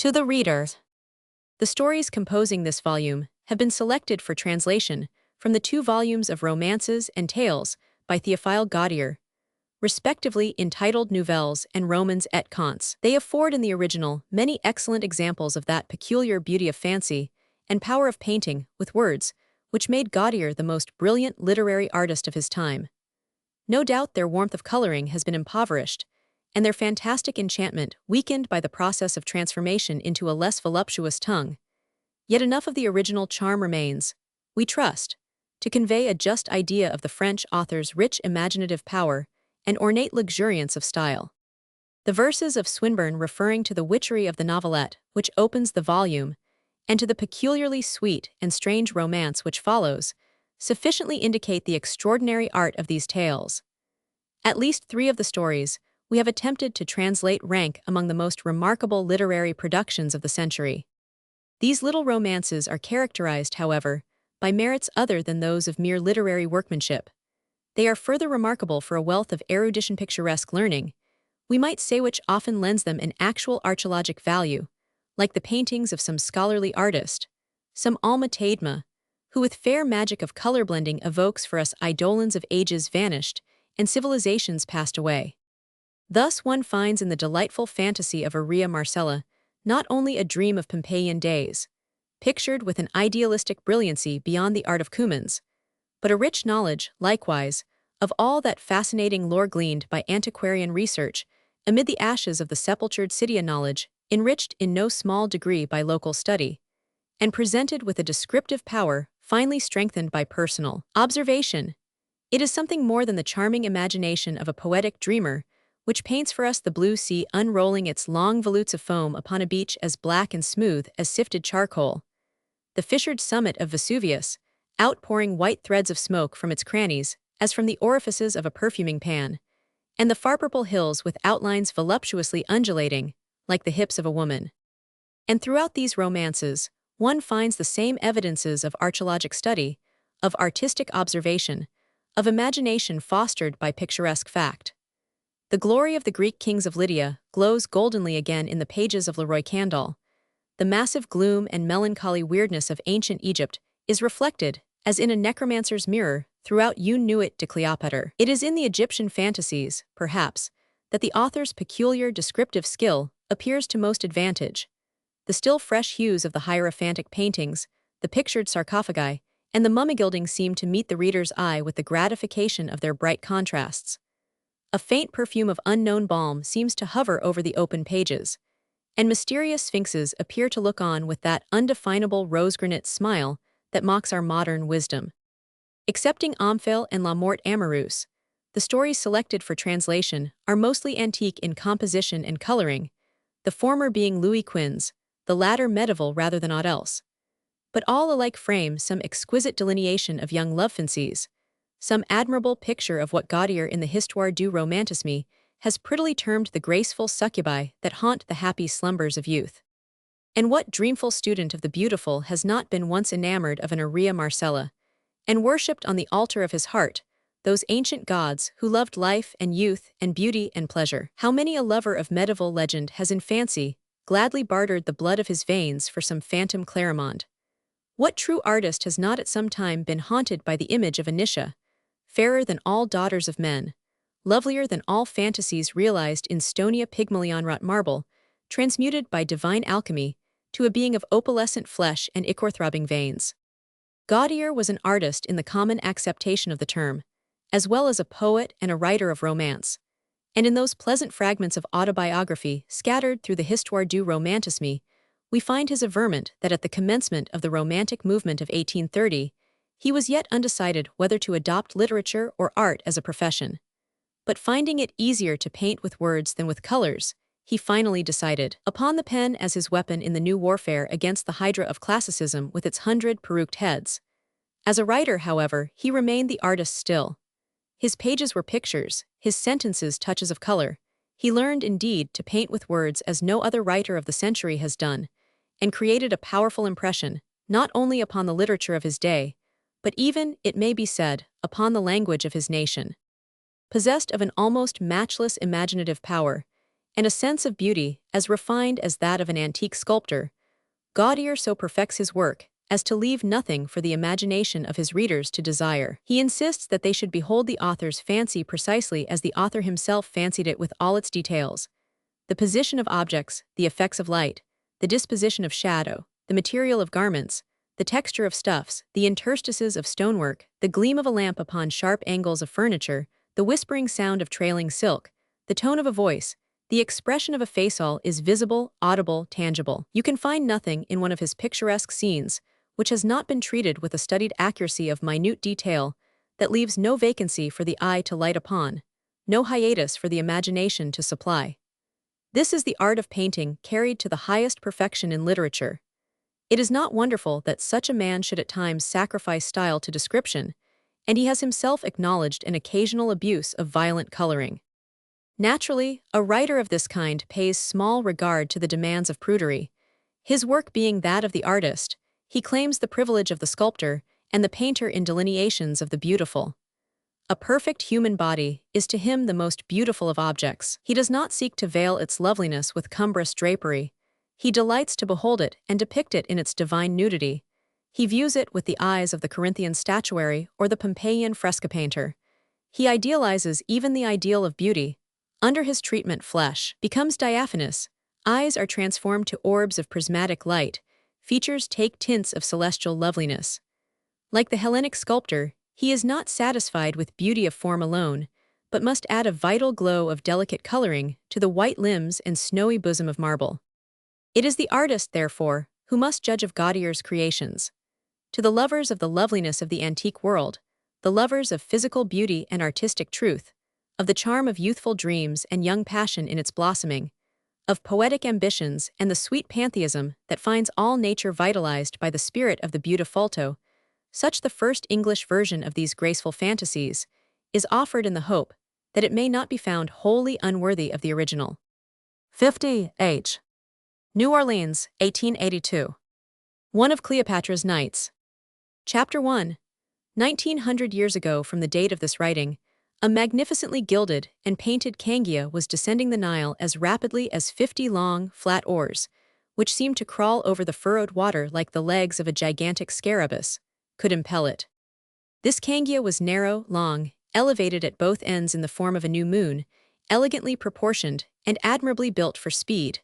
To the reader. The stories composing this volume have been selected for translation from the 2 volumes of romances and tales by Théophile Gautier, respectively entitled Nouvelles and Romans et Contes. They afford in the original many excellent examples of that peculiar beauty of fancy and power of painting with words which made Gautier the most brilliant literary artist of his time. No doubt their warmth of coloring has been impoverished, and their fantastic enchantment weakened by the process of transformation into a less voluptuous tongue. Yet enough of the original charm remains, we trust, to convey a just idea of the French author's rich imaginative power and ornate luxuriance of style. The verses of Swinburne referring to the witchery of the novelette which opens the volume, and to the peculiarly sweet and strange romance which follows, sufficiently indicate the extraordinary art of these tales. At least 3 of the stories we have attempted to translate rank among the most remarkable literary productions of the century. These little romances are characterized, however, by merits other than those of mere literary workmanship. They are further remarkable for a wealth of erudition picturesque learning, we might say, which often lends them an actual archaeologic value, like the paintings of some scholarly artist, some Alma Tadema, who with fair magic of color blending evokes for us eidolons of ages vanished and civilizations passed away. Thus one finds in the delightful fantasy of Aurea Marcella not only a dream of Pompeian days, pictured with an idealistic brilliancy beyond the art of Cummins, but a rich knowledge, likewise, of all that fascinating lore gleaned by antiquarian research amid the ashes of the sepultured Cydia knowledge, enriched in no small degree by local study, and presented with a descriptive power finely strengthened by personal observation. It is something more than the charming imagination of a poetic dreamer, which paints for us the blue sea unrolling its long volutes of foam upon a beach as black and smooth as sifted charcoal, the fissured summit of Vesuvius, outpouring white threads of smoke from its crannies, as from the orifices of a perfuming pan, and the far purple hills with outlines voluptuously undulating, like the hips of a woman. And throughout these romances, one finds the same evidences of archaeologic study, of artistic observation, of imagination fostered by picturesque fact. The glory of the Greek kings of Lydia glows goldenly again in the pages of Leroy Candle. The massive gloom and melancholy weirdness of ancient Egypt is reflected, as in a necromancer's mirror, throughout You Knew It de Cleopatra. It is in the Egyptian fantasies, perhaps, that the author's peculiar descriptive skill appears to most advantage. The still fresh hues of the hierophantic paintings, the pictured sarcophagi, and the mummy gilding seem to meet the reader's eye with the gratification of their bright contrasts. A faint perfume of unknown balm seems to hover over the open pages, and mysterious sphinxes appear to look on with that undefinable rose-granite smile that mocks our modern wisdom. Excepting Ophile and La Morte Amoureuse, the stories selected for translation are mostly antique in composition and coloring, the former being Louis Quinze, the latter medieval rather than aught else. But all alike frame some exquisite delineation of young love fancies, some admirable picture of what Gautier in the Histoire du Romantisme has prettily termed the graceful succubi that haunt the happy slumbers of youth. And what dreamful student of the beautiful has not been once enamored of an Aurea Marcella, and worshipped on the altar of his heart those ancient gods who loved life and youth and beauty and pleasure? How many a lover of medieval legend has in fancy gladly bartered the blood of his veins for some phantom Clarimond? What true artist has not at some time been haunted by the image of Anicia, fairer than all daughters of men, lovelier than all fantasies realized in Stonia Pygmalion wrought marble, transmuted by divine alchemy to a being of opalescent flesh and ichor-throbbing veins? Gautier was an artist in the common acceptation of the term, as well as a poet and a writer of romance, and in those pleasant fragments of autobiography scattered through the Histoire du Romantisme, we find his averment that at the commencement of the Romantic movement of 1830, he was yet undecided whether to adopt literature or art as a profession. But finding it easier to paint with words than with colors, he finally decided upon the pen as his weapon in the new warfare against the hydra of classicism with its 100 peruqued heads. As a writer, however, he remained the artist still. His pages were pictures, his sentences touches of color. He learned, indeed, to paint with words as no other writer of the century has done, and created a powerful impression, not only upon the literature of his day, but even, it may be said, upon the language of his nation. Possessed of an almost matchless imaginative power, and a sense of beauty as refined as that of an antique sculptor, Gautier so perfects his work as to leave nothing for the imagination of his readers to desire. He insists that they should behold the author's fancy precisely as the author himself fancied it, with all its details: the position of objects, the effects of light, the disposition of shadow, the material of garments, the texture of stuffs, the interstices of stonework, the gleam of a lamp upon sharp angles of furniture, the whispering sound of trailing silk, the tone of a voice, the expression of a face. All is visible, audible, tangible. You can find nothing in one of his picturesque scenes which has not been treated with a studied accuracy of minute detail that leaves no vacancy for the eye to light upon, no hiatus for the imagination to supply. This is the art of painting carried to the highest perfection in literature. It is not wonderful that such a man should at times sacrifice style to description, and he has himself acknowledged an occasional abuse of violent coloring. Naturally, a writer of this kind pays small regard to the demands of prudery. His work being that of the artist, he claims the privilege of the sculptor and the painter in delineations of the beautiful. A perfect human body is to him the most beautiful of objects. He does not seek to veil its loveliness with cumbrous drapery. He delights to behold it and depict it in its divine nudity. He views it with the eyes of the Corinthian statuary or the Pompeian fresco painter. He idealizes even the ideal of beauty. Under his treatment, flesh becomes diaphanous, eyes are transformed to orbs of prismatic light, features take tints of celestial loveliness. Like the Hellenic sculptor, he is not satisfied with beauty of form alone, but must add a vital glow of delicate coloring to the white limbs and snowy bosom of marble. It is the artist, therefore, who must judge of Gautier's creations. To the lovers of the loveliness of the antique world, the lovers of physical beauty and artistic truth, of the charm of youthful dreams and young passion in its blossoming, of poetic ambitions and the sweet pantheism that finds all nature vitalized by the spirit of the beautifulto, such the first English version of these graceful fantasies is offered in the hope that it may not be found wholly unworthy of the original. 50 H. New Orleans, 1882. One of Cleopatra's Nights. Chapter 1. 1900 years ago from the date of this writing, a magnificently gilded and painted cangia was descending the Nile as rapidly as 50 long, flat oars, which seemed to crawl over the furrowed water like the legs of a gigantic scarabus, could impel it. This cangia was narrow, long, elevated at both ends in the form of a new moon, elegantly proportioned and admirably built for speed.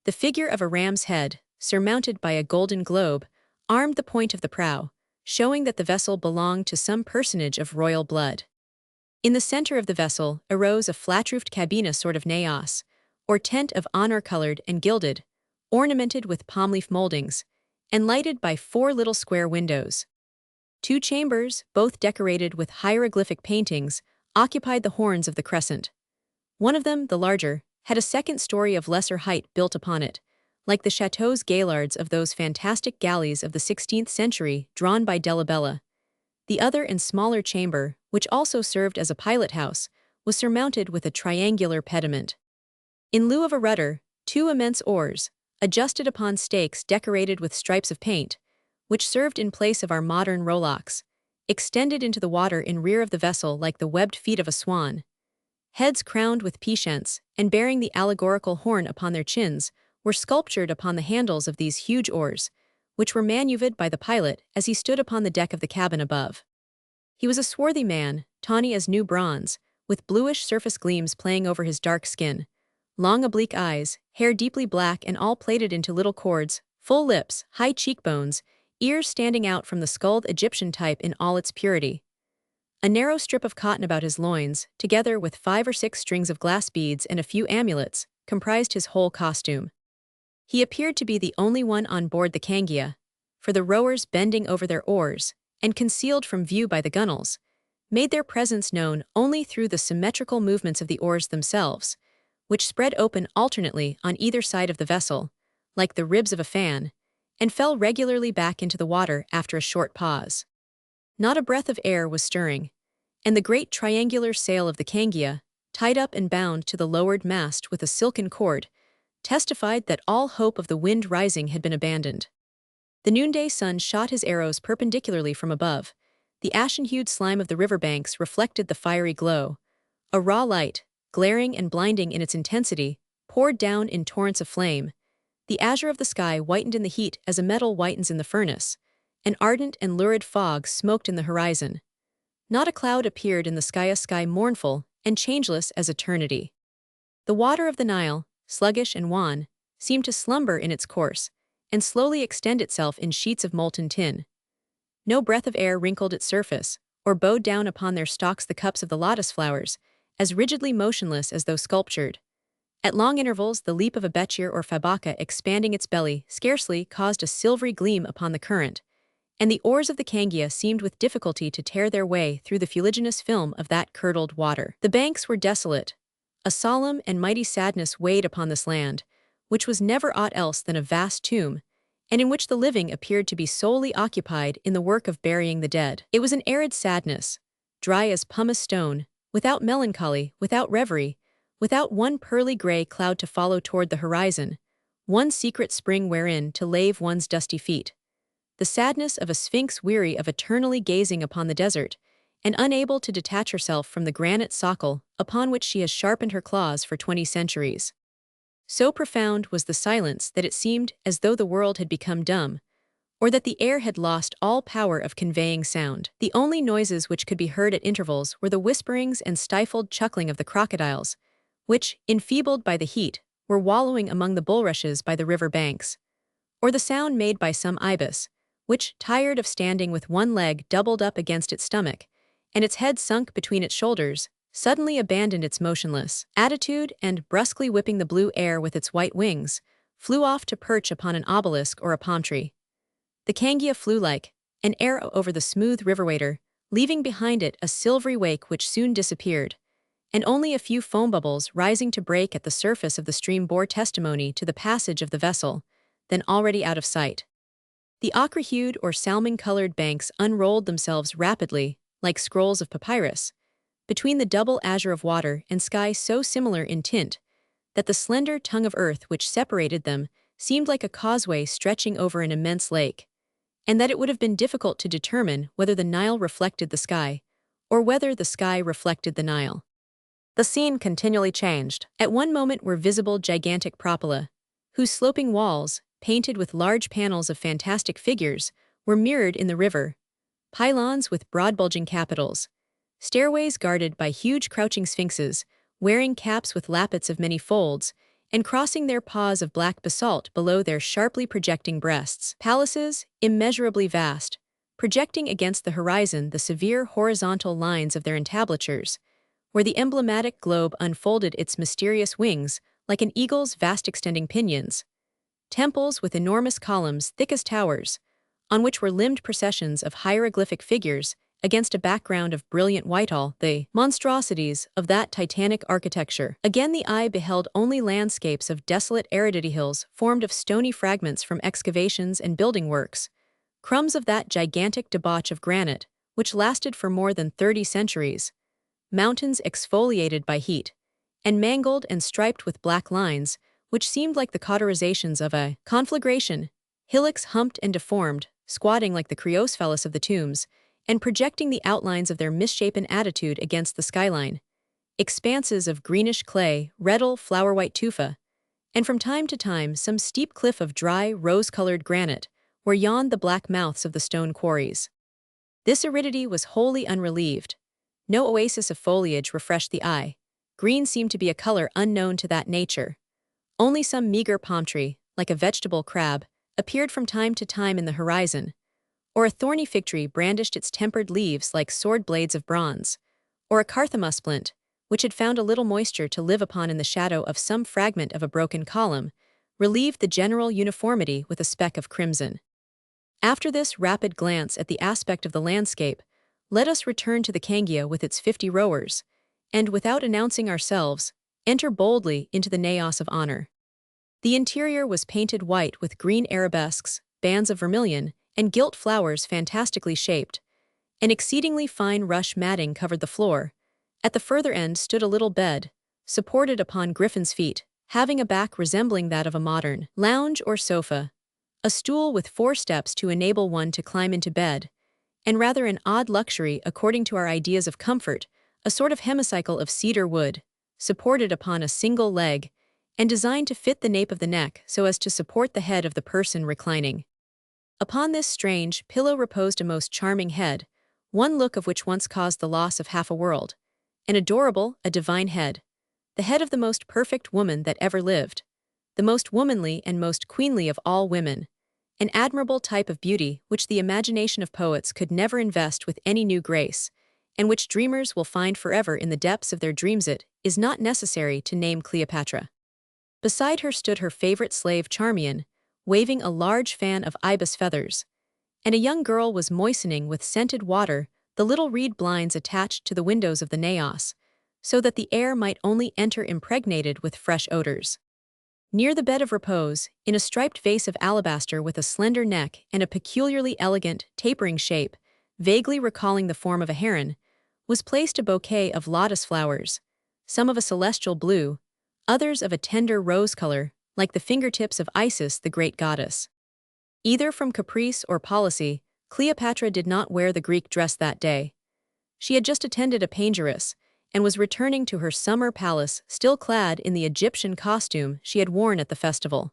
The figure of a ram's head, surmounted by a golden globe, armed the point of the prow, showing that the vessel belonged to some personage of royal blood. In the center of the vessel arose a flat-roofed cabine, a sort of naos, or tent of honor-colored and gilded, ornamented with palm leaf moldings, and lighted by 4 little square windows. 2 chambers, both decorated with hieroglyphic paintings, occupied the horns of the crescent. One of them, the larger, had a second story of lesser height built upon it, like the chateaux gaillards of those fantastic galleys of the 16th century drawn by Delabella. The other and smaller chamber, which also served as a pilot house, was surmounted with a triangular pediment. In lieu of a rudder, 2 immense oars, adjusted upon stakes decorated with stripes of paint, which served in place of our modern rowlocks, extended into the water in rear of the vessel like the webbed feet of a swan. Heads crowned with pschents and bearing the allegorical horn upon their chins were sculptured upon the handles of these huge oars, which were maneuvered by the pilot as he stood upon the deck of the cabin above. He was a swarthy man, tawny as new bronze, with bluish surface gleams playing over his dark skin, long oblique eyes, hair deeply black and all plaited into little cords, full lips, high cheekbones, ears standing out from the skulled Egyptian type in all its purity. A narrow strip of cotton about his loins, together with 5 or 6 strings of glass beads and a few amulets, comprised his whole costume. He appeared to be the only one on board the cangia, for the rowers, bending over their oars, and concealed from view by the gunwales, made their presence known only through the symmetrical movements of the oars themselves, which spread open alternately on either side of the vessel, like the ribs of a fan, and fell regularly back into the water after a short pause. Not a breath of air was stirring, and the great triangular sail of the cangia, tied up and bound to the lowered mast with a silken cord, testified that all hope of the wind rising had been abandoned. The noonday sun shot his arrows perpendicularly from above. The ashen-hued slime of the river banks reflected the fiery glow. A raw light, glaring and blinding in its intensity, poured down in torrents of flame. The azure of the sky whitened in the heat as a metal whitens in the furnace. An ardent and lurid fog smoked in the horizon. Not a cloud appeared in the sky, a sky mournful and changeless as eternity. The water of the Nile, sluggish and wan, seemed to slumber in its course, and slowly extend itself in sheets of molten tin. No breath of air wrinkled its surface, or bowed down upon their stalks the cups of the lotus flowers, as rigidly motionless as though sculptured. At long intervals the leap of a betcheer or fabaca expanding its belly scarcely caused a silvery gleam upon the current, and the oars of the cangia seemed with difficulty to tear their way through the fuliginous film of that curdled water. The banks were desolate. A solemn and mighty sadness weighed upon this land, which was never aught else than a vast tomb, and in which the living appeared to be solely occupied in the work of burying the dead. It was an arid sadness, dry as pumice stone, without melancholy, without reverie, without one pearly gray cloud to follow toward the horizon, one secret spring wherein to lave one's dusty feet. The sadness of a sphinx weary of eternally gazing upon the desert, and unable to detach herself from the granite socle upon which she has sharpened her claws for 20 centuries. So profound was the silence that it seemed as though the world had become dumb, or that the air had lost all power of conveying sound. The only noises which could be heard at intervals were the whisperings and stifled chuckling of the crocodiles, which, enfeebled by the heat, were wallowing among the bulrushes by the river banks, or the sound made by some ibis, which, tired of standing with one leg doubled up against its stomach, and its head sunk between its shoulders, suddenly abandoned its motionless attitude and, brusquely whipping the blue air with its white wings, flew off to perch upon an obelisk or a palm tree. The cangia flew like an arrow over the smooth river water, leaving behind it a silvery wake which soon disappeared, and only a few foam bubbles rising to break at the surface of the stream bore testimony to the passage of the vessel, then already out of sight. The ochre-hued or salmon-colored banks unrolled themselves rapidly, like scrolls of papyrus, between the double azure of water and sky so similar in tint that the slender tongue of earth which separated them seemed like a causeway stretching over an immense lake, and that it would have been difficult to determine whether the Nile reflected the sky, or whether the sky reflected the Nile. The scene continually changed. At one moment were visible gigantic propola, whose sloping walls, painted with large panels of fantastic figures, were mirrored in the river, pylons with broad bulging capitals, stairways guarded by huge crouching sphinxes, wearing caps with lappets of many folds, and crossing their paws of black basalt below their sharply projecting breasts, palaces, immeasurably vast, projecting against the horizon the severe horizontal lines of their entablatures, where the emblematic globe unfolded its mysterious wings like an eagle's vast extending pinions, temples with enormous columns thick as towers, on which were limbed processions of hieroglyphic figures against a background of brilliant whitehall, the monstrosities of that titanic architecture. Again the eye beheld only landscapes of desolate aridity hills formed of stony fragments from excavations and building works, crumbs of that gigantic debauch of granite, which lasted for more than 30 centuries, mountains exfoliated by heat, and mangled and striped with black lines, which seemed like the cauterizations of a conflagration, hillocks humped and deformed, squatting like the creosphelis of the tombs, and projecting the outlines of their misshapen attitude against the skyline, expanses of greenish clay, reddish flower-white tufa, and from time to time some steep cliff of dry, rose-colored granite, where yawned the black mouths of the stone quarries. This aridity was wholly unrelieved. No oasis of foliage refreshed the eye. Green seemed to be a color unknown to that nature. Only some meager palm tree, like a vegetable crab, appeared from time to time in the horizon, or a thorny fig tree brandished its tempered leaves like sword blades of bronze, or a carthamus splint, which had found a little moisture to live upon in the shadow of some fragment of a broken column, relieved the general uniformity with a speck of crimson. After this rapid glance at the aspect of the landscape, let us return to the cangia with its 50 rowers, and, without announcing ourselves, enter boldly into the naos of honor. The interior was painted white with green arabesques, bands of vermilion, and gilt flowers fantastically shaped. An exceedingly fine rush matting covered the floor. At the further end stood a little bed, supported upon griffin's feet, having a back resembling that of a modern lounge or sofa, a stool with 4 steps to enable one to climb into bed, and rather an odd luxury according to our ideas of comfort, a sort of hemicycle of cedar wood, supported upon a single leg, and designed to fit the nape of the neck so as to support the head of the person reclining. Upon this strange pillow reposed a most charming head, one look of which once caused the loss of half a world. An adorable, a divine head. The head of the most perfect woman that ever lived. The most womanly and most queenly of all women. An admirable type of beauty which the imagination of poets could never invest with any new grace, and which dreamers will find forever in the depths of their dreams. It is not necessary to name Cleopatra. Beside her stood her favorite slave Charmian, waving a large fan of ibis feathers, and a young girl was moistening with scented water the little reed blinds attached to the windows of the naos, so that the air might only enter impregnated with fresh odors. Near the bed of repose, in a striped vase of alabaster with a slender neck and a peculiarly elegant, tapering shape, vaguely recalling the form of a heron, was placed a bouquet of lotus flowers, some of a celestial blue, others of a tender rose color, like the fingertips of Isis, the great goddess. Either from caprice or policy, Cleopatra did not wear the Greek dress that day. She had just attended a panegyrus, and was returning to her summer palace still clad in the Egyptian costume she had worn at the festival.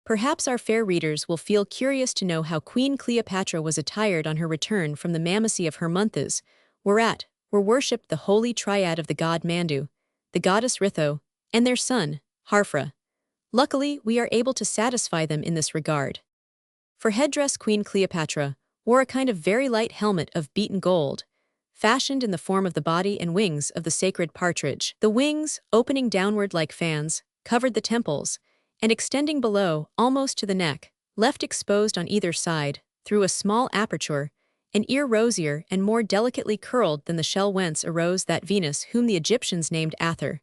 Perhaps our fair readers will feel curious to know how Queen Cleopatra was attired on her return from the mammacy of her months, whereat were worshipped the holy triad of the god Mandu, the goddess Ritho, and their son, Harphra. Luckily, we are able to satisfy them in this regard. For headdress, Queen Cleopatra wore a kind of very light helmet of beaten gold, fashioned in the form of the body and wings of the sacred partridge. The wings, opening downward like fans, covered the temples, and extending below, almost to the neck, left exposed on either side, through a small aperture, an ear rosier and more delicately curled than the shell whence arose that Venus whom the Egyptians named Ather.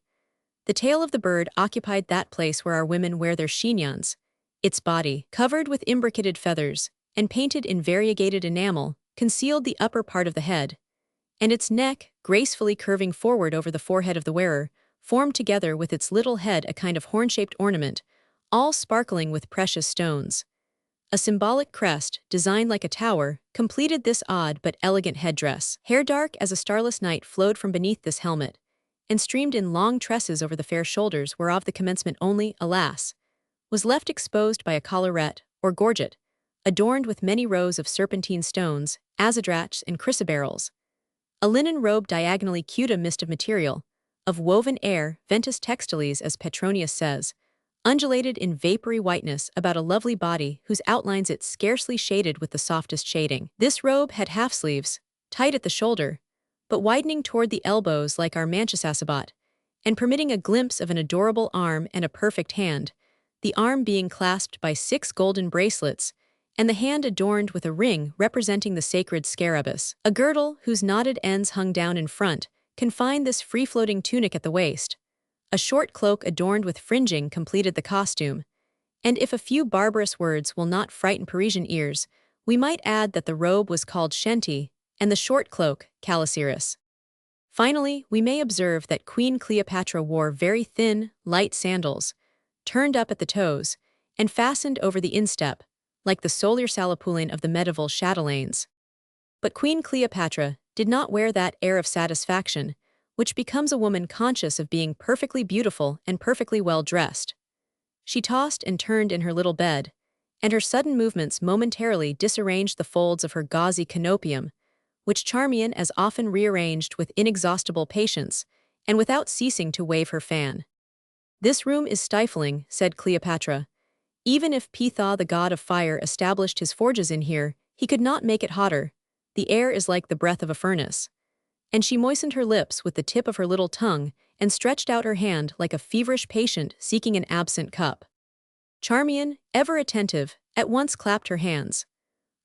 The tail of the bird occupied that place where our women wear their chignons. Its body, covered with imbricated feathers, and painted in variegated enamel, concealed the upper part of the head, and its neck, gracefully curving forward over the forehead of the wearer, formed together with its little head a kind of horn-shaped ornament, all sparkling with precious stones. A symbolic crest, designed like a tower, completed this odd but elegant headdress. Hair dark as a starless night flowed from beneath this helmet, and streamed in long tresses over the fair shoulders whereof the commencement only, alas, was left exposed by a collarette, or gorget, adorned with many rows of serpentine stones, azadrachs and chrysoberyls. A linen robe diagonally queued a mist of material, of woven air, ventus textilis as Petronius says, undulated in vapory whiteness about a lovely body whose outlines it scarcely shaded with the softest shading. This robe had half-sleeves, tight at the shoulder, but widening toward the elbows like our manchasasabat, and permitting a glimpse of an adorable arm and a perfect hand, the arm being clasped by 6 golden bracelets, and the hand adorned with a ring representing the sacred scarabus. A girdle, whose knotted ends hung down in front, confined this free-floating tunic at the waist. A short cloak adorned with fringing completed the costume, and if a few barbarous words will not frighten Parisian ears, we might add that the robe was called shenty, and the short cloak, calasiris. Finally, we may observe that Queen Cleopatra wore very thin, light sandals, turned up at the toes, and fastened over the instep, like the solier salopouline of the medieval chatelaines. But Queen Cleopatra did not wear that air of satisfaction, which becomes a woman conscious of being perfectly beautiful and perfectly well dressed. She tossed and turned in her little bed, and her sudden movements momentarily disarranged the folds of her gauzy canopium, which Charmian as often rearranged with inexhaustible patience, and without ceasing to wave her fan. "This room is stifling," said Cleopatra. "Even if Pitha, the god of fire, established his forges in here, he could not make it hotter. The air is like the breath of a furnace." And she moistened her lips with the tip of her little tongue and stretched out her hand like a feverish patient seeking an absent cup. Charmian, ever attentive, at once clapped her hands.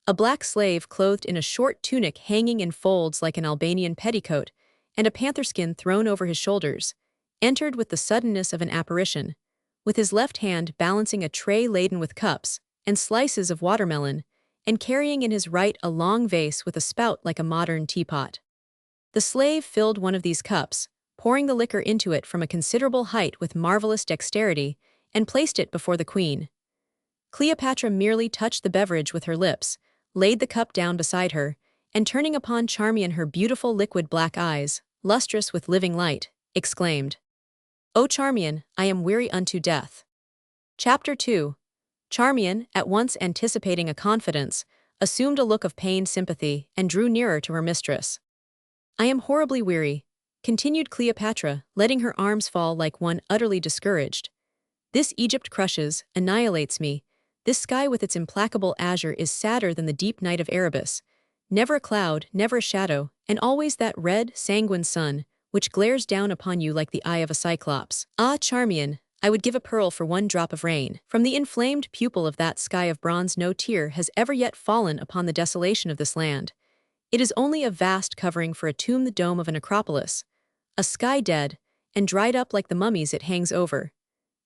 A black slave clothed in a short tunic hanging in folds like an Albanian petticoat, and a panther skin thrown over his shoulders, entered with the suddenness of an apparition, with his left hand balancing a tray laden with cups and slices of watermelon, and carrying in his right a long vase with a spout like a modern teapot. The slave filled one of these cups, pouring the liquor into it from a considerable height with marvelous dexterity, and placed it before the queen. Cleopatra merely touched the beverage with her lips, laid the cup down beside her, and turning upon Charmian her beautiful liquid black eyes, lustrous with living light, exclaimed, O Charmian, I am weary unto death. Chapter 2. Charmian, at once anticipating a confidence, assumed a look of pained sympathy and drew nearer to her mistress. I am horribly weary, continued Cleopatra, letting her arms fall like one utterly discouraged. This Egypt crushes, annihilates me. This sky with its implacable azure is sadder than the deep night of Erebus. Never a cloud, never a shadow, and always that red, sanguine sun, which glares down upon you like the eye of a cyclops. Ah, Charmian, I would give a pearl for one drop of rain. From the inflamed pupil of that sky of bronze no tear has ever yet fallen upon the desolation of this land. It is only a vast covering for a tomb, the dome of a necropolis. A sky dead, and dried up like the mummies it hangs over.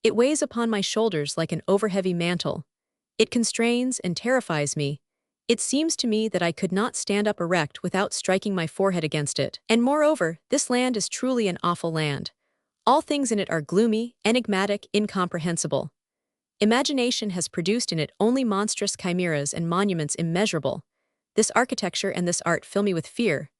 It weighs upon my shoulders like an overheavy mantle. It constrains and terrifies me. It seems to me that I could not stand up erect without striking my forehead against it. And moreover, this land is truly an awful land. All things in it are gloomy, enigmatic, incomprehensible. Imagination has produced in it only monstrous chimeras and monuments immeasurable. This architecture and this art fill me with fear.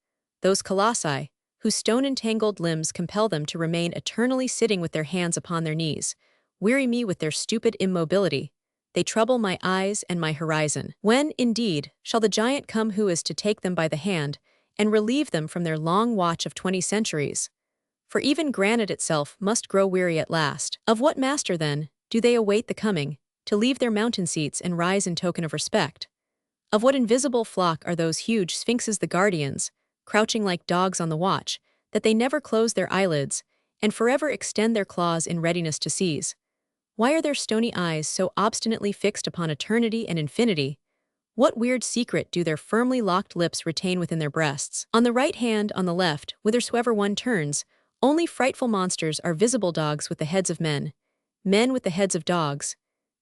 Those colossi, whose stone-entangled limbs compel them to remain eternally sitting with their hands upon their knees, weary me with their stupid immobility. They trouble my eyes and my horizon. When, indeed, shall the giant come who is to take them by the hand and relieve them from their long watch of 20 centuries? For even granite itself must grow weary at last. Of what master, then, do they await the coming, to leave their mountain seats and rise in token of respect? Of what invisible flock are those huge sphinxes the guardians, crouching like dogs on the watch, that they never close their eyelids, and forever extend their claws in readiness to seize? Why are their stony eyes so obstinately fixed upon eternity and infinity? What weird secret do their firmly locked lips retain within their breasts? On the right hand, on the left, whithersoever one turns, only frightful monsters are visible, dogs with the heads of men, men with the heads of dogs,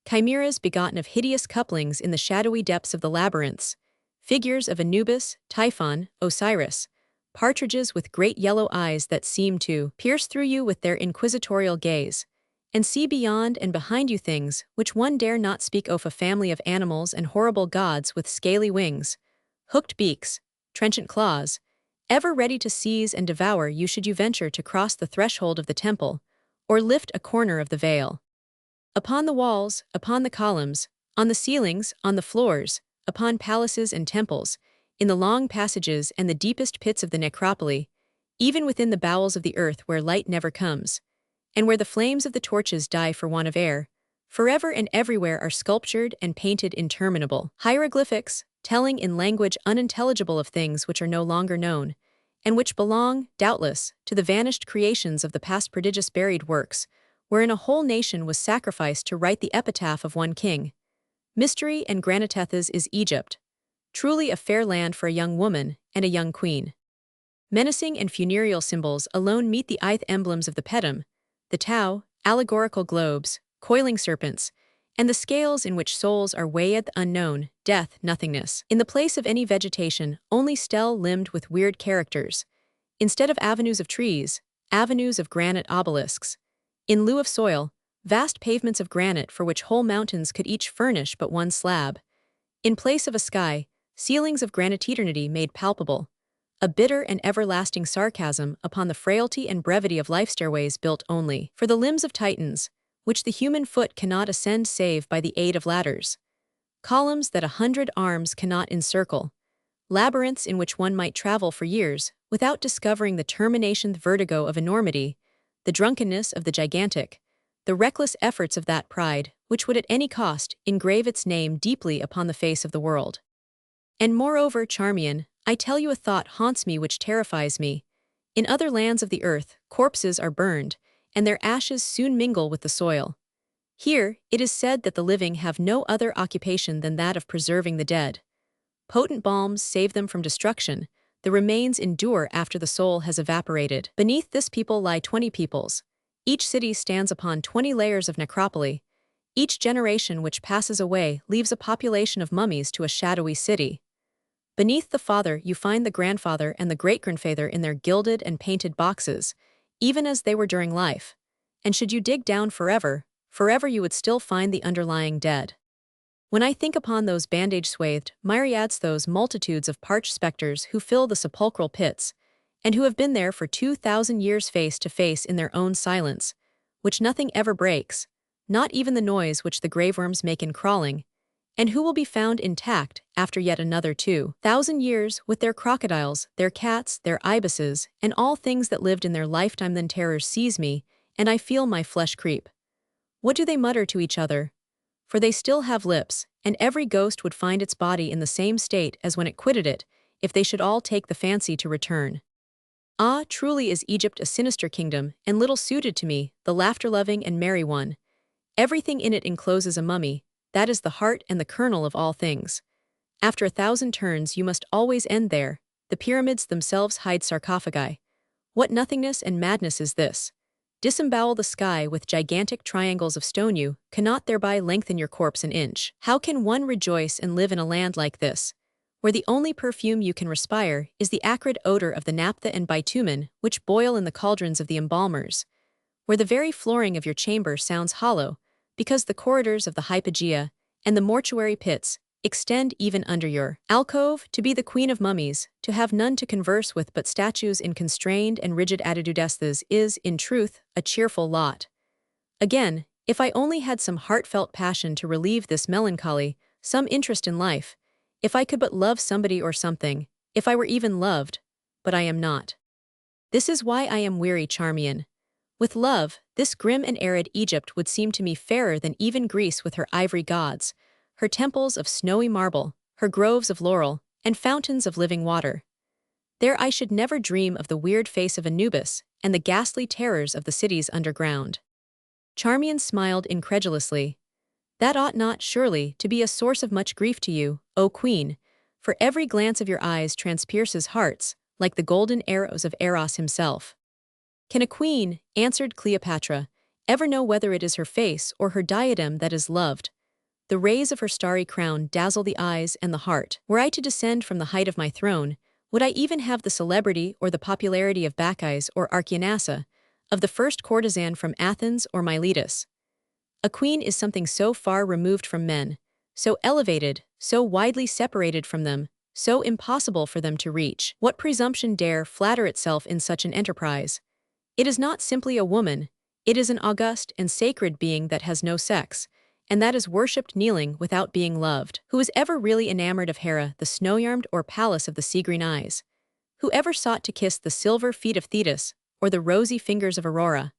chimeras begotten of hideous couplings in the shadowy depths of the labyrinths, figures of Anubis, Typhon, Osiris, partridges with great yellow eyes that seem to pierce through you with their inquisitorial gaze, and see beyond and behind you things which one dare not speak of, a family of animals and horrible gods with scaly wings, hooked beaks, trenchant claws, ever ready to seize and devour you should you venture to cross the threshold of the temple, or lift a corner of the veil. Upon the walls, upon the columns, on the ceilings, on the floors, upon palaces and temples, in the long passages and the deepest pits of the necropoli, even within the bowels of the earth where light never comes, and where the flames of the torches die for want of air, forever and everywhere are sculptured and painted interminable hieroglyphics, telling in language unintelligible of things which are no longer known, and which belong, doubtless, to the vanished creations of the past prodigious buried works, wherein a whole nation was sacrificed to write the epitaph of one king. Mystery and granitethas is Egypt, truly a fair land for a young woman and a young queen. Menacing and funereal symbols alone meet the emblems of the pedum, the tau, allegorical globes, coiling serpents, and the scales in which souls are weighed, the unknown, death, nothingness. In the place of any vegetation, only stele limbed with weird characters. Instead of avenues of trees, avenues of granite obelisks. In lieu of soil, vast pavements of granite for which whole mountains could each furnish but one slab. In place of a sky, ceilings of granite eternity made palpable. A bitter and everlasting sarcasm upon the frailty and brevity of life, stairways built only for the limbs of titans, which the human foot cannot ascend save by the aid of ladders. Columns that 100 arms cannot encircle. Labyrinths in which one might travel for years without discovering the termination, the vertigo of enormity, the drunkenness of the gigantic, the reckless efforts of that pride which would at any cost engrave its name deeply upon the face of the world. And moreover, Charmian, I tell you a thought haunts me which terrifies me. In other lands of the earth, corpses are burned, and their ashes soon mingle with the soil. Here, it is said that the living have no other occupation than that of preserving the dead. Potent balms save them from destruction, the remains endure after the soul has evaporated. Beneath this people lie 20 peoples. Each city stands upon 20 layers of necropoli. Each generation which passes away leaves a population of mummies to a shadowy city. Beneath the father you find the grandfather and the great-grandfather in their gilded and painted boxes, even as they were during life. And should you dig down forever, forever you would still find the underlying dead. When I think upon those bandage-swathed myriads, those multitudes of parched specters who fill the sepulchral pits, and who have been there for 2,000 years face to face in their own silence, which nothing ever breaks, not even the noise which the graveworms make in crawling, and who will be found intact after yet another 2,000 years with their crocodiles, their cats, their ibises, and all things that lived in their lifetime. Then terrors seize me, and I feel my flesh creep. What do they mutter to each other? For they still have lips, and every ghost would find its body in the same state as when it quitted it, if they should all take the fancy to return. Ah, truly is Egypt a sinister kingdom, and little suited to me, the laughter-loving and merry one. Everything in it encloses a mummy, that is the heart and the kernel of all things. After 1,000 turns you must always end there. The pyramids themselves hide sarcophagi. What nothingness and madness is this? Disembowel the sky with gigantic triangles of stone, you cannot thereby lengthen your corpse an inch. How can one rejoice and live in a land like this, where the only perfume you can respire is the acrid odor of the naphtha and bitumen which boil in the cauldrons of the embalmers, where the very flooring of your chamber sounds hollow, because the corridors of the hypogea and the mortuary pits extend even under your alcove? To be the queen of mummies, to have none to converse with but statues in constrained and rigid attitudes is, in truth, a cheerful lot. Again, if I only had some heartfelt passion to relieve this melancholy, some interest in life, if I could but love somebody or something, if I were even loved, but I am not. This is why I am weary, Charmian. With love, this grim and arid Egypt would seem to me fairer than even Greece with her ivory gods, her temples of snowy marble, her groves of laurel, and fountains of living water. There I should never dream of the weird face of Anubis and the ghastly terrors of the cities underground. Charmian smiled incredulously. That ought not, surely, to be a source of much grief to you, O Queen, for every glance of your eyes transpierces hearts, like the golden arrows of Eros himself. Can a queen, answered Cleopatra, ever know whether it is her face or her diadem that is loved? The rays of her starry crown dazzle the eyes and the heart. Were I to descend from the height of my throne, would I even have the celebrity or the popularity of Bacchis or Archianassa, of the first courtesan from Athens or Miletus? A queen is something so far removed from men, so elevated, so widely separated from them, so impossible for them to reach. What presumption dare flatter itself in such an enterprise? It is not simply a woman, it is an august and sacred being that has no sex, and that is worshipped kneeling without being loved. Who is ever really enamored of Hera, the snow-yarmed or Pallas of the sea-green eyes? Who ever sought to kiss the silver feet of Thetis, or the rosy fingers of Aurora?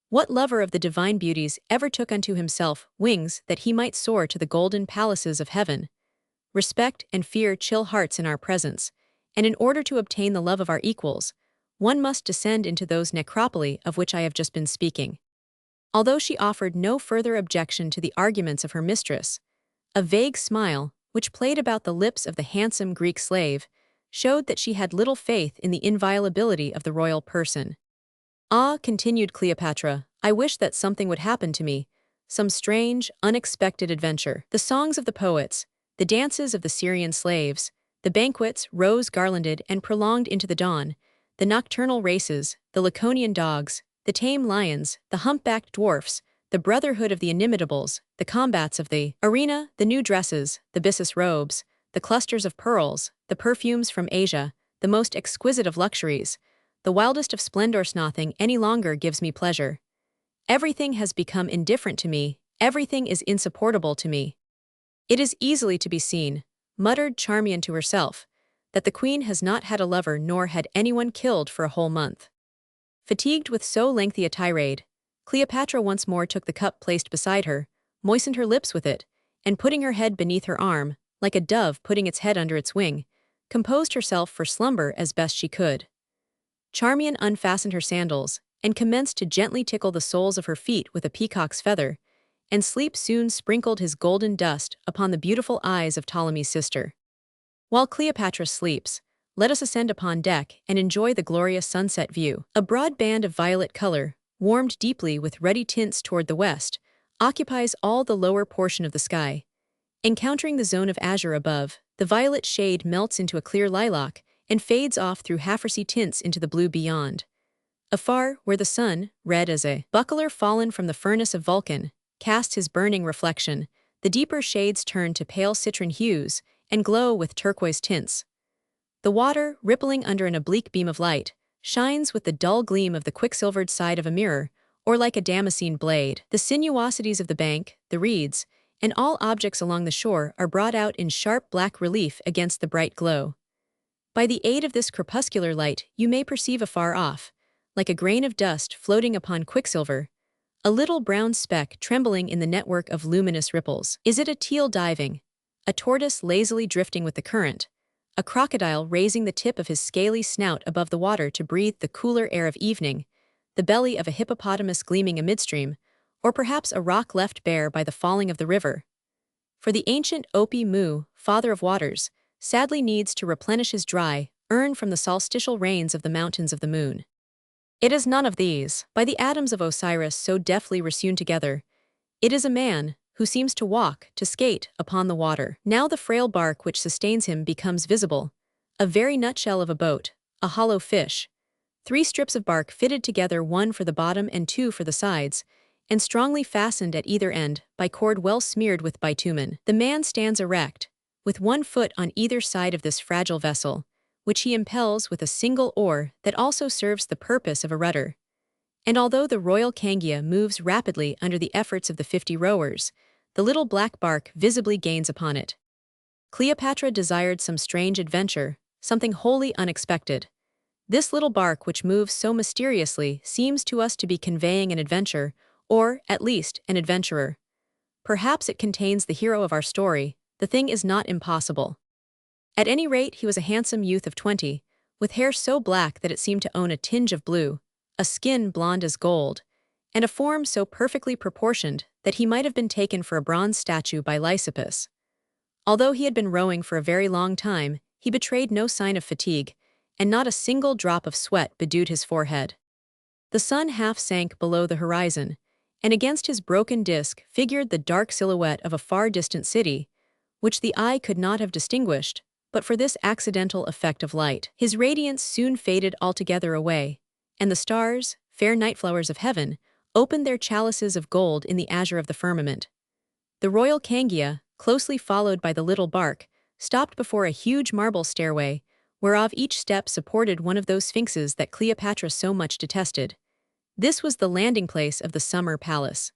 What lover of the divine beauties ever took unto himself wings that he might soar to the golden palaces of heaven? Respect and fear chill hearts in our presence, and in order to obtain the love of our equals, one must descend into those necropoli of which I have just been speaking. Although she offered no further objection to the arguments of her mistress, a vague smile, which played about the lips of the handsome Greek slave, showed that she had little faith in the inviolability of the royal person. Ah, continued Cleopatra, I wish that something would happen to me, some strange, unexpected adventure. The songs of the poets, the dances of the Syrian slaves, the banquets rose-garlanded and prolonged into the dawn, the nocturnal races, the Laconian dogs, the tame lions, the humpbacked dwarfs, the brotherhood of the inimitables, the combats of the arena, the new dresses, the byssus robes, the clusters of pearls, the perfumes from Asia, the most exquisite of luxuries, the wildest of splendors. Nothing any longer gives me pleasure. Everything has become indifferent to me, everything is insupportable to me. It is easily to be seen, muttered Charmian to herself, that the queen has not had a lover nor had anyone killed for a whole month. Fatigued with so lengthy a tirade, Cleopatra once more took the cup placed beside her, moistened her lips with it, and putting her head beneath her arm, like a dove putting its head under its wing, composed herself for slumber as best she could. Charmian unfastened her sandals, and commenced to gently tickle the soles of her feet with a peacock's feather, and sleep soon sprinkled his golden dust upon the beautiful eyes of Ptolemy's sister. While Cleopatra sleeps, let us ascend upon deck and enjoy the glorious sunset view. A broad band of violet color, warmed deeply with ruddy tints toward the west, occupies all the lower portion of the sky. Encountering the zone of azure above, the violet shade melts into a clear lilac and fades off through half-rosy tints into the blue beyond. Afar, where the sun, red as a buckler fallen from the furnace of Vulcan, casts his burning reflection, the deeper shades turn to pale citron hues and glow with turquoise tints. The water, rippling under an oblique beam of light, shines with the dull gleam of the quicksilvered side of a mirror, or like a Damascene blade. The sinuosities of the bank, the reeds, and all objects along the shore are brought out in sharp black relief against the bright glow. By the aid of this crepuscular light you may perceive afar off, like a grain of dust floating upon quicksilver, a little brown speck trembling in the network of luminous ripples. Is it a teal diving, a tortoise lazily drifting with the current, a crocodile raising the tip of his scaly snout above the water to breathe the cooler air of evening, the belly of a hippopotamus gleaming amidstream, or perhaps a rock left bare by the falling of the river? For the ancient Opi Mu, father of waters, sadly needs to replenish his dry urn from the solstitial rains of the mountains of the moon. It is none of these. By the atoms of Osiris so deftly resewn together, it is a man who seems to walk, to skate, upon the water. Now the frail bark which sustains him becomes visible, a very nutshell of a boat, a hollow fish, 3 strips of bark fitted together, 1 for the bottom and 2 for the sides, and strongly fastened at either end by cord well smeared with bitumen. The man stands erect, with 1 foot on either side of this fragile vessel, which he impels with a single oar that also serves the purpose of a rudder. And although the royal cangia moves rapidly under the efforts of the 50 rowers, the little black bark visibly gains upon it. Cleopatra desired some strange adventure, something wholly unexpected. This little bark which moves so mysteriously seems to us to be conveying an adventure, or, at least, an adventurer. Perhaps it contains the hero of our story. The thing is not impossible. At any rate, he was a handsome youth of 20, with hair so black that it seemed to own a tinge of blue, a skin blonde as gold, and a form so perfectly proportioned that he might have been taken for a bronze statue by Lysippus. Although he had been rowing for a very long time, he betrayed no sign of fatigue, and not a single drop of sweat bedewed his forehead. The sun half sank below the horizon, and against his broken disk figured the dark silhouette of a far-distant city, which the eye could not have distinguished, but for this accidental effect of light. His radiance soon faded altogether away, and the stars, fair nightflowers of heaven, opened their chalices of gold in the azure of the firmament. The royal cangia, closely followed by the little bark, stopped before a huge marble stairway, whereof each step supported one of those sphinxes that Cleopatra so much detested. This was the landing place of the summer palace.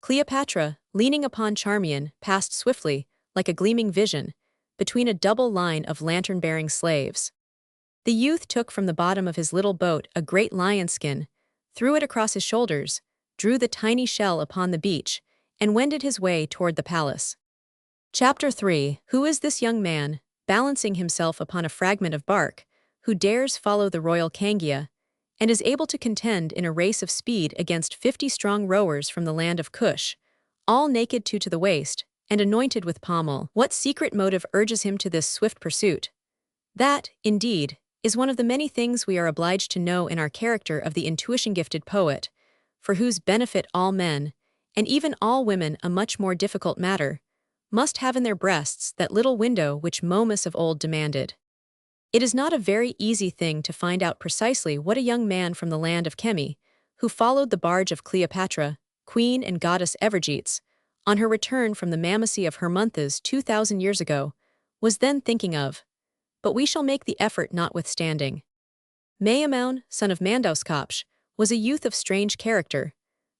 Cleopatra, leaning upon Charmian, passed swiftly, like a gleaming vision, between a double line of lantern-bearing slaves. The youth took from the bottom of his little boat a great lion skin, threw it across his shoulders, drew the tiny shell upon the beach, and wended his way toward the palace. Chapter 3. Who is this young man, balancing himself upon a fragment of bark, who dares follow the royal cangia, and is able to contend in a race of speed against 50 strong rowers from the land of Cush, all naked to the waist, and anointed with palm oil? What secret motive urges him to this swift pursuit? That, indeed, is one of the many things we are obliged to know in our character of the intuition-gifted poet, for whose benefit all men, and even all women a much more difficult matter, must have in their breasts that little window which Momus of old demanded. It is not a very easy thing to find out precisely what a young man from the land of Chemi, who followed the barge of Cleopatra, queen and goddess Evergetes, on her return from the mammacy of Hermonthis 2,000 years ago, was then thinking of, but we shall make the effort notwithstanding. Maimoun, son of Mandauskopsh, was a youth of strange character.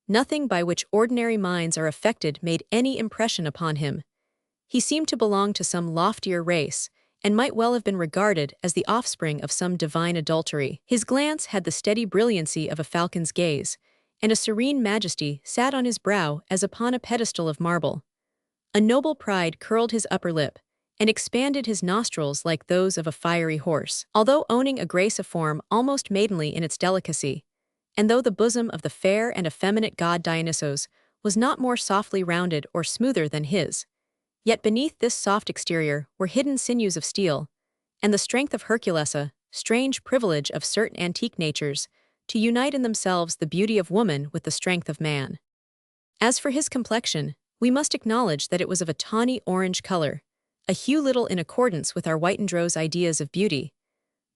Nothing by which ordinary minds are affected made any impression upon him. He seemed to belong to some loftier race, and might well have been regarded as the offspring of some divine adultery. His glance had the steady brilliancy of a falcon's gaze, and a serene majesty sat on his brow as upon a pedestal of marble. A noble pride curled his upper lip, and expanded his nostrils like those of a fiery horse. Although owning a grace of form almost maidenly in its delicacy, and though the bosom of the fair and effeminate god Dionysos was not more softly rounded or smoother than his, yet beneath this soft exterior were hidden sinews of steel, and the strength of Hercules, a strange privilege of certain antique natures, to unite in themselves the beauty of woman with the strength of man. As for his complexion, we must acknowledge that it was of a tawny orange color, a hue little in accordance with our Whitendrow's ideas of beauty,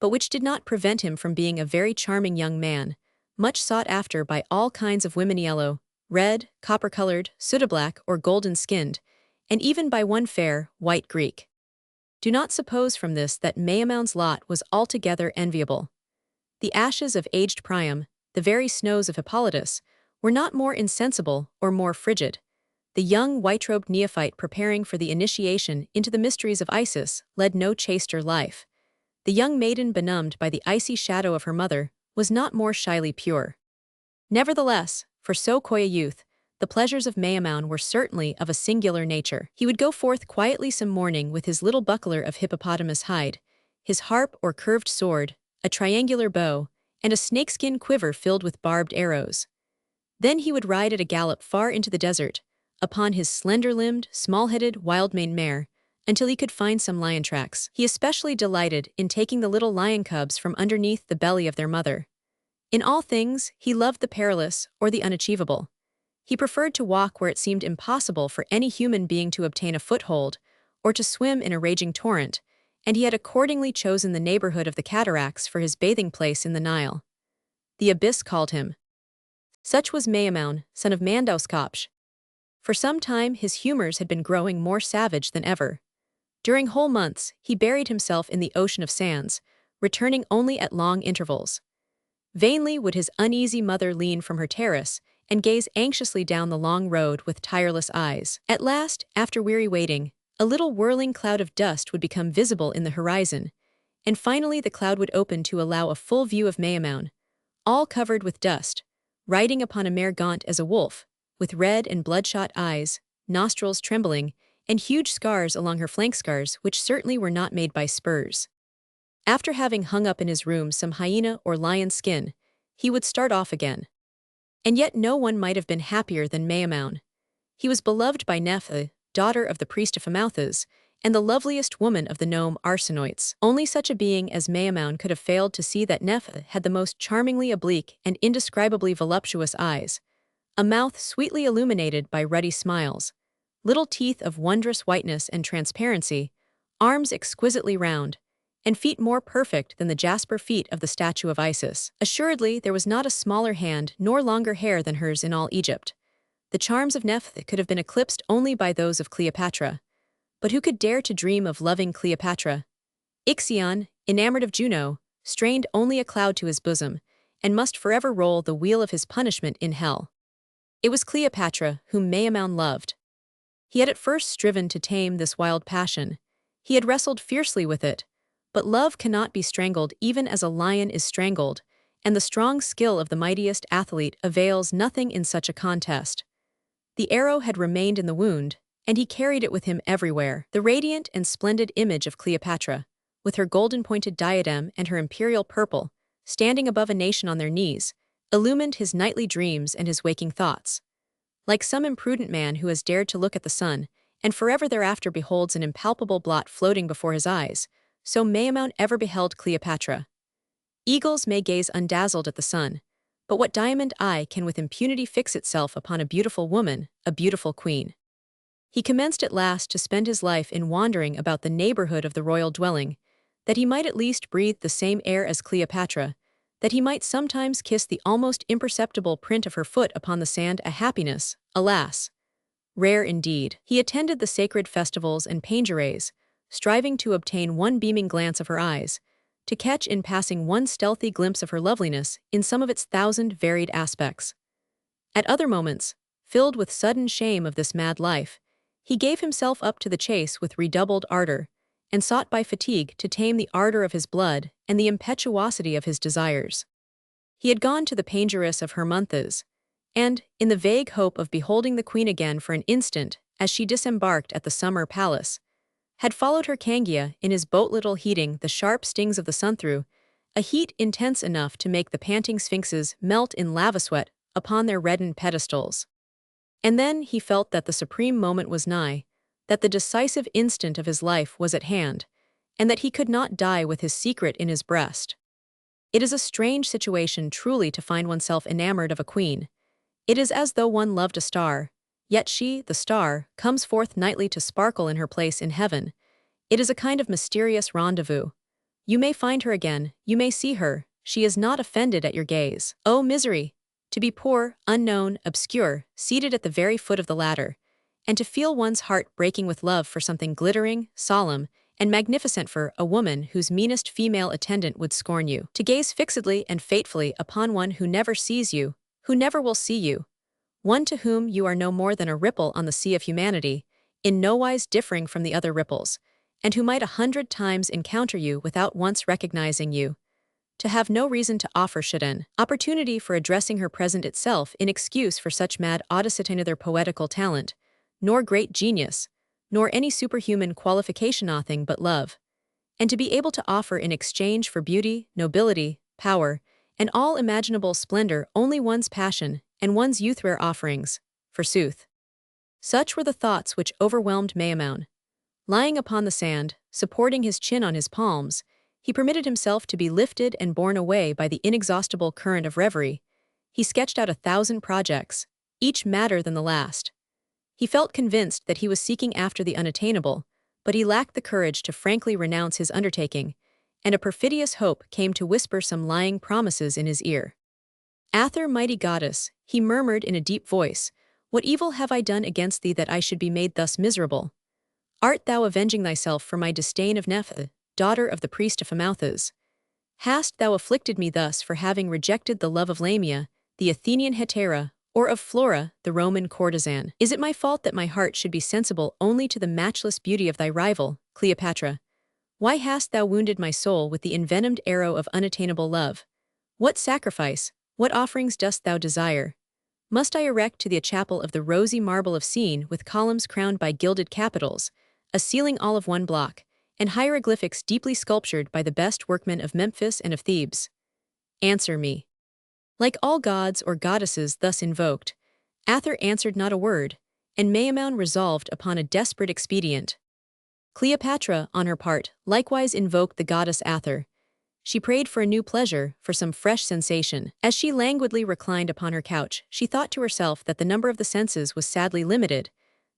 but which did not prevent him from being a very charming young man, much sought after by all kinds of women, yellow, red, copper-colored, soda-black, or golden-skinned, and even by one fair, white Greek. Do not suppose from this that Maimoun's lot was altogether enviable. The ashes of aged Priam, the very snows of Hippolytus, were not more insensible or more frigid. The young white-robed neophyte preparing for the initiation into the mysteries of Isis led no chaster life. The young maiden benumbed by the icy shadow of her mother was not more shyly pure. Nevertheless, for so coy a youth, the pleasures of Maimoun were certainly of a singular nature. He would go forth quietly some morning with his little buckler of hippopotamus hide, his harp or curved sword, a triangular bow, and a snakeskin quiver filled with barbed arrows. Then he would ride at a gallop far into the desert, upon his slender-limbed, small-headed, wild-maned mare, until he could find some lion tracks. He especially delighted in taking the little lion cubs from underneath the belly of their mother. In all things, he loved the perilous or the unachievable. He preferred to walk where it seemed impossible for any human being to obtain a foothold, or to swim in a raging torrent, and he had accordingly chosen the neighborhood of the cataracts for his bathing place in the Nile. The abyss called him. Such was Maimoun, son of Mandauskopsh. For some time his humors had been growing more savage than ever. During whole months he buried himself in the ocean of sands, returning only at long intervals. Vainly would his uneasy mother lean from her terrace and gaze anxiously down the long road with tireless eyes. At last, after weary waiting, a little whirling cloud of dust would become visible in the horizon, and finally the cloud would open to allow a full view of Maimoun, all covered with dust, riding upon a mare gaunt as a wolf, with red and bloodshot eyes, nostrils trembling, and huge scars along her flank scars which certainly were not made by spurs. After having hung up in his room some hyena or lion skin, he would start off again. And yet no one might have been happier than Maimoun. He was beloved by Nephthys, daughter of the priest of Amothas, and the loveliest woman of the gnome Arsinoites. Only such a being as Maimoun could have failed to see that Nephthys had the most charmingly oblique and indescribably voluptuous eyes, a mouth sweetly illuminated by ruddy smiles, little teeth of wondrous whiteness and transparency, arms exquisitely round, and feet more perfect than the jasper feet of the statue of Isis. Assuredly, there was not a smaller hand nor longer hair than hers in all Egypt. The charms of Nephthys could have been eclipsed only by those of Cleopatra. But who could dare to dream of loving Cleopatra? Ixion, enamored of Juno, strained only a cloud to his bosom, and must forever roll the wheel of his punishment in hell. It was Cleopatra whom Maimoun loved. He had at first striven to tame this wild passion. He had wrestled fiercely with it, but love cannot be strangled even as a lion is strangled, and the strong skill of the mightiest athlete avails nothing in such a contest. The arrow had remained in the wound, and he carried it with him everywhere. The radiant and splendid image of Cleopatra, with her golden-pointed diadem and her imperial purple, standing above a nation on their knees, illumined his nightly dreams and his waking thoughts. Like some imprudent man who has dared to look at the sun, and forever thereafter beholds an impalpable blot floating before his eyes, so Maimoun ever beheld Cleopatra. Eagles may gaze undazzled at the sun, but what diamond eye can with impunity fix itself upon a beautiful woman, a beautiful queen? He commenced at last to spend his life in wandering about the neighborhood of the royal dwelling, that he might at least breathe the same air as Cleopatra, that he might sometimes kiss the almost imperceptible print of her foot upon the sand, a happiness, alas, rare indeed. He attended the sacred festivals and pageantries, striving to obtain one beaming glance of her eyes, to catch in passing one stealthy glimpse of her loveliness in some of its 1,000 varied aspects. At other moments, filled with sudden shame of this mad life, he gave himself up to the chase with redoubled ardor, and sought by fatigue to tame the ardor of his blood and the impetuosity of his desires. He had gone to the pageantries of Hermonthis, and, in the vague hope of beholding the queen again for an instant as she disembarked at the summer palace, had followed her Cangia in his boat, little heeding the sharp stings of the sun through, a heat intense enough to make the panting sphinxes melt in lava sweat upon their reddened pedestals. And then he felt that the supreme moment was nigh, that the decisive instant of his life was at hand, and that he could not die with his secret in his breast. It is a strange situation truly to find oneself enamored of a queen. It is as though one loved a star, yet she, the star, comes forth nightly to sparkle in her place in heaven. It is a kind of mysterious rendezvous. You may find her again, you may see her, she is not offended at your gaze. Oh, misery! To be poor, unknown, obscure, seated at the very foot of the ladder, and to feel one's heart breaking with love for something glittering, solemn, and magnificent, for a woman whose meanest female attendant would scorn you. To gaze fixedly and fatefully upon one who never sees you, who never will see you, one to whom you are no more than a ripple on the sea of humanity, in no wise differing from the other ripples, and who might 100 times encounter you without once recognizing you, to have no reason to offer should an opportunity for addressing her present itself in excuse for such mad audacity, neither poetical talent, nor great genius, nor any superhuman qualification, nothing but love, and to be able to offer in exchange for beauty, nobility, power, and all imaginable splendor only one's passion and one's youth, rare offerings, forsooth. Such were the thoughts which overwhelmed Maimoun. Lying upon the sand, supporting his chin on his palms, he permitted himself to be lifted and borne away by the inexhaustible current of reverie. He sketched out 1,000 projects, each madder than the last. He felt convinced that he was seeking after the unattainable, but he lacked the courage to frankly renounce his undertaking, and a perfidious hope came to whisper some lying promises in his ear. "Ather, mighty goddess," he murmured in a deep voice, "what evil have I done against thee that I should be made thus miserable? Art thou avenging thyself for my disdain of Neph, daughter of the priest of Amouthes? Hast thou afflicted me thus for having rejected the love of Lamia, the Athenian hetera, or of Flora, the Roman courtesan? Is it my fault that my heart should be sensible only to the matchless beauty of thy rival, Cleopatra? Why hast thou wounded my soul with the envenomed arrow of unattainable love? What sacrifice, what offerings dost thou desire? Must I erect to thee a chapel of the rosy marble of Scene with columns crowned by gilded capitals, a ceiling all of one block, and hieroglyphics deeply sculptured by the best workmen of Memphis and of Thebes? Answer me." Like all gods or goddesses thus invoked, Ather answered not a word, and Maimoun resolved upon a desperate expedient. Cleopatra, on her part, likewise invoked the goddess Ather. She prayed for a new pleasure, for some fresh sensation. As she languidly reclined upon her couch, she thought to herself that the number of the senses was sadly limited,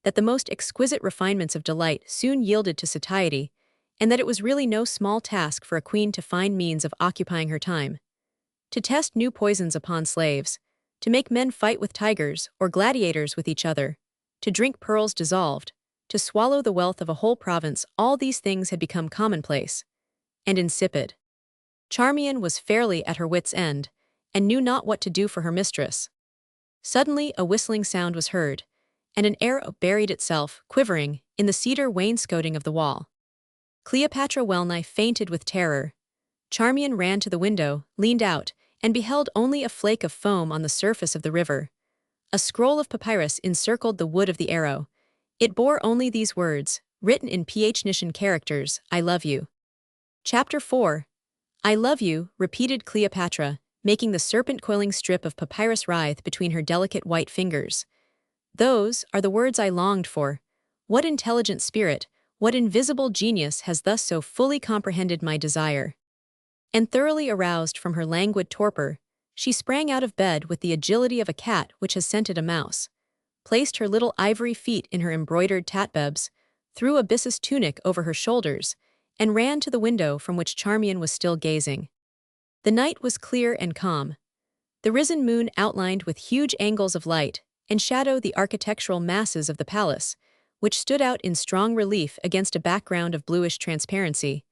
that the most exquisite refinements of delight soon yielded to satiety, and that it was really no small task for a queen to find means of occupying her time. To test new poisons upon slaves, to make men fight with tigers or gladiators with each other, to drink pearls dissolved, to swallow the wealth of a whole province, all these things had become commonplace and insipid. Charmian was fairly at her wits' end, and knew not what to do for her mistress. Suddenly a whistling sound was heard, and an arrow buried itself, quivering, in the cedar wainscoting of the wall. Cleopatra wellnigh fainted with terror. Charmian ran to the window, leaned out, and beheld only a flake of foam on the surface of the river. A scroll of papyrus encircled the wood of the arrow. It bore only these words, written in Phoenician characters, "I love you." Chapter 4. "I love you," repeated Cleopatra, making the serpent-coiling strip of papyrus writhe between her delicate white fingers. "Those are the words I longed for. What intelligent spirit, what invisible genius has thus so fully comprehended my desire?" And thoroughly aroused from her languid torpor, she sprang out of bed with the agility of a cat which has scented a mouse, placed her little ivory feet in her embroidered tatbebs, threw a byssus tunic over her shoulders, and ran to the window from which Charmian was still gazing. The night was clear and calm. The risen moon outlined with huge angles of light and shadow the architectural masses of the palace, which stood out in strong relief against a background of bluish transparency,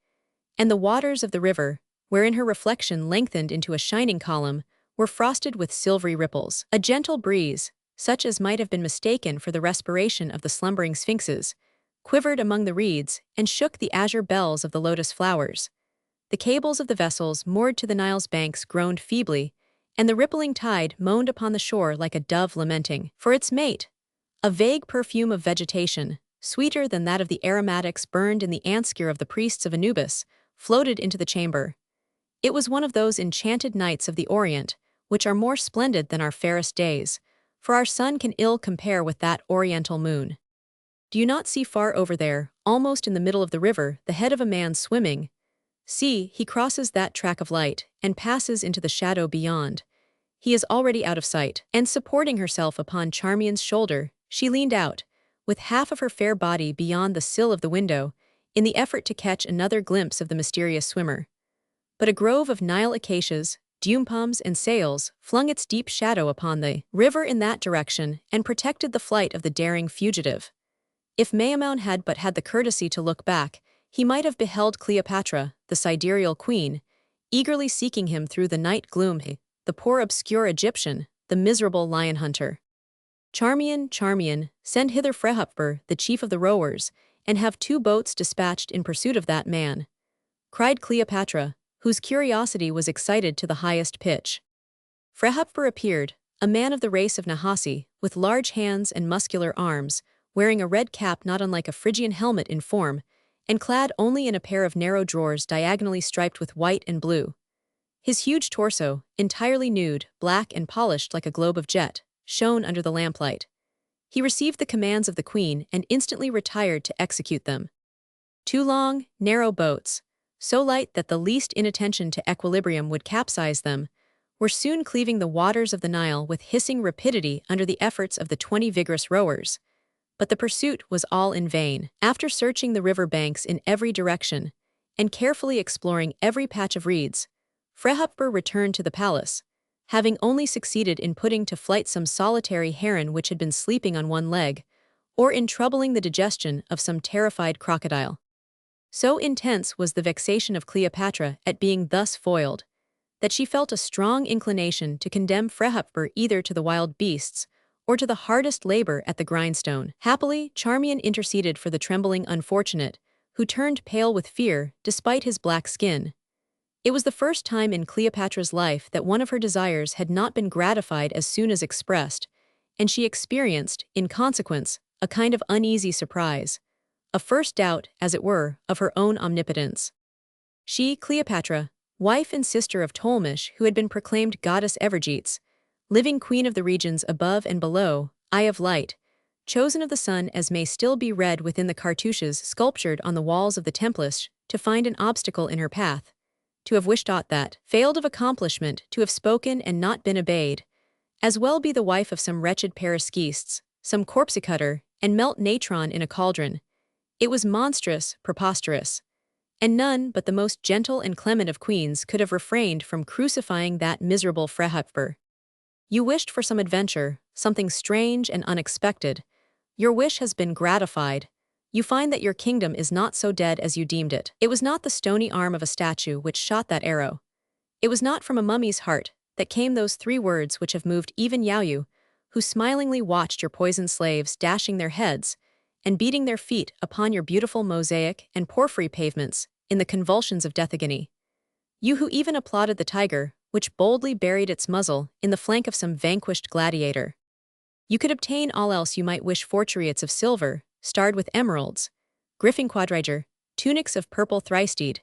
and the waters of the river, wherein her reflection lengthened into a shining column, were frosted with silvery ripples. A gentle breeze, such as might have been mistaken for the respiration of the slumbering sphinxes, quivered among the reeds and shook the azure bells of the lotus flowers. The cables of the vessels moored to the Nile's banks groaned feebly, and the rippling tide moaned upon the shore like a dove lamenting for its mate. A vague perfume of vegetation, sweeter than that of the aromatics burned in the antscure of the priests of Anubis, floated into the chamber. It was one of those enchanted nights of the Orient, which are more splendid than our fairest days, for our sun can ill compare with that oriental moon. Do you not see far over there, almost in the middle of the river, the head of a man swimming? See, he crosses that track of light, and passes into the shadow beyond. He is already out of sight, and supporting herself upon Charmian's shoulder, she leaned out, with half of her fair body beyond the sill of the window, in the effort to catch another glimpse of the mysterious swimmer. But a grove of Nile acacias, dume palms and sails flung its deep shadow upon the river in that direction and protected the flight of the daring fugitive. If Maimoun had but had the courtesy to look back, he might have beheld Cleopatra, the sidereal queen, eagerly seeking him through the night gloom, the poor obscure Egyptian, the miserable lion hunter. Charmian, Charmian, send hither Frehupfer, the chief of the rowers, and have 2 boats dispatched in pursuit of that man," cried Cleopatra, whose curiosity was excited to the highest pitch. Frehupfer appeared, a man of the race of Nahasi, with large hands and muscular arms, wearing a red cap not unlike a Phrygian helmet in form, and clad only in a pair of narrow drawers diagonally striped with white and blue. His huge torso, entirely nude, black and polished like a globe of jet, shone under the lamplight. He received the commands of the queen and instantly retired to execute them. 2 long, narrow boats, so light that the least inattention to equilibrium would capsize them, were soon cleaving the waters of the Nile with hissing rapidity under the efforts of the 20 vigorous rowers. But the pursuit was all in vain. After searching the river banks in every direction, and carefully exploring every patch of reeds, Frehupfer returned to the palace, having only succeeded in putting to flight some solitary heron which had been sleeping on one leg, or in troubling the digestion of some terrified crocodile. So intense was the vexation of Cleopatra at being thus foiled, that she felt a strong inclination to condemn Frehupfer either to the wild beasts or to the hardest labor at the grindstone. Happily, Charmian interceded for the trembling unfortunate, who turned pale with fear despite his black skin. It was the first time in Cleopatra's life that one of her desires had not been gratified as soon as expressed, and she experienced, in consequence, a kind of uneasy surprise, a first doubt, as it were, of her own omnipotence. She, Cleopatra, wife and sister of Ptolemais, who had been proclaimed goddess Evergetes, living queen of the regions above and below, eye of light, chosen of the sun as may still be read within the cartouches sculptured on the walls of the temples, to find an obstacle in her path, to have wished aught that, failed of accomplishment, to have spoken and not been obeyed, as well be the wife of some wretched Periscests, some corpse-cutter, and melt natron in a cauldron. It was monstrous, preposterous, and none but the most gentle and clement of queens could have refrained from crucifying that miserable Frehupfer. You wished for some adventure, something strange and unexpected. Your wish has been gratified. You find that your kingdom is not so dead as you deemed it. It was not the stony arm of a statue which shot that arrow. It was not from a mummy's heart that came those 3 words which have moved even Yaoyu, who smilingly watched your poisoned slaves dashing their heads and beating their feet upon your beautiful mosaic and porphyry pavements in the convulsions of death agony. You who even applauded the tiger, which boldly buried its muzzle in the flank of some vanquished gladiator. You could obtain all else you might wish: fortriots of silver, starred with emeralds, griffin quadriger, tunics of purple thrystede,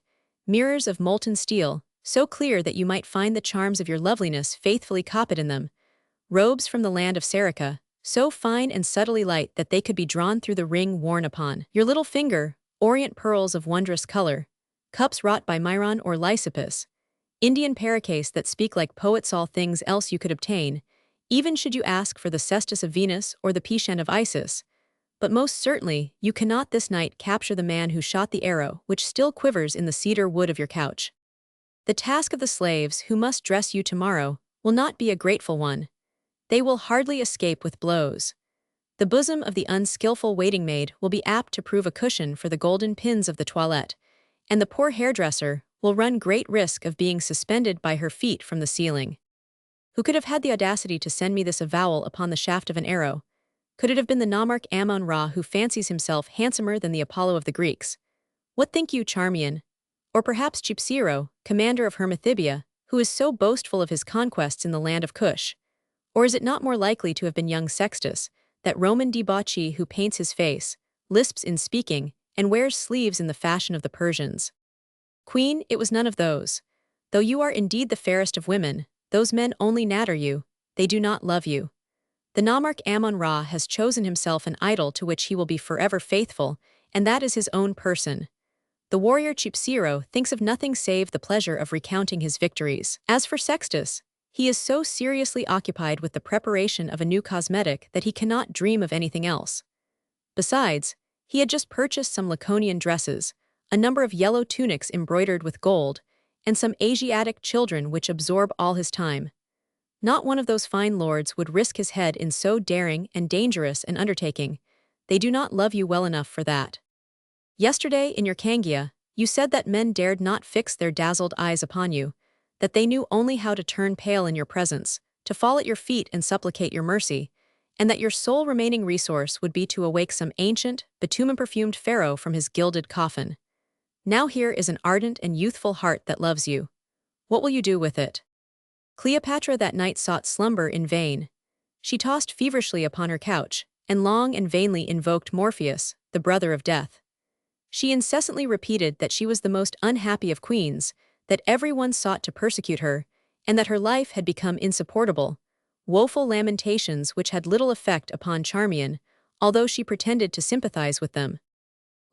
mirrors of molten steel, so clear that you might find the charms of your loveliness faithfully copied in them, robes from the land of Serica, so fine and subtly light that they could be drawn through the ring worn upon your little finger, orient pearls of wondrous color, cups wrought by Myron or Lysippus, Indian paracases that speak like poets. All things else you could obtain, even should you ask for the cestus of Venus or the Pishan of Isis. But most certainly, you cannot this night capture the man who shot the arrow which still quivers in the cedar wood of your couch. The task of the slaves who must dress you tomorrow will not be a grateful one. They will hardly escape with blows. The bosom of the unskillful waiting maid will be apt to prove a cushion for the golden pins of the toilette, and the poor hairdresser will run great risk of being suspended by her feet from the ceiling. Who could have had the audacity to send me this avowal upon the shaft of an arrow? Could it have been the nomarch Ammon-Ra, who fancies himself handsomer than the Apollo of the Greeks? What think you, Charmian? Or perhaps Chipsero, commander of Hermothybia, who is so boastful of his conquests in the land of Cush? Or is it not more likely to have been young Sextus, that Roman debauchee who paints his face, lisps in speaking, and wears sleeves in the fashion of the Persians? Queen, it was none of those. Though you are indeed the fairest of women, those men only natter you, they do not love you. The nomarch Ammon-Ra has chosen himself an idol to which he will be forever faithful, and that is his own person. The warrior Chipsero thinks of nothing save the pleasure of recounting his victories. As for Sextus, he is so seriously occupied with the preparation of a new cosmetic that he cannot dream of anything else. Besides, he had just purchased some Laconian dresses, a number of yellow tunics embroidered with gold, and some Asiatic children which absorb all his time. Not one of those fine lords would risk his head in so daring and dangerous an undertaking. They do not love you well enough for that. Yesterday, in your cangia, you said that men dared not fix their dazzled eyes upon you, that they knew only how to turn pale in your presence, to fall at your feet and supplicate your mercy, and that your sole remaining resource would be to awake some ancient, bitumen-perfumed pharaoh from his gilded coffin. Now here is an ardent and youthful heart that loves you. What will you do with it? Cleopatra that night sought slumber in vain. She tossed feverishly upon her couch, and long and vainly invoked Morpheus, the brother of death. She incessantly repeated that she was the most unhappy of queens, that everyone sought to persecute her, and that her life had become insupportable, woeful lamentations which had little effect upon Charmian, although she pretended to sympathize with them.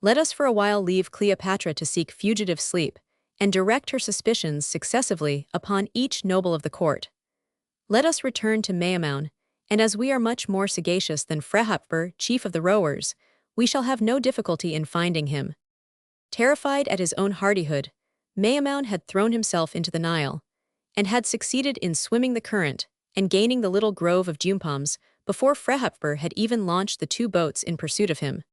Let us for a while leave Cleopatra to seek fugitive sleep, and direct her suspicions successively upon each noble of the court. Let us return to Maimoun, and as we are much more sagacious than Frehupfer, chief of the rowers, we shall have no difficulty in finding him. Terrified at his own hardihood, Maimoun had thrown himself into the Nile, and had succeeded in swimming the current and gaining the little grove of Jumpams before Frehupfer had even launched the 2 boats in pursuit of him.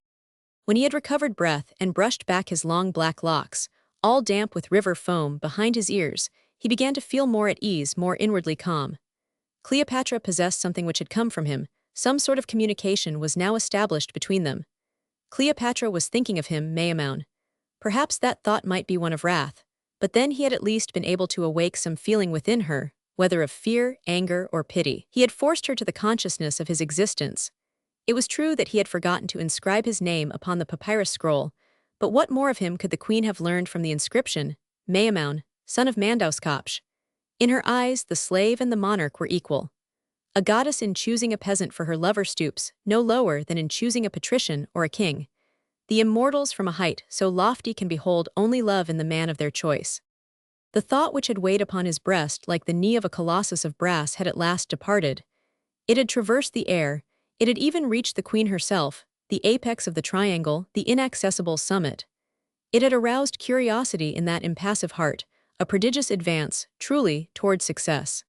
When he had recovered breath and brushed back his long black locks, all damp with river foam behind his ears, he began to feel more at ease, more inwardly calm. Cleopatra possessed something which had come from him. Some sort of communication was now established between them. Cleopatra was thinking of him, Maimoun. Perhaps that thought might be one of wrath, but then he had at least been able to awake some feeling within her, whether of fear, anger, or pity. He had forced her to the consciousness of his existence. It was true that he had forgotten to inscribe his name upon the papyrus scroll, but what more of him could the queen have learned from the inscription, Maimoun, son of Mandauskopsh? In her eyes, the slave and the monarch were equal. A goddess in choosing a peasant for her lover stoops no lower than in choosing a patrician or a king. The immortals from a height so lofty can behold only love in the man of their choice. The thought which had weighed upon his breast like the knee of a colossus of brass had at last departed. It had traversed the air, it had even reached the queen herself, the apex of the triangle, the inaccessible summit. It had aroused curiosity in that impassive heart, a prodigious advance, truly, toward success.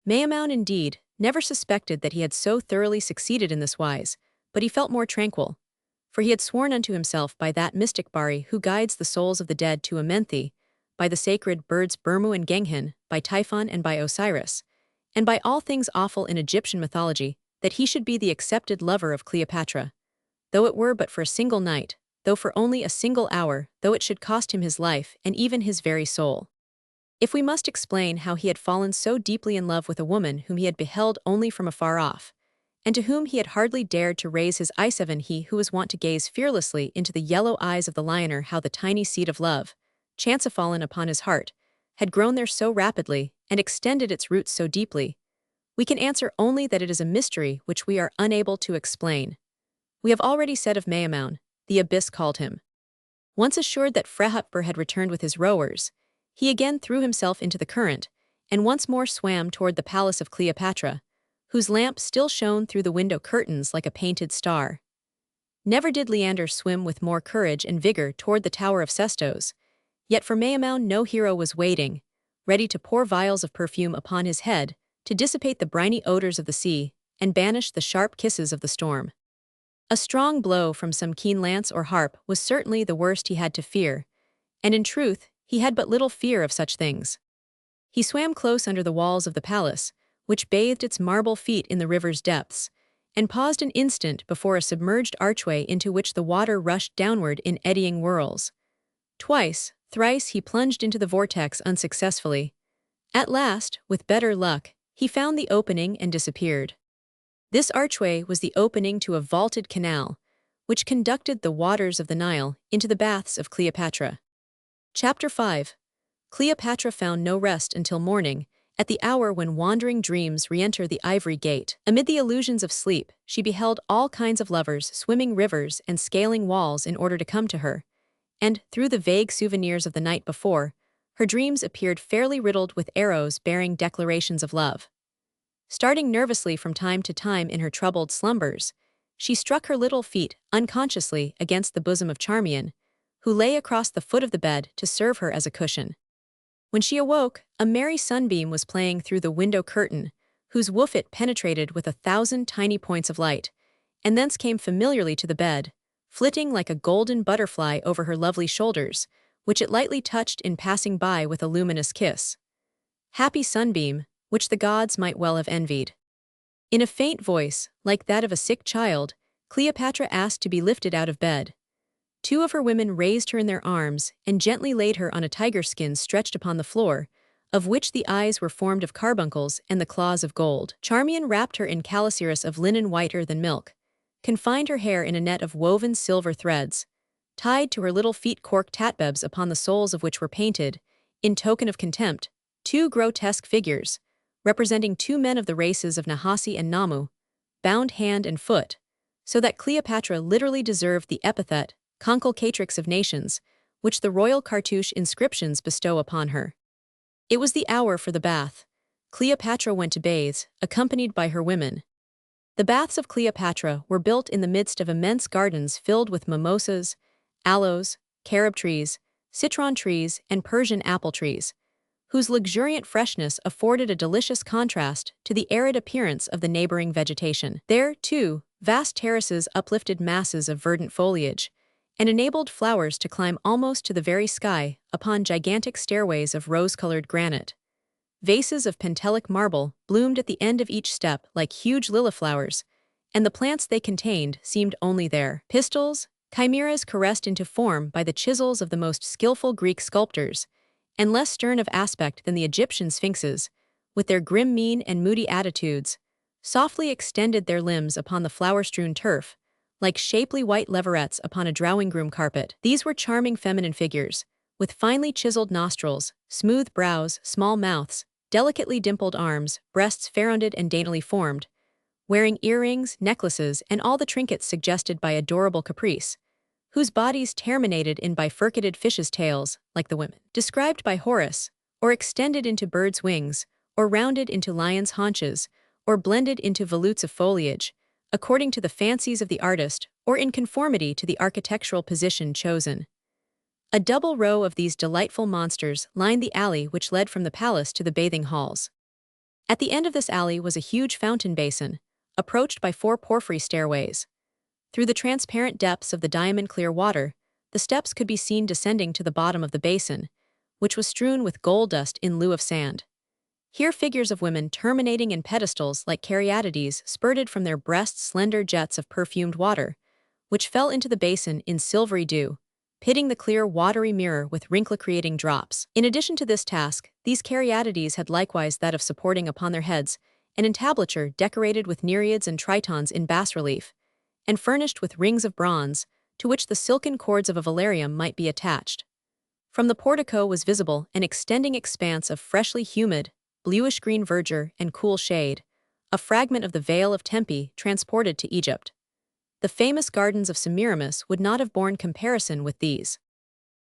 Maimoun, indeed, never suspected that he had so thoroughly succeeded in this wise, but he felt more tranquil, for he had sworn unto himself by that mystic Bari who guides the souls of the dead to Amenthi, by the sacred birds Bermu and Genghen, by Typhon and by Osiris, and by all things awful in Egyptian mythology, that he should be the accepted lover of Cleopatra. Though it were but for a single night, though for only a single hour, though it should cost him his life and even his very soul. If we must explain how he had fallen so deeply in love with a woman whom he had beheld only from afar off, and to whom he had hardly dared to raise his eyes, even he who was wont to gaze fearlessly into the yellow eyes of the lioner, how the tiny seed of love, chance fallen upon his heart, had grown there so rapidly and extended its roots so deeply, we can answer only that it is a mystery which we are unable to explain. We have already said of Maimoun, the abyss called him. Once assured that Frehupfer had returned with his rowers, he again threw himself into the current, and once more swam toward the palace of Cleopatra, whose lamp still shone through the window curtains like a painted star. Never did Leander swim with more courage and vigor toward the tower of Sestos, yet for Maimoun no hero was waiting, ready to pour vials of perfume upon his head, to dissipate the briny odors of the sea, and banish the sharp kisses of the storm. A strong blow from some keen lance or harp was certainly the worst he had to fear, and in truth, he had but little fear of such things. He swam close under the walls of the palace, which bathed its marble feet in the river's depths, and paused an instant before a submerged archway into which the water rushed downward in eddying whirls. Twice, thrice he plunged into the vortex unsuccessfully. At last, with better luck, he found the opening and disappeared. This archway was the opening to a vaulted canal, which conducted the waters of the Nile into the baths of Cleopatra. Chapter 5. Cleopatra found no rest until morning, at the hour when wandering dreams re-enter the ivory gate. Amid the illusions of sleep, she beheld all kinds of lovers swimming rivers and scaling walls in order to come to her, and, through the vague souvenirs of the night before, her dreams appeared fairly riddled with arrows bearing declarations of love. Starting nervously from time to time in her troubled slumbers, she struck her little feet unconsciously against the bosom of Charmian, who lay across the foot of the bed to serve her as a cushion. When she awoke, a merry sunbeam was playing through the window curtain, whose woof it penetrated with 1,000 tiny points of light, and thence came familiarly to the bed, flitting like a golden butterfly over her lovely shoulders, which it lightly touched in passing by with a luminous kiss. Happy sunbeam, which the gods might well have envied. In a faint voice, like that of a sick child, Cleopatra asked to be lifted out of bed. Two of her women raised her in their arms and gently laid her on a tiger skin stretched upon the floor, of which the eyes were formed of carbuncles and the claws of gold. Charmian wrapped her in calasiris of linen whiter than milk, confined her hair in a net of woven silver threads, tied to her little feet cork tatbebs upon the soles of which were painted, in token of contempt, two grotesque figures, representing two men of the races of Nahasi and Namu, bound hand and foot, so that Cleopatra literally deserved the epithet conculcatrix of nations, which the royal cartouche inscriptions bestow upon her. It was the hour for the bath. Cleopatra went to bathe, accompanied by her women. The baths of Cleopatra were built in the midst of immense gardens filled with mimosas, aloes, carob trees, citron trees, and Persian apple trees, whose luxuriant freshness afforded a delicious contrast to the arid appearance of the neighboring vegetation. There, too, vast terraces uplifted masses of verdant foliage, and enabled flowers to climb almost to the very sky upon gigantic stairways of rose-colored granite. Vases of Pentelic marble bloomed at the end of each step like huge liliflowers, and the plants they contained seemed only there. Pistils, chimeras caressed into form by the chisels of the most skillful Greek sculptors, and less stern of aspect than the Egyptian sphinxes, with their grim mien and moody attitudes, softly extended their limbs upon the flower-strewn turf, like shapely white leverettes upon a drawing-room carpet. These were charming feminine figures, with finely chiseled nostrils, smooth brows, small mouths, delicately dimpled arms, breasts fair-rounded and daintily formed, wearing earrings, necklaces, and all the trinkets suggested by adorable caprice, whose bodies terminated in bifurcated fishes' tails, like the women. Described by Horace, or extended into birds' wings, or rounded into lions' haunches, or blended into volutes of foliage, according to the fancies of the artist, or in conformity to the architectural position chosen. A double row of these delightful monsters lined the alley which led from the palace to the bathing halls. At the end of this alley was a huge fountain basin, approached by 4 porphyry stairways. Through the transparent depths of the diamond-clear water, the steps could be seen descending to the bottom of the basin, which was strewn with gold dust in lieu of sand. Here figures of women terminating in pedestals like caryatides spurted from their breasts slender jets of perfumed water, which fell into the basin in silvery dew, pitting the clear watery mirror with wrinkle-creating drops. In addition to this task, these caryatides had likewise that of supporting upon their heads an entablature decorated with nereids and tritons in bas-relief, and furnished with rings of bronze, to which the silken cords of a velarium might be attached. From the portico was visible an extending expanse of freshly humid, bluish-green verdure and cool shade, a fragment of the Vale of Tempe transported to Egypt. The famous gardens of Semiramis would not have borne comparison with these.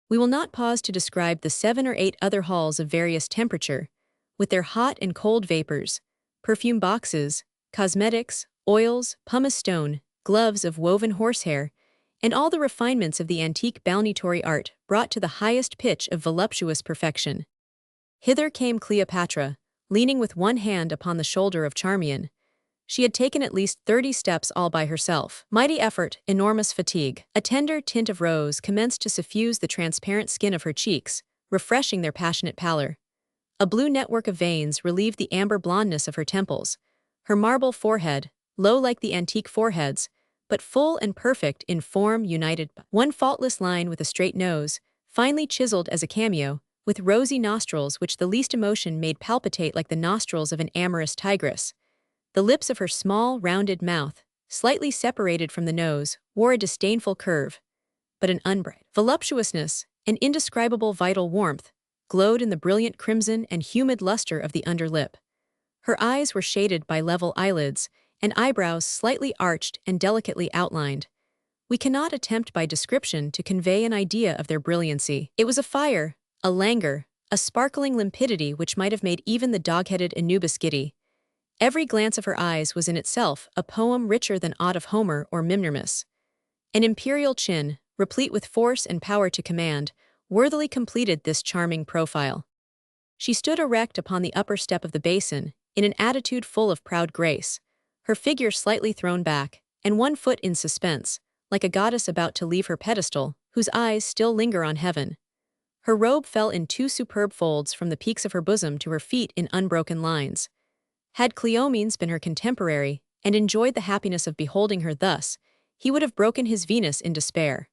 We will not pause to describe the 7 or 8 other halls of various temperature, with their hot and cold vapors, perfume boxes, cosmetics, oils, pumice stone, gloves of woven horsehair, and all the refinements of the antique balneatory art brought to the highest pitch of voluptuous perfection. Hither came Cleopatra, leaning with one hand upon the shoulder of Charmian. She had taken at least 30 steps all by herself. Mighty effort, enormous fatigue. A tender tint of rose commenced to suffuse the transparent skin of her cheeks, refreshing their passionate pallor. A blue network of veins relieved the amber blondness of her temples. Her marble forehead, low like the antique foreheads, but full and perfect in form, united by one faultless line with a straight nose, finely chiseled as a cameo, with rosy nostrils which the least emotion made palpitate like the nostrils of an amorous tigress. The lips of her small, rounded mouth, slightly separated from the nose, wore a disdainful curve, but an unbright voluptuousness, an indescribable vital warmth, glowed in the brilliant crimson and humid luster of the under lip. Her eyes were shaded by level eyelids, and eyebrows slightly arched and delicately outlined. We cannot attempt by description to convey an idea of their brilliancy. It was a fire, a languor, a sparkling limpidity which might have made even the dog-headed Anubis giddy. Every glance of her eyes was in itself a poem richer than aught of Homer or Mimnermus. An imperial chin, replete with force and power to command, worthily completed this charming profile. She stood erect upon the upper step of the basin, in an attitude full of proud grace, her figure slightly thrown back, and one foot in suspense, like a goddess about to leave her pedestal, whose eyes still linger on heaven. Her robe fell in 2 superb folds from the peaks of her bosom to her feet in unbroken lines. Had Cleomenes been her contemporary and enjoyed the happiness of beholding her thus, he would have broken his Venus in despair.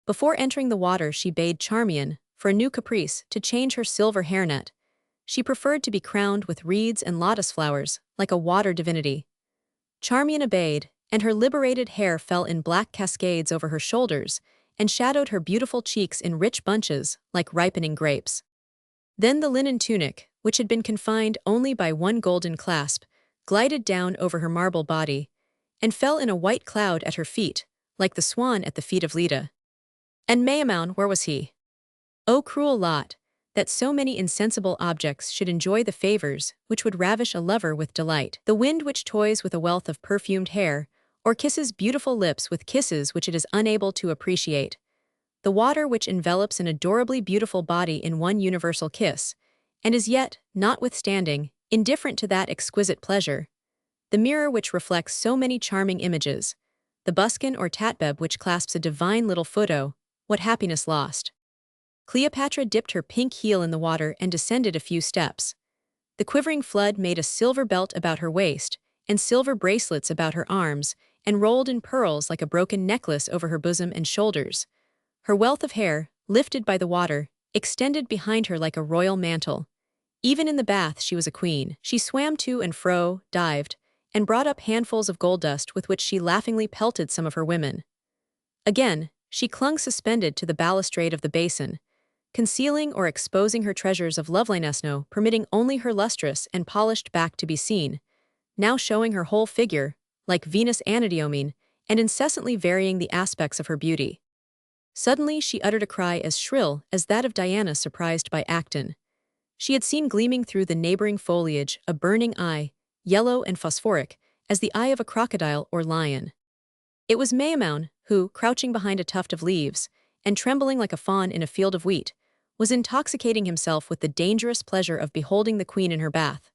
Before entering the water, she bade Charmian, for a new caprice, to change her silver hairnet. She preferred to be crowned with reeds and lotus flowers, like a water divinity. Charmian obeyed, and her liberated hair fell in black cascades over her shoulders and shadowed her beautiful cheeks in rich bunches, like ripening grapes. Then the linen tunic, which had been confined only by one golden clasp, glided down over her marble body and fell in a white cloud at her feet, like the swan at the feet of Leda. And Maimoun, where was he? O cruel lot, that so many insensible objects should enjoy the favors which would ravish a lover with delight. The wind which toys with a wealth of perfumed hair, or kisses beautiful lips with kisses which it is unable to appreciate. The water which envelops an adorably beautiful body in one universal kiss, and is yet, notwithstanding, indifferent to that exquisite pleasure. The mirror which reflects so many charming images. The buskin or tatbeb which clasps a divine little photo, what happiness lost. Cleopatra dipped her pink heel in the water and descended a few steps. The quivering flood made a silver belt about her waist, and silver bracelets about her arms, and rolled in pearls like a broken necklace over her bosom and shoulders. Her wealth of hair, lifted by the water, extended behind her like a royal mantle. Even in the bath she was a queen. She swam to and fro, dived, and brought up handfuls of gold dust with which she laughingly pelted some of her women. Again, she clung suspended to the balustrade of the basin, concealing or exposing her treasures of loveliness, permitting only her lustrous and polished back to be seen, now showing her whole figure, like Venus Anadyomene, and incessantly varying the aspects of her beauty. Suddenly she uttered a cry as shrill as that of Diana surprised by Acton. She had seen gleaming through the neighboring foliage a burning eye, yellow and phosphoric, as the eye of a crocodile or lion. It was Maimoun, who, crouching behind a tuft of leaves, and trembling like a fawn in a field of wheat, was intoxicating himself with the dangerous pleasure of beholding the queen in her bath.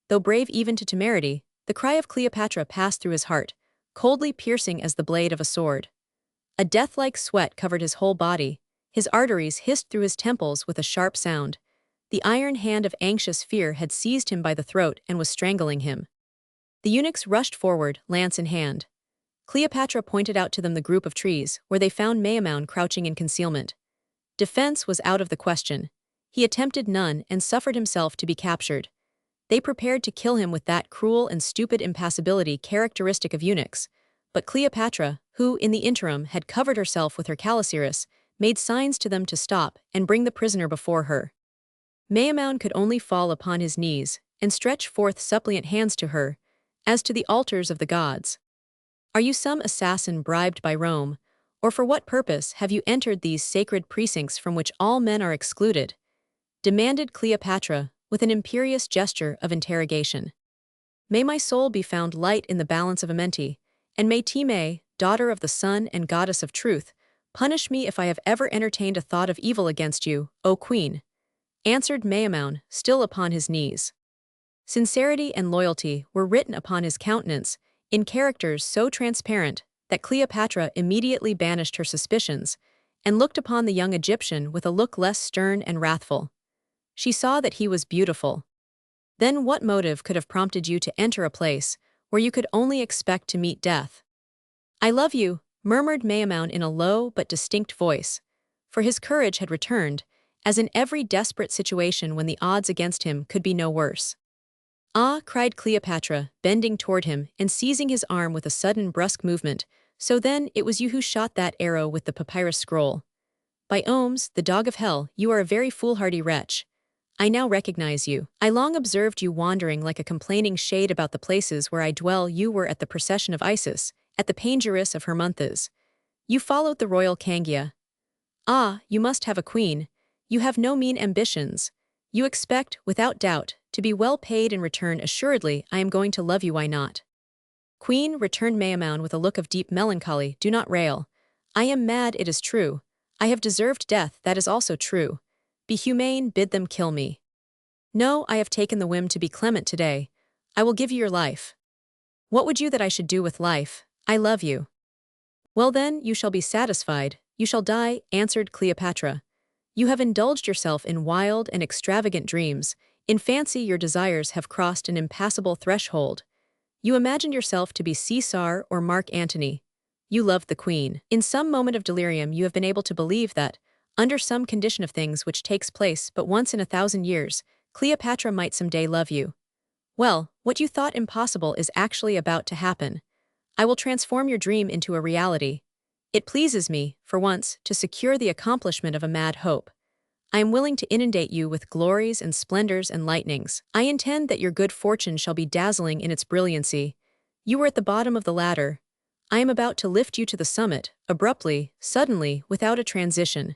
Though brave even to temerity, the cry of Cleopatra passed through his heart, coldly piercing as the blade of a sword. A death-like sweat covered his whole body, his arteries hissed through his temples with a sharp sound. The iron hand of anxious fear had seized him by the throat and was strangling him. The eunuchs rushed forward, lance in hand. Cleopatra pointed out to them the group of trees, where they found Maimoun crouching in concealment. Defense was out of the question. He attempted none and suffered himself to be captured. They prepared to kill him with that cruel and stupid impassibility characteristic of eunuchs, but Cleopatra, who, in the interim, had covered herself with her calasiris, made signs to them to stop and bring the prisoner before her. Maimoun could only fall upon his knees and stretch forth suppliant hands to her, as to the altars of the gods. Are you some assassin bribed by Rome, or for what purpose have you entered these sacred precincts from which all men are excluded? Demanded Cleopatra, with an imperious gesture of interrogation. May my soul be found light in the balance of Amenti, and may Time, daughter of the sun and goddess of truth, punish me if I have ever entertained a thought of evil against you, O queen, answered Maimoun, still upon his knees. Sincerity and loyalty were written upon his countenance, in characters so transparent that Cleopatra immediately banished her suspicions, and looked upon the young Egyptian with a look less stern and wrathful. She saw that he was beautiful. Then what motive could have prompted you to enter a place where you could only expect to meet death? I love you, murmured Maimoun in a low but distinct voice, for his courage had returned, as in every desperate situation when the odds against him could be no worse. Ah, cried Cleopatra, bending toward him and seizing his arm with a sudden brusque movement, so then it was you who shot that arrow with the papyrus scroll. By Ohms, the dog of hell, you are a very foolhardy wretch. I now recognize you. I long observed you wandering like a complaining shade about the places where I dwell. You were at the procession of Isis, at the panegyrus of Hermonthis. You followed the royal Cangia. Ah, you must have a queen. You have no mean ambitions. You expect, without doubt, to be well paid in return. Assuredly, I am going to love you, why not? Queen, returned Maimoun with a look of deep melancholy, do not rail. I am mad, it is true. I have deserved death, that is also true. Be humane, bid them kill me. No, I have taken the whim to be clement today. I will give you your life. What would you that I should do with life? I love you. Well then, you shall be satisfied, you shall die, answered Cleopatra. You have indulged yourself in wild and extravagant dreams, In fancy, your desires have crossed an impassable threshold. You imagined yourself to be Caesar or Mark Antony. You loved the queen. In some moment of delirium, you have been able to believe that, under some condition of things which takes place but once in 1,000 years, Cleopatra might someday love you. Well, what you thought impossible is actually about to happen. I will transform your dream into a reality. It pleases me, for once, to secure the accomplishment of a mad hope. I am willing to inundate you with glories and splendors and lightnings. I intend that your good fortune shall be dazzling in its brilliancy. You were at the bottom of the ladder. I am about to lift you to the summit, abruptly, suddenly, without a transition.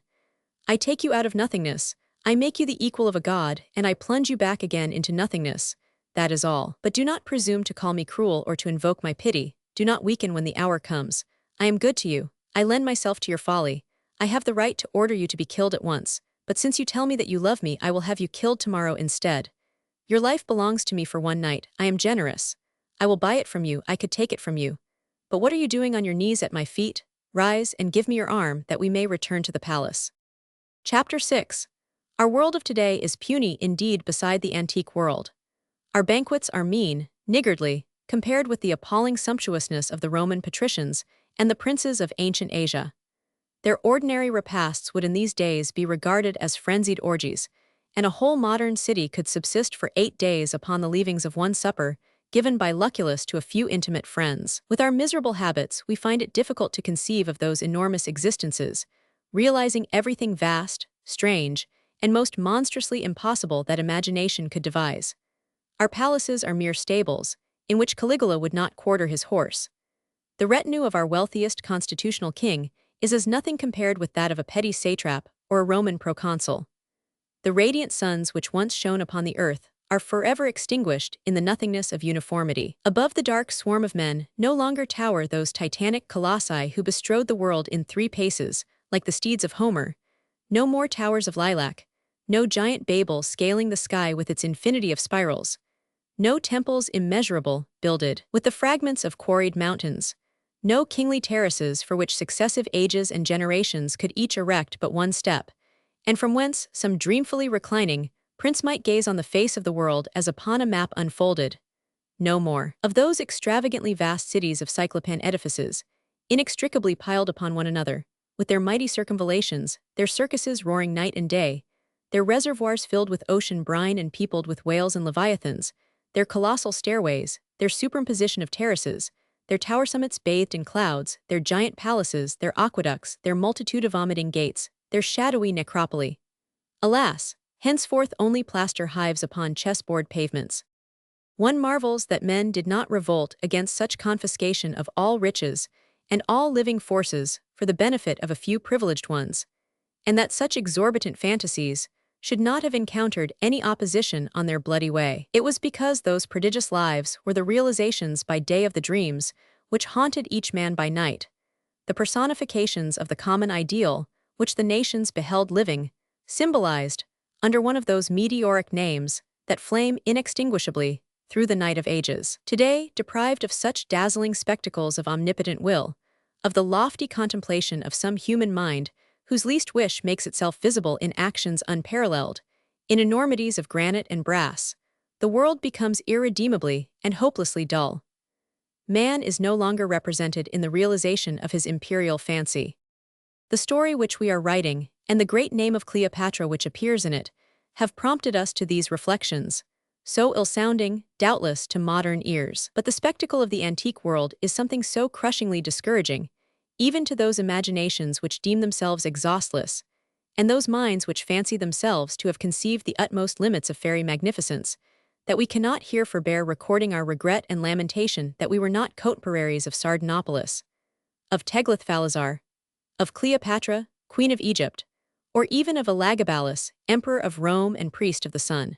I take you out of nothingness, I make you the equal of a god, and I plunge you back again into nothingness. That is all. But do not presume to call me cruel or to invoke my pity. Do not weaken when the hour comes. I am good to you. I lend myself to your folly. I have the right to order you to be killed at once, but since you tell me that you love me, I will have you killed tomorrow instead. Your life belongs to me for one night. I am generous. I will buy it from you. I could take it from you. But what are you doing on your knees at my feet? Rise and give me your arm that we may return to the palace. Chapter 6. Our world of today is puny indeed beside the antique world. Our banquets are mean, niggardly, compared with the appalling sumptuousness of the Roman patricians and the princes of ancient Asia. Their ordinary repasts would in these days be regarded as frenzied orgies, and a whole modern city could subsist for 8 days upon the leavings of one supper, given by Lucullus to a few intimate friends. With our miserable habits, we find it difficult to conceive of those enormous existences, realizing everything vast, strange, and most monstrously impossible that imagination could devise. Our palaces are mere stables, in which Caligula would not quarter his horse. The retinue of our wealthiest constitutional king is as nothing compared with that of a petty satrap or a Roman proconsul. The radiant suns which once shone upon the earth are forever extinguished in the nothingness of uniformity. Above the dark swarm of men no longer tower those titanic colossi who bestrode the world in 3 paces, like the steeds of Homer. No more towers of lilac, no giant Babel scaling the sky with its infinity of spirals. No temples immeasurable, builded with the fragments of quarried mountains. No kingly terraces for which successive ages and generations could each erect but one step, and from whence some dreamfully reclining prince might gaze on the face of the world as upon a map unfolded. No more of those extravagantly vast cities of cyclopean edifices, inextricably piled upon one another, with their mighty circumvallations, their circuses roaring night and day, their reservoirs filled with ocean brine and peopled with whales and leviathans, their colossal stairways, their superimposition of terraces, their tower summits bathed in clouds, their giant palaces, their aqueducts, their multitude of vomiting gates, their shadowy necropoli. Alas, henceforth only plaster hives upon chessboard pavements. One marvels that men did not revolt against such confiscation of all riches and all living forces for the benefit of a few privileged ones, and that such exorbitant fantasies should not have encountered any opposition on their bloody way. It was because those prodigious lives were the realizations by day of the dreams which haunted each man by night, the personifications of the common ideal which the nations beheld living, symbolized, under one of those meteoric names that flame inextinguishably through the night of ages. Today, deprived of such dazzling spectacles of omnipotent will, of the lofty contemplation of some human mind whose least wish makes itself visible in actions unparalleled, in enormities of granite and brass, the world becomes irredeemably and hopelessly dull. Man is no longer represented in the realization of his imperial fancy. The story which we are writing, and the great name of Cleopatra which appears in it, have prompted us to these reflections, so ill-sounding, doubtless, to modern ears. But the spectacle of the antique world is something so crushingly discouraging, even to those imaginations which deem themselves exhaustless, and those minds which fancy themselves to have conceived the utmost limits of fairy magnificence, that we cannot here forbear recording our regret and lamentation that we were not cotepareries of Sardanapalus, of Teglath-Phalasar, of Cleopatra, Queen of Egypt, or even of Elagabalus, Emperor of Rome and Priest of the Sun.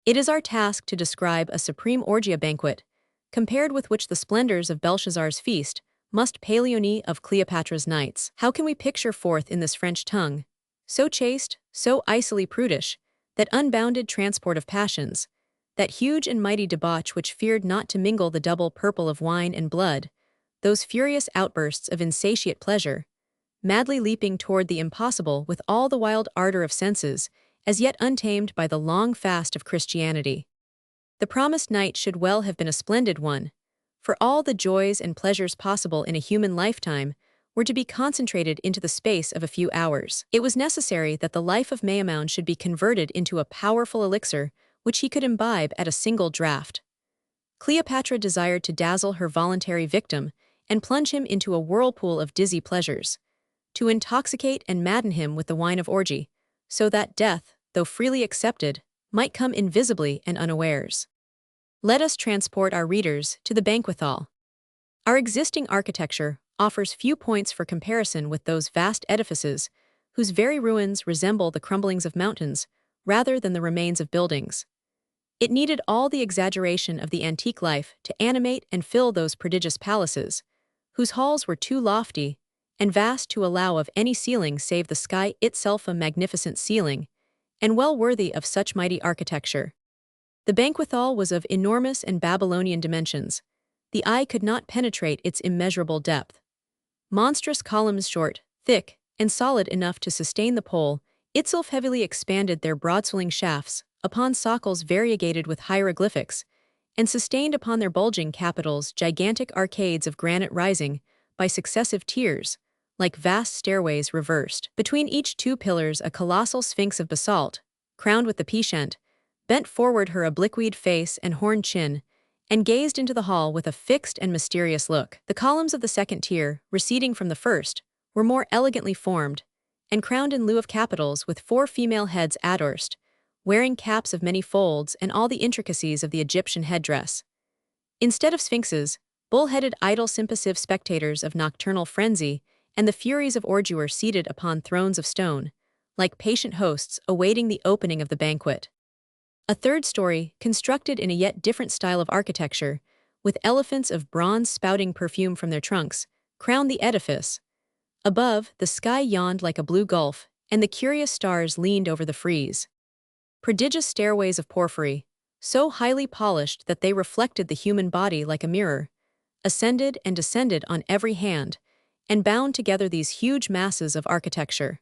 It is our task to describe a supreme orgia banquet, compared with which the splendors of Belshazzar's feast must Paleonie of Cleopatra's nights. How can we picture forth in this French tongue, so chaste, so icily prudish, that unbounded transport of passions, that huge and mighty debauch which feared not to mingle the double purple of wine and blood, those furious outbursts of insatiate pleasure, madly leaping toward the impossible with all the wild ardor of senses, as yet untamed by the long fast of Christianity. The promised night should well have been a splendid one, for all the joys and pleasures possible in a human lifetime were to be concentrated into the space of a few hours. It was necessary that the life of Maimoun should be converted into a powerful elixir which he could imbibe at a single draught. Cleopatra desired to dazzle her voluntary victim and plunge him into a whirlpool of dizzy pleasures, to intoxicate and madden him with the wine of orgy, so that death, though freely accepted, might come invisibly and unawares. Let us transport our readers to the banquet hall. Our existing architecture offers few points for comparison with those vast edifices, whose very ruins resemble the crumblings of mountains rather than the remains of buildings. It needed all the exaggeration of the antique life to animate and fill those prodigious palaces, whose halls were too lofty and vast to allow of any ceiling save the sky itself, a magnificent ceiling, and well worthy of such mighty architecture. The banquet hall was of enormous and Babylonian dimensions. The eye could not penetrate its immeasurable depth. Monstrous columns, short, thick, and solid enough to sustain the pole, itself heavily expanded their broad-swelling shafts upon sockles variegated with hieroglyphics, and sustained upon their bulging capitals gigantic arcades of granite rising by successive tiers, like vast stairways reversed. Between each two pillars a colossal sphinx of basalt, crowned with the pschent, bent forward her obliqued face and horned chin, and gazed into the hall with a fixed and mysterious look. The columns of the second tier, receding from the first, were more elegantly formed, and crowned in lieu of capitals with 4 female heads adorned, wearing caps of many folds and all the intricacies of the Egyptian headdress. Instead of sphinxes, bull-headed idle impassive spectators of nocturnal frenzy and the furies of orgy were seated upon thrones of stone, like patient hosts awaiting the opening of the banquet. A third story, constructed in a yet different style of architecture, with elephants of bronze spouting perfume from their trunks, crowned the edifice. Above, the sky yawned like a blue gulf, and the curious stars leaned over the frieze. Prodigious stairways of porphyry, so highly polished that they reflected the human body like a mirror, ascended and descended on every hand, and bound together these huge masses of architecture.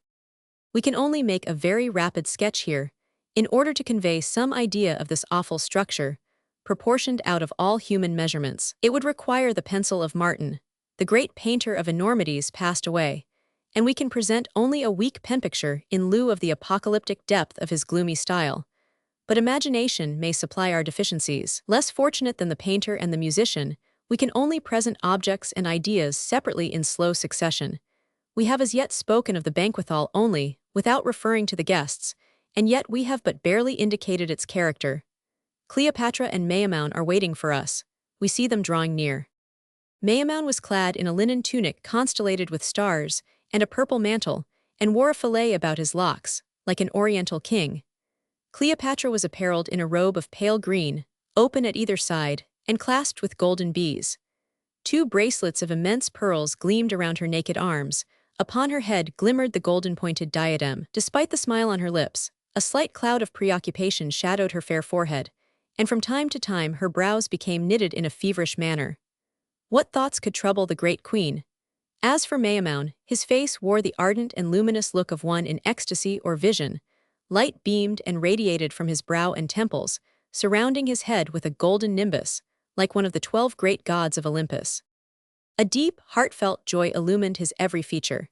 We can only make a very rapid sketch here, in order to convey some idea of this awful structure, proportioned out of all human measurements. It would require the pencil of Martin, the great painter of enormities passed away, and we can present only a weak pen picture in lieu of the apocalyptic depth of his gloomy style. But imagination may supply our deficiencies. Less fortunate than the painter and the musician, we can only present objects and ideas separately in slow succession. We have as yet spoken of the banquet hall only, without referring to the guests, and yet we have but barely indicated its character. Cleopatra and Maimoun are waiting for us. We see them drawing near. Maimoun was clad in a linen tunic constellated with stars, and a purple mantle, and wore a fillet about his locks, like an oriental king. Cleopatra was apparelled in a robe of pale green, open at either side, and clasped with golden bees. 2 bracelets of immense pearls gleamed around her naked arms. Upon her head glimmered the golden-pointed diadem. Despite the smile on her lips, a slight cloud of preoccupation shadowed her fair forehead, and from time to time her brows became knitted in a feverish manner. What thoughts could trouble the great queen? As for Maimoun, his face wore the ardent and luminous look of one in ecstasy or vision. Light beamed and radiated from his brow and temples, surrounding his head with a golden nimbus, like one of the 12 great gods of Olympus. A deep, heartfelt joy illumined his every feature.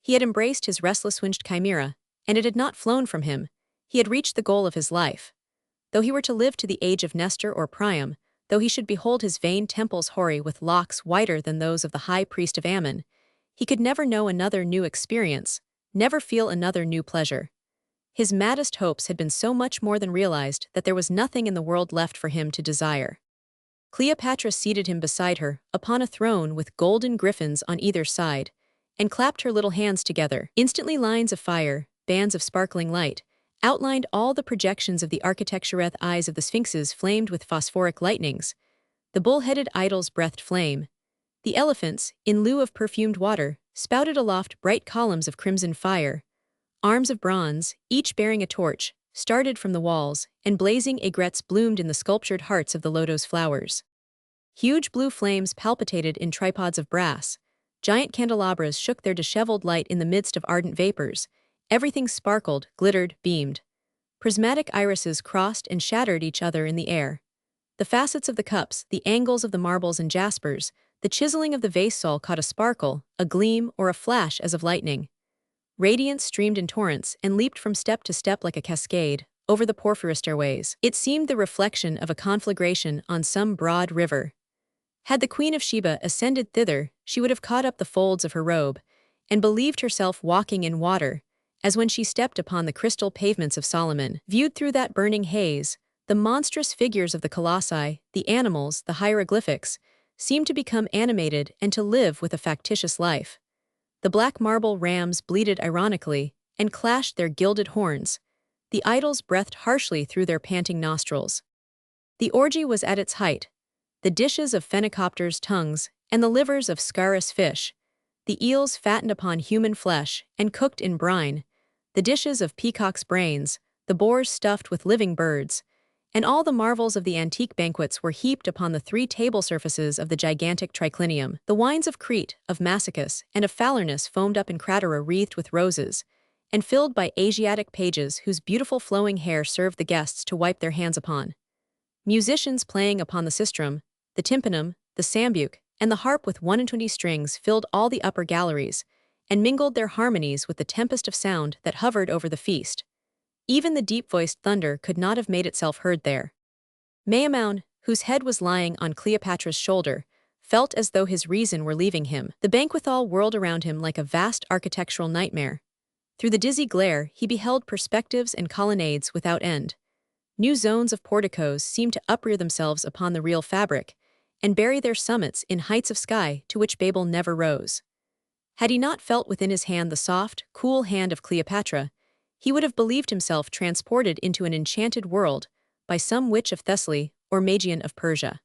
He had embraced his restless winged chimera, and it had not flown from him. He had reached the goal of his life. Though he were to live to the age of Nestor or Priam, though he should behold his vain temples hoary with locks whiter than those of the high priest of Ammon, he could never know another new experience, never feel another new pleasure. His maddest hopes had been so much more than realized that there was nothing in the world left for him to desire. Cleopatra seated him beside her, upon a throne with golden griffins on either side, and clapped her little hands together. Instantly lines of fire, bands of sparkling light, outlined all the projections of the architectureth eyes of the sphinxes flamed with phosphoric lightnings. The bull-headed idols breathed flame. The elephants, in lieu of perfumed water, spouted aloft bright columns of crimson fire. Arms of bronze, each bearing a torch, started from the walls, and blazing aigrettes bloomed in the sculptured hearts of the lotus flowers. Huge blue flames palpitated in tripods of brass. Giant candelabras shook their disheveled light in the midst of ardent vapors. Everything sparkled, glittered, beamed. Prismatic irises crossed and shattered each other in the air. The facets of the cups, the angles of the marbles and jaspers, the chiseling of the vase sol caught a sparkle, a gleam, or a flash as of lightning. Radiance streamed in torrents and leaped from step to step like a cascade, over the porphyry stairways. It seemed the reflection of a conflagration on some broad river. Had the Queen of Sheba ascended thither, she would have caught up the folds of her robe, and believed herself walking in water, as when she stepped upon the crystal pavements of Solomon. Viewed through that burning haze, the monstrous figures of the colossi, the animals, the hieroglyphics, seemed to become animated and to live with a factitious life. The black marble rams bleated ironically and clashed their gilded horns. The idols breathed harshly through their panting nostrils. The orgy was at its height. The dishes of phenicopters' tongues and the livers of scarus fish, the eels fattened upon human flesh and cooked in brine, the dishes of peacocks' brains, the boars stuffed with living birds, and all the marvels of the antique banquets were heaped upon the 3 table surfaces of the gigantic triclinium. The wines of Crete, of Massacus, and of Falernus foamed up in cratera wreathed with roses, and filled by Asiatic pages whose beautiful flowing hair served the guests to wipe their hands upon. Musicians playing upon the sistrum, the tympanum, the sambuc, and the harp with 21 strings filled all the upper galleries, and mingled their harmonies with the tempest of sound that hovered over the feast. Even the deep-voiced thunder could not have made itself heard there. Maimoun, whose head was lying on Cleopatra's shoulder, felt as though his reason were leaving him. The banquet hall whirled around him like a vast architectural nightmare. Through the dizzy glare, he beheld perspectives and colonnades without end. New zones of porticos seemed to uprear themselves upon the real fabric, and bury their summits in heights of sky to which Babel never rose. Had he not felt within his hand the soft, cool hand of Cleopatra, he would have believed himself transported into an enchanted world by some witch of Thessaly or Magian of Persia.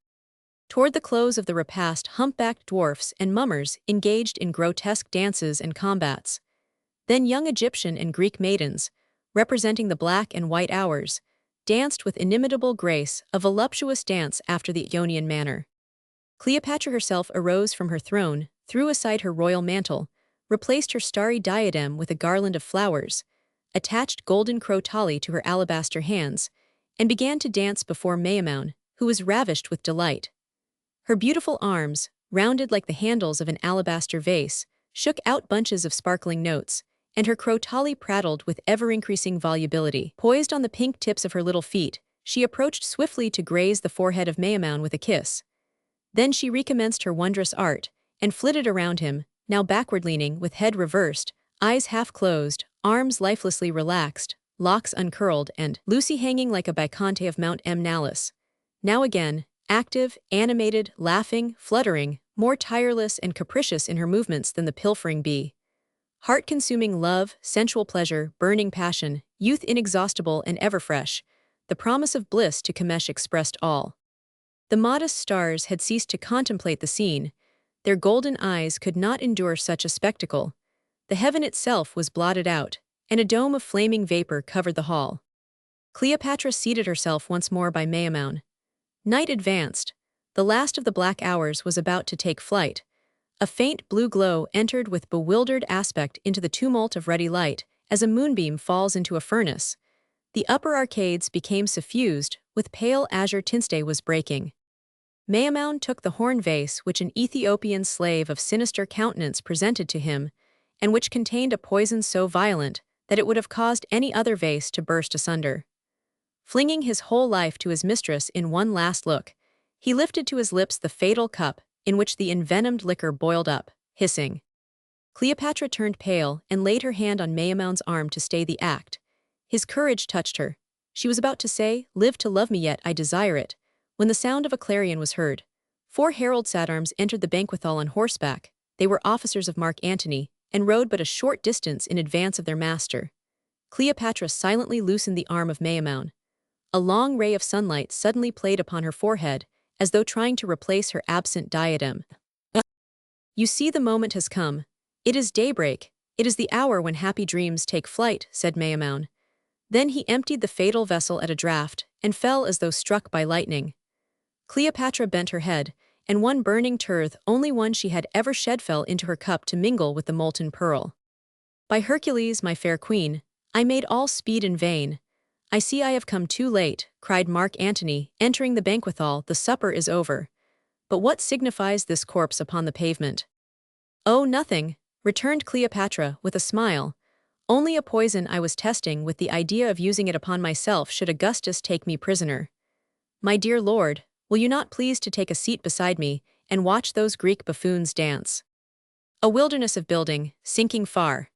Toward the close of the repast, humpbacked dwarfs and mummers engaged in grotesque dances and combats. Then young Egyptian and Greek maidens, representing the black and white hours, danced with inimitable grace a voluptuous dance after the Ionian manner. Cleopatra herself arose from her throne, threw aside her royal mantle, replaced her starry diadem with a garland of flowers, attached golden crotali to her alabaster hands, and began to dance before Maimoun, who was ravished with delight. Her beautiful arms, rounded like the handles of an alabaster vase, shook out bunches of sparkling notes, and her crotali prattled with ever-increasing volubility. Poised on the pink tips of her little feet, she approached swiftly to graze the forehead of Maimoun with a kiss. Then she recommenced her wondrous art, and flitted around him, now backward-leaning, with head reversed, eyes half-closed, arms lifelessly relaxed, locks uncurled and loosely hanging like a bacchante of Mount Mnalis. Now again, active, animated, laughing, fluttering, more tireless and capricious in her movements than the pilfering bee. Heart-consuming love, sensual pleasure, burning passion, youth inexhaustible and ever-fresh, the promise of bliss to Kamesh expressed all. The modest stars had ceased to contemplate the scene. Their golden eyes could not endure such a spectacle. The heaven itself was blotted out, and a dome of flaming vapor covered the hall. Cleopatra seated herself once more by Maimoun. Night advanced. The last of the black hours was about to take flight. A faint blue glow entered with bewildered aspect into the tumult of ruddy light, as a moonbeam falls into a furnace. The upper arcades became suffused, with pale azure tinste was breaking. Maimoun took the horn vase which an Ethiopian slave of sinister countenance presented to him, and which contained a poison so violent that it would have caused any other vase to burst asunder. Flinging his whole life to his mistress in one last look, he lifted to his lips the fatal cup in which the envenomed liquor boiled up, hissing. Cleopatra turned pale and laid her hand on Maimoun's arm to stay the act. His courage touched her. She was about to say, "Live to love me yet, I desire it," when the sound of a clarion was heard. 4 herald satrams entered the banquet hall on horseback. They were officers of Mark Antony, and rode but a short distance in advance of their master. Cleopatra silently loosened the arm of Maimoun. A long ray of sunlight suddenly played upon her forehead, as though trying to replace her absent diadem. "You see, the moment has come. It is daybreak. It is the hour when happy dreams take flight," said Maimoun. Then he emptied the fatal vessel at a draught, and fell as though struck by lightning. Cleopatra bent her head, and one burning turth, only one she had ever shed, fell into her cup to mingle with the molten pearl. "By Hercules, my fair queen, I made all speed in vain. I see I have come too late, cried Mark Antony, entering the banquet hall. The supper is over. But what signifies this corpse upon the pavement? Oh, nothing, returned Cleopatra with a smile. Only a poison I was testing with the idea of using it upon myself should Augustus take me prisoner. My dear lord, will you not please to take a seat beside me and watch those Greek buffoons dance? A wilderness of building, sinking far,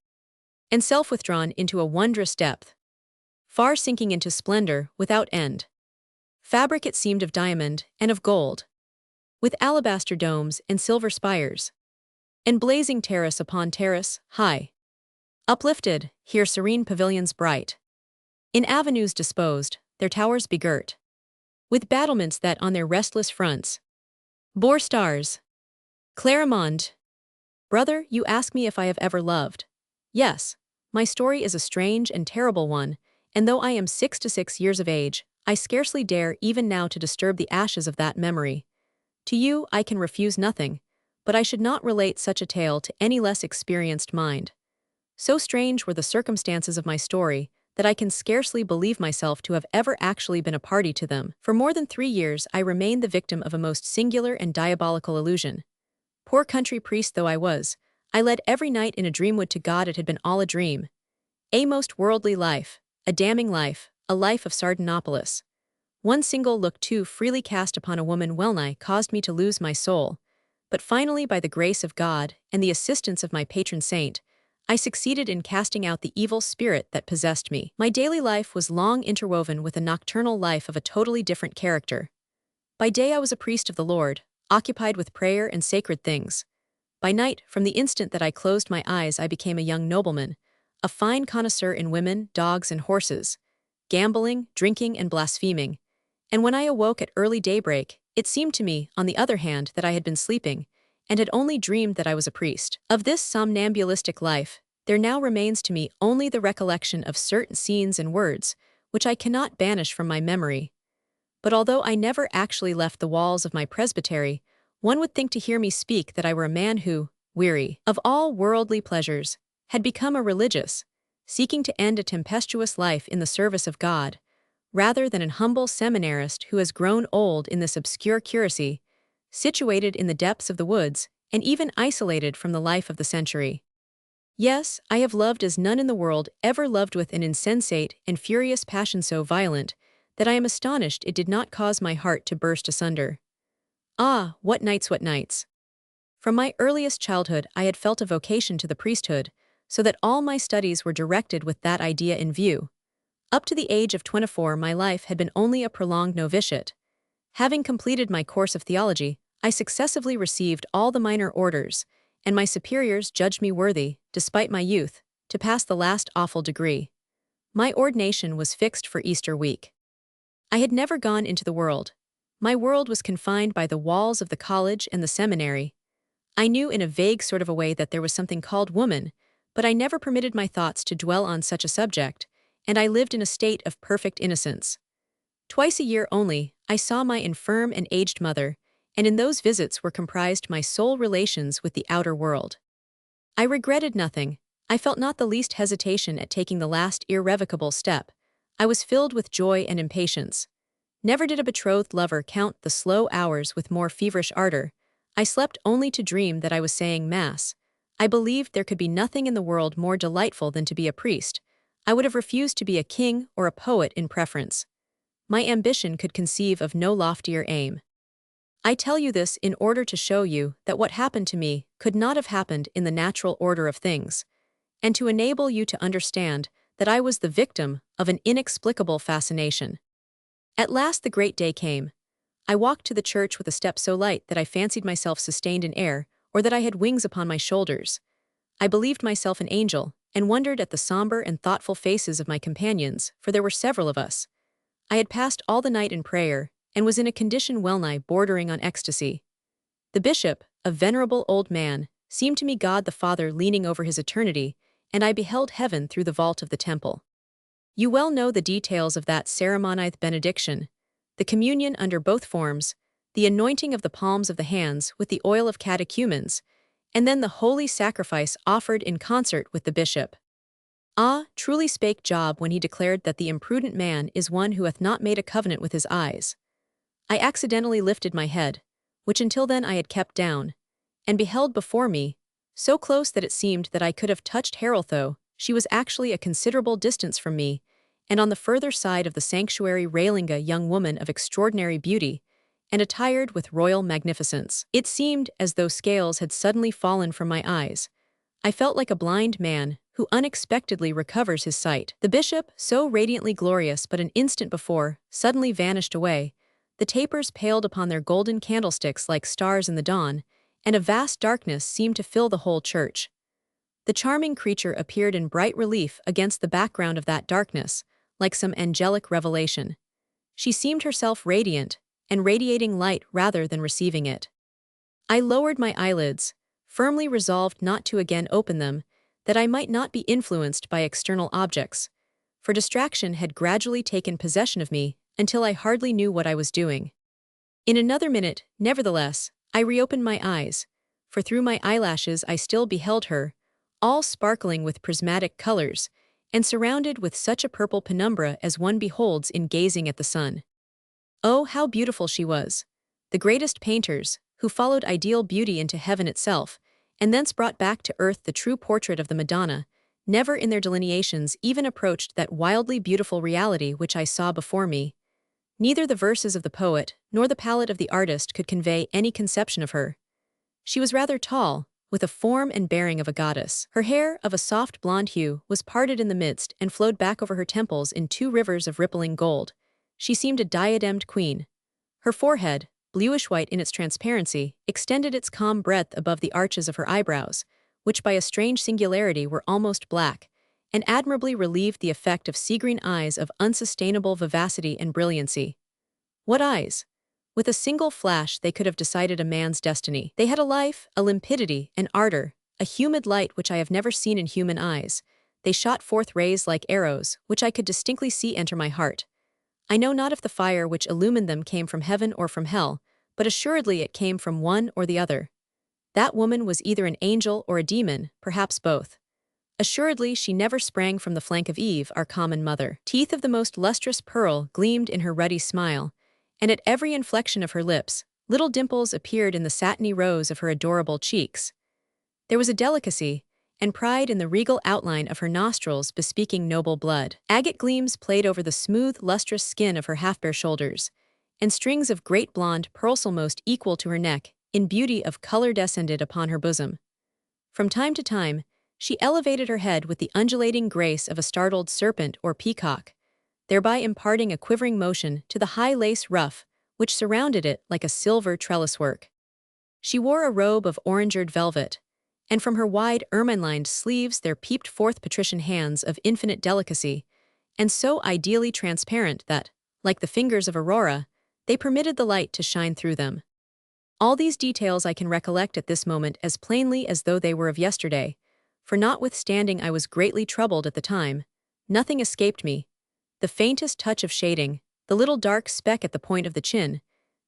and self-withdrawn into a wondrous depth, far sinking into splendor without end. Fabric it seemed of diamond and of gold, with alabaster domes and silver spires, and blazing terrace upon terrace, high, uplifted, here serene pavilions bright, in avenues disposed, their towers begirt, with battlements that on their restless fronts bore stars. Clarimonde. Brother, you ask me if I have ever loved. Yes, my story is a strange and terrible one, and though I am 66 years of age, I scarcely dare even now to disturb the ashes of that memory. To you I can refuse nothing, but I should not relate such a tale to any less experienced mind. So strange were the circumstances of my story, that I can scarcely believe myself to have ever actually been a party to them. For more than 3 years I remained the victim of a most singular and diabolical illusion. Poor country priest though I was, I led every night in a dream. Would to God it had been all a dream. A most worldly life, a damning life, a life of Sardanapalus. One single look too freely cast upon a woman well-nigh caused me to lose my soul, but finally by the grace of God and the assistance of my patron saint, I succeeded in casting out the evil spirit that possessed me. My daily life was long interwoven with a nocturnal life of a totally different character. By day I was a priest of the Lord, occupied with prayer and sacred things. By night, from the instant that I closed my eyes, I became a young nobleman, a fine connoisseur in women, dogs, and horses, gambling, drinking, and blaspheming. And when I awoke at early daybreak, it seemed to me, on the other hand, that I had been sleeping, and had only dreamed that I was a priest. Of this somnambulistic life, there now remains to me only the recollection of certain scenes and words, which I cannot banish from my memory. But although I never actually left the walls of my presbytery, one would think to hear me speak that I were a man who, weary of all worldly pleasures, had become a religious, seeking to end a tempestuous life in the service of God, rather than an humble seminarist who has grown old in this obscure curacy, situated in the depths of the woods, and even isolated from the life of the century. Yes, I have loved as none in the world ever loved, with an insensate and furious passion so violent that I am astonished it did not cause my heart to burst asunder. Ah, what nights, what nights! From my earliest childhood I had felt a vocation to the priesthood, so that all my studies were directed with that idea in view. Up to the age of 24 my life had been only a prolonged novitiate. Having completed my course of theology, I successively received all the minor orders, and my superiors judged me worthy, despite my youth, to pass the last awful degree. My ordination was fixed for Easter week. I had never gone into the world. My world was confined by the walls of the college and the seminary. I knew in a vague sort of a way that there was something called woman, but I never permitted my thoughts to dwell on such a subject, and I lived in a state of perfect innocence. Twice a year only, I saw my infirm and aged mother, and in those visits were comprised my sole relations with the outer world. I regretted nothing. I felt not the least hesitation at taking the last irrevocable step. I was filled with joy and impatience. Never did a betrothed lover count the slow hours with more feverish ardor. I slept only to dream that I was saying Mass. I believed there could be nothing in the world more delightful than to be a priest. I would have refused to be a king or a poet in preference. My ambition could conceive of no loftier aim. I tell you this in order to show you that what happened to me could not have happened in the natural order of things, and to enable you to understand that I was the victim of an inexplicable fascination. At last the great day came. I walked to the church with a step so light that I fancied myself sustained in air, or that I had wings upon my shoulders. I believed myself an angel, and wondered at the somber and thoughtful faces of my companions, for there were several of us. I had passed all the night in prayer, and was in a condition well-nigh bordering on ecstasy. The bishop, a venerable old man, seemed to me God the Father leaning over his eternity, and I beheld heaven through the vault of the temple. You well know the details of that ceremonized benediction, the communion under both forms, the anointing of the palms of the hands with the oil of catechumens, and then the holy sacrifice offered in concert with the bishop. Ah, truly spake Job when he declared that the imprudent man is one who hath not made a covenant with his eyes. I accidentally lifted my head, which until then I had kept down, and beheld before me, so close that it seemed that I could have touched Harold, though she was actually a considerable distance from me, and on the further side of the sanctuary railing a young woman of extraordinary beauty, and attired with royal magnificence. It seemed as though scales had suddenly fallen from my eyes. I felt like a blind man who unexpectedly recovers his sight. The bishop, so radiantly glorious but an instant before, suddenly vanished away. The tapers paled upon their golden candlesticks like stars in the dawn, and a vast darkness seemed to fill the whole church. The charming creature appeared in bright relief against the background of that darkness, like some angelic revelation. She seemed herself radiant, and radiating light rather than receiving it. I lowered my eyelids, firmly resolved not to again open them, that I might not be influenced by external objects, for distraction had gradually taken possession of me until I hardly knew what I was doing. In another minute, nevertheless, I reopened my eyes, for through my eyelashes I still beheld her, all sparkling with prismatic colors, and surrounded with such a purple penumbra as one beholds in gazing at the sun. Oh, how beautiful she was! The greatest painters, who followed ideal beauty into heaven itself, and thence brought back to earth the true portrait of the Madonna, never in their delineations even approached that wildly beautiful reality which I saw before me. Neither the verses of the poet nor the palette of the artist could convey any conception of her. She was rather tall, with a form and bearing of a goddess. Her hair, of a soft blonde hue, was parted in the midst and flowed back over her temples in 2 rivers of rippling gold. She seemed a diademed queen. Her forehead, bluish-white in its transparency, extended its calm breadth above the arches of her eyebrows, which by a strange singularity were almost black, and admirably relieved the effect of sea-green eyes of unsustainable vivacity and brilliancy. What eyes! With a single flash they could have decided a man's destiny. They had a life, a limpidity, an ardor, a humid light which I have never seen in human eyes. They shot forth rays like arrows, which I could distinctly see enter my heart. I know not if the fire which illumined them came from heaven or from hell, but assuredly it came from one or the other. That woman was either an angel or a demon, perhaps both. Assuredly she never sprang from the flank of Eve, our common mother. Teeth of the most lustrous pearl gleamed in her ruddy smile, and at every inflection of her lips, little dimples appeared in the satiny rose of her adorable cheeks. There was a delicacy and pride in the regal outline of her nostrils bespeaking noble blood. Agate gleams played over the smooth, lustrous skin of her half-bare shoulders, and strings of great blonde pearls almost equal to her neck, in beauty of color descended upon her bosom. From time to time, she elevated her head with the undulating grace of a startled serpent or peacock, thereby imparting a quivering motion to the high lace ruff which surrounded it like a silver trellis-work. She wore a robe of orangered velvet, and from her wide ermine-lined sleeves there peeped forth patrician hands of infinite delicacy, and so ideally transparent that, like the fingers of Aurora, they permitted the light to shine through them. All these details I can recollect at this moment as plainly as though they were of yesterday, for notwithstanding I was greatly troubled at the time, nothing escaped me. The faintest touch of shading, the little dark speck at the point of the chin,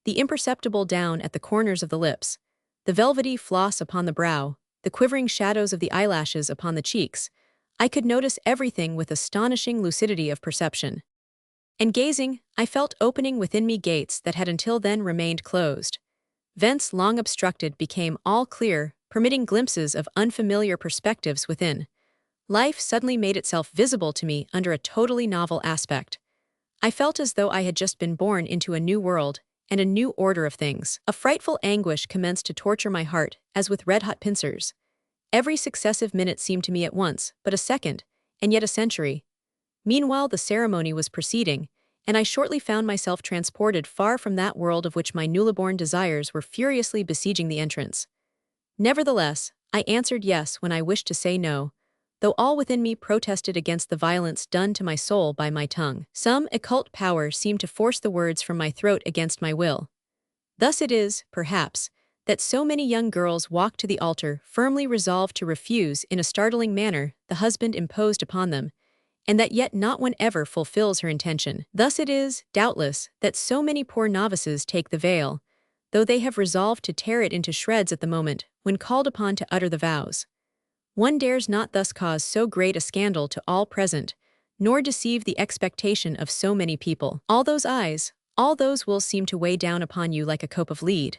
the imperceptible down at the corners of the lips, the velvety floss upon the brow, the quivering shadows of the eyelashes upon the cheeks, I could notice everything with astonishing lucidity of perception. And gazing, I felt opening within me gates that had until then remained closed. Vents long obstructed became all clear, permitting glimpses of unfamiliar perspectives within. Life suddenly made itself visible to me under a totally novel aspect. I felt as though I had just been born into a new world and a new order of things. A frightful anguish commenced to torture my heart, as with red-hot pincers. Every successive minute seemed to me at once but a second, and yet a century. Meanwhile the ceremony was proceeding, and I shortly found myself transported far from that world of which my newly-born desires were furiously besieging the entrance. Nevertheless, I answered yes when I wished to say no, though all within me protested against the violence done to my soul by my tongue. Some occult power seemed to force the words from my throat against my will. Thus it is, perhaps, that so many young girls walk to the altar firmly resolved to refuse in a startling manner the husband imposed upon them, and that yet not one ever fulfills her intention. Thus it is, doubtless, that so many poor novices take the veil, though they have resolved to tear it into shreds at the moment when called upon to utter the vows. One dares not thus cause so great a scandal to all present, nor deceive the expectation of so many people. All those eyes, all those will seem to weigh down upon you like a cope of lead.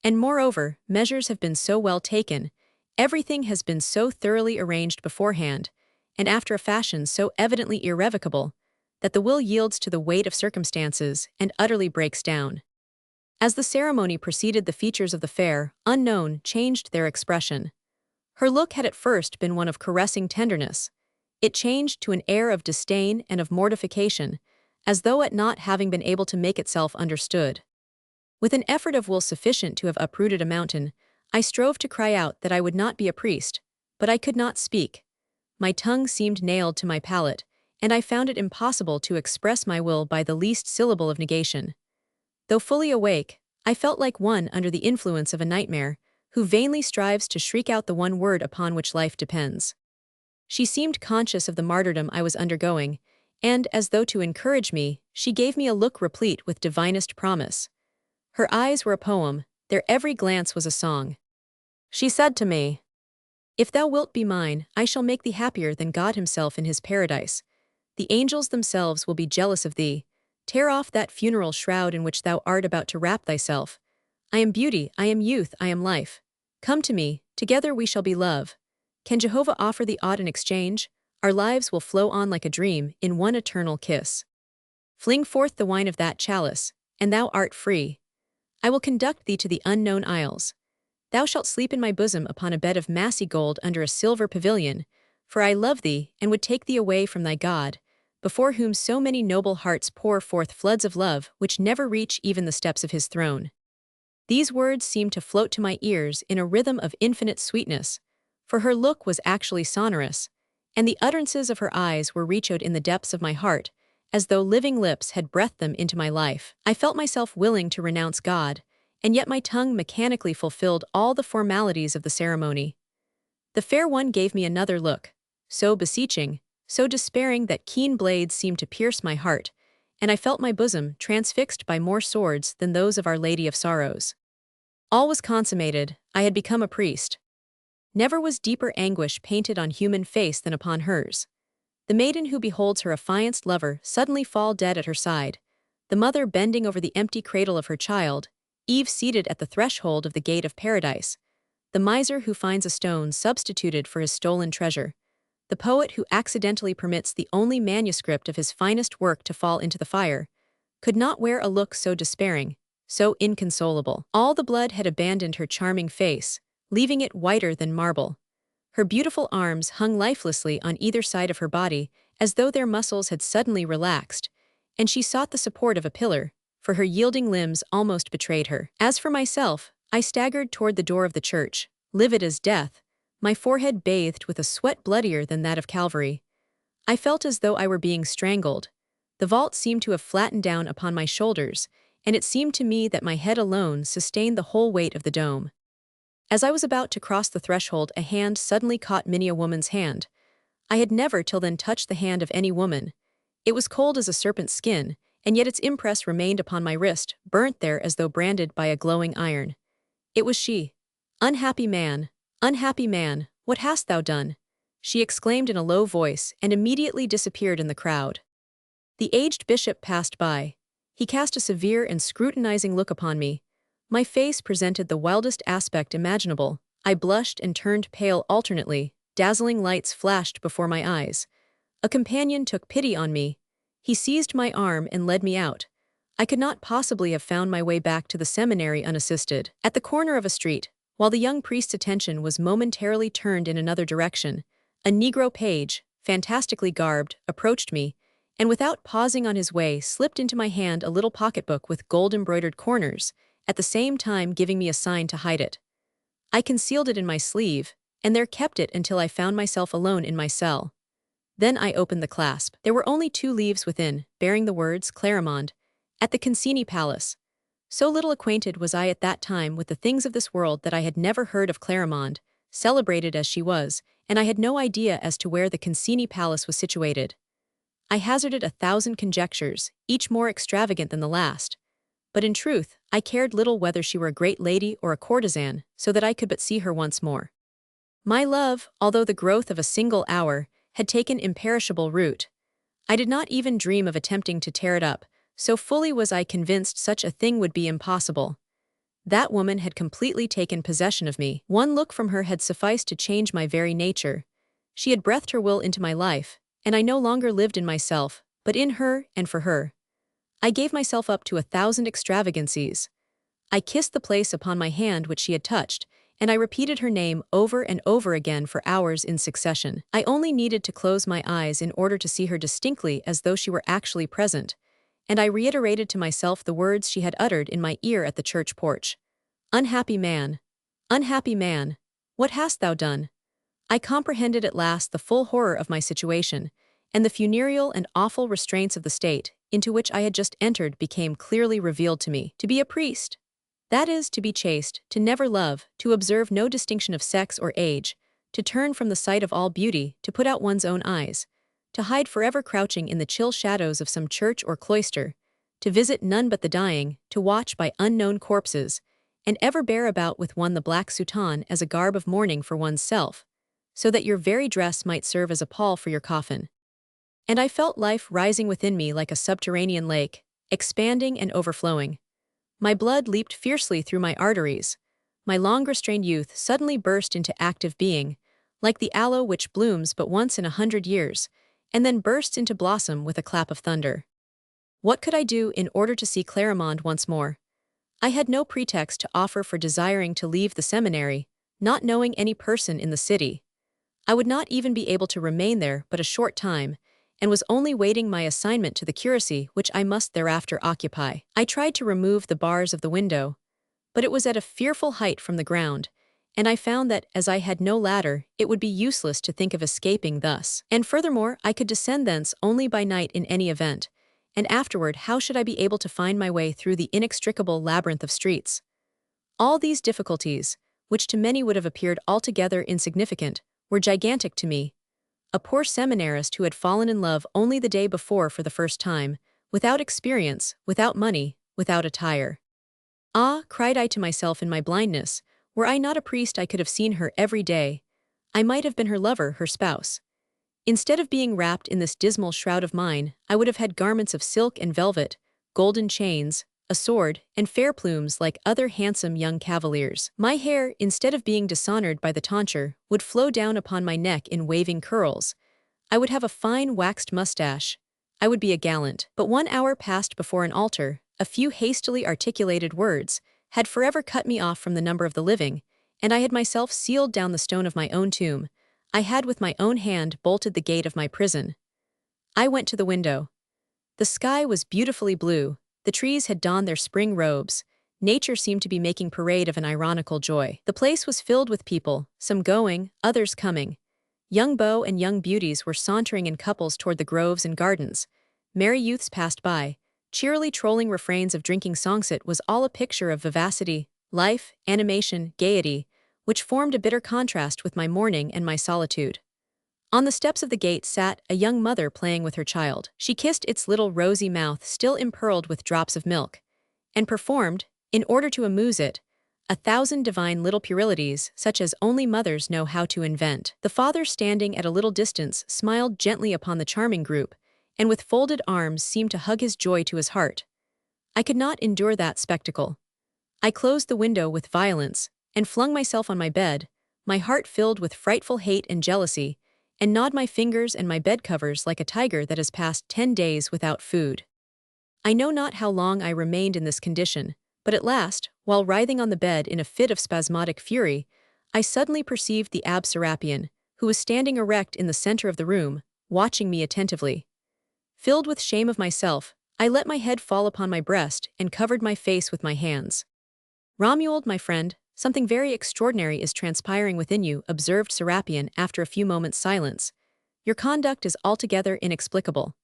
And moreover, measures have been so well taken, everything has been so thoroughly arranged beforehand, and after a fashion so evidently irrevocable, that the will yields to the weight of circumstances and utterly breaks down. As the ceremony proceeded, the features of the fair, unknown, changed their expression. Her look had at first been one of caressing tenderness. It changed to an air of disdain and of mortification, as though at not having been able to make itself understood. With an effort of will sufficient to have uprooted a mountain, I strove to cry out that I would not be a priest, but I could not speak. My tongue seemed nailed to my palate, and I found it impossible to express my will by the least syllable of negation. Though fully awake, I felt like one under the influence of a nightmare, who vainly strives to shriek out the one word upon which life depends. She seemed conscious of the martyrdom I was undergoing, and, as though to encourage me, she gave me a look replete with divinest promise. Her eyes were a poem, their every glance was a song. She said to me, "If thou wilt be mine, I shall make thee happier than God himself in his paradise. The angels themselves will be jealous of thee. Tear off that funeral shroud in which thou art about to wrap thyself. I am beauty, I am youth, I am life. Come to me, together we shall be love. Can Jehovah offer thee aught in exchange? Our lives will flow on like a dream, in one eternal kiss. Fling forth the wine of that chalice, and thou art free. I will conduct thee to the unknown isles. Thou shalt sleep in my bosom upon a bed of massy gold under a silver pavilion, for I love thee, and would take thee away from thy God, before whom so many noble hearts pour forth floods of love which never reach even the steps of his throne." These words seemed to float to my ears in a rhythm of infinite sweetness, for her look was actually sonorous, and the utterances of her eyes were rechoed in the depths of my heart, as though living lips had breathed them into my life. I felt myself willing to renounce God, and yet my tongue mechanically fulfilled all the formalities of the ceremony. The fair one gave me another look, so beseeching, so despairing that keen blades seemed to pierce my heart, and I felt my bosom transfixed by more swords than those of Our Lady of Sorrows. All was consummated, I had become a priest. Never was deeper anguish painted on human face than upon hers. The maiden who beholds her affianced lover suddenly fall dead at her side, the mother bending over the empty cradle of her child, Eve seated at the threshold of the gate of paradise, the miser who finds a stone substituted for his stolen treasure, the poet who accidentally permits the only manuscript of his finest work to fall into the fire, could not wear a look so despairing, so inconsolable. All the blood had abandoned her charming face, leaving it whiter than marble. Her beautiful arms hung lifelessly on either side of her body, as though their muscles had suddenly relaxed, and she sought the support of a pillar, for her yielding limbs almost betrayed her. As for myself, I staggered toward the door of the church, livid as death, my forehead bathed with a sweat bloodier than that of Calvary. I felt as though I were being strangled. The vault seemed to have flattened down upon my shoulders, and it seemed to me that my head alone sustained the whole weight of the dome. As I was about to cross the threshold, a hand suddenly caught many a woman's hand. I had never till then touched the hand of any woman. It was cold as a serpent's skin, and yet its impress remained upon my wrist, burnt there as though branded by a glowing iron. It was she. Unhappy man, what hast thou done?" she exclaimed in a low voice, and immediately disappeared in the crowd. The aged bishop passed by. He cast a severe and scrutinizing look upon me. My face presented the wildest aspect imaginable. I blushed and turned pale alternately. Dazzling lights flashed before my eyes. A companion took pity on me. He seized my arm and led me out. I could not possibly have found my way back to the seminary unassisted. At the corner of a street, while the young priest's attention was momentarily turned in another direction, a Negro page, fantastically garbed, approached me, and without pausing on his way slipped into my hand a little pocketbook with gold-embroidered corners, at the same time giving me a sign to hide it. I concealed it in my sleeve, and there kept it until I found myself alone in my cell. Then I opened the clasp. There were only 2 leaves within, bearing the words Clairemont, at the Concini Palace. So little acquainted was I at that time with the things of this world that I had never heard of Clairemont, celebrated as she was, and I had no idea as to where the Concini Palace was situated. I hazarded 1,000 conjectures, each more extravagant than the last. But in truth, I cared little whether she were a great lady or a courtesan, so that I could but see her once more. My love, although the growth of a single hour, had taken imperishable root. I did not even dream of attempting to tear it up, so fully was I convinced such a thing would be impossible. That woman had completely taken possession of me. One look from her had sufficed to change my very nature. She had breathed her will into my life, and I no longer lived in myself, but in her and for her. I gave myself up to 1,000 extravagancies. I kissed the place upon my hand which she had touched, and I repeated her name over and over again for hours in succession. I only needed to close my eyes in order to see her distinctly as though she were actually present, and I reiterated to myself the words she had uttered in my ear at the church porch. Unhappy man! Unhappy man! What hast thou done? I comprehended at last the full horror of my situation, and the funereal and awful restraints of the state, into which I had just entered, became clearly revealed to me. To be a priest! That is, to be chaste, to never love, to observe no distinction of sex or age, to turn from the sight of all beauty, to put out one's own eyes, to hide forever crouching in the chill shadows of some church or cloister, to visit none but the dying, to watch by unknown corpses, and ever bear about with one the black soutane as a garb of mourning for one's self, so that your very dress might serve as a pall for your coffin. And I felt life rising within me like a subterranean lake, expanding and overflowing. My blood leaped fiercely through my arteries. My long-restrained youth suddenly burst into active being, like the aloe which blooms but once in 100 years, and then bursts into blossom with a clap of thunder. What could I do in order to see Clarimonde once more? I had no pretext to offer for desiring to leave the seminary, not knowing any person in the city. I would not even be able to remain there but a short time, and was only waiting my assignment to the curacy which I must thereafter occupy. I tried to remove the bars of the window, but it was at a fearful height from the ground, and I found that, as I had no ladder, it would be useless to think of escaping thus. And furthermore, I could descend thence only by night in any event, and afterward how should I be able to find my way through the inextricable labyrinth of streets? All these difficulties, which to many would have appeared altogether insignificant, were gigantic to me, a poor seminarist who had fallen in love only the day before for the first time, without experience, without money, without attire. Ah, cried I to myself in my blindness, were I not a priest I could have seen her every day. I might have been her lover, her spouse. Instead of being wrapped in this dismal shroud of mine, I would have had garments of silk and velvet, golden chains, a sword, and fair plumes like other handsome young cavaliers. My hair, instead of being dishonored by the tonsure, would flow down upon my neck in waving curls. I would have a fine waxed mustache. I would be a gallant. But 1 hour passed before an altar, a few hastily articulated words, had forever cut me off from the number of the living, and I had myself sealed down the stone of my own tomb. I had with my own hand bolted the gate of my prison. I went to the window. The sky was beautifully blue. The trees had donned their spring robes. Nature seemed to be making parade of an ironical joy. The place was filled with people, some going, others coming. Young beaux and young beauties were sauntering in couples toward the groves and gardens. Merry youths passed by, cheerily trolling refrains of drinking songset. Was all a picture of vivacity, life, animation, gaiety, which formed a bitter contrast with my mourning and my solitude. On the steps of the gate sat a young mother playing with her child. She kissed its little rosy mouth still impearled with drops of milk, and performed, in order to amuse it, 1,000 divine little puerilities such as only mothers know how to invent. The father, standing at a little distance, smiled gently upon the charming group, and with folded arms seemed to hug his joy to his heart. I could not endure that spectacle. I closed the window with violence, and flung myself on my bed, my heart filled with frightful hate and jealousy, and gnawed my fingers and my bed-covers like a tiger that has passed 10 days without food. I know not how long I remained in this condition, but at last, while writhing on the bed in a fit of spasmodic fury, I suddenly perceived the Abbé Serapion, who was standing erect in the center of the room, watching me attentively. Filled with shame of myself, I let my head fall upon my breast and covered my face with my hands. "Romuald, my friend, something very extraordinary is transpiring within you," observed Serapion after a few moments' silence. "Your conduct is altogether inexplicable.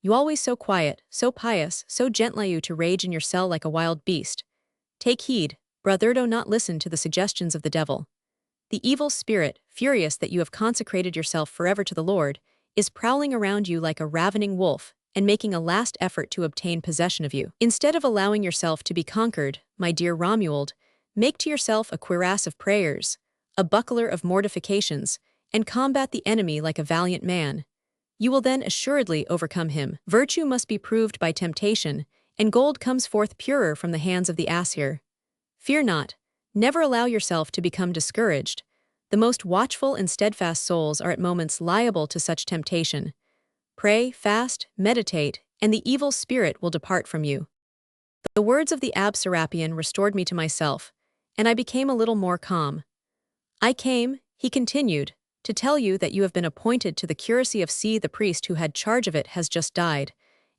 You always so quiet, so pious, so gentle you to rage in your cell like a wild beast. Take heed, brother, do not listen to the suggestions of the devil. The evil spirit, furious that you have consecrated yourself forever to the Lord, is prowling around you like a ravening wolf, and making a last effort to obtain possession of you. Instead of allowing yourself to be conquered, my dear Romuald, make to yourself a cuirass of prayers, a buckler of mortifications, and combat the enemy like a valiant man. You will then assuredly overcome him. Virtue must be proved by temptation, and gold comes forth purer from the hands of the Asir. Fear not, never allow yourself to become discouraged. The most watchful and steadfast souls are at moments liable to such temptation. Pray, fast, meditate, and the evil spirit will depart from you. The words of the Abb Serapion restored me to myself, and I became a little more calm. I came, he continued, to tell you that you have been appointed to the curacy of C. The priest who had charge of it has just died,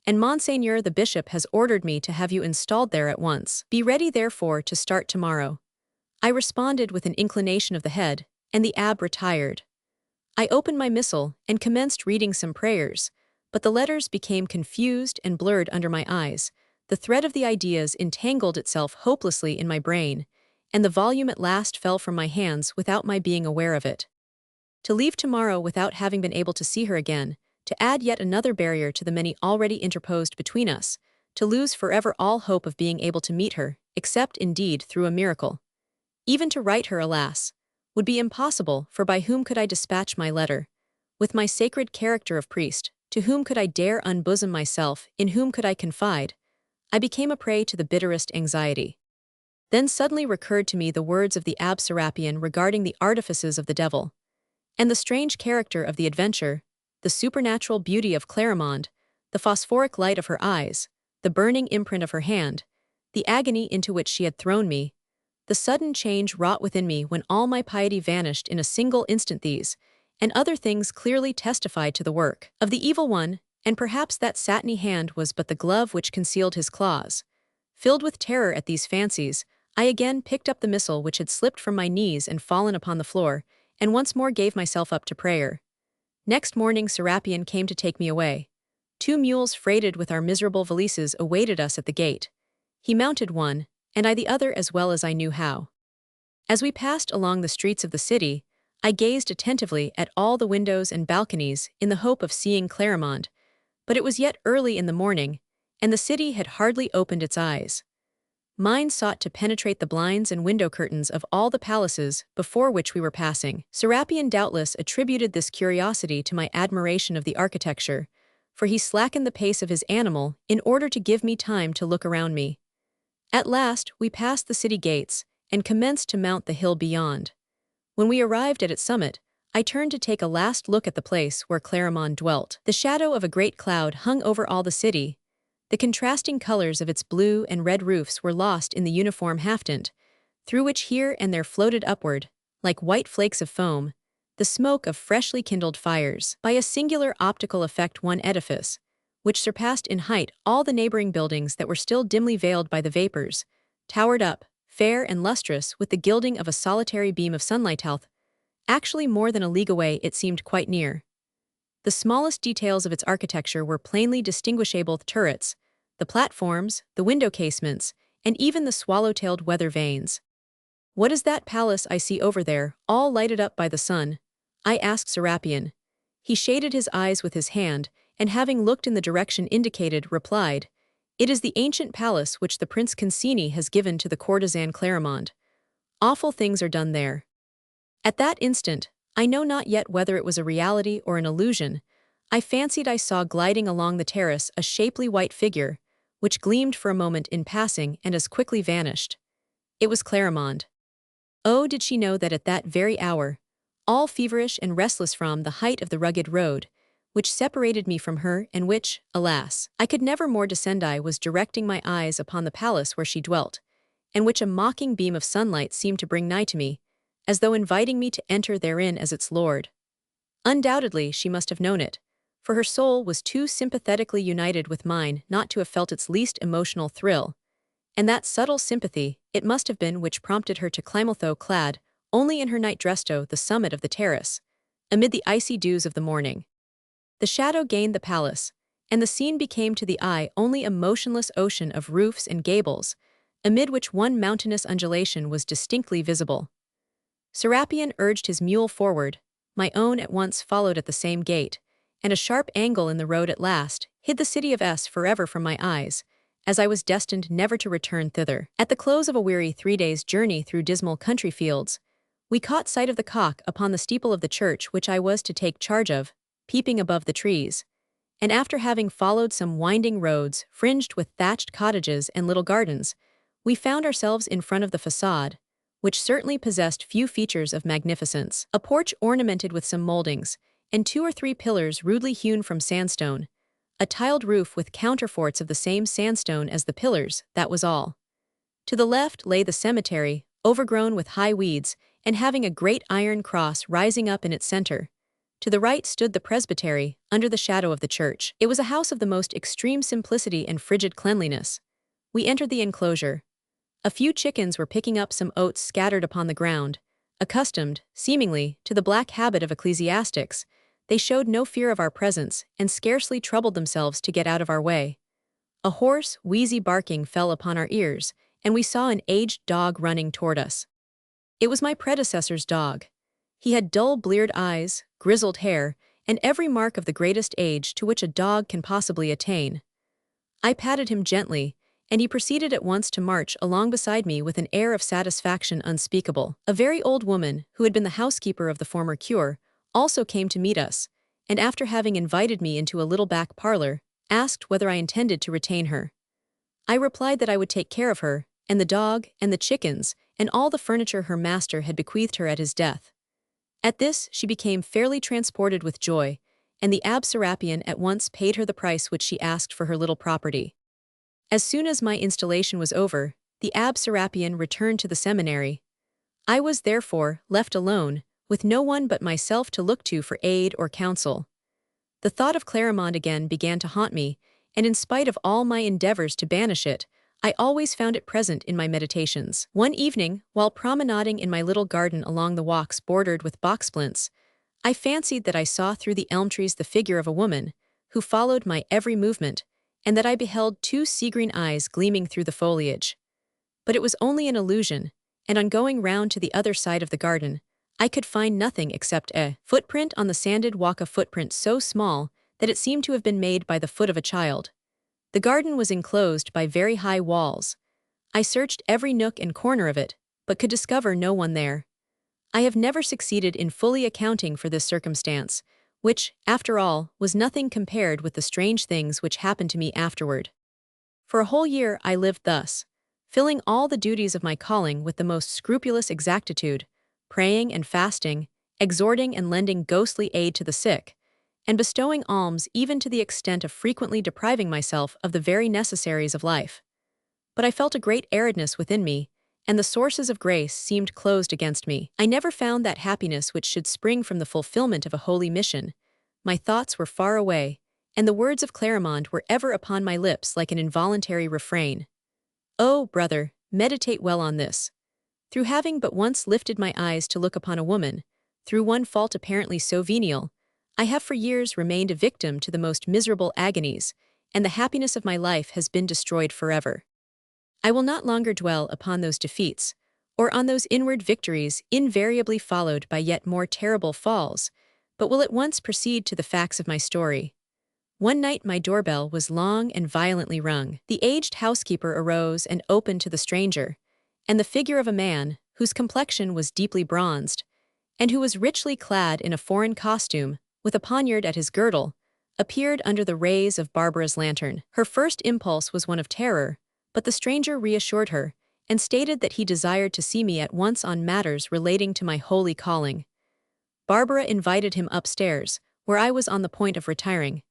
and Monseigneur the bishop has ordered me to have you installed there at once. Be ready therefore to start tomorrow. I responded with an inclination of the head, and the abb retired. I opened my missal and commenced reading some prayers, but the letters became confused and blurred under my eyes. The thread of the ideas entangled itself hopelessly in my brain, and the volume at last fell from my hands without my being aware of it. To leave tomorrow without having been able to see her again, to add yet another barrier to the many already interposed between us, to lose forever all hope of being able to meet her, except indeed through a miracle. Even to write her, alas, would be impossible, for by whom could I dispatch my letter? With my sacred character of priest, to whom could I dare unbosom myself, in whom could I confide? I became a prey to the bitterest anxiety. Then suddenly recurred to me the words of the Abb Serapion regarding the artifices of the devil, and the strange character of the adventure, the supernatural beauty of Clarimonde, the phosphoric light of her eyes, the burning imprint of her hand, the agony into which she had thrown me, the sudden change wrought within me when all my piety vanished in a single instant. These and other things clearly testified to the work of the evil one, and perhaps that satiny hand was but the glove which concealed his claws. Filled with terror at these fancies, I again picked up the missal which had slipped from my knees and fallen upon the floor, and once more gave myself up to prayer. Next morning Serapion came to take me away. 2 mules freighted with our miserable valises awaited us at the gate. He mounted one, and I the other as well as I knew how. As we passed along the streets of the city, I gazed attentively at all the windows and balconies in the hope of seeing Clarimonde, but it was yet early in the morning, and the city had hardly opened its eyes. Mine sought to penetrate the blinds and window curtains of all the palaces before which we were passing. Serapion doubtless attributed this curiosity to my admiration of the architecture, for he slackened the pace of his animal in order to give me time to look around me. At last we passed the city gates and commenced to mount the hill beyond. When we arrived at its summit, I turned to take a last look at the place where Clarimonde dwelt. The shadow of a great cloud hung over all the city. The contrasting colors of its blue and red roofs were lost in the uniform half-tint, through which here and there floated upward, like white flakes of foam, the smoke of freshly kindled fires. By a singular optical effect one edifice, which surpassed in height all the neighboring buildings that were still dimly veiled by the vapors, towered up, fair and lustrous with the gilding of a solitary beam of sunlight. Actually more than a league away it seemed quite near. The smallest details of its architecture were plainly distinguishable: the turrets, the platforms, the window casements, and even the swallow-tailed weather vanes. "What is that palace I see over there, all lighted up by the sun?" I asked Serapion. He shaded his eyes with his hand, and having looked in the direction indicated, replied, "It is the ancient palace which the Prince Concini has given to the courtesan Clarimonde. Awful things are done there." At that instant, I know not yet whether it was a reality or an illusion, I fancied I saw gliding along the terrace a shapely white figure, which gleamed for a moment in passing and as quickly vanished. It was Clarimonde. Oh, did she know that at that very hour, all feverish and restless from the height of the rugged road, which separated me from her and which, alas, I could never more descend, I was directing my eyes upon the palace where she dwelt, and which a mocking beam of sunlight seemed to bring nigh to me, as though inviting me to enter therein as its lord. Undoubtedly she must have known it, for her soul was too sympathetically united with mine not to have felt its least emotional thrill, and that subtle sympathy it must have been which prompted her to climb, although clad only in her night-dress, to the summit of the terrace, amid the icy dews of the morning. The shadow gained the palace, and the scene became to the eye only a motionless ocean of roofs and gables, amid which one mountainous undulation was distinctly visible. Serapion urged his mule forward, my own at once followed at the same gait, and a sharp angle in the road at last hid the city of S forever from my eyes, as I was destined never to return thither. At the close of a weary 3 days' journey through dismal country fields, We caught sight of the cock upon the steeple of the church which I was to take charge of, peeping above the trees. And after having followed some winding roads fringed with thatched cottages and little gardens, we found ourselves in front of the façade, which certainly possessed few features of magnificence. A porch ornamented with some moldings, and 2 or 3 pillars rudely hewn from sandstone, a tiled roof with counterforts of the same sandstone as the pillars, that was all. To the left lay the cemetery, overgrown with high weeds, and having a great iron cross rising up in its center. To the right stood the presbytery, under the shadow of the church. It was a house of the most extreme simplicity and frigid cleanliness. We entered the enclosure. A few chickens were picking up some oats scattered upon the ground. Accustomed, seemingly, to the black habit of ecclesiastics, they showed no fear of our presence and scarcely troubled themselves to get out of our way. A hoarse, wheezy barking fell upon our ears, and we saw an aged dog running toward us. It was my predecessor's dog. He had dull bleared eyes, grizzled hair, and every mark of the greatest age to which a dog can possibly attain. I patted him gently, and he proceeded at once to march along beside me with an air of satisfaction unspeakable. A very old woman, who had been the housekeeper of the former cure, also came to meet us, and after having invited me into a little back parlor, asked whether I intended to retain her. I replied that I would take care of her, and the dog, and the chickens, and all the furniture her master had bequeathed her at his death. At this she became fairly transported with joy, and the Abbé Serapion at once paid her the price which she asked for her little property. As soon as my installation was over, the Abbé Serapion returned to the seminary. I was, therefore, left alone, with no one but myself to look to for aid or counsel. The thought of Clarimonde again began to haunt me, and in spite of all my endeavors to banish it, I always found it present in my meditations. One evening, while promenading in my little garden along the walks bordered with box splints, I fancied that I saw through the elm trees the figure of a woman, who followed my every movement, and that I beheld 2 sea-green eyes gleaming through the foliage. But it was only an illusion, and on going round to the other side of the garden, I could find nothing except a footprint on the sanded walk, a footprint so small that it seemed to have been made by the foot of a child. The garden was enclosed by very high walls. I searched every nook and corner of it, but could discover no one there. I have never succeeded in fully accounting for this circumstance, which, after all, was nothing compared with the strange things which happened to me afterward. For a whole year I lived thus, filling all the duties of my calling with the most scrupulous exactitude, praying and fasting, exhorting and lending ghostly aid to the sick, and bestowing alms even to the extent of frequently depriving myself of the very necessaries of life. But I felt a great aridness within me, and the sources of grace seemed closed against me. I never found that happiness which should spring from the fulfillment of a holy mission. My thoughts were far away, and the words of Clarimonde were ever upon my lips like an involuntary refrain. Oh, brother, meditate well on this. Through having but once lifted my eyes to look upon a woman, through one fault apparently so venial, I have for years remained a victim to the most miserable agonies, and the happiness of my life has been destroyed forever. I will not longer dwell upon those defeats, or on those inward victories invariably followed by yet more terrible falls, but will at once proceed to the facts of my story. One night my doorbell was long and violently rung. The aged housekeeper arose and opened to the stranger, and the figure of a man, whose complexion was deeply bronzed, and who was richly clad in a foreign costume, with a poniard at his girdle, appeared under the rays of Barbara's lantern. Her first impulse was one of terror, but the stranger reassured her, and stated that he desired to see me at once on matters relating to my holy calling. Barbara invited him upstairs, where I was on the point of retiring.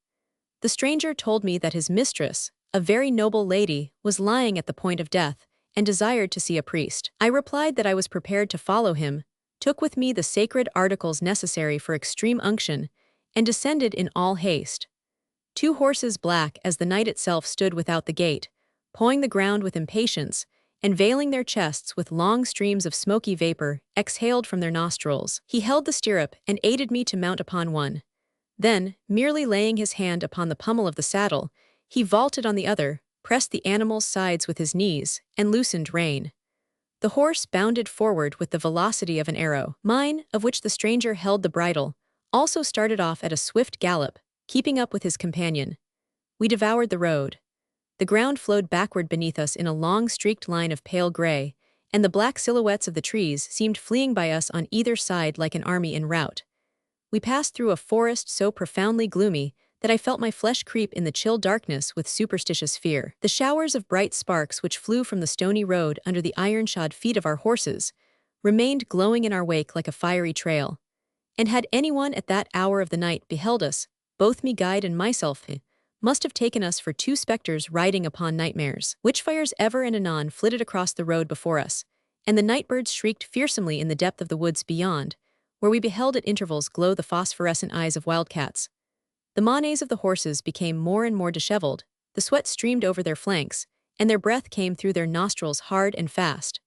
The stranger told me that his mistress, a very noble lady, was lying at the point of death, and desired to see a priest. I replied that I was prepared to follow him, took with me the sacred articles necessary for extreme unction, and descended in all haste. 2 horses black as the night itself stood without the gate, pawing the ground with impatience, and veiling their chests with long streams of smoky vapor exhaled from their nostrils. He held the stirrup and aided me to mount upon one. Then, merely laying his hand upon the pommel of the saddle, he vaulted on the other, pressed the animal's sides with his knees, and loosened rein. The horse bounded forward with the velocity of an arrow. Mine, of which the stranger held the bridle, also started off at a swift gallop, keeping up with his companion. We devoured the road. The ground flowed backward beneath us in a long streaked line of pale gray, and the black silhouettes of the trees seemed fleeing by us on either side like an army in rout. We passed through a forest so profoundly gloomy that I felt my flesh creep in the chill darkness with superstitious fear. The showers of bright sparks which flew from the stony road under the iron-shod feet of our horses remained glowing in our wake like a fiery trail. And had anyone at that hour of the night beheld us, both me guide and myself must have taken us for two specters riding upon nightmares. Witchfires ever and anon flitted across the road before us, and the night-birds shrieked fearsomely in the depth of the woods beyond, where we beheld at intervals glow the phosphorescent eyes of wildcats. The manes of the horses became more and more disheveled, the sweat streamed over their flanks, and their breath came through their nostrils hard and fast.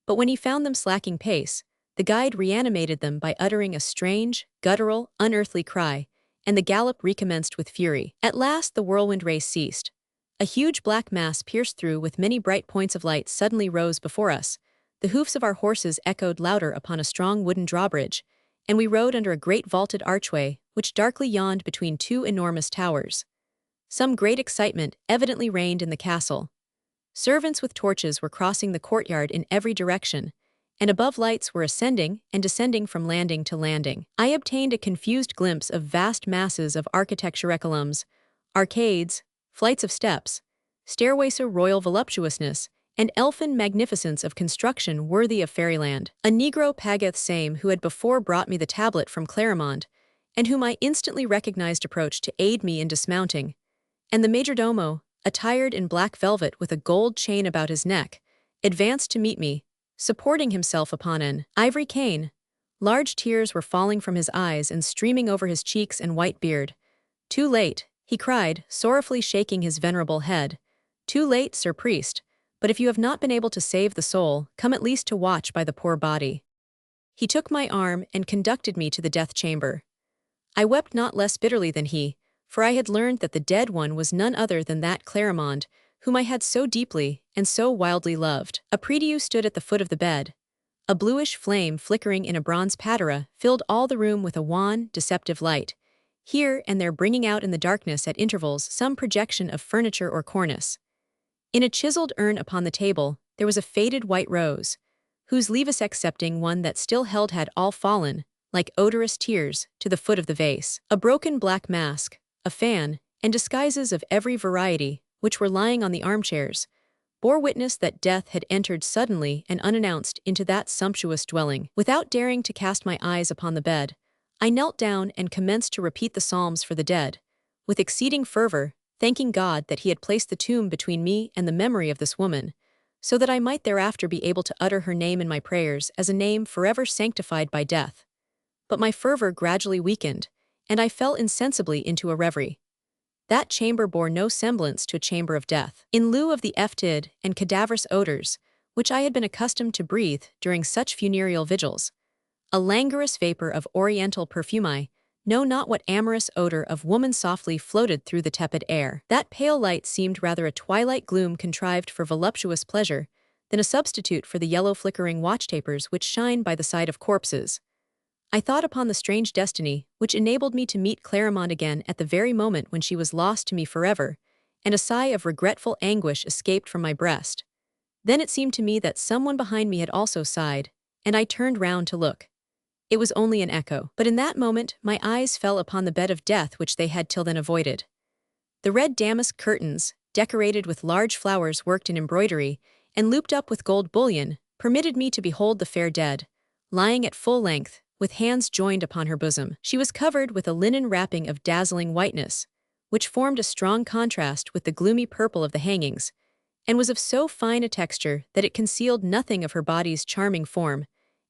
But when he found them slacking pace, the guide reanimated them by uttering a strange, guttural, unearthly cry, and the gallop recommenced with fury. At last the whirlwind race ceased. A huge black mass pierced through with many bright points of light suddenly rose before us. The hoofs of our horses echoed louder upon a strong wooden drawbridge, and we rode under a great vaulted archway which darkly yawned between two enormous towers. Some great excitement evidently reigned in the castle. Servants with torches were crossing the courtyard in every direction, and above lights were ascending and descending from landing to landing. I obtained a confused glimpse of vast masses of architectureculums, arcades, flights of steps, stairways of royal voluptuousness, and elfin magnificence of construction worthy of fairyland. A Negro Pagath Same who had before brought me the tablet from Claremont, and whom I instantly recognized approached to aid me in dismounting, and the majordomo, attired in black velvet with a gold chain about his neck, advanced to meet me, supporting himself upon an ivory cane. Large tears were falling from his eyes and streaming over his cheeks and white beard. "Too late," he cried, sorrowfully shaking his venerable head. "Too late, Sir Priest, but if you have not been able to save the soul, come at least to watch by the poor body." He took my arm and conducted me to the death chamber. I wept not less bitterly than he, for I had learned that the dead one was none other than that Claremont, whom I had so deeply and so wildly loved. A prie-dieu stood at the foot of the bed. A bluish flame flickering in a bronze patera filled all the room with a wan, deceptive light, here and there bringing out in the darkness at intervals some projection of furniture or cornice. In a chiseled urn upon the table, there was a faded white rose, whose leaves excepting one that still held had all fallen, like odorous tears, to the foot of the vase. A broken black mask, a fan, and disguises of every variety, which were lying on the armchairs, bore witness that death had entered suddenly and unannounced into that sumptuous dwelling. Without daring to cast my eyes upon the bed, I knelt down and commenced to repeat the psalms for the dead, with exceeding fervor, thanking God that he had placed the tomb between me and the memory of this woman, so that I might thereafter be able to utter her name in my prayers as a name forever sanctified by death. But my fervor gradually weakened, and I fell insensibly into a reverie. That chamber bore no semblance to a chamber of death. In lieu of the fetid and cadaverous odors, which I had been accustomed to breathe during such funereal vigils, a languorous vapor of oriental perfume, know not what amorous odor of woman softly floated through the tepid air. That pale light seemed rather a twilight gloom contrived for voluptuous pleasure than a substitute for the yellow flickering watch-tapers which shine by the side of corpses. I thought upon the strange destiny which enabled me to meet Claremont again at the very moment when she was lost to me forever, and a sigh of regretful anguish escaped from my breast. Then it seemed to me that someone behind me had also sighed, and I turned round to look. It was only an echo. But in that moment my eyes fell upon the bed of death which they had till then avoided. The red damask curtains, decorated with large flowers worked in embroidery, and looped up with gold bullion, permitted me to behold the fair dead, lying at full length, with hands joined upon her bosom. She was covered with a linen wrapping of dazzling whiteness, which formed a strong contrast with the gloomy purple of the hangings, and was of so fine a texture that it concealed nothing of her body's charming form,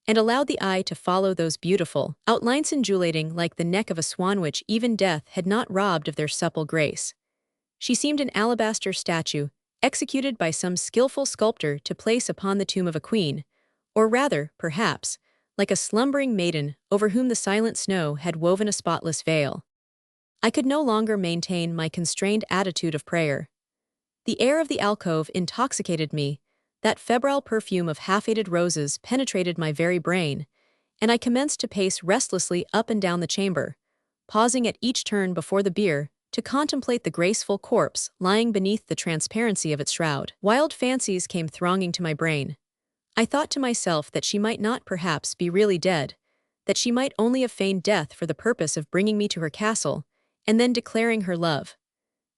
and allowed the eye to follow those beautiful outlines undulating like the neck of a swan which even death had not robbed of their supple grace. She seemed an alabaster statue, executed by some skillful sculptor to place upon the tomb of a queen, or rather, perhaps, like a slumbering maiden over whom the silent snow had woven a spotless veil. I could no longer maintain my constrained attitude of prayer. The air of the alcove intoxicated me, that febrile perfume of half-faded roses penetrated my very brain, and I commenced to pace restlessly up and down the chamber, pausing at each turn before the bier to contemplate the graceful corpse lying beneath the transparency of its shroud. Wild fancies came thronging to my brain. I thought to myself that she might not perhaps be really dead, that she might only have feigned death for the purpose of bringing me to her castle, and then declaring her love.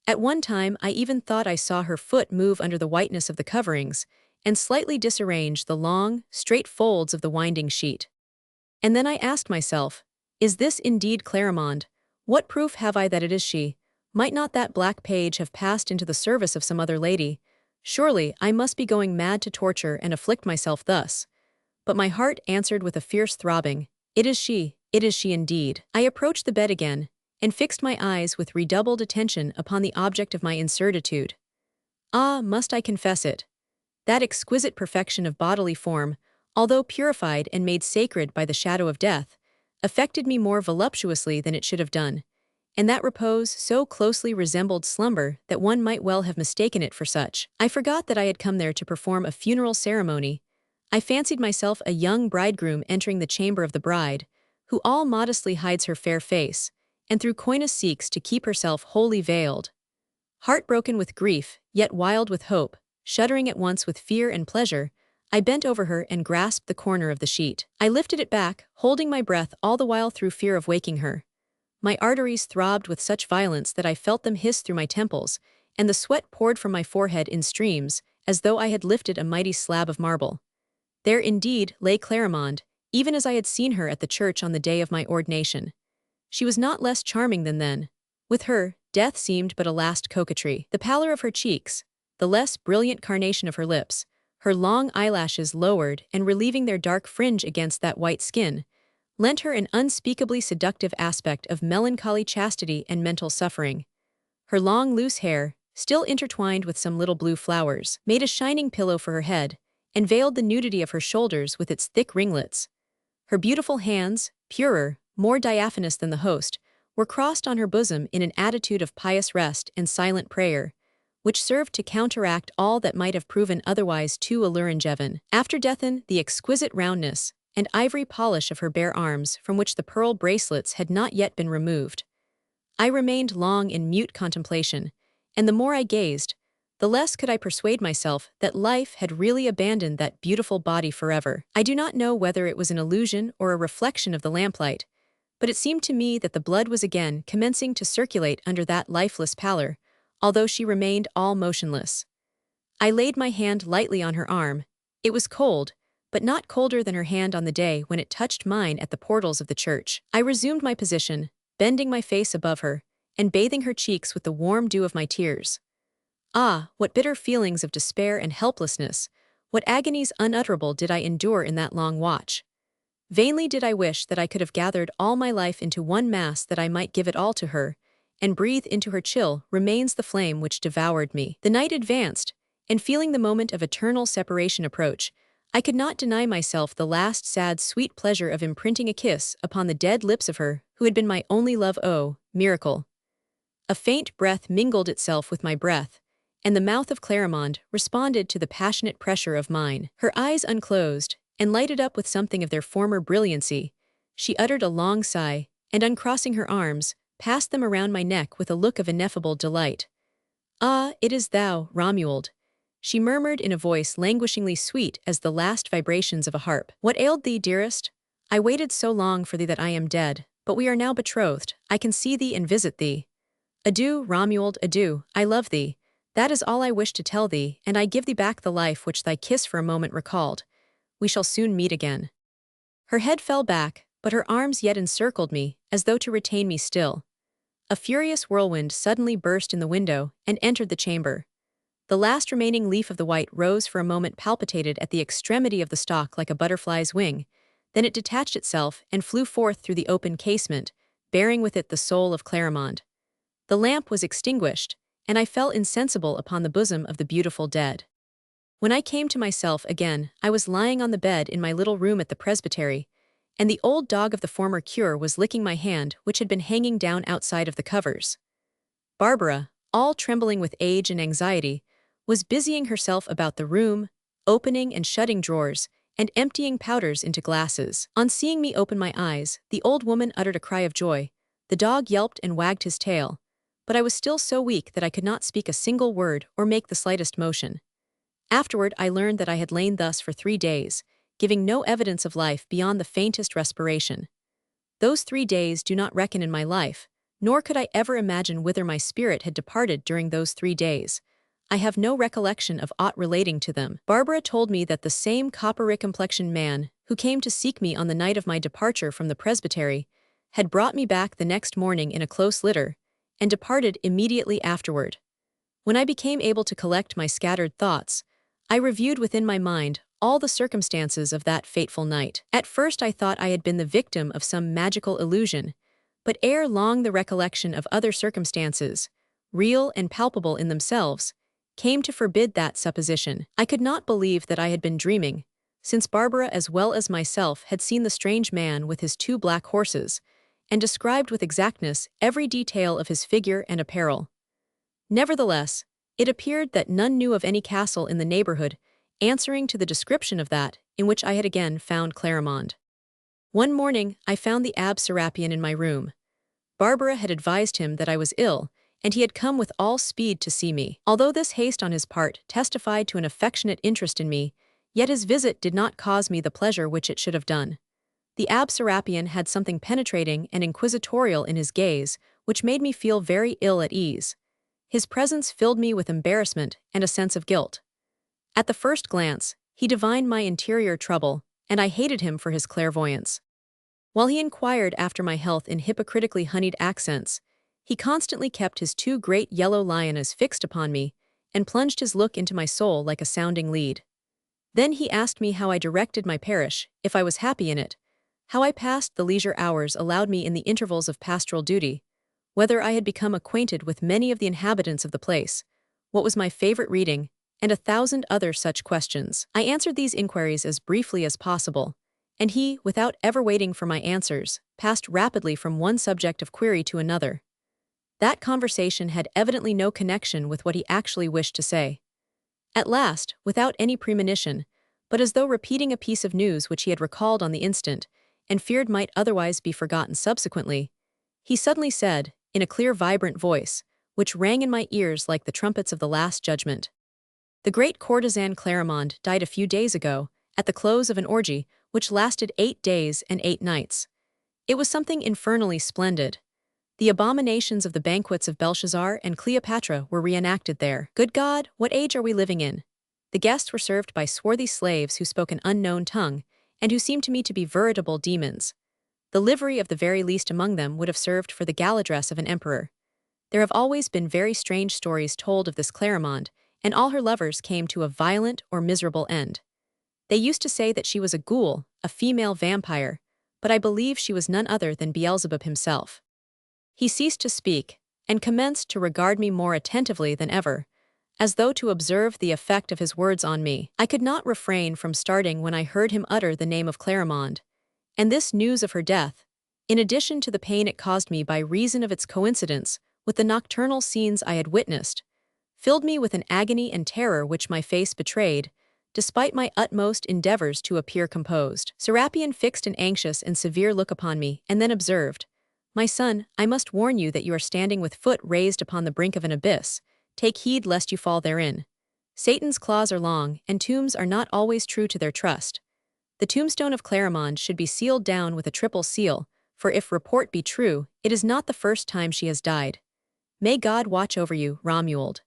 At one time I even thought I saw her foot move under the whiteness of the coverings, and slightly disarrange the long, straight folds of the winding sheet. And then I asked myself, is this indeed Clarimonde? What proof have I that it is she? Might not that black page have passed into the service of some other lady? Surely I must be going mad to torture and afflict myself thus. But my heart answered with a fierce throbbing, it is she indeed. I approached the bed again, and fixed my eyes with redoubled attention upon the object of my incertitude. Ah, must I confess it? That exquisite perfection of bodily form, although purified and made sacred by the shadow of death, affected me more voluptuously than it should have done, and that repose so closely resembled slumber that one might well have mistaken it for such. I forgot that I had come there to perform a funeral ceremony. I fancied myself a young bridegroom entering the chamber of the bride, who all modestly hides her fair face, and through coyness seeks to keep herself wholly veiled. Heartbroken with grief, yet wild with hope, shuddering at once with fear and pleasure, I bent over her and grasped the corner of the sheet. I lifted it back, holding my breath all the while through fear of waking her. My arteries throbbed with such violence that I felt them hiss through my temples, and the sweat poured from my forehead in streams, as though I had lifted a mighty slab of marble. There indeed lay Clarimonde, even as I had seen her at the church on the day of my ordination. She was not less charming than then. With her, death seemed but a last coquetry. The pallor of her cheeks, the less brilliant carnation of her lips, her long eyelashes lowered and relieving their dark fringe against that white skin, lent her an unspeakably seductive aspect of melancholy chastity and mental suffering. Her long loose hair, still intertwined with some little blue flowers, made a shining pillow for her head, and veiled the nudity of her shoulders with its thick ringlets. Her beautiful hands, purer, more diaphanous than the host, were crossed on her bosom in an attitude of pious rest and silent prayer, which served to counteract all that might have proven otherwise too alluring. After deathen, the exquisite roundness and ivory polish of her bare arms from which the pearl bracelets had not yet been removed. I remained long in mute contemplation, and the more I gazed, the less could I persuade myself that life had really abandoned that beautiful body forever. I do not know whether it was an illusion or a reflection of the lamplight, but it seemed to me that the blood was again commencing to circulate under that lifeless pallor, although she remained all motionless. I laid my hand lightly on her arm. It was cold, but not colder than her hand on the day when it touched mine at the portals of the church. I resumed my position, bending my face above her, and bathing her cheeks with the warm dew of my tears. Ah, what bitter feelings of despair and helplessness, what agonies unutterable did I endure in that long watch. Vainly did I wish that I could have gathered all my life into one mass that I might give it all to her, and breathe into her chill remains the flame which devoured me. The night advanced, and feeling the moment of eternal separation approach, I could not deny myself the last sad sweet pleasure of imprinting a kiss upon the dead lips of her who had been my only love. Oh, miracle! A faint breath mingled itself with my breath, and the mouth of Clarimonde responded to the passionate pressure of mine. Her eyes unclosed, and lighted up with something of their former brilliancy. She uttered a long sigh, and uncrossing her arms, passed them around my neck with a look of ineffable delight. Ah, it is thou, Romuald, she murmured in a voice languishingly sweet as the last vibrations of a harp. What ailed thee, dearest? I waited so long for thee that I am dead, but we are now betrothed. I can see thee and visit thee. Adieu, Romuald, adieu, I love thee. That is all I wish to tell thee, and I give thee back the life which thy kiss for a moment recalled. We shall soon meet again. Her head fell back, but her arms yet encircled me, as though to retain me still. A furious whirlwind suddenly burst in the window and entered the chamber. The last remaining leaf of the white rose for a moment palpitated at the extremity of the stalk like a butterfly's wing, then it detached itself and flew forth through the open casement, bearing with it the soul of Clarimonde. The lamp was extinguished, and I fell insensible upon the bosom of the beautiful dead. When I came to myself again, I was lying on the bed in my little room at the presbytery, and the old dog of the former cure was licking my hand which had been hanging down outside of the covers. Barbara, all trembling with age and anxiety, was busying herself about the room, opening and shutting drawers, and emptying powders into glasses. On seeing me open my eyes, the old woman uttered a cry of joy. The dog yelped and wagged his tail, but I was still so weak that I could not speak a single word or make the slightest motion. Afterward, I learned that I had lain thus for 3 days, giving no evidence of life beyond the faintest respiration. Those 3 days do not reckon in my life, nor could I ever imagine whither my spirit had departed during those 3 days. I have no recollection of aught relating to them. Barbara told me that the same coppery-complexioned man who came to seek me on the night of my departure from the presbytery had brought me back the next morning in a close litter, and departed immediately afterward. When I became able to collect my scattered thoughts, I reviewed within my mind all the circumstances of that fateful night. At first I thought I had been the victim of some magical illusion, but ere long the recollection of other circumstances, real and palpable in themselves, came to forbid that supposition. I could not believe that I had been dreaming, since Barbara as well as myself had seen the strange man with his 2 black horses, and described with exactness every detail of his figure and apparel. Nevertheless, it appeared that none knew of any castle in the neighborhood answering to the description of that in which I had again found Clarimonde. One morning, I found the Abbé Serapion in my room. Barbara had advised him that I was ill, and he had come with all speed to see me. Although this haste on his part testified to an affectionate interest in me, yet his visit did not cause me the pleasure which it should have done. The Abbé Serapion had something penetrating and inquisitorial in his gaze, which made me feel very ill at ease. His presence filled me with embarrassment and a sense of guilt. At the first glance, he divined my interior trouble, and I hated him for his clairvoyance. While he inquired after my health in hypocritically honeyed accents, he constantly kept his 2 great yellow lionesses fixed upon me, and plunged his look into my soul like a sounding lead. Then he asked me how I directed my parish, if I was happy in it, how I passed the leisure hours allowed me in the intervals of pastoral duty, whether I had become acquainted with many of the inhabitants of the place, what was my favorite reading, and 1,000 other such questions. I answered these inquiries as briefly as possible, and he, without ever waiting for my answers, passed rapidly from one subject of query to another. That conversation had evidently no connection with what he actually wished to say. At last, without any premonition, but as though repeating a piece of news which he had recalled on the instant, and feared might otherwise be forgotten subsequently, he suddenly said, in a clear vibrant voice, which rang in my ears like the trumpets of the Last Judgment, "The great courtesan Clarimonde died a few days ago, at the close of an orgy which lasted 8 days and 8 nights. It was something infernally splendid. The abominations of the banquets of Belshazzar and Cleopatra were reenacted there. Good God, what age are we living in? The guests were served by swarthy slaves who spoke an unknown tongue, and who seemed to me to be veritable demons. The livery of the very least among them would have served for the gala dress of an emperor. There have always been very strange stories told of this Clarimonde, and all her lovers came to a violent or miserable end. They used to say that she was a ghoul, a female vampire, but I believe she was none other than Beelzebub himself." He ceased to speak, and commenced to regard me more attentively than ever, as though to observe the effect of his words on me. I could not refrain from starting when I heard him utter the name of Clarimonde, and this news of her death, in addition to the pain it caused me by reason of its coincidence with the nocturnal scenes I had witnessed, filled me with an agony and terror which my face betrayed, despite my utmost endeavors to appear composed. Serapion fixed an anxious and severe look upon me, and then observed, "My son, I must warn you that you are standing with foot raised upon the brink of an abyss. Take heed lest you fall therein. Satan's claws are long, and tombs are not always true to their trust. The tombstone of Clarimonde should be sealed down with a triple seal, for if report be true, it is not the first time she has died. May God watch over you, Romuald."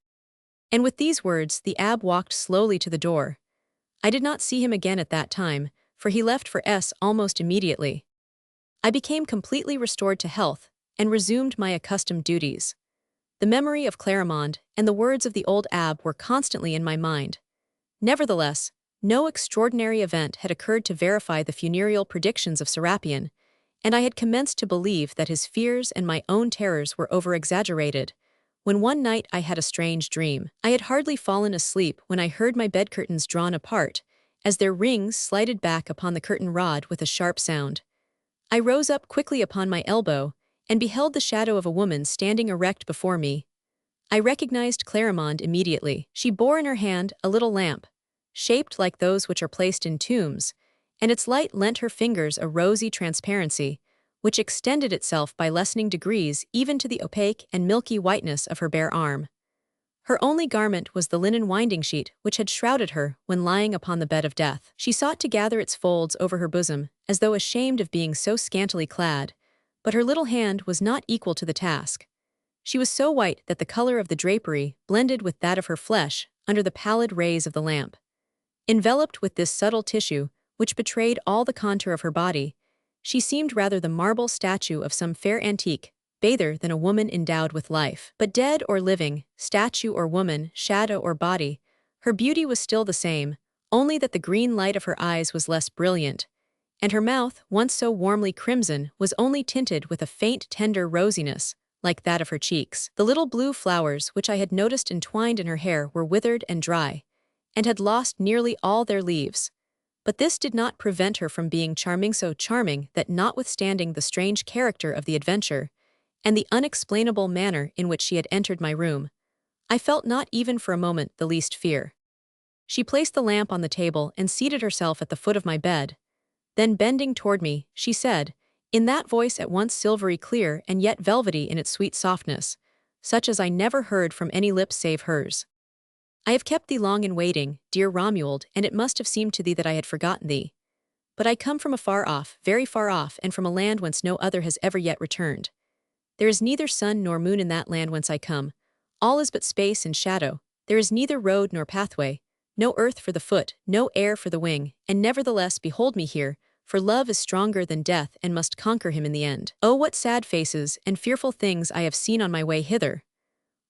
And with these words the abbé walked slowly to the door. I did not see him again at that time, for he left for S almost immediately. I became completely restored to health, and resumed my accustomed duties. The memory of Clarimonde and the words of the old abbé were constantly in my mind. Nevertheless, no extraordinary event had occurred to verify the funereal predictions of Serapion, and I had commenced to believe that his fears and my own terrors were over-exaggerated, when one night I had a strange dream. I had hardly fallen asleep when I heard my bed curtains drawn apart, as their rings slided back upon the curtain rod with a sharp sound. I rose up quickly upon my elbow, and beheld the shadow of a woman standing erect before me. I recognized Clarimonde immediately. She bore in her hand a little lamp, shaped like those which are placed in tombs, and its light lent her fingers a rosy transparency, which extended itself by lessening degrees even to the opaque and milky whiteness of her bare arm. Her only garment was the linen winding sheet which had shrouded her when lying upon the bed of death. She sought to gather its folds over her bosom, as though ashamed of being so scantily clad, but her little hand was not equal to the task. She was so white that the color of the drapery blended with that of her flesh under the pallid rays of the lamp. Enveloped with this subtle tissue, which betrayed all the contour of her body, she seemed rather the marble statue of some fair antique bather than a woman endowed with life. But dead or living, statue or woman, shadow or body, her beauty was still the same, only that the green light of her eyes was less brilliant, and her mouth, once so warmly crimson, was only tinted with a faint tender rosiness, like that of her cheeks. The little blue flowers which I had noticed entwined in her hair were withered and dry, and had lost nearly all their leaves. But this did not prevent her from being charming, so charming that notwithstanding the strange character of the adventure, and the unexplainable manner in which she had entered my room, I felt not even for a moment the least fear. She placed the lamp on the table and seated herself at the foot of my bed. Then bending toward me, she said, in that voice at once silvery clear and yet velvety in its sweet softness, such as I never heard from any lips save hers. I have kept thee long in waiting, dear Romuald, and it must have seemed to thee that I had forgotten thee. But I come from afar off, very far off, and from a land whence no other has ever yet returned. There is neither sun nor moon in that land whence I come. All is but space and shadow. There is neither road nor pathway, no earth for the foot, no air for the wing, and nevertheless behold me here, for love is stronger than death and must conquer him in the end. Oh, what sad faces and fearful things I have seen on my way hither!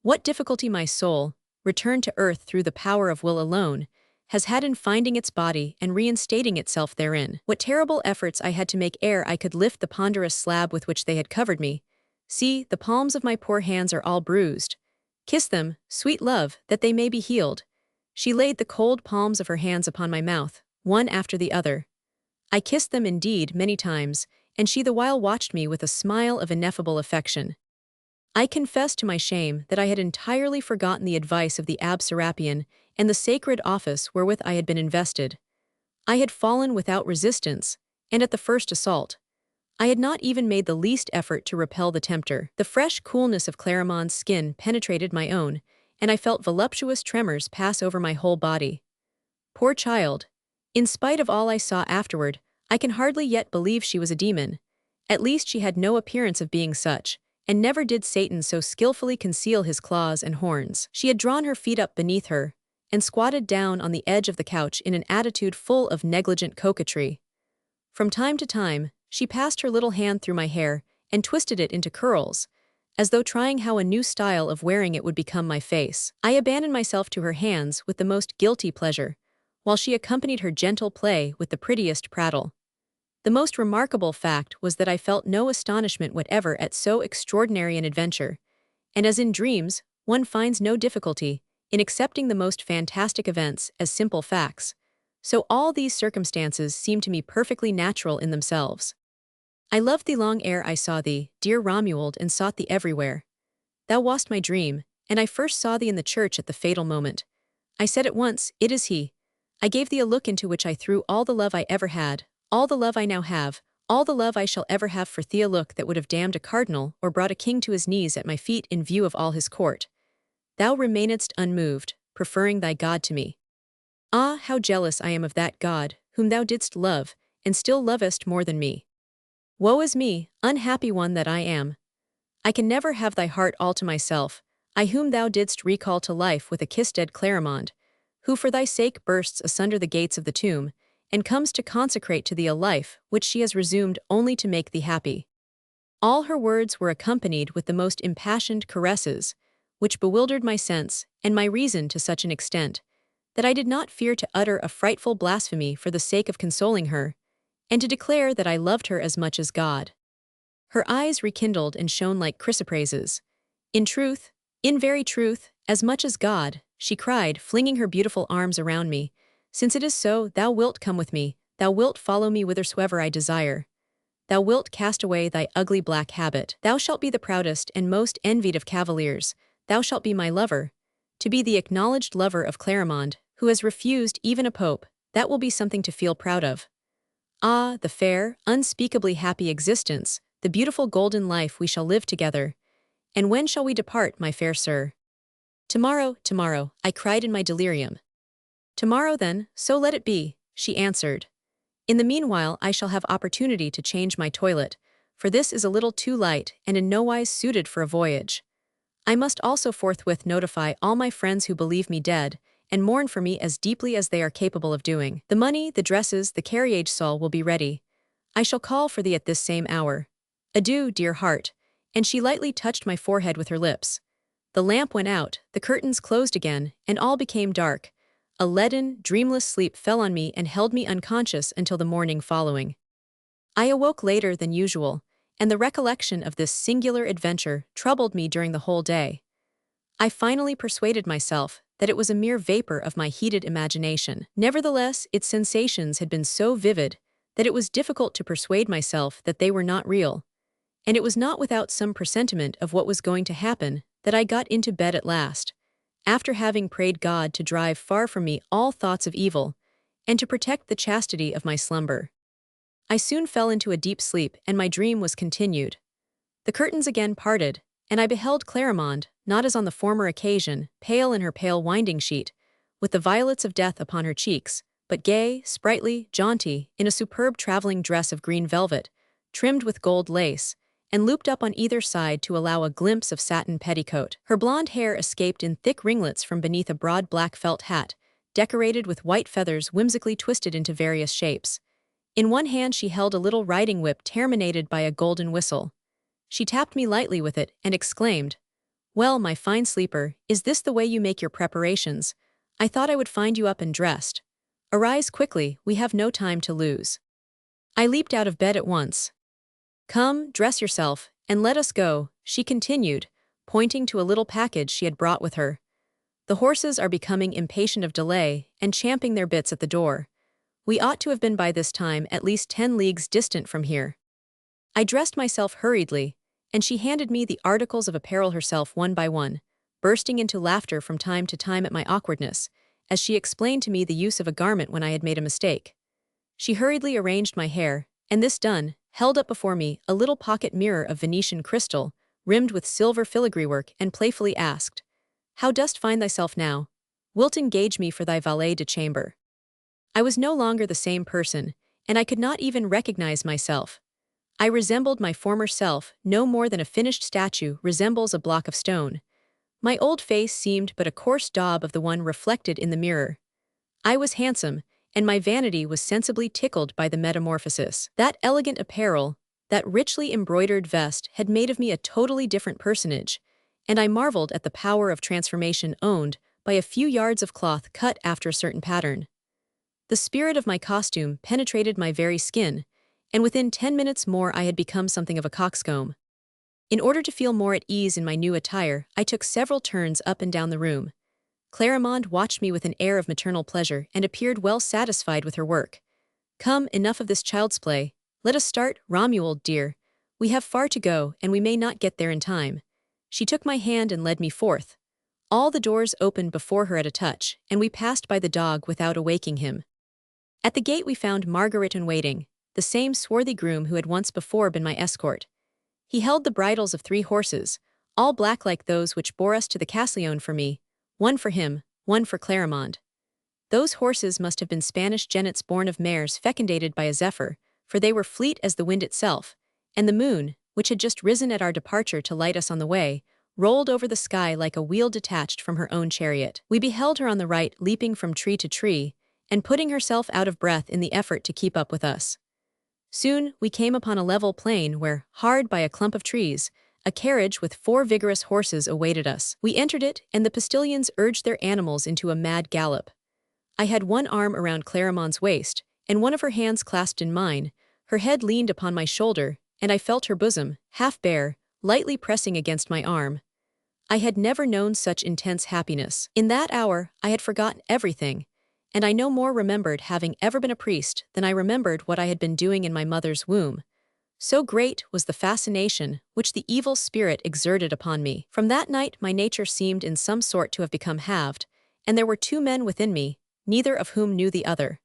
What difficulty my soul, returned to earth through the power of will alone, has had in finding its body and reinstating itself therein. What terrible efforts I had to make ere I could lift the ponderous slab with which they had covered me. See, the palms of my poor hands are all bruised. Kiss them, sweet love, that they may be healed. She laid the cold palms of her hands upon my mouth, one after the other. I kissed them indeed many times, and she the while watched me with a smile of ineffable affection. I confess to my shame that I had entirely forgotten the advice of the Abbé Serapion and the sacred office wherewith I had been invested. I had fallen without resistance, and at the first assault. I had not even made the least effort to repel the tempter. The fresh coolness of Clarimonde's skin penetrated my own, and I felt voluptuous tremors pass over my whole body. Poor child! In spite of all I saw afterward, I can hardly yet believe she was a demon. At least she had no appearance of being such, and never did Satan so skillfully conceal his claws and horns. She had drawn her feet up beneath her, and squatted down on the edge of the couch in an attitude full of negligent coquetry. From time to time, she passed her little hand through my hair and twisted it into curls, as though trying how a new style of wearing it would become my face. I abandoned myself to her hands with the most guilty pleasure, while she accompanied her gentle play with the prettiest prattle. The most remarkable fact was that I felt no astonishment whatever at so extraordinary an adventure, and as in dreams, one finds no difficulty in accepting the most fantastic events as simple facts, so all these circumstances seemed to me perfectly natural in themselves. I loved thee long ere I saw thee, dear Romuald, and sought thee everywhere. Thou wast my dream, and I first saw thee in the church at the fatal moment. I said at once, it is he. I gave thee a look into which I threw all the love I ever had, all the love I now have, all the love I shall ever have for thee, a look that would have damned a cardinal or brought a king to his knees at my feet in view of all his court. Thou remainedst unmoved, preferring thy God to me. Ah, how jealous I am of that God, whom thou didst love, and still lovest more than me. Woe is me, unhappy one that I am! I can never have thy heart all to myself, I whom thou didst recall to life with a kiss, dead Clarimonde, who for thy sake bursts asunder the gates of the tomb, and comes to consecrate to thee a life which she has resumed only to make thee happy. All her words were accompanied with the most impassioned caresses, which bewildered my sense and my reason to such an extent, that I did not fear to utter a frightful blasphemy for the sake of consoling her, and to declare that I loved her as much as God. Her eyes rekindled and shone like chrysoprases. In truth, in very truth, as much as God, she cried, flinging her beautiful arms around me. Since it is so, thou wilt come with me, thou wilt follow me whithersoever I desire. Thou wilt cast away thy ugly black habit. Thou shalt be the proudest and most envied of cavaliers. Thou shalt be my lover. To be the acknowledged lover of Clarimonde, who has refused even a pope, that will be something to feel proud of. Ah, the fair, unspeakably happy existence, the beautiful golden life we shall live together. And when shall we depart, my fair sir? Tomorrow, tomorrow, I cried in my delirium. Tomorrow then, so let it be, she answered. In the meanwhile I shall have opportunity to change my toilet, for this is a little too light and in no wise suited for a voyage. I must also forthwith notify all my friends who believe me dead, and mourn for me as deeply as they are capable of doing. The money, the dresses, the carriage saul will be ready. I shall call for thee at this same hour. Adieu, dear heart. And she lightly touched my forehead with her lips. The lamp went out, the curtains closed again, and all became dark. A leaden, dreamless sleep fell on me and held me unconscious until the morning following. I awoke later than usual, and the recollection of this singular adventure troubled me during the whole day. I finally persuaded myself that it was a mere vapor of my heated imagination. Nevertheless, its sensations had been so vivid that it was difficult to persuade myself that they were not real, and it was not without some presentiment of what was going to happen that I got into bed at last, after having prayed God to drive far from me all thoughts of evil, and to protect the chastity of my slumber. I soon fell into a deep sleep, and my dream was continued. The curtains again parted, and I beheld Clarimonde, not as on the former occasion, pale in her pale winding-sheet, with the violets of death upon her cheeks, but gay, sprightly, jaunty, in a superb travelling dress of green velvet, trimmed with gold lace, and looped up on either side to allow a glimpse of satin petticoat. Her blonde hair escaped in thick ringlets from beneath a broad black felt hat, decorated with white feathers whimsically twisted into various shapes. In one hand she held a little riding whip terminated by a golden whistle. She tapped me lightly with it and exclaimed, "Well, my fine sleeper, is this the way you make your preparations? I thought I would find you up and dressed. Arise quickly, we have no time to lose." I leaped out of bed at once. "Come, dress yourself, and let us go," she continued, pointing to a little package she had brought with her. "The horses are becoming impatient of delay and champing their bits at the door. We ought to have been by this time at least 10 leagues distant from here." I dressed myself hurriedly, and she handed me the articles of apparel herself one by one, bursting into laughter from time to time at my awkwardness, as she explained to me the use of a garment when I had made a mistake. She hurriedly arranged my hair, and this done, held up before me a little pocket mirror of Venetian crystal, rimmed with silver filigree work, and playfully asked, "How dost find thyself now? Wilt engage me for thy valet de chamber?" I was no longer the same person, and I could not even recognize myself. I resembled my former self no more than a finished statue resembles a block of stone. My old face seemed but a coarse daub of the one reflected in the mirror. I was handsome, and my vanity was sensibly tickled by the metamorphosis. That elegant apparel, that richly embroidered vest had made of me a totally different personage, and I marveled at the power of transformation owned by a few yards of cloth cut after a certain pattern. The spirit of my costume penetrated my very skin, and within 10 minutes more I had become something of a coxcomb. In order to feel more at ease in my new attire, I took several turns up and down the room. Clarimonde watched me with an air of maternal pleasure and appeared well satisfied with her work. "Come, enough of this child's play. Let us start, Romuald, dear. We have far to go, and we may not get there in time." She took my hand and led me forth. All the doors opened before her at a touch, and we passed by the dog without awaking him. At the gate we found Margaret in waiting, the same swarthy groom who had once before been my escort. He held the bridles of 3 horses, all black like those which bore us to the Castellane for me, one for him, one for Clarimonde. Those horses must have been Spanish genets born of mares fecundated by a zephyr, for they were fleet as the wind itself, and the moon, which had just risen at our departure to light us on the way, rolled over the sky like a wheel detached from her own chariot. We beheld her on the right leaping from tree to tree, and putting herself out of breath in the effort to keep up with us. Soon we came upon a level plain where, hard by a clump of trees, a carriage with 4 vigorous horses awaited us. We entered it, and the postilions urged their animals into a mad gallop. I had one arm around Clarimonde's waist, and one of her hands clasped in mine. Her head leaned upon my shoulder, and I felt her bosom, half bare, lightly pressing against my arm. I had never known such intense happiness. In that hour, I had forgotten everything, and I no more remembered having ever been a priest than I remembered what I had been doing in my mother's womb. So great was the fascination which the evil spirit exerted upon me. From that night my nature seemed in some sort to have become halved, and there were 2 men within me, neither of whom knew the other.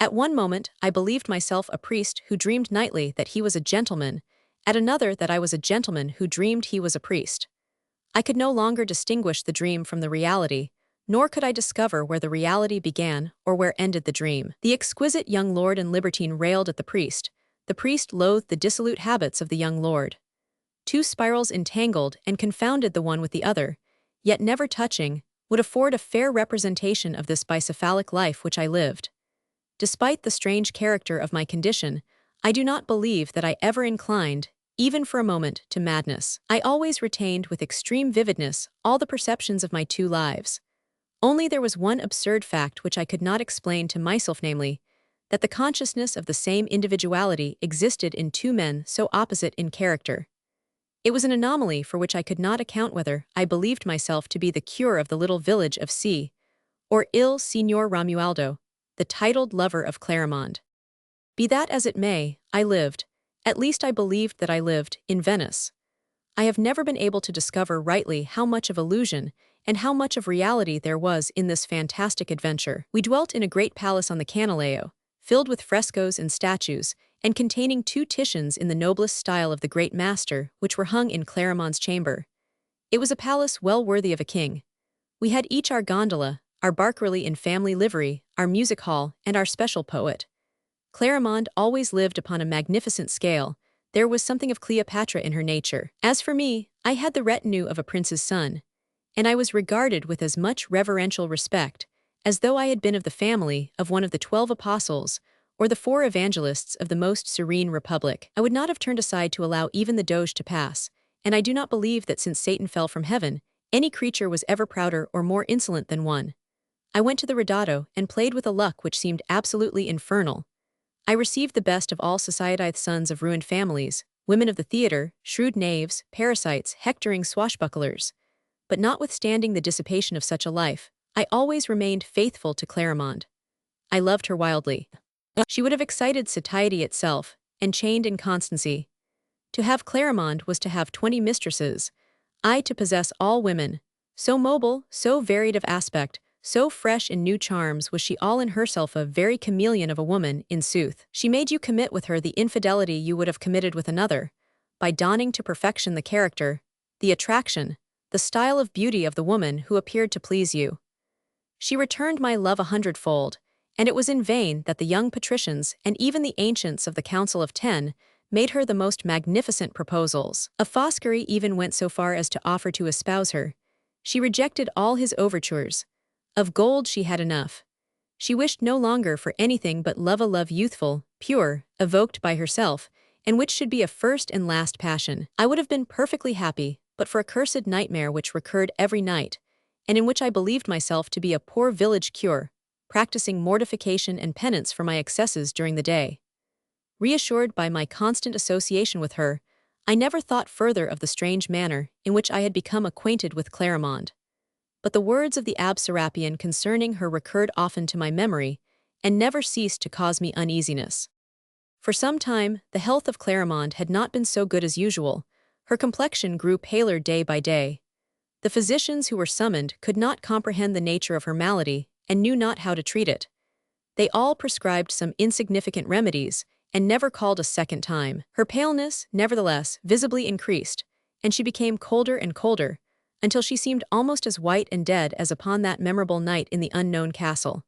At one moment I believed myself a priest who dreamed nightly that he was a gentleman, at another that I was a gentleman who dreamed he was a priest. I could no longer distinguish the dream from the reality, nor could I discover where the reality began or where ended the dream. The exquisite young lord and libertine railed at the priest. The priest loathed the dissolute habits of the young lord. Two spirals entangled and confounded the one with the other, yet never touching, would afford a fair representation of this bicephalic life which I lived. Despite the strange character of my condition, I do not believe that I ever inclined, even for a moment, to madness. I always retained with extreme vividness all the perceptions of my two lives. Only there was one absurd fact which I could not explain to myself, namely, that the consciousness of the same individuality existed in two men so opposite in character. It was an anomaly for which I could not account whether I believed myself to be the cure of the little village of C, or Il Signor Romualdo, the titled lover of Clarimonde. Be that as it may, I lived, at least I believed that I lived, in Venice. I have never been able to discover rightly how much of illusion and how much of reality there was in this fantastic adventure. We dwelt in a great palace on the Canaleo, filled with frescoes and statues, and containing two Titians in the noblest style of the great master, which were hung in Clarimonde's chamber. It was a palace well worthy of a king. We had each our gondola, our barquerie in family livery, our music hall, and our special poet. Clarimonde always lived upon a magnificent scale. There was something of Cleopatra in her nature. As for me, I had the retinue of a prince's son, and I was regarded with as much reverential respect as though I had been of the family of one of the 12 apostles or the 4 evangelists of the most serene republic. I would not have turned aside to allow even the doge to pass, and I do not believe that since Satan fell from heaven, any creature was ever prouder or more insolent than one. I went to the ridotto and played with a luck which seemed absolutely infernal. I received the best of all societized sons of ruined families, women of the theatre, shrewd knaves, parasites, hectoring swashbucklers. But notwithstanding the dissipation of such a life, I always remained faithful to Clarimonde. I loved her wildly. She would have excited satiety itself, and chained inconstancy. To have Clarimonde was to have 20 mistresses, I to possess all women. So mobile, so varied of aspect, so fresh in new charms was she all in herself, a very chameleon of a woman, in sooth. She made you commit with her the infidelity you would have committed with another, by donning to perfection the character, the attraction, the style of beauty of the woman who appeared to please you. She returned my love 100-fold, and it was in vain that the young patricians and even the ancients of the Council of Ten made her the most magnificent proposals. A Foscari even went so far as to offer to espouse her. She rejected all his overtures. Of gold she had enough. She wished no longer for anything but love, a love youthful, pure, evoked by herself, and which should be a first and last passion. I would have been perfectly happy, but for a cursed nightmare which recurred every night, and in which I believed myself to be a poor village cure, practicing mortification and penance for my excesses during the day. Reassured by my constant association with her, I never thought further of the strange manner in which I had become acquainted with Clarimonde. But the words of the Abbé Serapion concerning her recurred often to my memory, and never ceased to cause me uneasiness. For some time, the health of Clarimonde had not been so good as usual. Her complexion grew paler day by day. The physicians who were summoned could not comprehend the nature of her malady, and knew not how to treat it. They all prescribed some insignificant remedies, and never called a second time. Her paleness, nevertheless, visibly increased, and she became colder and colder, until she seemed almost as white and dead as upon that memorable night in the unknown castle.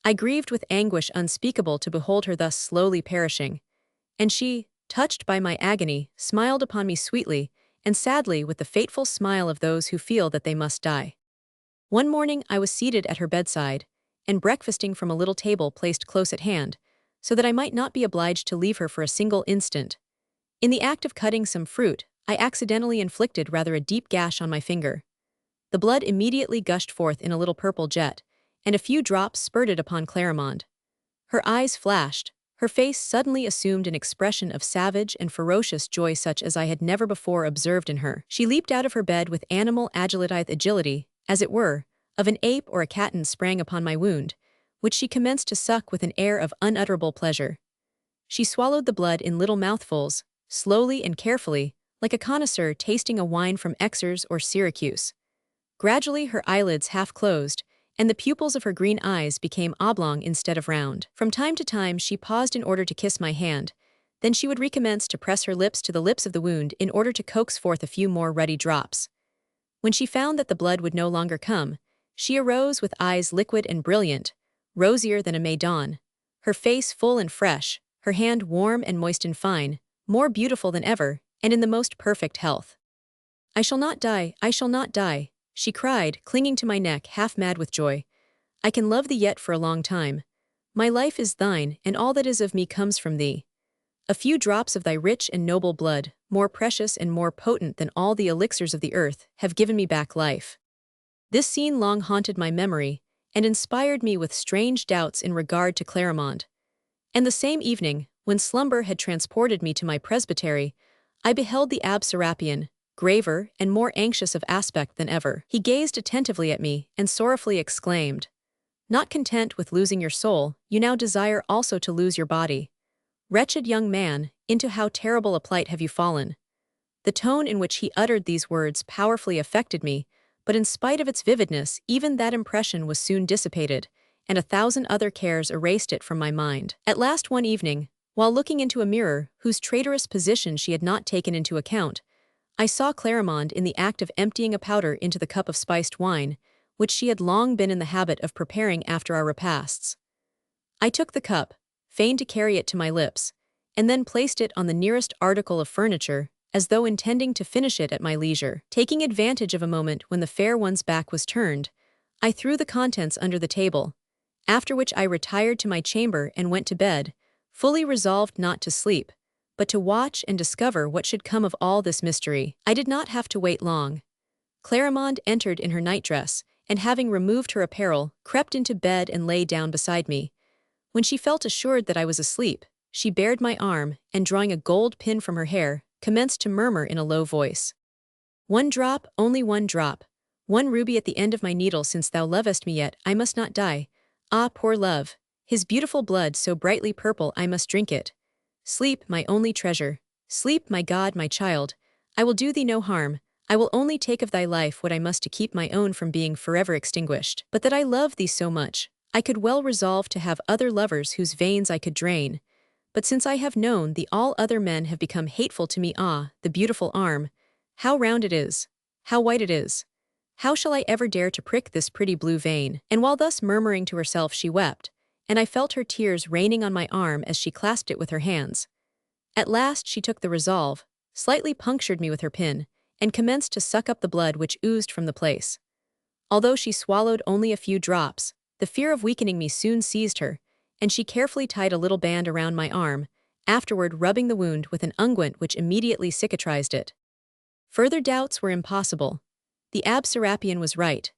I grieved with anguish unspeakable to behold her thus slowly perishing, and she, touched by my agony, smiled upon me sweetly and sadly with the fateful smile of those who feel that they must die. One morning I was seated at her bedside, and breakfasting from a little table placed close at hand, so that I might not be obliged to leave her for a single instant. In the act of cutting some fruit, I accidentally inflicted rather a deep gash on my finger. The blood immediately gushed forth in a little purple jet, and a few drops spurted upon Clarimonde. Her eyes flashed, her face suddenly assumed an expression of savage and ferocious joy such as I had never before observed in her. She leaped out of her bed with animal agility, as it were, of an ape or a cat, and sprang upon my wound, which she commenced to suck with an air of unutterable pleasure. She swallowed the blood in little mouthfuls, slowly and carefully, like a connoisseur tasting a wine from Exers or Syracuse. Gradually her eyelids half closed, and the pupils of her green eyes became oblong instead of round. From time to time she paused in order to kiss my hand, then she would recommence to press her lips to the lips of the wound in order to coax forth a few more ruddy drops. When she found that the blood would no longer come, she arose with eyes liquid and brilliant, rosier than a May dawn, her face full and fresh, her hand warm and moist and fine, more beautiful than ever, and in the most perfect health. "I shall not die, I shall not die," she cried, clinging to my neck, half mad with joy. "I can love thee yet for a long time. My life is thine, and all that is of me comes from thee. A few drops of thy rich and noble blood, more precious and more potent than all the elixirs of the earth, have given me back life." This scene long haunted my memory, and inspired me with strange doubts in regard to Clarimonde. And the same evening, when slumber had transported me to my presbytery, I beheld the Abbé Serapion, graver and more anxious of aspect than ever. He gazed attentively at me, and sorrowfully exclaimed, "Not content with losing your soul, you now desire also to lose your body. Wretched young man, into how terrible a plight have you fallen?" The tone in which he uttered these words powerfully affected me, but in spite of its vividness, even that impression was soon dissipated, and 1,000 other cares erased it from my mind. At last one evening, while looking into a mirror whose traitorous position she had not taken into account, I saw Clarimonde in the act of emptying a powder into the cup of spiced wine, which she had long been in the habit of preparing after our repasts. I took the cup, feigned to carry it to my lips, and then placed it on the nearest article of furniture, as though intending to finish it at my leisure. Taking advantage of a moment when the fair one's back was turned, I threw the contents under the table, after which I retired to my chamber and went to bed, fully resolved not to sleep, but to watch and discover what should come of all this mystery. I did not have to wait long. Clarimonde entered in her nightdress, and having removed her apparel, crept into bed and lay down beside me. When she felt assured that I was asleep, she bared my arm, and drawing a gold pin from her hair, commenced to murmur in a low voice, "One drop, only one drop, one ruby at the end of my needle, since thou lovest me yet, I must not die. Ah, poor love, his beautiful blood so brightly purple, I must drink it. Sleep, my only treasure, sleep, my God, my child, I will do thee no harm, I will only take of thy life what I must to keep my own from being forever extinguished. But that I love thee so much, I could well resolve to have other lovers whose veins I could drain. But since I have known thee, all other men have become hateful to me. Ah, the beautiful arm, how round it is, how white it is. How shall I ever dare to prick this pretty blue vein?" And while thus murmuring to herself, she wept, and I felt her tears raining on my arm as she clasped it with her hands. At last she took the resolve, slightly punctured me with her pin, and commenced to suck up the blood which oozed from the place. Although she swallowed only a few drops, the fear of weakening me soon seized her, and she carefully tied a little band around my arm, afterward rubbing the wound with an unguent which immediately cicatrized it. Further doubts were impossible. The Abbé Serapion was right.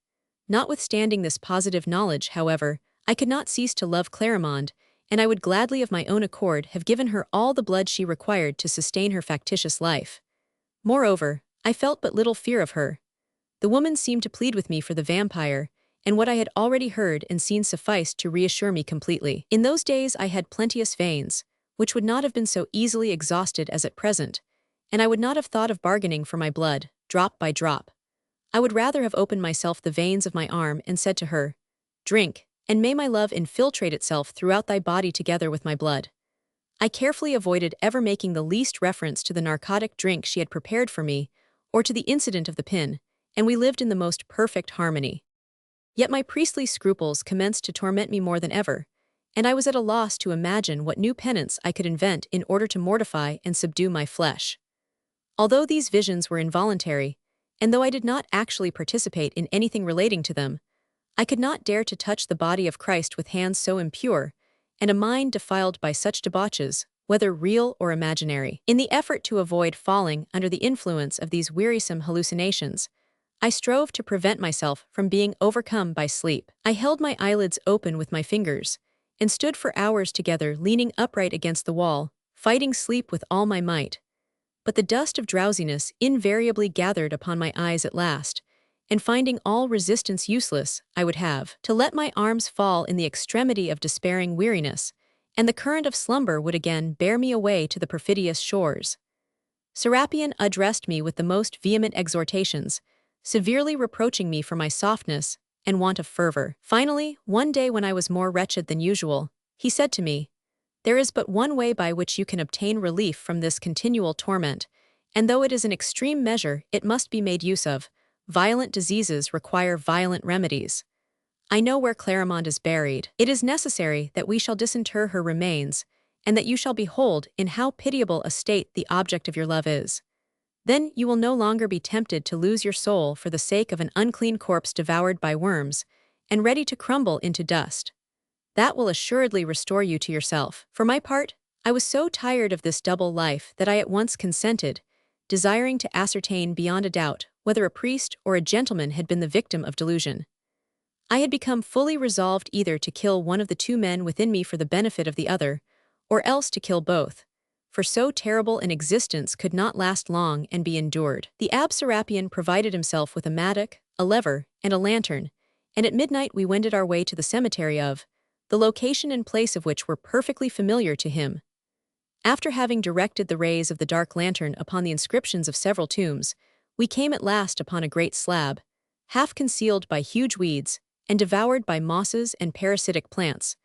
Notwithstanding this positive knowledge, however, I could not cease to love Clarimonde, and I would gladly of my own accord have given her all the blood she required to sustain her factitious life. Moreover, I felt but little fear of her. The woman seemed to plead with me for the vampire, and what I had already heard and seen sufficed to reassure me completely. In those days I had plenteous veins, which would not have been so easily exhausted as at present, and I would not have thought of bargaining for my blood, drop by drop. I would rather have opened myself the veins of my arm and said to her, "Drink, and may my love infiltrate itself throughout thy body together with my blood." I carefully avoided ever making the least reference to the narcotic drink she had prepared for me, or to the incident of the pin, and we lived in the most perfect harmony. Yet my priestly scruples commenced to torment me more than ever, and I was at a loss to imagine what new penance I could invent in order to mortify and subdue my flesh. Although these visions were involuntary, and though I did not actually participate in anything relating to them, I could not dare to touch the body of Christ with hands so impure, and a mind defiled by such debauches, whether real or imaginary. In the effort to avoid falling under the influence of these wearisome hallucinations, I strove to prevent myself from being overcome by sleep. I held my eyelids open with my fingers, and stood for hours together leaning upright against the wall, fighting sleep with all my might. But the dust of drowsiness invariably gathered upon my eyes at last, and finding all resistance useless, I would have to let my arms fall in the extremity of despairing weariness, and the current of slumber would again bear me away to the perfidious shores. Serapion addressed me with the most vehement exhortations, severely reproaching me for my softness and want of fervor. Finally, one day when I was more wretched than usual, he said to me, "There is but one way by which you can obtain relief from this continual torment, and though it is an extreme measure, it must be made use of, violent diseases require violent remedies. I know where Clarimonde is buried. It is necessary that we shall disinter her remains, and that you shall behold in how pitiable a state the object of your love is. Then you will no longer be tempted to lose your soul for the sake of an unclean corpse devoured by worms, and ready to crumble into dust. That will assuredly restore you to yourself. For my part, I was so tired of this double life that I at once consented, desiring to ascertain beyond a doubt whether a priest or a gentleman had been the victim of delusion. I had become fully resolved either to kill one of the two men within me for the benefit of the other, or else to kill both, for so terrible an existence could not last long and be endured. The Abbé Serapion provided himself with a mattock, a lever, and a lantern, and at midnight we wended our way to the cemetery of, the location and place of which were perfectly familiar to him. After having directed the rays of the dark lantern upon the inscriptions of several tombs, we came at last upon a great slab, half concealed by huge weeds, and devoured by mosses and parasitic plants,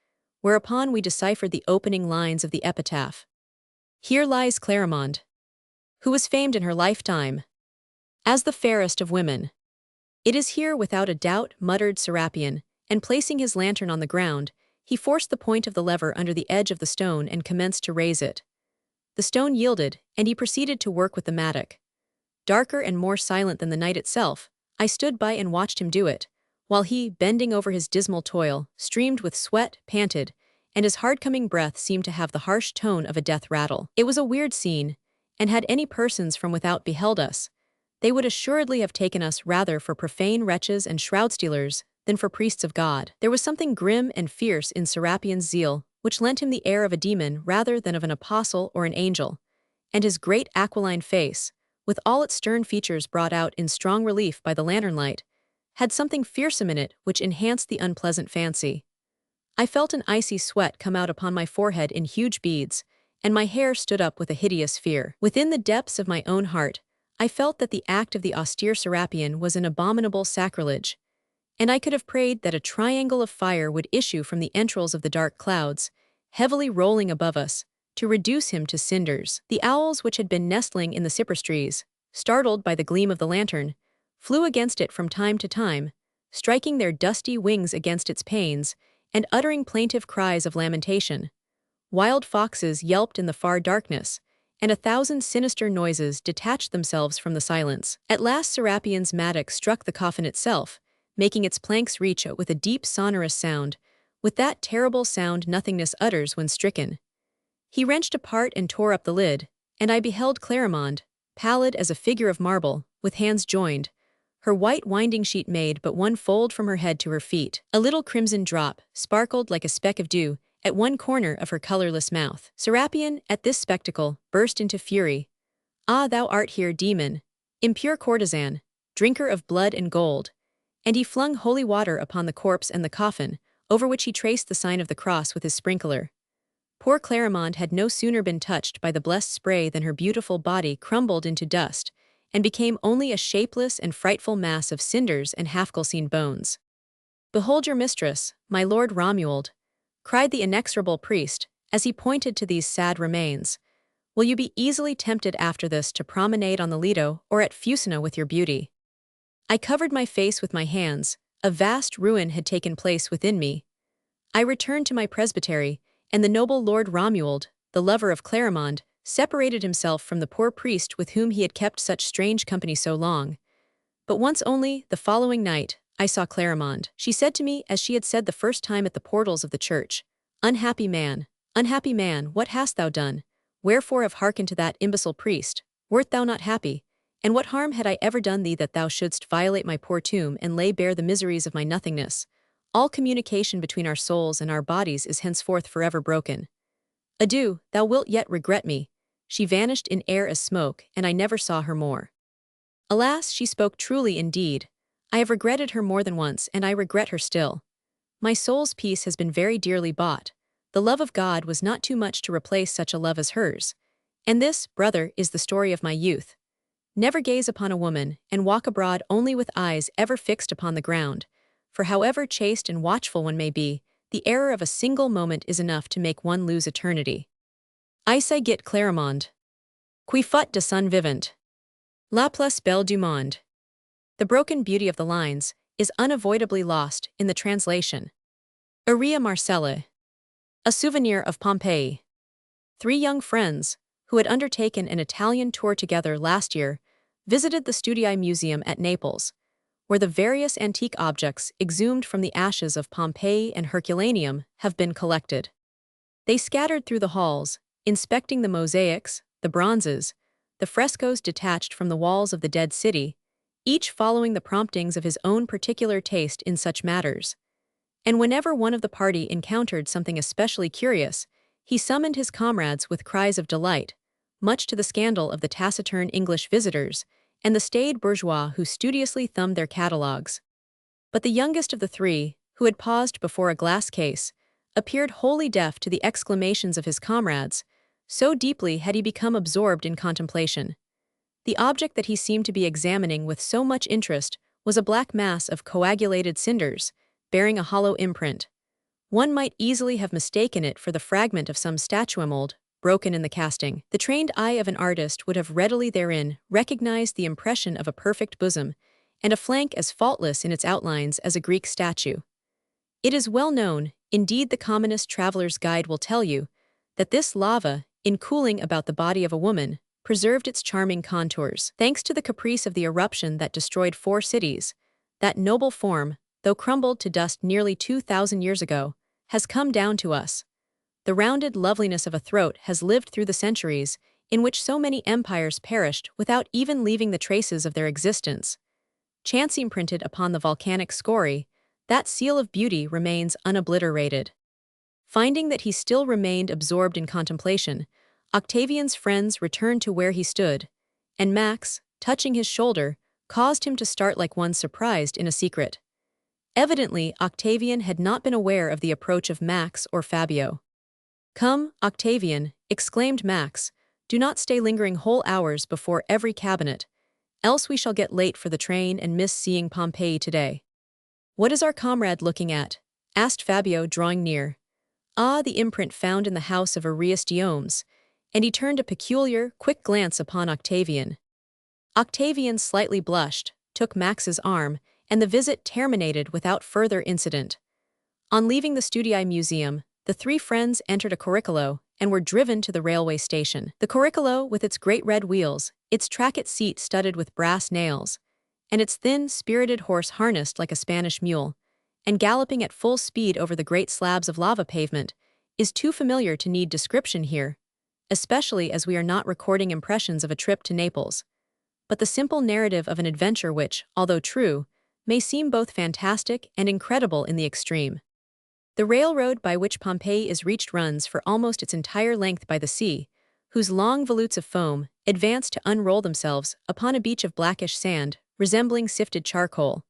whereupon we deciphered the opening lines of the epitaph. Here lies Clarimonde, who was famed in her lifetime as the fairest of women. It is here without a doubt, muttered Serapion, and placing his lantern on the ground, he forced the point of the lever under the edge of the stone and commenced to raise it. The stone yielded, and he proceeded to work with the mattock. Darker and more silent than the night itself, I stood by and watched him do it, while he, bending over his dismal toil, streamed with sweat, panted, and his hard-coming breath seemed to have the harsh tone of a death rattle. It was a weird scene, and had any persons from without beheld us, they would assuredly have taken us rather for profane wretches and shroud-stealers than for priests of God. There was something grim and fierce in Serapion's zeal, which lent him the air of a demon rather than of an apostle or an angel, and his great aquiline face, with all its stern features brought out in strong relief by the lantern light, had something fearsome in it which enhanced the unpleasant fancy. I felt an icy sweat come out upon my forehead in huge beads, and my hair stood up with a hideous fear. Within the depths of my own heart, I felt that the act of the austere Serapion was an abominable sacrilege, and I could have prayed that a triangle of fire would issue from the entrails of the dark clouds, heavily rolling above us, to reduce him to cinders. The owls which had been nestling in the cypress trees, startled by the gleam of the lantern, flew against it from time to time, striking their dusty wings against its panes, and uttering plaintive cries of lamentation. Wild foxes yelped in the far darkness, and 1,000 sinister noises detached themselves from the silence. At last Serapion's mattock struck the coffin itself, making its planks reach out with a deep sonorous sound, with that terrible sound nothingness utters when stricken. He wrenched apart and tore up the lid, and I beheld Clarimonde, pallid as a figure of marble, with hands joined, her white winding sheet made but one fold from her head to her feet. A little crimson drop sparkled like a speck of dew at one corner of her colorless mouth. Serapion, at this spectacle, burst into fury. Ah, thou art here, demon, impure courtesan, drinker of blood and gold. And he flung holy water upon the corpse and the coffin, over which he traced the sign of the cross with his sprinkler. Poor Clarimonde had no sooner been touched by the blessed spray than her beautiful body crumbled into dust, and became only a shapeless and frightful mass of cinders and half-calcined bones. Behold your mistress, my lord Romuald, cried the inexorable priest, as he pointed to these sad remains. Will you be easily tempted after this to promenade on the Lido or at Fusina with your beauty? I covered my face with my hands. A vast ruin had taken place within me. I returned to my presbytery, and the noble Lord Romuald, the lover of Clarimonde, separated himself from the poor priest with whom he had kept such strange company so long. But once only, the following night, I saw Clarimonde. She said to me, as she had said the first time at the portals of the church, unhappy man, what hast thou done? Wherefore have hearkened to that imbecile priest? Wert thou not happy? And what harm had I ever done thee that thou shouldst violate my poor tomb and lay bare the miseries of my nothingness? All communication between our souls and our bodies is henceforth forever broken. Adieu, thou wilt yet regret me. She vanished in air as smoke, and I never saw her more. Alas, she spoke truly indeed. I have regretted her more than once, and I regret her still. My soul's peace has been very dearly bought. The love of God was not too much to replace such a love as hers. And this, brother, is the story of my youth. Never gaze upon a woman, and walk abroad only with eyes ever fixed upon the ground, for however chaste and watchful one may be, the error of a single moment is enough to make one lose eternity. Ici git Clarimonde. Qui fut de son vivant. La plus belle du monde. The broken beauty of the lines is unavoidably lost in the translation. Aria Marcella. A souvenir of Pompeii. Three young friends, who had undertaken an Italian tour together last year, visited the Studii Museum at Naples, where the various antique objects exhumed from the ashes of Pompeii and Herculaneum have been collected. They scattered through the halls, inspecting the mosaics, the bronzes, the frescoes detached from the walls of the dead city, each following the promptings of his own particular taste in such matters. And whenever one of the party encountered something especially curious, he summoned his comrades with cries of delight, much to the scandal of the taciturn English visitors and the staid bourgeois who studiously thumbed their catalogues. But the youngest of the three, who had paused before a glass case, appeared wholly deaf to the exclamations of his comrades, so deeply had he become absorbed in contemplation. The object that he seemed to be examining with so much interest was a black mass of coagulated cinders, bearing a hollow imprint. One might easily have mistaken it for the fragment of some statuette mold, broken in the casting. The trained eye of an artist would have readily therein recognized the impression of a perfect bosom, and a flank as faultless in its outlines as a Greek statue. It is well known, indeed the commonest traveler's guide will tell you, that this lava, in cooling about the body of a woman, preserved its charming contours. Thanks to the caprice of the eruption that destroyed 4 cities, that noble form, though crumbled to dust nearly 2,000 years ago, has come down to us. The rounded loveliness of a throat has lived through the centuries, in which so many empires perished without even leaving the traces of their existence. Chance imprinted upon the volcanic scory, that seal of beauty remains unobliterated. Finding that he still remained absorbed in contemplation, Octavian's friends returned to where he stood, and Max, touching his shoulder, caused him to start like one surprised in a secret. Evidently, Octavian had not been aware of the approach of Max or Fabio. "Come, Octavian," exclaimed Max, "do not stay lingering whole hours before every cabinet, else we shall get late for the train and miss seeing Pompeii today." "What is our comrade looking at?" asked Fabio, drawing near. "Ah, the imprint found in the house of Arius Diomes," and he turned a peculiar, quick glance upon Octavian. Octavian slightly blushed, took Max's arm, and the visit terminated without further incident. On leaving the Studii Museum, the three friends entered a corricolo and were driven to the railway station. The corricolo, with its great red wheels, its tracket seat studded with brass nails, and its thin, spirited horse harnessed like a Spanish mule, and galloping at full speed over the great slabs of lava pavement, is too familiar to need description here, especially as we are not recording impressions of a trip to Naples, but the simple narrative of an adventure which, although true, may seem both fantastic and incredible in the extreme. The railroad by which Pompeii is reached runs for almost its entire length by the sea, whose long volutes of foam advance to unroll themselves upon a beach of blackish sand, resembling sifted charcoal.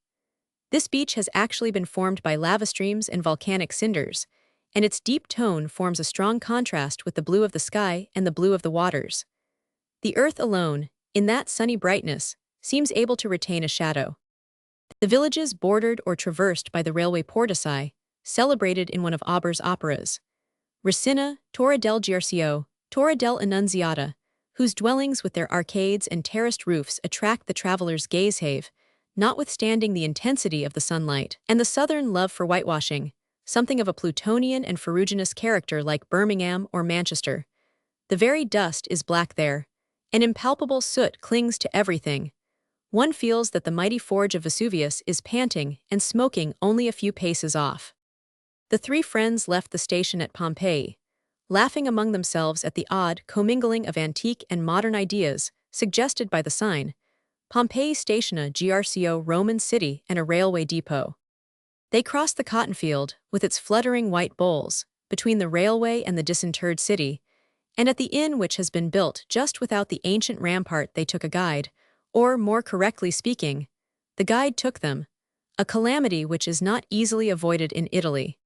This beach has actually been formed by lava streams and volcanic cinders, and its deep tone forms a strong contrast with the blue of the sky and the blue of the waters. The earth alone, in that sunny brightness, seems able to retain a shadow. The villages bordered or traversed by the railway portici, celebrated in one of Auber's operas, Resina, Torre del Giercio, Torre del Annunziata, whose dwellings with their arcades and terraced roofs attract the traveler's gaze, notwithstanding the intensity of the sunlight, and the southern love for whitewashing, something of a Plutonian and ferruginous character like Birmingham or Manchester. The very dust is black there. An impalpable soot clings to everything. One feels that the mighty forge of Vesuvius is panting and smoking only a few paces off. The three friends left the station at Pompeii, laughing among themselves at the odd commingling of antique and modern ideas suggested by the sign, Pompeii Stationa Grco Roman City and a railway depot. They crossed the cotton field, with its fluttering white bowls, between the railway and the disinterred city, and at the inn which has been built just without the ancient rampart they took a guide, or, more correctly speaking, the guide took them, a calamity which is not easily avoided in Italy.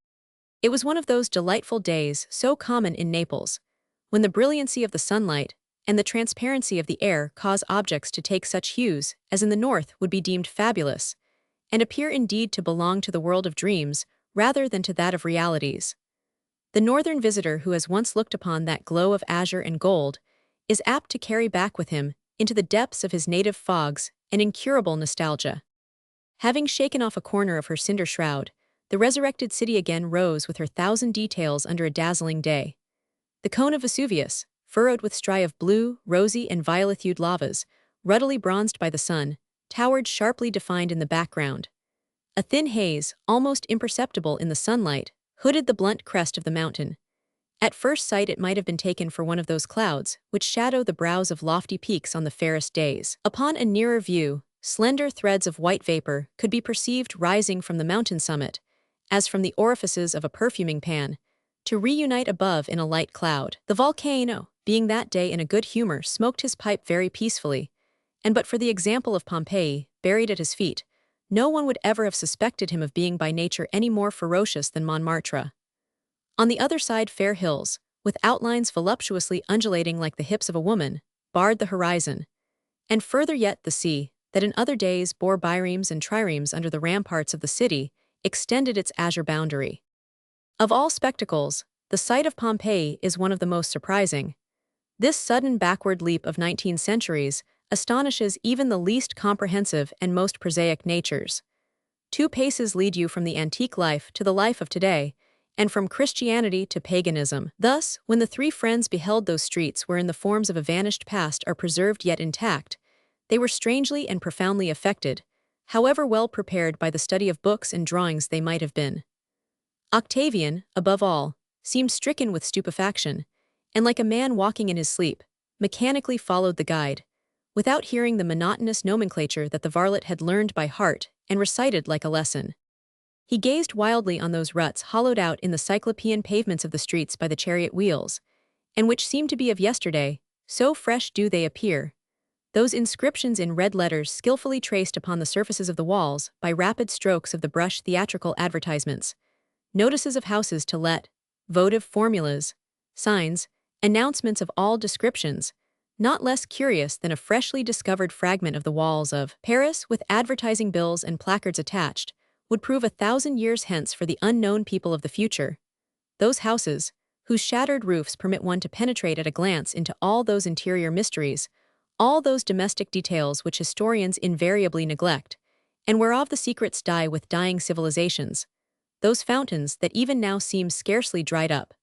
It was one of those delightful days so common in Naples, when the brilliancy of the sunlight and the transparency of the air cause objects to take such hues as in the north would be deemed fabulous, and appear indeed to belong to the world of dreams rather than to that of realities. The northern visitor who has once looked upon that glow of azure and gold is apt to carry back with him into the depths of his native fogs an incurable nostalgia. Having shaken off a corner of her cinder shroud, the resurrected city again rose with her thousand details under a dazzling day. The cone of Vesuvius, furrowed with striae of blue, rosy, and violet-hued lavas, ruddily bronzed by the sun, towered sharply defined in the background. A thin haze, almost imperceptible in the sunlight, hooded the blunt crest of the mountain. At first sight it might have been taken for one of those clouds which shadow the brows of lofty peaks on the fairest days. Upon a nearer view, slender threads of white vapor could be perceived rising from the mountain summit, as from the orifices of a perfuming pan, to reunite above in a light cloud. The volcano, being that day in a good humor, smoked his pipe very peacefully, and but for the example of Pompeii, buried at his feet, no one would ever have suspected him of being by nature any more ferocious than Montmartre. On the other side fair hills, with outlines voluptuously undulating like the hips of a woman, barred the horizon. And further yet the sea, that in other days bore biremes and triremes under the ramparts of the city, extended its azure boundary. Of all spectacles, the sight of Pompeii is one of the most surprising. This sudden backward leap of 19 centuries astonishes even the least comprehensive and most prosaic natures. 2 paces lead you from the antique life to the life of today, and from Christianity to paganism. Thus, when the 3 friends beheld those streets wherein the forms of a vanished past are preserved yet intact, they were strangely and profoundly affected, however well prepared by the study of books and drawings they might have been. Octavian, above all, seemed stricken with stupefaction, and like a man walking in his sleep, mechanically followed the guide, without hearing the monotonous nomenclature that the varlet had learned by heart and recited like a lesson. He gazed wildly on those ruts hollowed out in the cyclopean pavements of the streets by the chariot wheels, and which seemed to be of yesterday, so fresh do they appear. Those inscriptions in red letters skillfully traced upon the surfaces of the walls by rapid strokes of the brush, theatrical advertisements, notices of houses to let, votive formulas, signs, announcements of all descriptions, not less curious than a freshly discovered fragment of the walls of Paris with advertising bills and placards attached, would prove 1,000 years hence for the unknown people of the future. Those houses, whose shattered roofs permit one to penetrate at a glance into all those interior mysteries, all those domestic details which historians invariably neglect, and whereof the secrets die with dying civilizations, those fountains that even now seem scarcely dried up,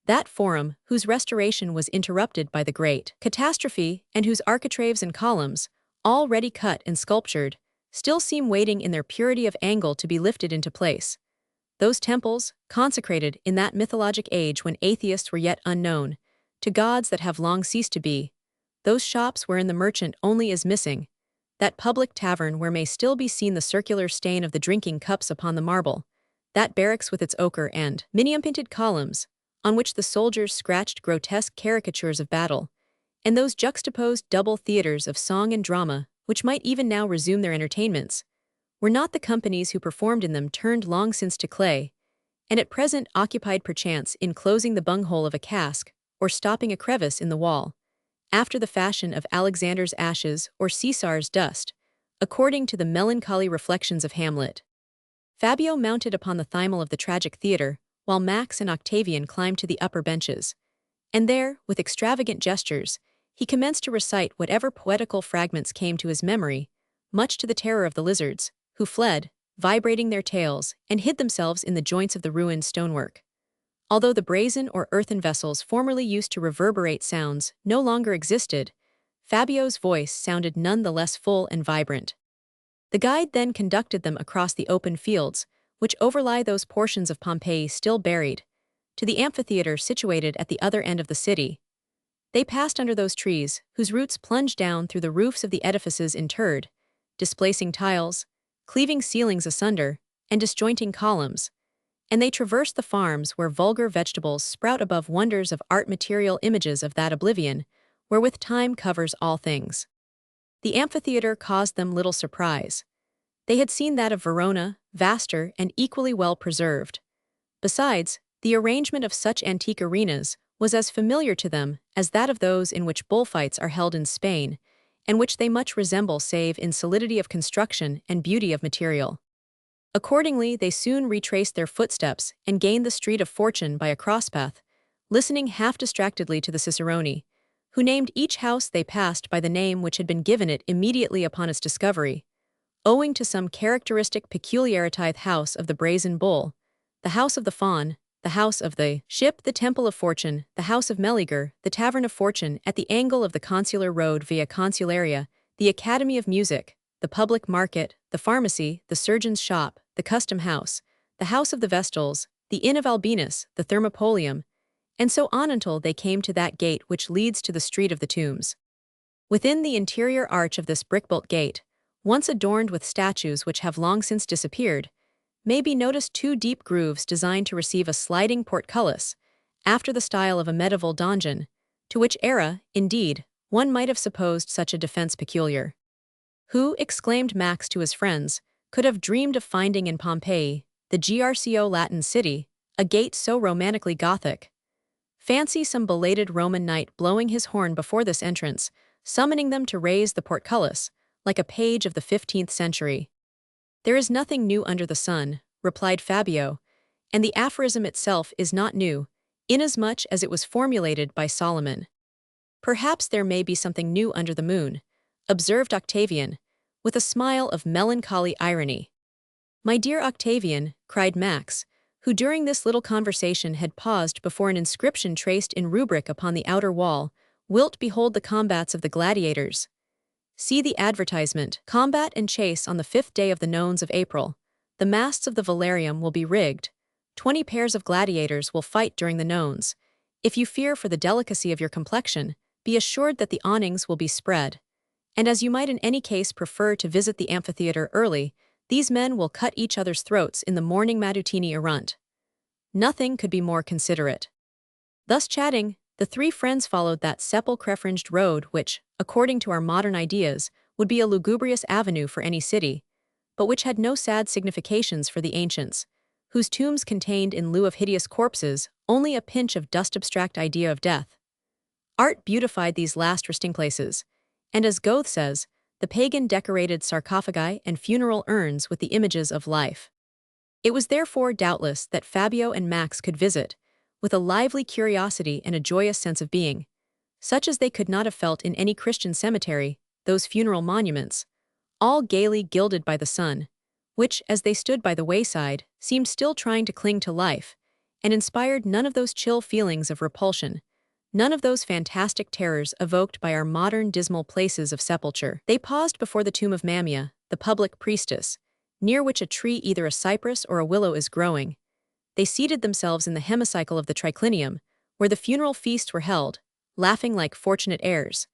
that forum whose restoration was interrupted by the great catastrophe and whose architraves and columns, already cut and sculptured, still seem waiting in their purity of angle to be lifted into place. Those temples, consecrated in that mythologic age when atheists were yet unknown, to gods that have long ceased to be, those shops wherein the merchant only is missing, that public tavern where may still be seen the circular stain of the drinking cups upon the marble, that barracks with its ochre and minium-painted columns, on which the soldiers scratched grotesque caricatures of battle, and those juxtaposed double theaters of song and drama, which might even now resume their entertainments, were not the companies who performed in them turned long since to clay, and at present occupied perchance in closing the bunghole of a cask, or stopping a crevice in the wall, after the fashion of Alexander's ashes or Caesar's dust, according to the melancholy reflections of Hamlet. Fabio mounted upon the thymel of the tragic theatre, while Max and Octavian climbed to the upper benches, and there, with extravagant gestures, he commenced to recite whatever poetical fragments came to his memory, much to the terror of the lizards, who fled, vibrating their tails, and hid themselves in the joints of the ruined stonework. Although the brazen or earthen vessels formerly used to reverberate sounds no longer existed, Fabio's voice sounded none the less full and vibrant. The guide then conducted them across the open fields, which overlie those portions of Pompeii still buried, to the amphitheater situated at the other end of the city. They passed under those trees, whose roots plunged down through the roofs of the edifices interred, displacing tiles, cleaving ceilings asunder, and disjointing columns, and they traversed the farms where vulgar vegetables sprout above wonders of art, material images of that oblivion, wherewith time covers all things. The amphitheater caused them little surprise. They had seen that of Verona, vaster and equally well preserved. Besides, the arrangement of such antique arenas was as familiar to them as that of those in which bullfights are held in Spain, and which they much resemble save in solidity of construction and beauty of material. Accordingly, they soon retraced their footsteps and gained the street of Fortune by a crosspath, listening half distractedly to the cicerone, who named each house they passed by the name which had been given it immediately upon its discovery, owing to some characteristic peculiarity: the house of the brazen bull, the house of the fawn, the house of the ship, the temple of fortune, the house of Meleager, the tavern of fortune at the angle of the consular road via consularia, the academy of music, the public market, the pharmacy, the surgeon's shop, the custom house, the house of the vestals, the inn of Albinus, the thermopolium, and so on until they came to that gate which leads to the street of the tombs. Within the interior arch of this brick-built gate, once adorned with statues which have long since disappeared, may be noticed two deep grooves designed to receive a sliding portcullis, after the style of a medieval donjon, to which era, indeed, one might have supposed such a defense peculiar. Who, exclaimed Max to his friends, could have dreamed of finding in Pompeii, the Grco Latin city, a gate so romantically Gothic? Fancy some belated Roman knight blowing his horn before this entrance, summoning them to raise the portcullis, like a page of the 15th century. There is nothing new under the sun, replied Fabio, and the aphorism itself is not new, inasmuch as it was formulated by Solomon. Perhaps there may be something new under the moon, observed Octavian, with a smile of melancholy irony. My dear Octavian, cried Max, who during this little conversation had paused before an inscription traced in rubric upon the outer wall, wilt behold the combats of the gladiators? See the advertisement, combat and chase on the 5th day of the nones of April. The masts of the Valerium will be rigged. 20 pairs of gladiators will fight during the nones. If you fear for the delicacy of your complexion, be assured that the awnings will be spread. And as you might in any case prefer to visit the amphitheater early, these men will cut each other's throats in the morning matutini erunt. Nothing could be more considerate. Thus chatting, the three friends followed that sepulchre-fringed road which, according to our modern ideas, would be a lugubrious avenue for any city, but which had no sad significations for the ancients, whose tombs contained in lieu of hideous corpses only a pinch of dust abstract idea of death. Art beautified these last resting places, and as Goethe says, the pagan decorated sarcophagi and funeral urns with the images of life. It was therefore doubtless that Fabio and Max could visit, with a lively curiosity and a joyous sense of being, such as they could not have felt in any Christian cemetery, those funeral monuments, all gaily gilded by the sun, which, as they stood by the wayside, seemed still trying to cling to life, and inspired none of those chill feelings of repulsion, none of those fantastic terrors evoked by our modern dismal places of sepulture. They paused before the tomb of Mammia, the public priestess, near which a tree, either a cypress or a willow, is growing. They seated themselves in the hemicycle of the triclinium, where the funeral feasts were held, laughing like fortunate heirs.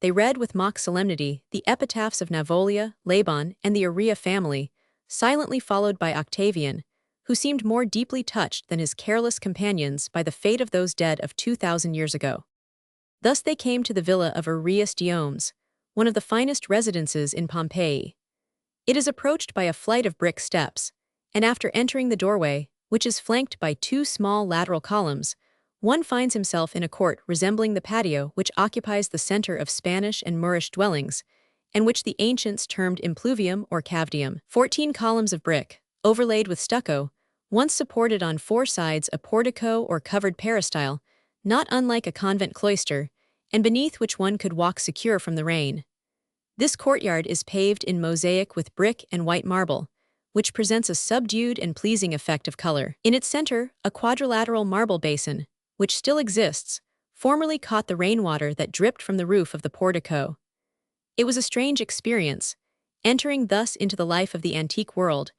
They read with mock solemnity the epitaphs of Navolia, Laban, and the Aurea family, silently followed by Octavian, who seemed more deeply touched than his careless companions by the fate of those dead of 2,000 years ago. Thus they came to the villa of Aureus Diomes, one of the finest residences in Pompeii. It is approached by a flight of brick steps, and after entering the doorway, which is flanked by two small lateral columns, one finds himself in a court resembling the patio which occupies the center of Spanish and Moorish dwellings, and which the ancients termed impluvium or cavdium. 14 columns of brick, overlaid with stucco, once supported on 4 sides a portico or covered peristyle, not unlike a convent cloister, and beneath which one could walk secure from the rain. This courtyard is paved in mosaic with brick and white marble, which presents a subdued and pleasing effect of color. In its center, a quadrilateral marble basin, which still exists, formerly caught the rainwater that dripped from the roof of the portico. It was a strange experience, entering thus into the life of the antique world,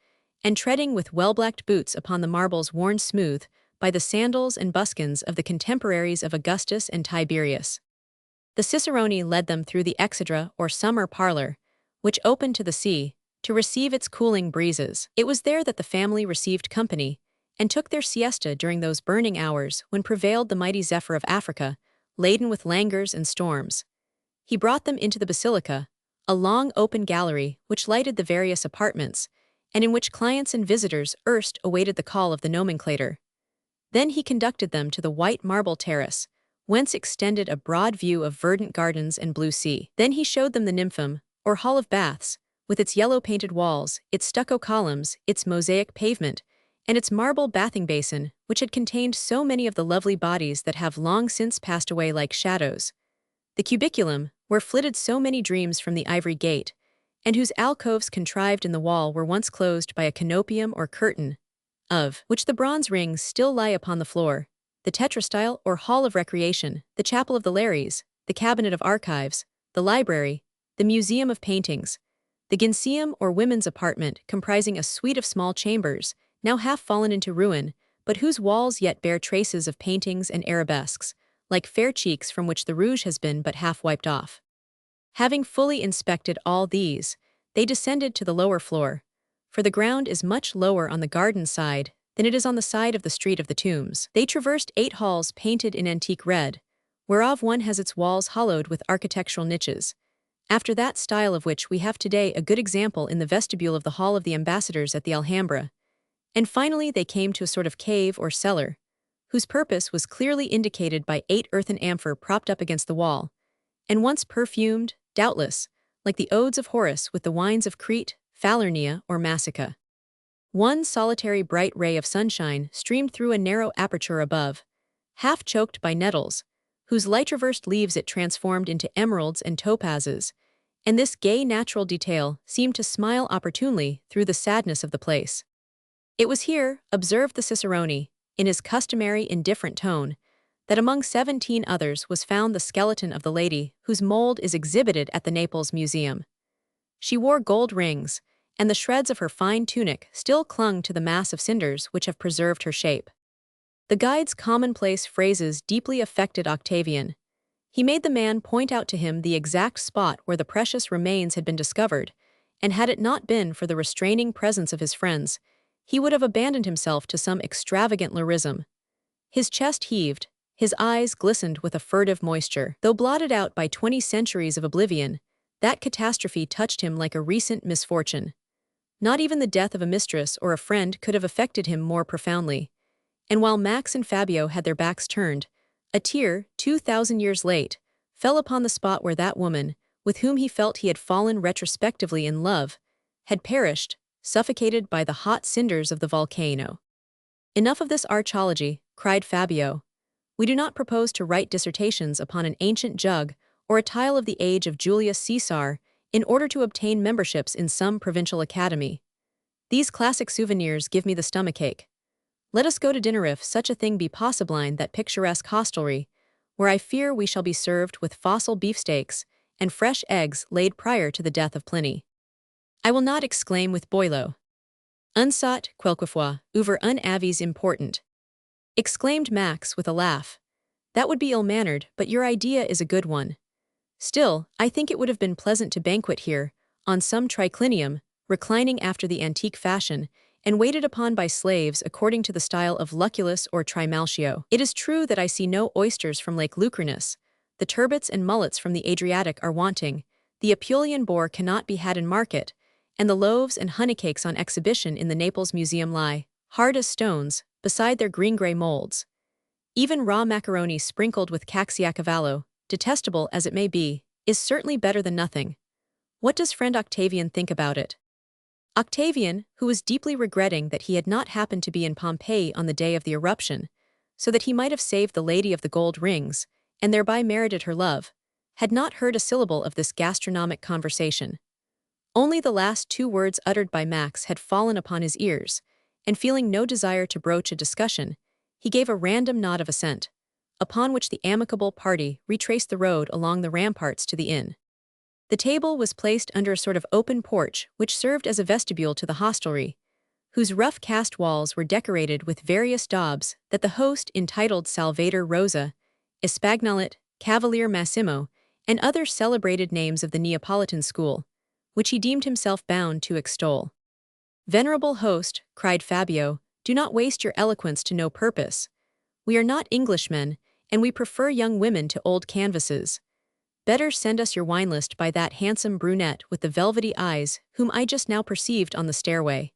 and treading with well-blacked boots upon the marbles worn smooth by the sandals and buskins of the contemporaries of Augustus and Tiberius. The cicerone led them through the exedra or summer parlor, which opened to the sea, to receive its cooling breezes. It was there that the family received company, and took their siesta during those burning hours when prevailed the mighty zephyr of Africa, laden with languors and storms. He brought them into the basilica, a long open gallery which lighted the various apartments, and in which clients and visitors erst awaited the call of the nomenclator. Then he conducted them to the white marble terrace, whence extended a broad view of verdant gardens and blue sea. Then he showed them the nymphum, or hall of baths, with its yellow-painted walls, its stucco columns, its mosaic pavement, and its marble bathing basin, which had contained so many of the lovely bodies that have long since passed away like shadows. The cubiculum, where flitted so many dreams from the ivory gate, and whose alcoves contrived in the wall were once closed by a canopium or curtain, of which the bronze rings still lie upon the floor, the tetrastyle or hall of recreation, the chapel of the Lares, the cabinet of archives, the library, the museum of paintings, the gynceum or women's apartment comprising a suite of small chambers, now half fallen into ruin, but whose walls yet bear traces of paintings and arabesques, like fair cheeks from which the rouge has been but half wiped off. Having fully inspected all these, they descended to the lower floor, for the ground is much lower on the garden side than it is on the side of the street of the tombs. They traversed 8 halls painted in antique red, whereof one has its walls hollowed with architectural niches, after that style of which we have today a good example in the vestibule of the Hall of the Ambassadors at the Alhambra. And finally they came to a sort of cave or cellar, whose purpose was clearly indicated by 8 earthen amphor propped up against the wall, and once perfumed, doubtless, like the odes of Horace with the wines of Crete, Falernia, or Massica. One solitary bright ray of sunshine streamed through a narrow aperture above, half choked by nettles, whose light-traversed leaves it transformed into emeralds and topazes, and this gay natural detail seemed to smile opportunely through the sadness of the place. It was here, observed the Cicerone, in his customary indifferent tone, that among 17 others was found the skeleton of the lady whose mold is exhibited at the Naples Museum. She wore gold rings, and the shreds of her fine tunic still clung to the mass of cinders which have preserved her shape. The guide's commonplace phrases deeply affected Octavian. He made the man point out to him the exact spot where the precious remains had been discovered, and had it not been for the restraining presence of his friends, he would have abandoned himself to some extravagant lyrism. His chest heaved, his eyes glistened with a furtive moisture. Though blotted out by 20 centuries of oblivion, that catastrophe touched him like a recent misfortune. Not even the death of a mistress or a friend could have affected him more profoundly. And while Max and Fabio had their backs turned, a tear, 2,000 years late, fell upon the spot where that woman, with whom he felt he had fallen retrospectively in love, had perished, suffocated by the hot cinders of the volcano. Enough of this archaeology, cried Fabio. We do not propose to write dissertations upon an ancient jug or a tile of the age of Julius Caesar in order to obtain memberships in some provincial academy. These classic souvenirs give me the stomachache. Let us go to dinner if such a thing be possible in that picturesque hostelry, where I fear we shall be served with fossil beefsteaks and fresh eggs laid prior to the death of Pliny. I will not exclaim with Boileau. Unsat quelquefois, ouvre un avis important. Exclaimed Max with a laugh. That would be ill-mannered, but your idea is a good one. Still, I think it would have been pleasant to banquet here, on some triclinium, reclining after the antique fashion, and waited upon by slaves according to the style of Lucullus or Trimalchio. It is true that I see no oysters from Lake Lucrinus, the turbots and mullets from the Adriatic are wanting, the Apulian boar cannot be had in market, and the loaves and honeycakes on exhibition in the Naples Museum lie, hard as stones, beside their green-gray molds. Even raw macaroni sprinkled with cacciacavallo, detestable as it may be, is certainly better than nothing. What does friend Octavian think about it? Octavian, who was deeply regretting that he had not happened to be in Pompeii on the day of the eruption, so that he might have saved the lady of the gold rings, and thereby merited her love, had not heard a syllable of this gastronomic conversation. Only the last 2 words uttered by Max had fallen upon his ears, and feeling no desire to broach a discussion, he gave a random nod of assent, upon which the amicable party retraced the road along the ramparts to the inn. The table was placed under a sort of open porch which served as a vestibule to the hostelry, whose rough cast walls were decorated with various daubs that the host entitled Salvator Rosa, Espagnolet, Cavalier Massimo, and other celebrated names of the Neapolitan school, which he deemed himself bound to extol. Venerable host, cried Fabio, do not waste your eloquence to no purpose. We are not Englishmen, and we prefer young women to old canvases. Better send us your wine list by that handsome brunette with the velvety eyes whom I just now perceived on the stairway.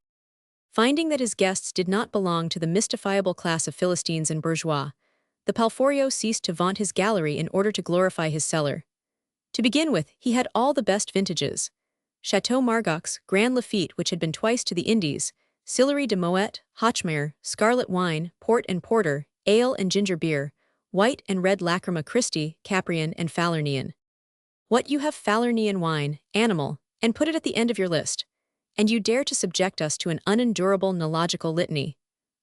Finding that his guests did not belong to the mystifiable class of Philistines and bourgeois, the Palforio ceased to vaunt his gallery in order to glorify his cellar. To begin with, he had all the best vintages. Chateau Margaux, Grand Lafitte which had been twice to the Indies, Sillery de Moet, Hochmeier, scarlet wine, port and porter, ale and ginger beer, white and red Lacrima Christi, Caprian and Falernian. What you have Falernian wine, animal, and put it at the end of your list. And you dare to subject us to an unendurable nological litany,"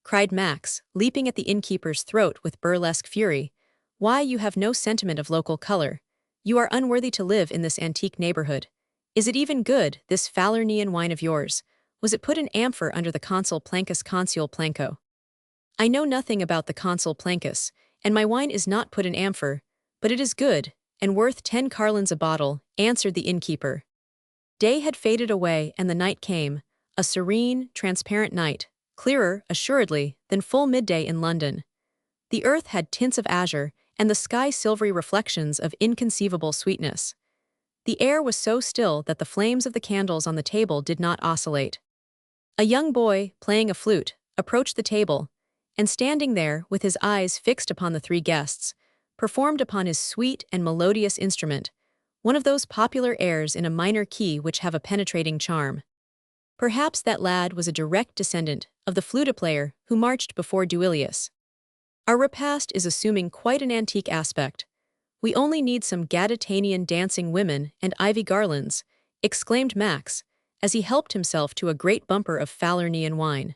cried Max, leaping at the innkeeper's throat with burlesque fury. "Why, you have no sentiment of local color. You are unworthy to live in this antique neighborhood. Is it even good, this Falernian wine of yours? Was it put in amphor under the consul Plancus Consul Planco?" "I know nothing about the consul Plancus, and my wine is not put in amphor, but it is good, and worth 10 carlins a bottle," answered the innkeeper. Day had faded away and the night came, a serene, transparent night, clearer, assuredly, than full midday in London. The earth had tints of azure, and the sky silvery reflections of inconceivable sweetness. The air was so still that the flames of the candles on the table did not oscillate. A young boy, playing a flute, approached the table, and standing there, with his eyes fixed upon the three guests, performed upon his sweet and melodious instrument, one of those popular airs in a minor key which have a penetrating charm. Perhaps that lad was a direct descendant of the flute-player who marched before Duilius. Our repast is assuming quite an antique aspect. We only need some Gaditanian dancing women and ivy garlands, exclaimed Max, as he helped himself to a great bumper of Falernian wine.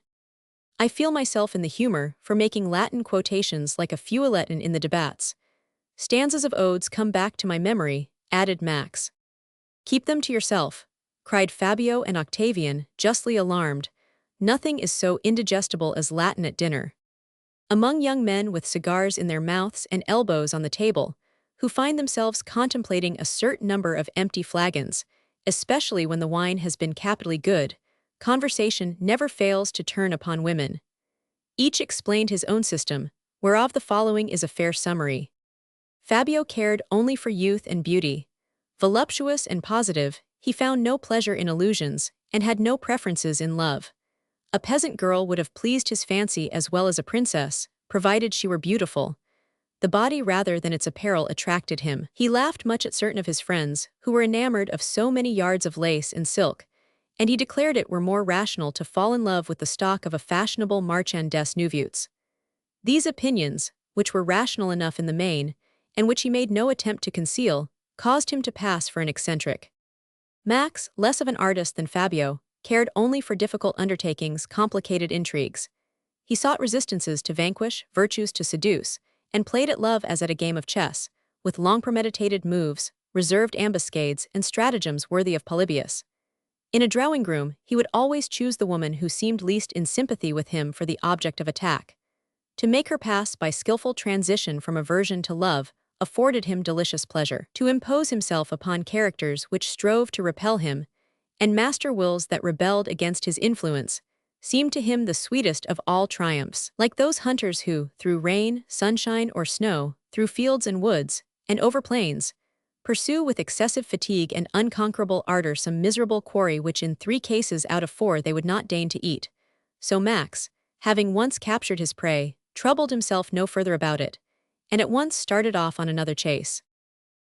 I feel myself in the humor for making Latin quotations like a feuilleton in the debats. Stanzas of odes come back to my memory, added Max. Keep them to yourself, cried Fabio and Octavian, justly alarmed. Nothing is so indigestible as Latin at dinner. Among young men with cigars in their mouths and elbows on the table, who find themselves contemplating a certain number of empty flagons, especially when the wine has been capitally good, conversation never fails to turn upon women. Each explained his own system, whereof the following is a fair summary. Fabio cared only for youth and beauty. Voluptuous and positive, he found no pleasure in illusions, and had no preferences in love. A peasant girl would have pleased his fancy as well as a princess, provided she were beautiful. The body rather than its apparel attracted him. He laughed much at certain of his friends, who were enamored of so many yards of lace and silk, and he declared it were more rational to fall in love with the stock of a fashionable marchand des Nouveaux. These opinions, which were rational enough in the main, and which he made no attempt to conceal, caused him to pass for an eccentric. Max, less of an artist than Fabio, cared only for difficult undertakings, complicated intrigues. He sought resistances to vanquish, virtues to seduce, and played at love as at a game of chess, with long premeditated moves, reserved ambuscades, and stratagems worthy of Polybius. In a drawing-room, he would always choose the woman who seemed least in sympathy with him for the object of attack. To make her pass by skillful transition from aversion to love afforded him delicious pleasure. To impose himself upon characters which strove to repel him, and master wills that rebelled against his influence, seemed to him the sweetest of all triumphs. Like those hunters who, through rain, sunshine, or snow, through fields and woods, and over plains, pursue with excessive fatigue and unconquerable ardor some miserable quarry which in 3 cases out of 4 they would not deign to eat, so Max, having once captured his prey, troubled himself no further about it, and at once started off on another chase.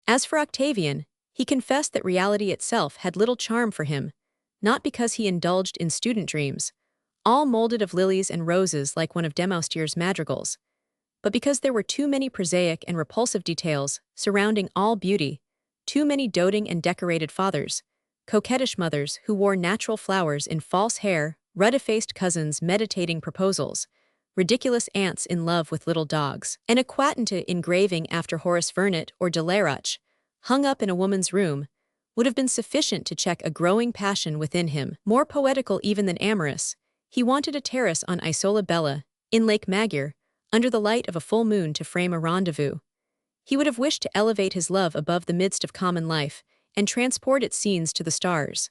As for Octavian, he confessed that reality itself had little charm for him, not because he indulged in student dreams, all molded of lilies and roses like one of Demoustier's madrigals, but because there were too many prosaic and repulsive details surrounding all beauty, too many doting and decorated fathers, coquettish mothers who wore natural flowers in false hair, ruddy-faced cousins meditating proposals, ridiculous aunts in love with little dogs, and a Quatanta engraving after Horace Vernet or Delaroche, hung up in a woman's room, would have been sufficient to check a growing passion within him. More poetical even than amorous, he wanted a terrace on Isola Bella, in Lake Maggiore, under the light of a full moon to frame a rendezvous. He would have wished to elevate his love above the midst of common life, and transport its scenes to the stars.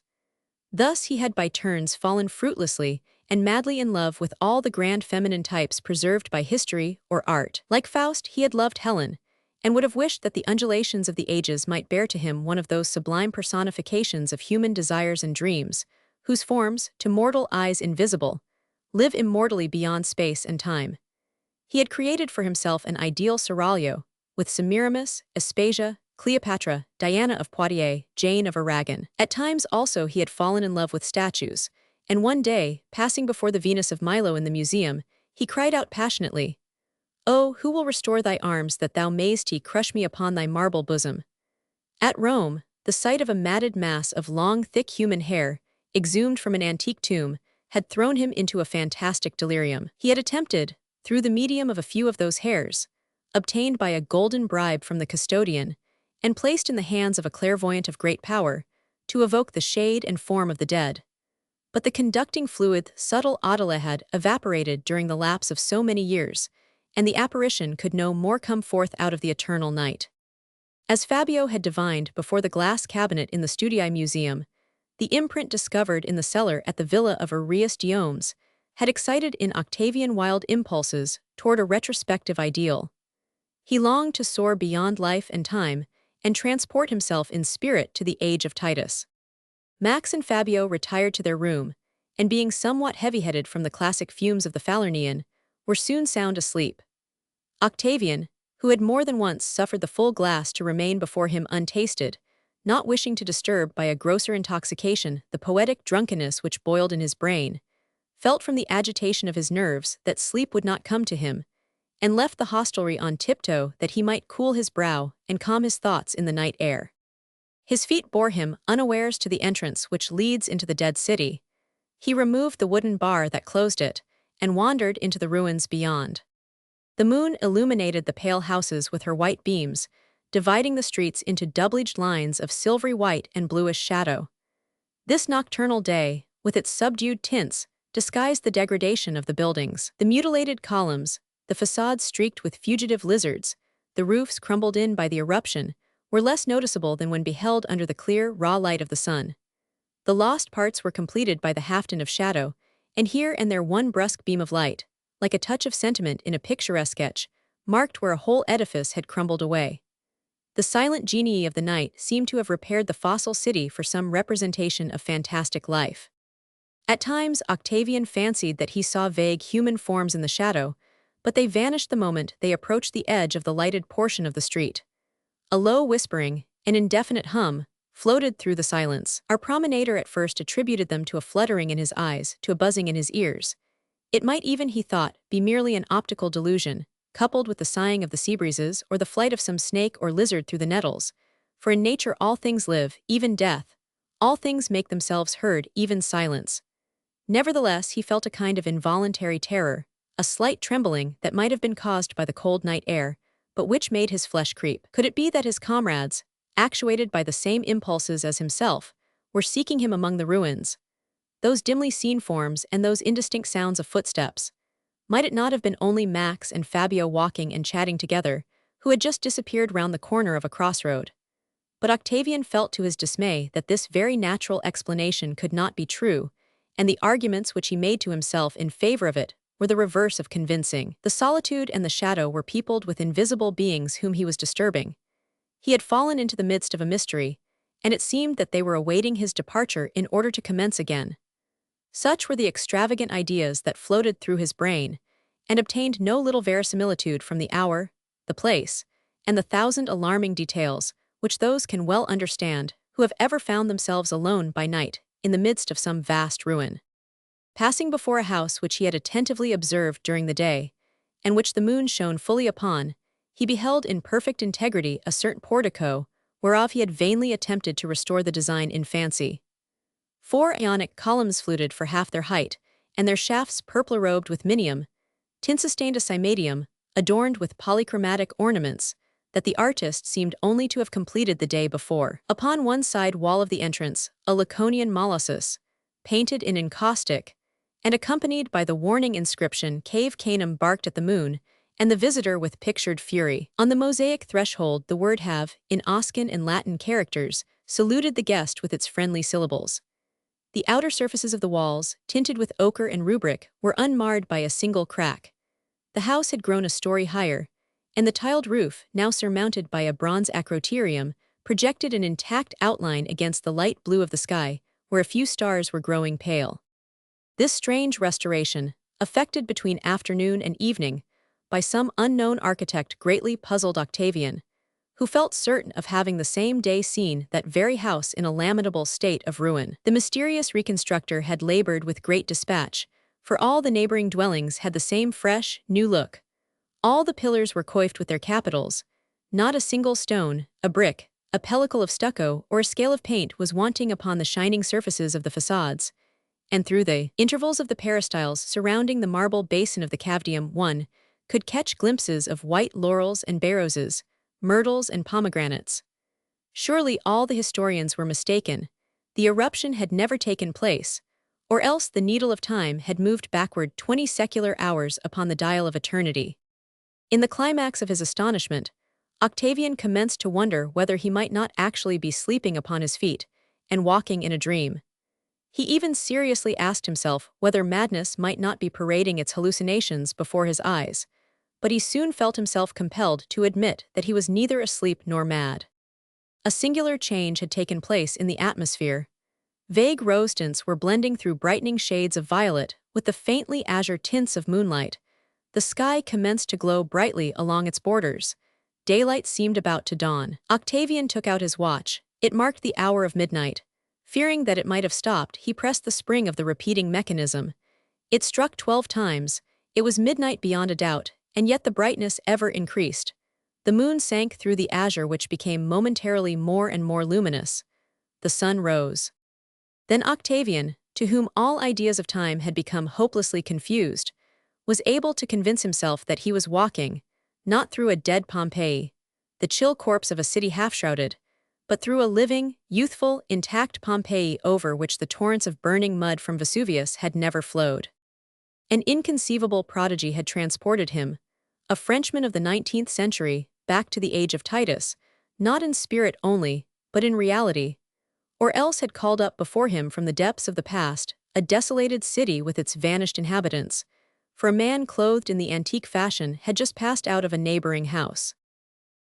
Thus he had by turns fallen fruitlessly and madly in love with all the grand feminine types preserved by history or art. Like Faust, he had loved Helen, and would have wished that the undulations of the ages might bear to him one of those sublime personifications of human desires and dreams, whose forms, to mortal eyes invisible, live immortally beyond space and time. He had created for himself an ideal seraglio, with Semiramis, Aspasia, Cleopatra, Diana of Poitiers, Jane of Aragon. At times also he had fallen in love with statues, and one day, passing before the Venus of Milo in the museum, he cried out passionately, "Oh, who will restore thy arms that thou mayst crush me upon thy marble bosom?" At Rome, the sight of a matted mass of long, thick human hair, exhumed from an antique tomb, had thrown him into a fantastic delirium. He had attempted, through the medium of a few of those hairs, obtained by a golden bribe from the custodian, and placed in the hands of a clairvoyant of great power, to evoke the shade and form of the dead. But the conducting fluid, subtle ophile, had evaporated during the lapse of so many years, and the apparition could no more come forth out of the eternal night. As Fabio had divined before the glass cabinet in the Studii Museum, the imprint discovered in the cellar at the villa of Arius Diomes had excited in Octavian wild impulses toward a retrospective ideal. He longed to soar beyond life and time and transport himself in spirit to the age of Titus. Max and Fabio retired to their room, and being somewhat heavy-headed from the classic fumes of the Falernian, were soon sound asleep. Octavian, who had more than once suffered the full glass to remain before him untasted, not wishing to disturb by a grosser intoxication the poetic drunkenness which boiled in his brain, felt from the agitation of his nerves that sleep would not come to him, and left the hostelry on tiptoe that he might cool his brow and calm his thoughts in the night air. His feet bore him unawares to the entrance which leads into the dead city. He removed the wooden bar that closed it, and wandered into the ruins beyond. The moon illuminated the pale houses with her white beams, dividing the streets into double-edged lines of silvery white and bluish shadow. This nocturnal day, with its subdued tints, disguised the degradation of the buildings. The mutilated columns, the facades streaked with fugitive lizards, the roofs crumbled in by the eruption, were less noticeable than when beheld under the clear, raw light of the sun. The lost parts were completed by the haften of shadow, and here and there one brusque beam of light, like a touch of sentiment in a picturesque sketch, marked where a whole edifice had crumbled away. The silent genii of the night seemed to have repaired the fossil city for some representation of fantastic life. At times Octavian fancied that he saw vague human forms in the shadow, but they vanished the moment they approached the edge of the lighted portion of the street. A low whispering, an indefinite hum, floated through the silence. Our promenader at first attributed them to a fluttering in his eyes, to a buzzing in his ears. It might even, he thought, be merely an optical delusion, coupled with the sighing of the sea breezes or the flight of some snake or lizard through the nettles, for in nature all things live, even death. All things make themselves heard, even silence. Nevertheless, he felt a kind of involuntary terror, a slight trembling that might have been caused by the cold night air, but which made his flesh creep. Could it be that his comrades, actuated by the same impulses as himself, were seeking him among the ruins? Those dimly seen forms and those indistinct sounds of footsteps. Might it not have been only Max and Fabio walking and chatting together, who had just disappeared round the corner of a crossroad? But Octavian felt to his dismay that this very natural explanation could not be true, and the arguments which he made to himself in favor of it were the reverse of convincing. The solitude and the shadow were peopled with invisible beings whom he was disturbing. He had fallen into the midst of a mystery, and it seemed that they were awaiting his departure in order to commence again. Such were the extravagant ideas that floated through his brain, and obtained no little verisimilitude from the hour, the place, and the thousand alarming details, which those can well understand who have ever found themselves alone by night in the midst of some vast ruin. Passing before a house which he had attentively observed during the day, and which the moon shone fully upon, he beheld in perfect integrity a certain portico, whereof he had vainly attempted to restore the design in fancy. 4 Ionic columns fluted for half their height, and their shafts purple-robed with minium, tin-sustained a cymatium, adorned with polychromatic ornaments, that the artist seemed only to have completed the day before. Upon one side wall of the entrance, a Laconian molossus, painted in encaustic, and accompanied by the warning inscription Cave Canem barked at the moon, and the visitor with pictured fury. On the mosaic threshold the word have, in Oscan and Latin characters, saluted the guest with its friendly syllables. The outer surfaces of the walls, tinted with ochre and rubric, were unmarred by a single crack. The house had grown a story higher, and the tiled roof, now surmounted by a bronze acroterium, projected an intact outline against the light blue of the sky, where a few stars were growing pale. This strange restoration, effected between afternoon and evening, by some unknown architect greatly puzzled Octavian, who felt certain of having the same day seen that very house in a lamentable state of ruin. The mysterious reconstructor had labored with great dispatch, for all the neighboring dwellings had the same fresh, new look. All the pillars were coiffed with their capitals. Not a single stone, a brick, A pellicle of stucco or a scale of paint was wanting upon the shining surfaces of the facades, and through the intervals of the peristyles surrounding the marble basin of the cavedium one could catch glimpses of white laurels and bay roses, myrtles and pomegranates. Surely all the historians were mistaken. The eruption had never taken place, or else the needle of time had moved backward 20 secular hours upon the dial of eternity. In the climax of his astonishment, Octavian commenced to wonder whether he might not actually be sleeping upon his feet and walking in a dream. He even seriously asked himself whether madness might not be parading its hallucinations before his eyes, but he soon felt himself compelled to admit that he was neither asleep nor mad. A singular change had taken place in the atmosphere. Vague rose tints were blending through brightening shades of violet with the faintly azure tints of moonlight. The sky commenced to glow brightly along its borders. Daylight seemed about to dawn. Octavian took out his watch. It marked the hour of midnight. Fearing that it might have stopped, he pressed the spring of the repeating mechanism. It struck 12 times. It was midnight beyond a doubt, and yet the brightness ever increased. The moon sank through the azure, which became momentarily more and more luminous. The sun rose. Then Octavian, to whom all ideas of time had become hopelessly confused, was able to convince himself that he was walking, not through a dead Pompeii, the chill corpse of a city half-shrouded, but through a living, youthful, intact Pompeii over which the torrents of burning mud from Vesuvius had never flowed. An inconceivable prodigy had transported him, a Frenchman of the 19th century, back to the age of Titus, not in spirit only, but in reality, or else had called up before him from the depths of the past a desolated city with its vanished inhabitants, for a man clothed in the antique fashion had just passed out of a neighboring house.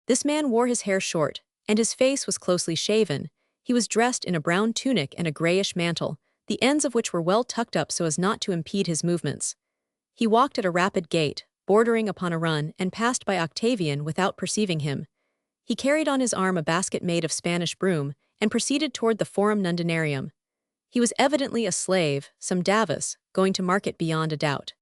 This man wore his hair short, and his face was closely shaven. He was dressed in a brown tunic and a grayish mantle, the ends of which were well tucked up so as not to impede his movements. He walked at a rapid gait, bordering upon a run, and passed by Octavian without perceiving him. He carried on his arm a basket made of Spanish broom, and proceeded toward the Forum Nundinarium. He was evidently a slave, some Davus, going to market beyond a doubt.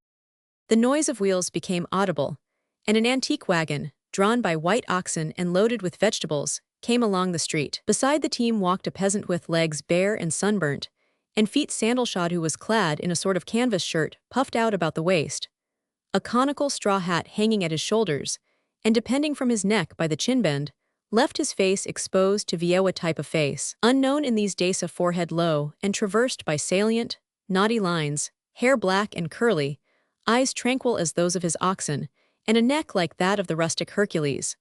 The noise of wheels became audible, and an antique wagon, drawn by white oxen and loaded with vegetables, came along the street. Beside the team walked a peasant with legs bare and sunburnt, and feet sandal-shod, who was clad in a sort of canvas shirt puffed out about the waist, a conical straw hat hanging at his shoulders, and depending from his neck by the chin-bend, left his face exposed to Viewa type of face, unknown in these days, a forehead low and traversed by salient, knotty lines, hair black and curly, eyes tranquil as those of his oxen, and a neck like that of the rustic Hercules.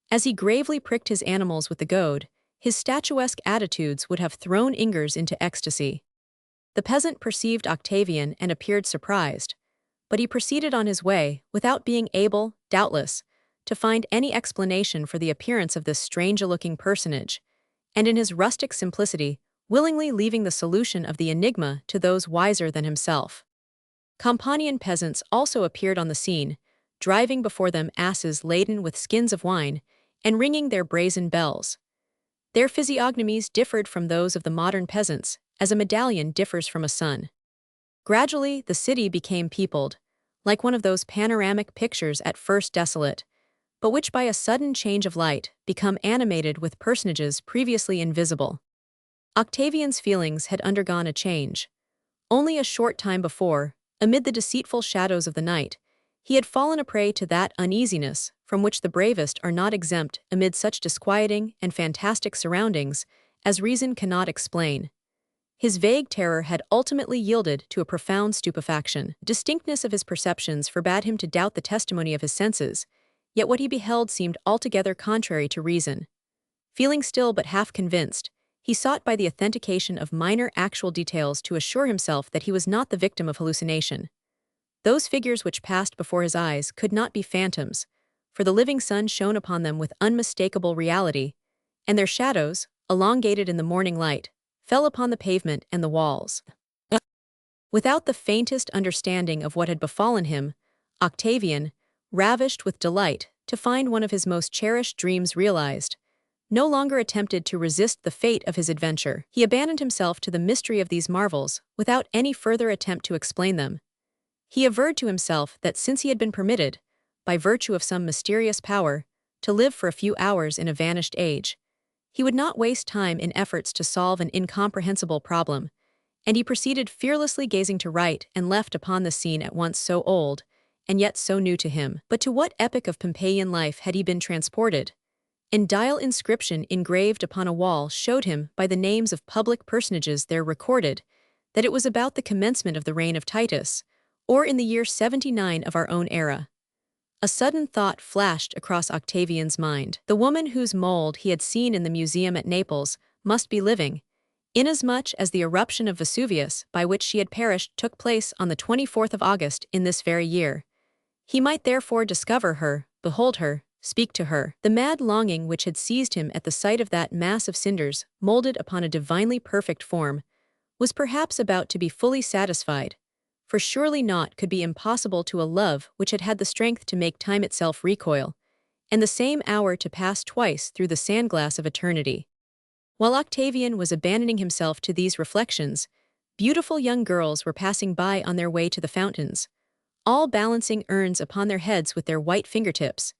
As he gravely pricked his animals with the goad, his statuesque attitudes would have thrown Ingers into ecstasy. The peasant perceived Octavian and appeared surprised, but he proceeded on his way, without being able, doubtless, to find any explanation for the appearance of this strange-looking personage, and in his rustic simplicity, willingly leaving the solution of the enigma to those wiser than himself. Pompeian peasants also appeared on the scene, driving before them asses laden with skins of wine, and ringing their brazen bells. Their physiognomies differed from those of the modern peasants, as a medallion differs from a sun. Gradually, the city became peopled, like one of those panoramic pictures at first desolate, but which by a sudden change of light become animated with personages previously invisible. Octavian's feelings had undergone a change. Only a short time before, amid the deceitful shadows of the night, he had fallen a prey to that uneasiness from which the bravest are not exempt amid such disquieting and fantastic surroundings as reason cannot explain. His vague terror had ultimately yielded to a profound stupefaction. Distinctness of his perceptions forbade him to doubt the testimony of his senses, yet what he beheld seemed altogether contrary to reason. Feeling still but half convinced, he sought by the authentication of minor actual details to assure himself that he was not the victim of hallucination. Those figures which passed before his eyes could not be phantoms, for the living sun shone upon them with unmistakable reality, and their shadows, elongated in the morning light, fell upon the pavement and the walls. Without the faintest understanding of what had befallen him, Octavian, ravished with delight to find one of his most cherished dreams realized, no longer attempted to resist the fate of his adventure. He abandoned himself to the mystery of these marvels without any further attempt to explain them. He averred to himself that since he had been permitted, by virtue of some mysterious power, to live for a few hours in a vanished age, He would not waste time in efforts to solve an incomprehensible problem, and he proceeded fearlessly gazing to right and left upon the scene at once so old, and yet so new to him. But to what epoch of Pompeian life had he been transported? An dial inscription engraved upon a wall showed him, by the names of public personages there recorded, that it was about the commencement of the reign of Titus, or in the year 79 of our own era. A sudden thought flashed across Octavian's mind. The woman whose mold he had seen in the museum at Naples must be living, inasmuch as the eruption of Vesuvius by which she had perished took place on the 24th of August in this very year. He might therefore discover her, behold her, speak to her. The mad longing which had seized him at the sight of that mass of cinders molded upon a divinely perfect form was perhaps about to be fully satisfied, for surely naught could be impossible to a love which had had the strength to make time itself recoil, and the same hour to pass twice through the sandglass of eternity. While Octavian was abandoning himself to these reflections, beautiful young girls were passing by on their way to the fountains, all balancing urns upon their heads with their white fingertips,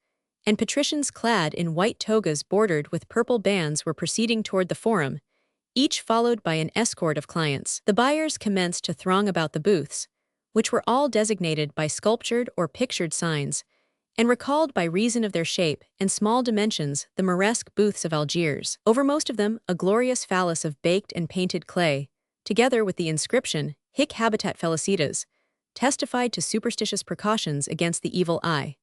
and patricians clad in white togas bordered with purple bands were proceeding toward the forum, each followed by an escort of clients. The buyers commenced to throng about the booths, which were all designated by sculptured or pictured signs, and recalled by reason of their shape and small dimensions the Moresque booths of Algiers. Over most of them a glorious phallus of baked and painted clay, together with the inscription, Hic habitat felicitas, testified to superstitious precautions against the evil eye.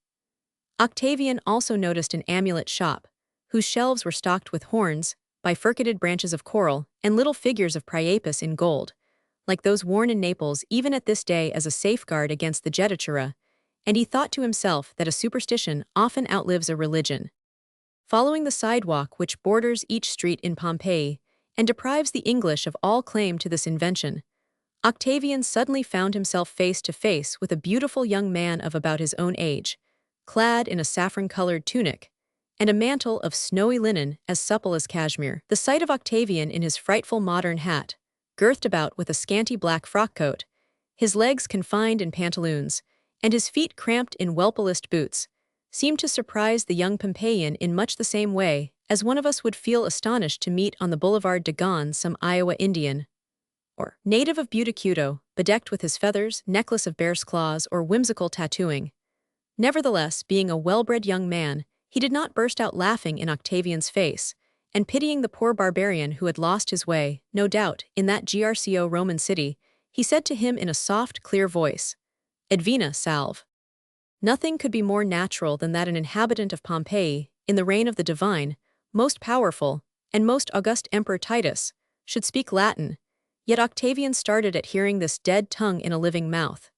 Octavian also noticed an amulet shop, whose shelves were stocked with horns, bifurcated branches of coral, and little figures of Priapus in gold, like those worn in Naples even at this day as a safeguard against the jetatura, and he thought to himself that a superstition often outlives a religion. Following the sidewalk which borders each street in Pompeii, and deprives the English of all claim to this invention, Octavian suddenly found himself face to face with a beautiful young man of about his own age, clad in a saffron-colored tunic, and a mantle of snowy linen as supple as cashmere. The sight of Octavian in his frightful modern hat, girthed about with a scanty black frock-coat, his legs confined in pantaloons, and his feet cramped in well-policed boots, seemed to surprise the young Pompeian in much the same way as one of us would feel astonished to meet on the Boulevard de Gaulle some Iowa Indian, or native of Butacuto, bedecked with his feathers, necklace of bear's claws, or whimsical tattooing. Nevertheless, being a well-bred young man, he did not burst out laughing in Octavian's face, and pitying the poor barbarian who had lost his way, no doubt, in that Grco Roman city, he said to him in a soft, clear voice, Advena salve. Nothing could be more natural than that an inhabitant of Pompeii, in the reign of the divine, most powerful, and most august Emperor Titus, should speak Latin, yet Octavian started at hearing this dead tongue in a living mouth.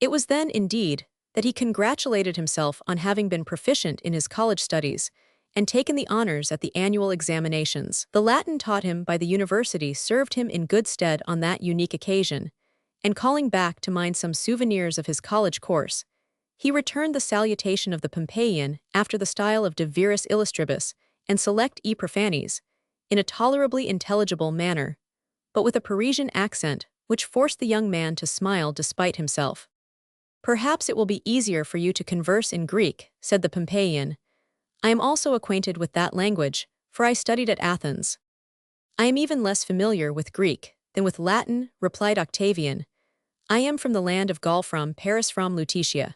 It was then, indeed, that he congratulated himself on having been proficient in his college studies and taken the honors at the annual examinations. The Latin taught him by the university served him in good stead on that unique occasion, and calling back to mind some souvenirs of his college course, he returned the salutation of the Pompeian after the style of De Viris Illustribus and Select e Profanes, in a tolerably intelligible manner, but with a Parisian accent which forced the young man to smile despite himself. Perhaps it will be easier for you to converse in Greek, said the Pompeian. I am also acquainted with that language, for I studied at Athens. I am even less familiar with Greek than with Latin, replied Octavian. I am from the land of Gaul, from Paris, from Lutetia.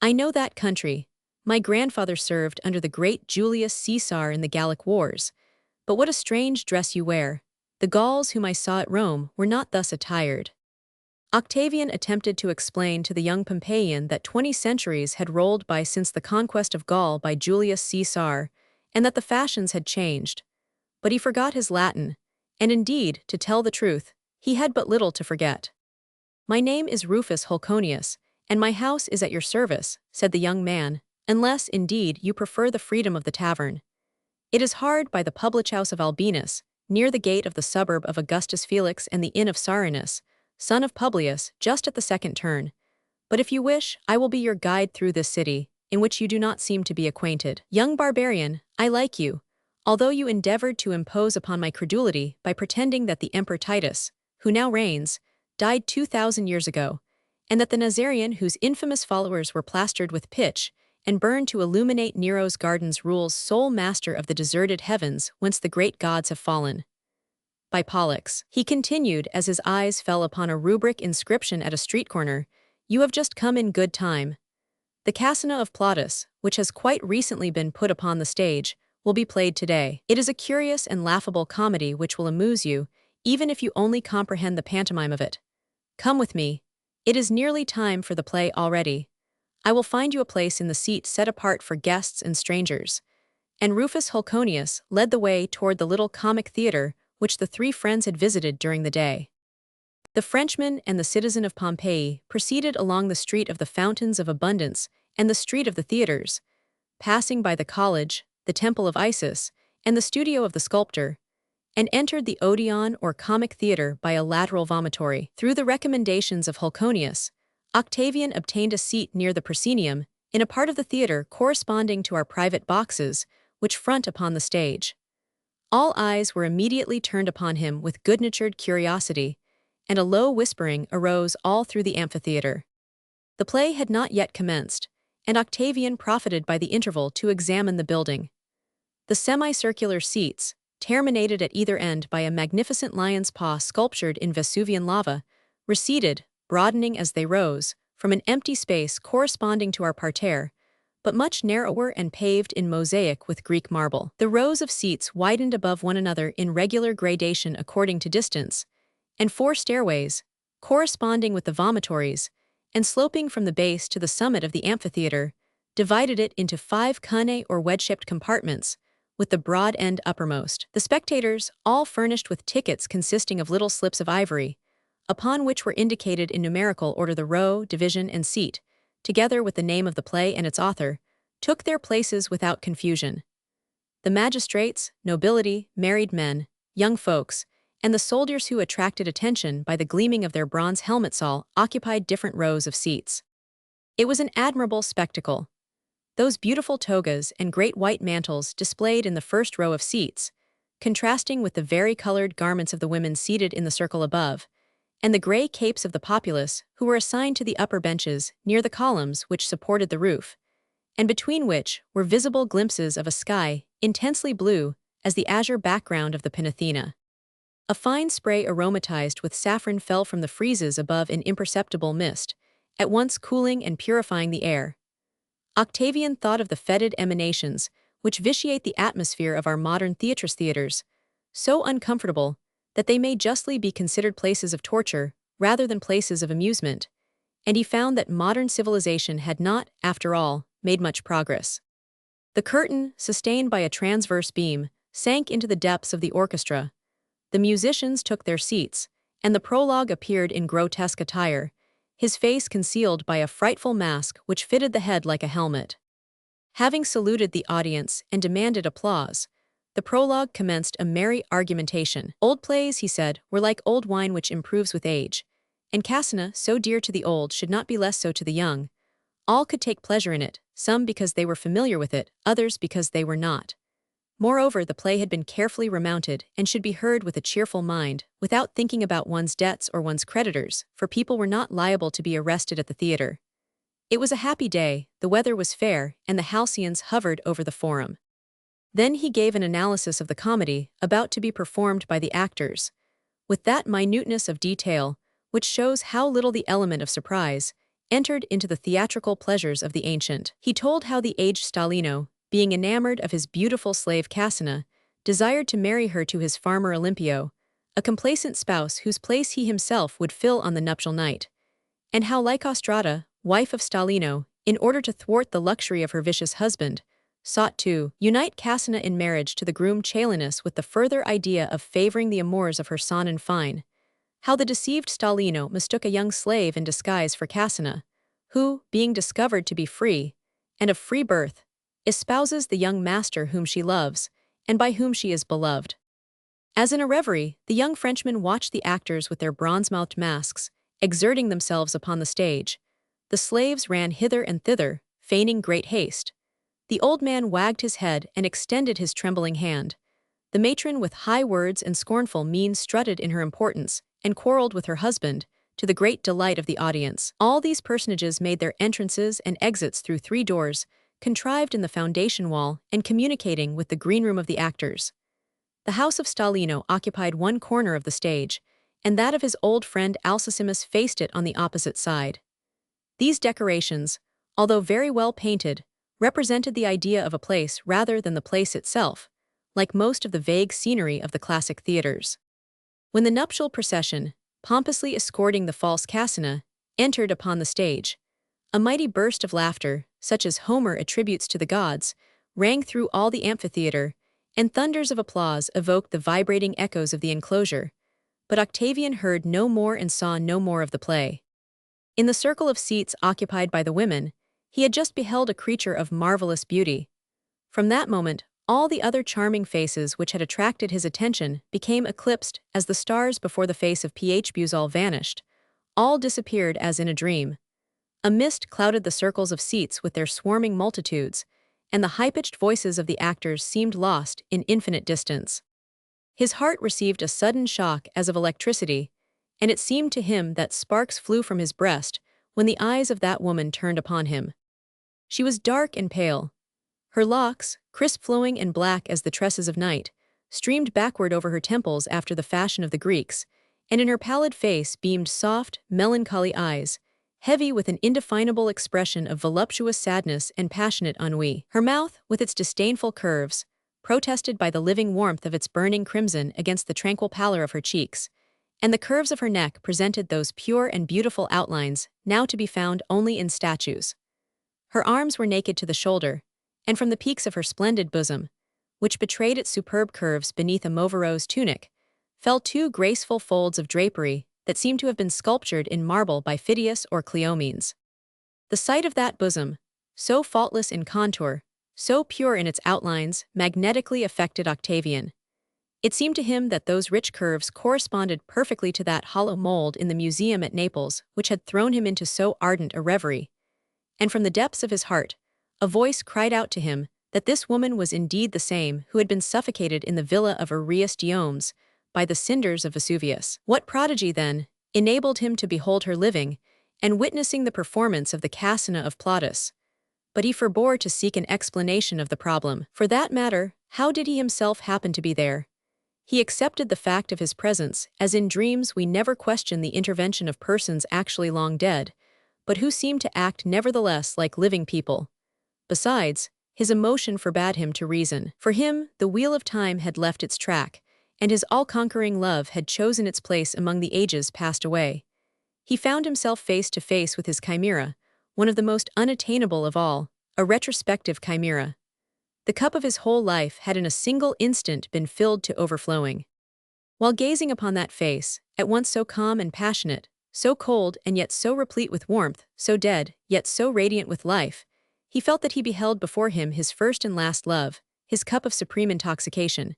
I know that country. My grandfather served under the great Julius Caesar in the Gallic Wars. But what a strange dress you wear. The Gauls whom I saw at Rome were not thus attired. Octavian attempted to explain to the young Pompeian that 20 centuries had rolled by since the conquest of Gaul by Julius Caesar, and that the fashions had changed. But he forgot his Latin, and indeed, to tell the truth, he had but little to forget. My name is Rufus Holconius, and my house is at your service, said the young man, unless, indeed, you prefer the freedom of the tavern. It is hard by the public house of Albinus, near the gate of the suburb of Augustus Felix and the inn of Sarinus, son of Publius, just at the second turn. But if you wish, I will be your guide through this city, in which you do not seem to be acquainted. Young barbarian, I like you, although you endeavored to impose upon my credulity by pretending that the Emperor Titus, who now reigns, died 2,000 years ago, and that the Nazarian whose infamous followers were plastered with pitch and burned to illuminate Nero's gardens rules sole master of the deserted heavens whence the great gods have fallen. By Pollux. He continued as his eyes fell upon a rubric inscription at a street corner, "You have just come in good time. The Cassina of Plautus, which has quite recently been put upon the stage, will be played today. It is a curious and laughable comedy which will amuse you, even if you only comprehend the pantomime of it. Come with me. It is nearly time for the play already. I will find you a place in the seat set apart for guests and strangers." And Rufus Hulconius led the way toward the little comic theater which the three friends had visited during the day. The Frenchman and the citizen of Pompeii proceeded along the street of the Fountains of Abundance and the street of the theaters, passing by the college, the temple of Isis, and the studio of the sculptor, and entered the Odeon or comic theater by a lateral vomitory. Through the recommendations of Hulconius, Octavian obtained a seat near the proscenium, in a part of the theater corresponding to our private boxes, which front upon the stage. All eyes were immediately turned upon him with good-natured curiosity, and a low whispering arose all through the amphitheater. The play had not yet commenced, and Octavian profited by the interval to examine the building. The semicircular seats, terminated at either end by a magnificent lion's paw sculptured in Vesuvian lava, receded, broadening as they rose, from an empty space corresponding to our parterre, but much narrower and paved in mosaic with Greek marble. The rows of seats widened above one another in regular gradation according to distance, and four stairways, corresponding with the vomitories, and sloping from the base to the summit of the amphitheater, divided it into 5 cunei or wedge-shaped compartments, with the broad end uppermost. The spectators, all furnished with tickets consisting of little slips of ivory, upon which were indicated in numerical order the row, division, and seat, together with the name of the play and its author, took their places without confusion. The magistrates, nobility, married men, young folks, and the soldiers who attracted attention by the gleaming of their bronze helmets all occupied different rows of seats. It was an admirable spectacle. Those beautiful togas and great white mantles displayed in the first row of seats, contrasting with the vari-colored garments of the women seated in the circle above, and the gray capes of the populace who were assigned to the upper benches near the columns which supported the roof, and between which were visible glimpses of a sky intensely blue as the azure background of the Panathenea. A fine spray aromatized with saffron fell from the friezes above in imperceptible mist, at once cooling and purifying the air. Octavian thought of the fetid emanations which vitiate the atmosphere of our modern theatres, so uncomfortable that they may justly be considered places of torture rather than places of amusement, and he found that modern civilization had not, after all, made much progress. The curtain, sustained by a transverse beam, sank into the depths of the orchestra. The musicians took their seats, and the prologue appeared in grotesque attire, his face concealed by a frightful mask which fitted the head like a helmet. Having saluted the audience and demanded applause, the prologue commenced a merry argumentation. Old plays, he said, were like old wine which improves with age, and Cassina, so dear to the old, should not be less so to the young. All could take pleasure in it, some because they were familiar with it, others because they were not. Moreover, the play had been carefully remounted and should be heard with a cheerful mind, without thinking about one's debts or one's creditors, for people were not liable to be arrested at the theater. It was a happy day, the weather was fair, and the halcyons hovered over the forum. Then he gave an analysis of the comedy about to be performed by the actors, with that minuteness of detail which shows how little the element of surprise entered into the theatrical pleasures of the ancient. He told how the aged Stalino, being enamored of his beautiful slave Cassina, desired to marry her to his farmer Olympio, a complacent spouse whose place he himself would fill on the nuptial night, and how Lycostrata, wife of Stalino, in order to thwart the luxury of her vicious husband, sought to unite Cassina in marriage to the groom Chalinus with the further idea of favoring the amours of her son and fine, how the deceived Stalino mistook a young slave in disguise for Cassina, who, being discovered to be free, and of free birth, espouses the young master whom she loves, and by whom she is beloved. As in a reverie, the young Frenchmen watched the actors with their bronze-mouthed masks, exerting themselves upon the stage. The slaves ran hither and thither, feigning great haste. The old man wagged his head and extended his trembling hand. The matron with high words and scornful mien strutted in her importance, and quarreled with her husband, to the great delight of the audience. All these personages made their entrances and exits through 3 doors, contrived in the foundation wall and communicating with the green room of the actors. The house of Stalino occupied one corner of the stage, and that of his old friend Alcesimus faced it on the opposite side. These decorations, although very well painted, represented the idea of a place rather than the place itself, like most of the vague scenery of the classic theaters. When the nuptial procession, pompously escorting the false Cassina, entered upon the stage, a mighty burst of laughter, such as Homer attributes to the gods, rang through all the amphitheater, and thunders of applause evoked the vibrating echoes of the enclosure. But Octavian heard no more and saw no more of the play. In the circle of seats occupied by the women, he had just beheld a creature of marvelous beauty. From that moment, all the other charming faces which had attracted his attention became eclipsed as the stars before the face of P.H. Buzal vanished. All disappeared as in a dream. A mist clouded the circles of seats with their swarming multitudes, and the high-pitched voices of the actors seemed lost in infinite distance. His heart received a sudden shock as of electricity, and it seemed to him that sparks flew from his breast when the eyes of that woman turned upon him. She was dark and pale. Her locks, crisp-flowing and black as the tresses of night, streamed backward over her temples after the fashion of the Greeks, and in her pallid face beamed soft, melancholy eyes, heavy with an indefinable expression of voluptuous sadness and passionate ennui. Her mouth, with its disdainful curves, protested by the living warmth of its burning crimson against the tranquil pallor of her cheeks, and the curves of her neck presented those pure and beautiful outlines now to be found only in statues. Her arms were naked to the shoulder, and from the peaks of her splendid bosom, which betrayed its superb curves beneath a mauve-rose tunic, fell two graceful folds of drapery that seemed to have been sculptured in marble by Phidias or Cleomenes. The sight of that bosom, so faultless in contour, so pure in its outlines, magnetically affected Octavian. It seemed to him that those rich curves corresponded perfectly to that hollow mold in the museum at Naples which had thrown him into so ardent a reverie. And from the depths of his heart, a voice cried out to him that this woman was indeed the same who had been suffocated in the villa of Arrius Diomes by the cinders of Vesuvius. What prodigy, then, enabled him to behold her living and witnessing the performance of the Cassina of Plautus? But he forbore to seek an explanation of the problem. For that matter, how did he himself happen to be there? He accepted the fact of his presence, as in dreams we never question the intervention of persons actually long dead, but who seem to act nevertheless like living people. Besides, his emotion forbade him to reason. For him, the wheel of time had left its track, and his all-conquering love had chosen its place among the ages passed away. He found himself face to face with his chimera, one of the most unattainable of all, a retrospective chimera. The cup of his whole life had in a single instant been filled to overflowing. While gazing upon that face, at once so calm and passionate, so cold and yet so replete with warmth, so dead, yet so radiant with life, he felt that he beheld before him his first and last love, his cup of supreme intoxication.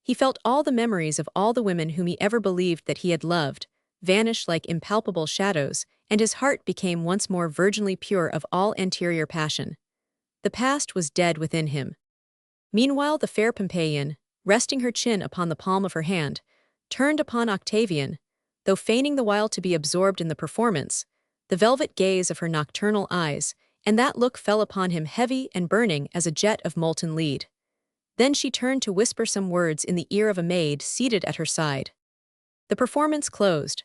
He felt all the memories of all the women whom he ever believed that he had loved vanish like impalpable shadows, and his heart became once more virginally pure of all anterior passion. The past was dead within him. Meanwhile the fair Pompeian, resting her chin upon the palm of her hand, turned upon Octavian, though feigning the while to be absorbed in the performance, the velvet gaze of her nocturnal eyes, and that look fell upon him heavy and burning as a jet of molten lead. Then she turned to whisper some words in the ear of a maid seated at her side. The performance closed.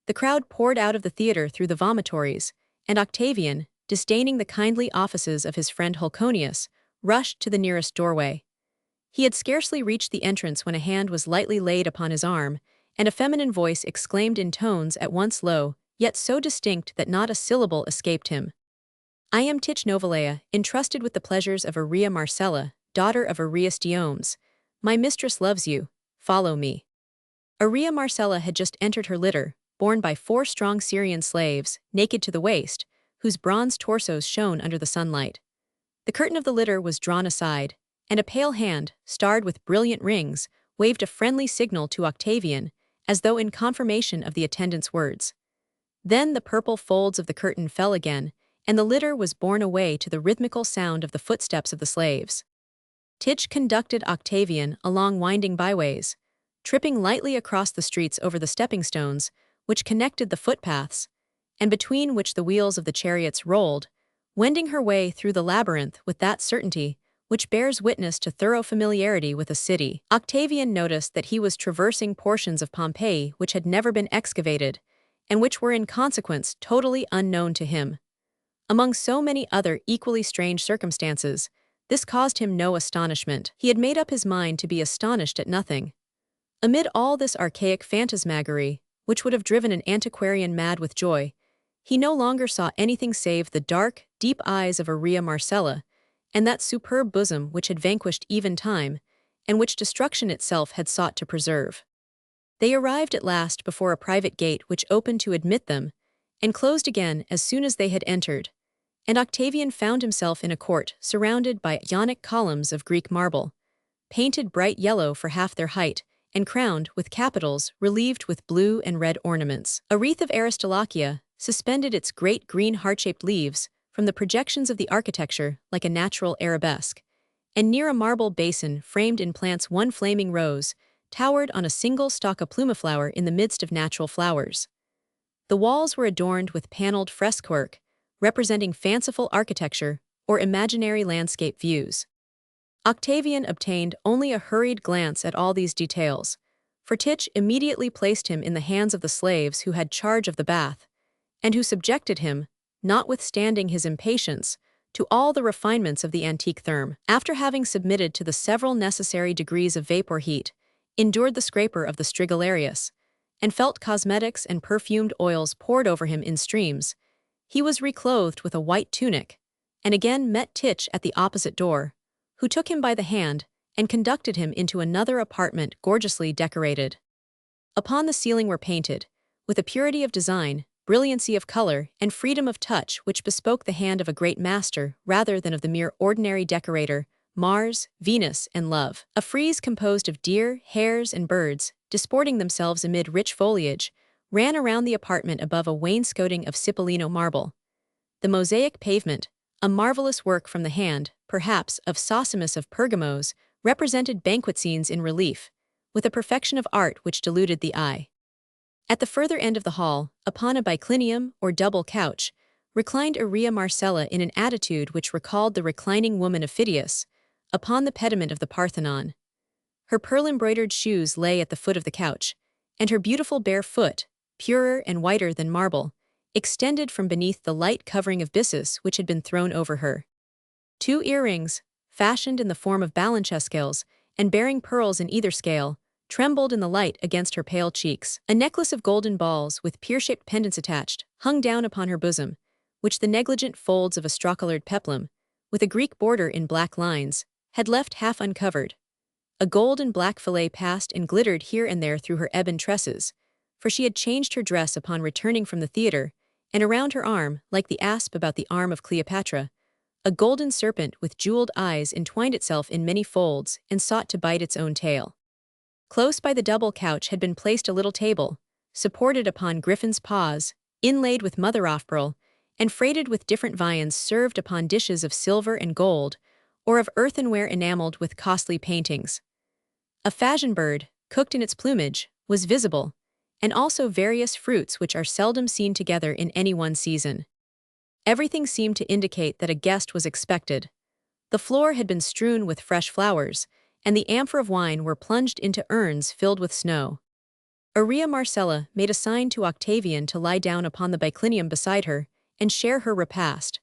The crowd poured out of the theater through the vomitories, and Octavian, disdaining the kindly offices of his friend Hulconius, rushed to the nearest doorway. He had scarcely reached the entrance when a hand was lightly laid upon his arm, and a feminine voice exclaimed in tones at once low, yet so distinct that not a syllable escaped him. "I am Tich Novalea, entrusted with the pleasures of Aurea Marcella, daughter of Arrius Diomes. My mistress loves you. Follow me." Aurea Marcella had just entered her litter, borne by 4 strong Syrian slaves, naked to the waist, whose bronze torsos shone under the sunlight. The curtain of the litter was drawn aside, and a pale hand, starred with brilliant rings, waved a friendly signal to Octavian, as though in confirmation of the attendant's words. Then the purple folds of the curtain fell again, and the litter was borne away to the rhythmical sound of the footsteps of the slaves. Tich conducted Octavian along winding byways, tripping lightly across the streets over the stepping stones, which connected the footpaths, and between which the wheels of the chariots rolled, wending her way through the labyrinth with that certainty which bears witness to thorough familiarity with a city. Octavian noticed that he was traversing portions of Pompeii which had never been excavated, and which were in consequence totally unknown to him. Among so many other equally strange circumstances, this caused him no astonishment. He had made up his mind to be astonished at nothing. Amid all this archaic phantasmagory, which would have driven an antiquarian mad with joy, he no longer saw anything save the dark, deep eyes of Aurea Marcella, and that superb bosom which had vanquished even time, and which destruction itself had sought to preserve. They arrived at last before a private gate which opened to admit them, and closed again as soon as they had entered, and Octavian found himself in a court surrounded by Ionic columns of Greek marble, painted bright yellow for half their height, and crowned with capitals relieved with blue and red ornaments. A wreath of aristolochia suspended its great green heart-shaped leaves from the projections of the architecture like a natural arabesque, and near a marble basin framed in plants one flaming rose towered on a single stalk of plumiflower in the midst of natural flowers. The walls were adorned with paneled frescowork, representing fanciful architecture or imaginary landscape views. Octavian obtained only a hurried glance at all these details, for Tich immediately placed him in the hands of the slaves who had charge of the bath, and who subjected him, notwithstanding his impatience, to all the refinements of the antique therm. After having submitted to the several necessary degrees of vapor heat, endured the scraper of the strigularius, and felt cosmetics and perfumed oils poured over him in streams, he was reclothed with a white tunic, and again met Tich at the opposite door, who took him by the hand and conducted him into another apartment gorgeously decorated. Upon the ceiling were painted, with a purity of design, brilliancy of color, and freedom of touch which bespoke the hand of a great master rather than of the mere ordinary decorator, Mars, Venus, and Love. A frieze composed of deer, hares, and birds, disporting themselves amid rich foliage, ran around the apartment above a wainscoting of Cipollino marble. The mosaic pavement, a marvelous work from the hand, perhaps, of Sosimus of Pergamos, represented banquet scenes in relief, with a perfection of art which deluded the eye. At the further end of the hall, upon a biclinium or double couch, reclined Aurea Marcella in an attitude which recalled the reclining woman of Phidias, upon the pediment of the Parthenon. Her pearl-embroidered shoes lay at the foot of the couch, and her beautiful bare foot, purer and whiter than marble, extended from beneath the light covering of byssus which had been thrown over her. 2 earrings, fashioned in the form of balanchescales, and bearing pearls in either scale, trembled in the light against her pale cheeks. A necklace of golden balls with pear-shaped pendants attached hung down upon her bosom, which the negligent folds of a straw-colored peplum, with a Greek border in black lines, had left half uncovered. A gold and black fillet passed and glittered here and there through her ebon tresses, for she had changed her dress upon returning from the theater, and around her arm, like the asp about the arm of Cleopatra, a golden serpent with jeweled eyes entwined itself in many folds and sought to bite its own tail. Close by the double couch had been placed a little table, supported upon griffin's paws, inlaid with mother-of-pearl, and freighted with different viands served upon dishes of silver and gold, or of earthenware enameled with costly paintings. A fashion bird, cooked in its plumage, was visible, and also various fruits which are seldom seen together in any one season. Everything seemed to indicate that a guest was expected. The floor had been strewn with fresh flowers, and the amphor of wine were plunged into urns filled with snow. Aurea Marcella made a sign to Octavian to lie down upon the biclinium beside her and share her repast.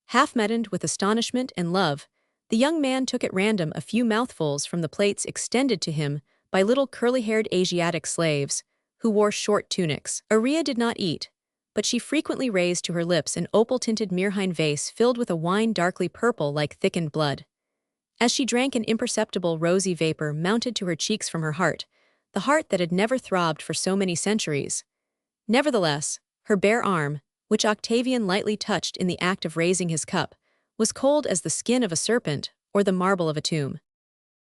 Half-maddened with astonishment and love, the young man took at random a few mouthfuls from the plates extended to him by little curly-haired Asiatic slaves, who wore short tunics. Aurea did not eat, but she frequently raised to her lips an opal-tinted Myrrhine vase filled with a wine darkly purple like thickened blood. As she drank, an imperceptible rosy vapor mounted to her cheeks from her heart, the heart that had never throbbed for so many centuries. Nevertheless, her bare arm, which Octavian lightly touched in the act of raising his cup, was cold as the skin of a serpent or the marble of a tomb.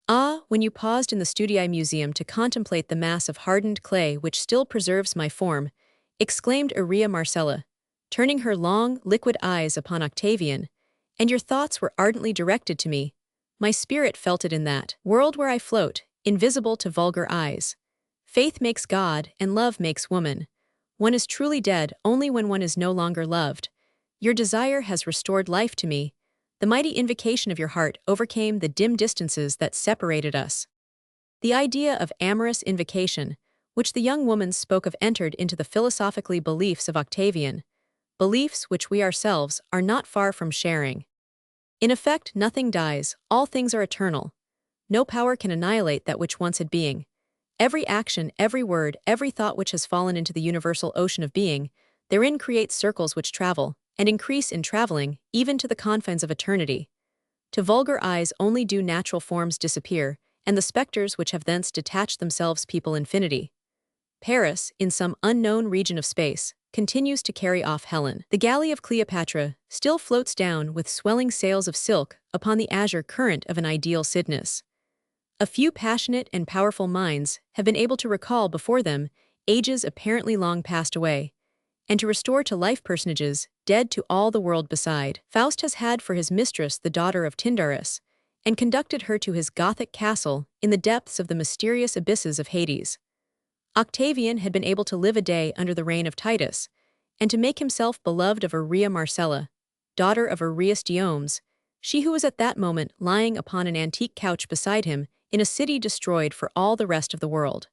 Ah, when you paused in the Studii Museum to contemplate the mass of hardened clay which still preserves my form, exclaimed Aurea Marcella, turning her long, liquid eyes upon Octavian, and your thoughts were ardently directed to me. My spirit felt it in that world where I float, invisible to vulgar eyes. Faith makes God, and love makes woman. One is truly dead only when one is no longer loved. your desire has restored life to me. The mighty invocation of your heart overcame the dim distances that separated us. The idea of amorous invocation, which the young woman spoke of, entered into the philosophically beliefs of Octavian, beliefs which we ourselves are not far from sharing. In effect, nothing dies, all things are eternal. No power can annihilate that which once had being. Every action, every word, every thought which has fallen into the universal ocean of being, therein creates circles which travel, and increase in traveling, even to the confines of eternity. To vulgar eyes only do natural forms disappear, and the specters which have thence detached themselves people infinity. Paris, in some unknown region of space, continues to carry off Helen. The galley of Cleopatra still floats down with swelling sails of silk upon the azure current of an ideal Cydnus. A few passionate and powerful minds have been able to recall before them ages apparently long passed away, and to restore to life personages dead to all the world beside. Faust has had for his mistress the daughter of Tyndarus, and conducted her to his Gothic castle in the depths of the mysterious abysses of Hades. Octavian had been able to live a day under the reign of Titus, and to make himself beloved of Aurea Marcella, daughter of Aureus Diomedes, she who was at that moment lying upon an antique couch beside him in a city destroyed for all the rest of the world.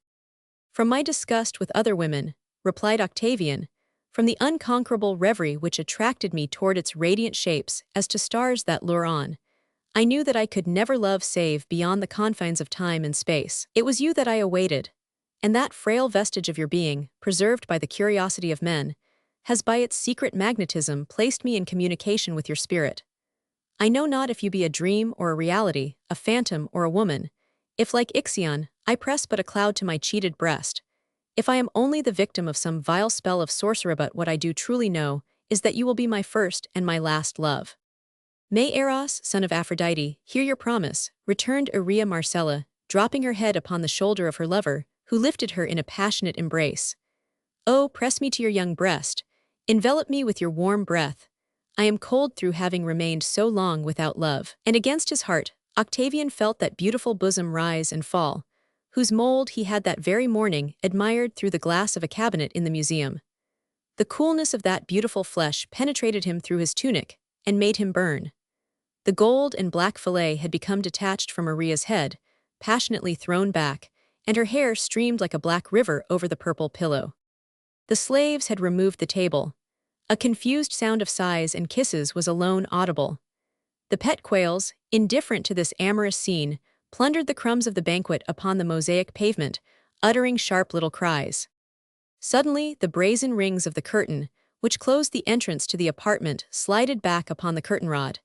From my disgust with other women, replied Octavian, from the unconquerable reverie which attracted me toward its radiant shapes as to stars that lure on, I knew that I could never love save beyond the confines of time and space. It was you that I awaited, and that frail vestige of your being, preserved by the curiosity of men, has by its secret magnetism placed me in communication with your spirit. I know not if you be a dream or a reality, a phantom or a woman, if like Ixion, I press but a cloud to my cheated breast, if I am only the victim of some vile spell of sorcerer, but what I do truly know is that you will be my first and my last love. May Eros, son of Aphrodite, hear your promise, returned Aurea Marcella, dropping her head upon the shoulder of her lover, who lifted her in a passionate embrace. Oh, press me to your young breast, envelop me with your warm breath. I am cold through having remained so long without love. And against his heart, Octavian felt that beautiful bosom rise and fall, whose mold he had that very morning admired through the glass of a cabinet in the museum. The coolness of that beautiful flesh penetrated him through his tunic, and made him burn. The gold and black fillet had become detached from Aurea's head, passionately thrown back, and her hair streamed like a black river over the purple pillow. The slaves had removed the table. A confused sound of sighs and kisses was alone audible. The pet quails, indifferent to this amorous scene, plundered the crumbs of the banquet upon the mosaic pavement, uttering sharp little cries. Suddenly, the brazen rings of the curtain, which closed the entrance to the apartment, slided back upon the curtain rod,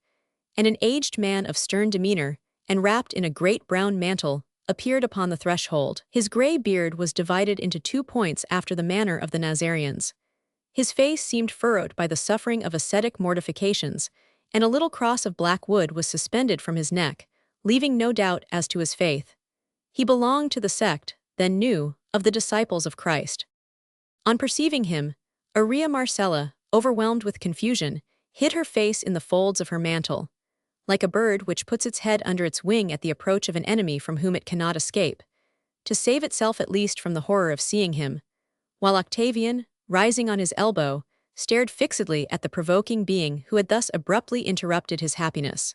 and an aged man of stern demeanor, and wrapped in a great brown mantle, appeared upon the threshold. His gray beard was divided into 2 points after the manner of the Nazareans. His face seemed furrowed by the suffering of ascetic mortifications, and a little cross of black wood was suspended from his neck, leaving no doubt as to his faith. He belonged to the sect, then new, of the disciples of Christ. On perceiving him, Aurea Marcella, overwhelmed with confusion, hid her face in the folds of her mantle, like a bird which puts its head under its wing at the approach of an enemy from whom it cannot escape, to save itself at least from the horror of seeing him, while Octavian, rising on his elbow, stared fixedly at the provoking being who had thus abruptly interrupted his happiness.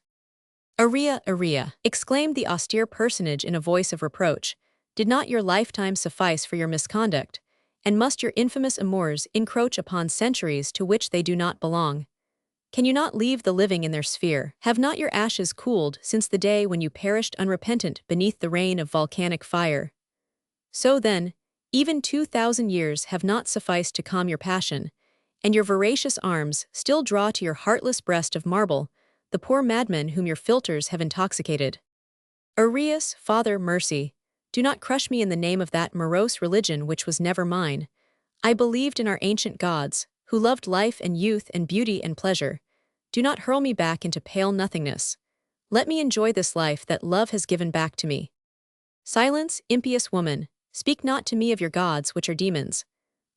"Aurea, Aurea," exclaimed the austere personage in a voice of reproach, "did not your lifetime suffice for your misconduct, and must your infamous amours encroach upon centuries to which they do not belong? Can you not leave the living in their sphere? Have not your ashes cooled since the day when you perished unrepentant beneath the rain of volcanic fire? So then, even 2,000 years have not sufficed to calm your passion, and your voracious arms still draw to your heartless breast of marble the poor madman whom your philters have intoxicated. Aureus, Father, mercy, do not crush me in the name of that morose religion which was never mine. I believed in our ancient gods, who loved life and youth and beauty and pleasure. Do not hurl me back into pale nothingness. Let me enjoy this life that love has given back to me. Silence, impious woman, speak not to me of your gods which are demons.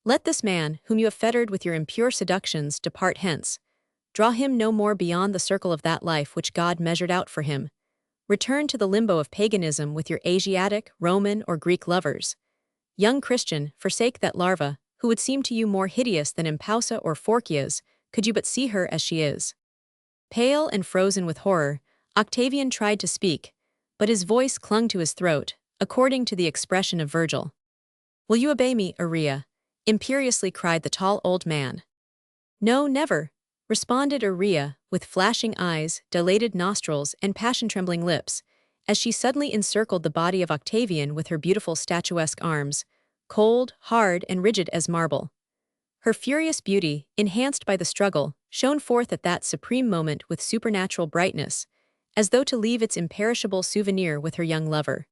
Let this man, whom you have fettered with your impure seductions, depart hence. Draw him no more beyond the circle of that life which God measured out for him. Return to the limbo of paganism with your Asiatic, Roman, or Greek lovers. Young Christian, forsake that larva, who would seem to you more hideous than Impausa or Phorkys, could you but see her as she is. Pale and frozen with horror, Octavian tried to speak, but his voice clung to his throat, according to the expression of Virgil. "Will you obey me, Aurea?" imperiously cried the tall old man. "No, never," responded Aurea, with flashing eyes, dilated nostrils, and passion-trembling lips, as she suddenly encircled the body of Octavian with her beautiful statuesque arms, cold, hard, and rigid as marble. Her furious beauty, enhanced by the struggle, shone forth at that supreme moment with supernatural brightness, as though to leave its imperishable souvenir with her young lover.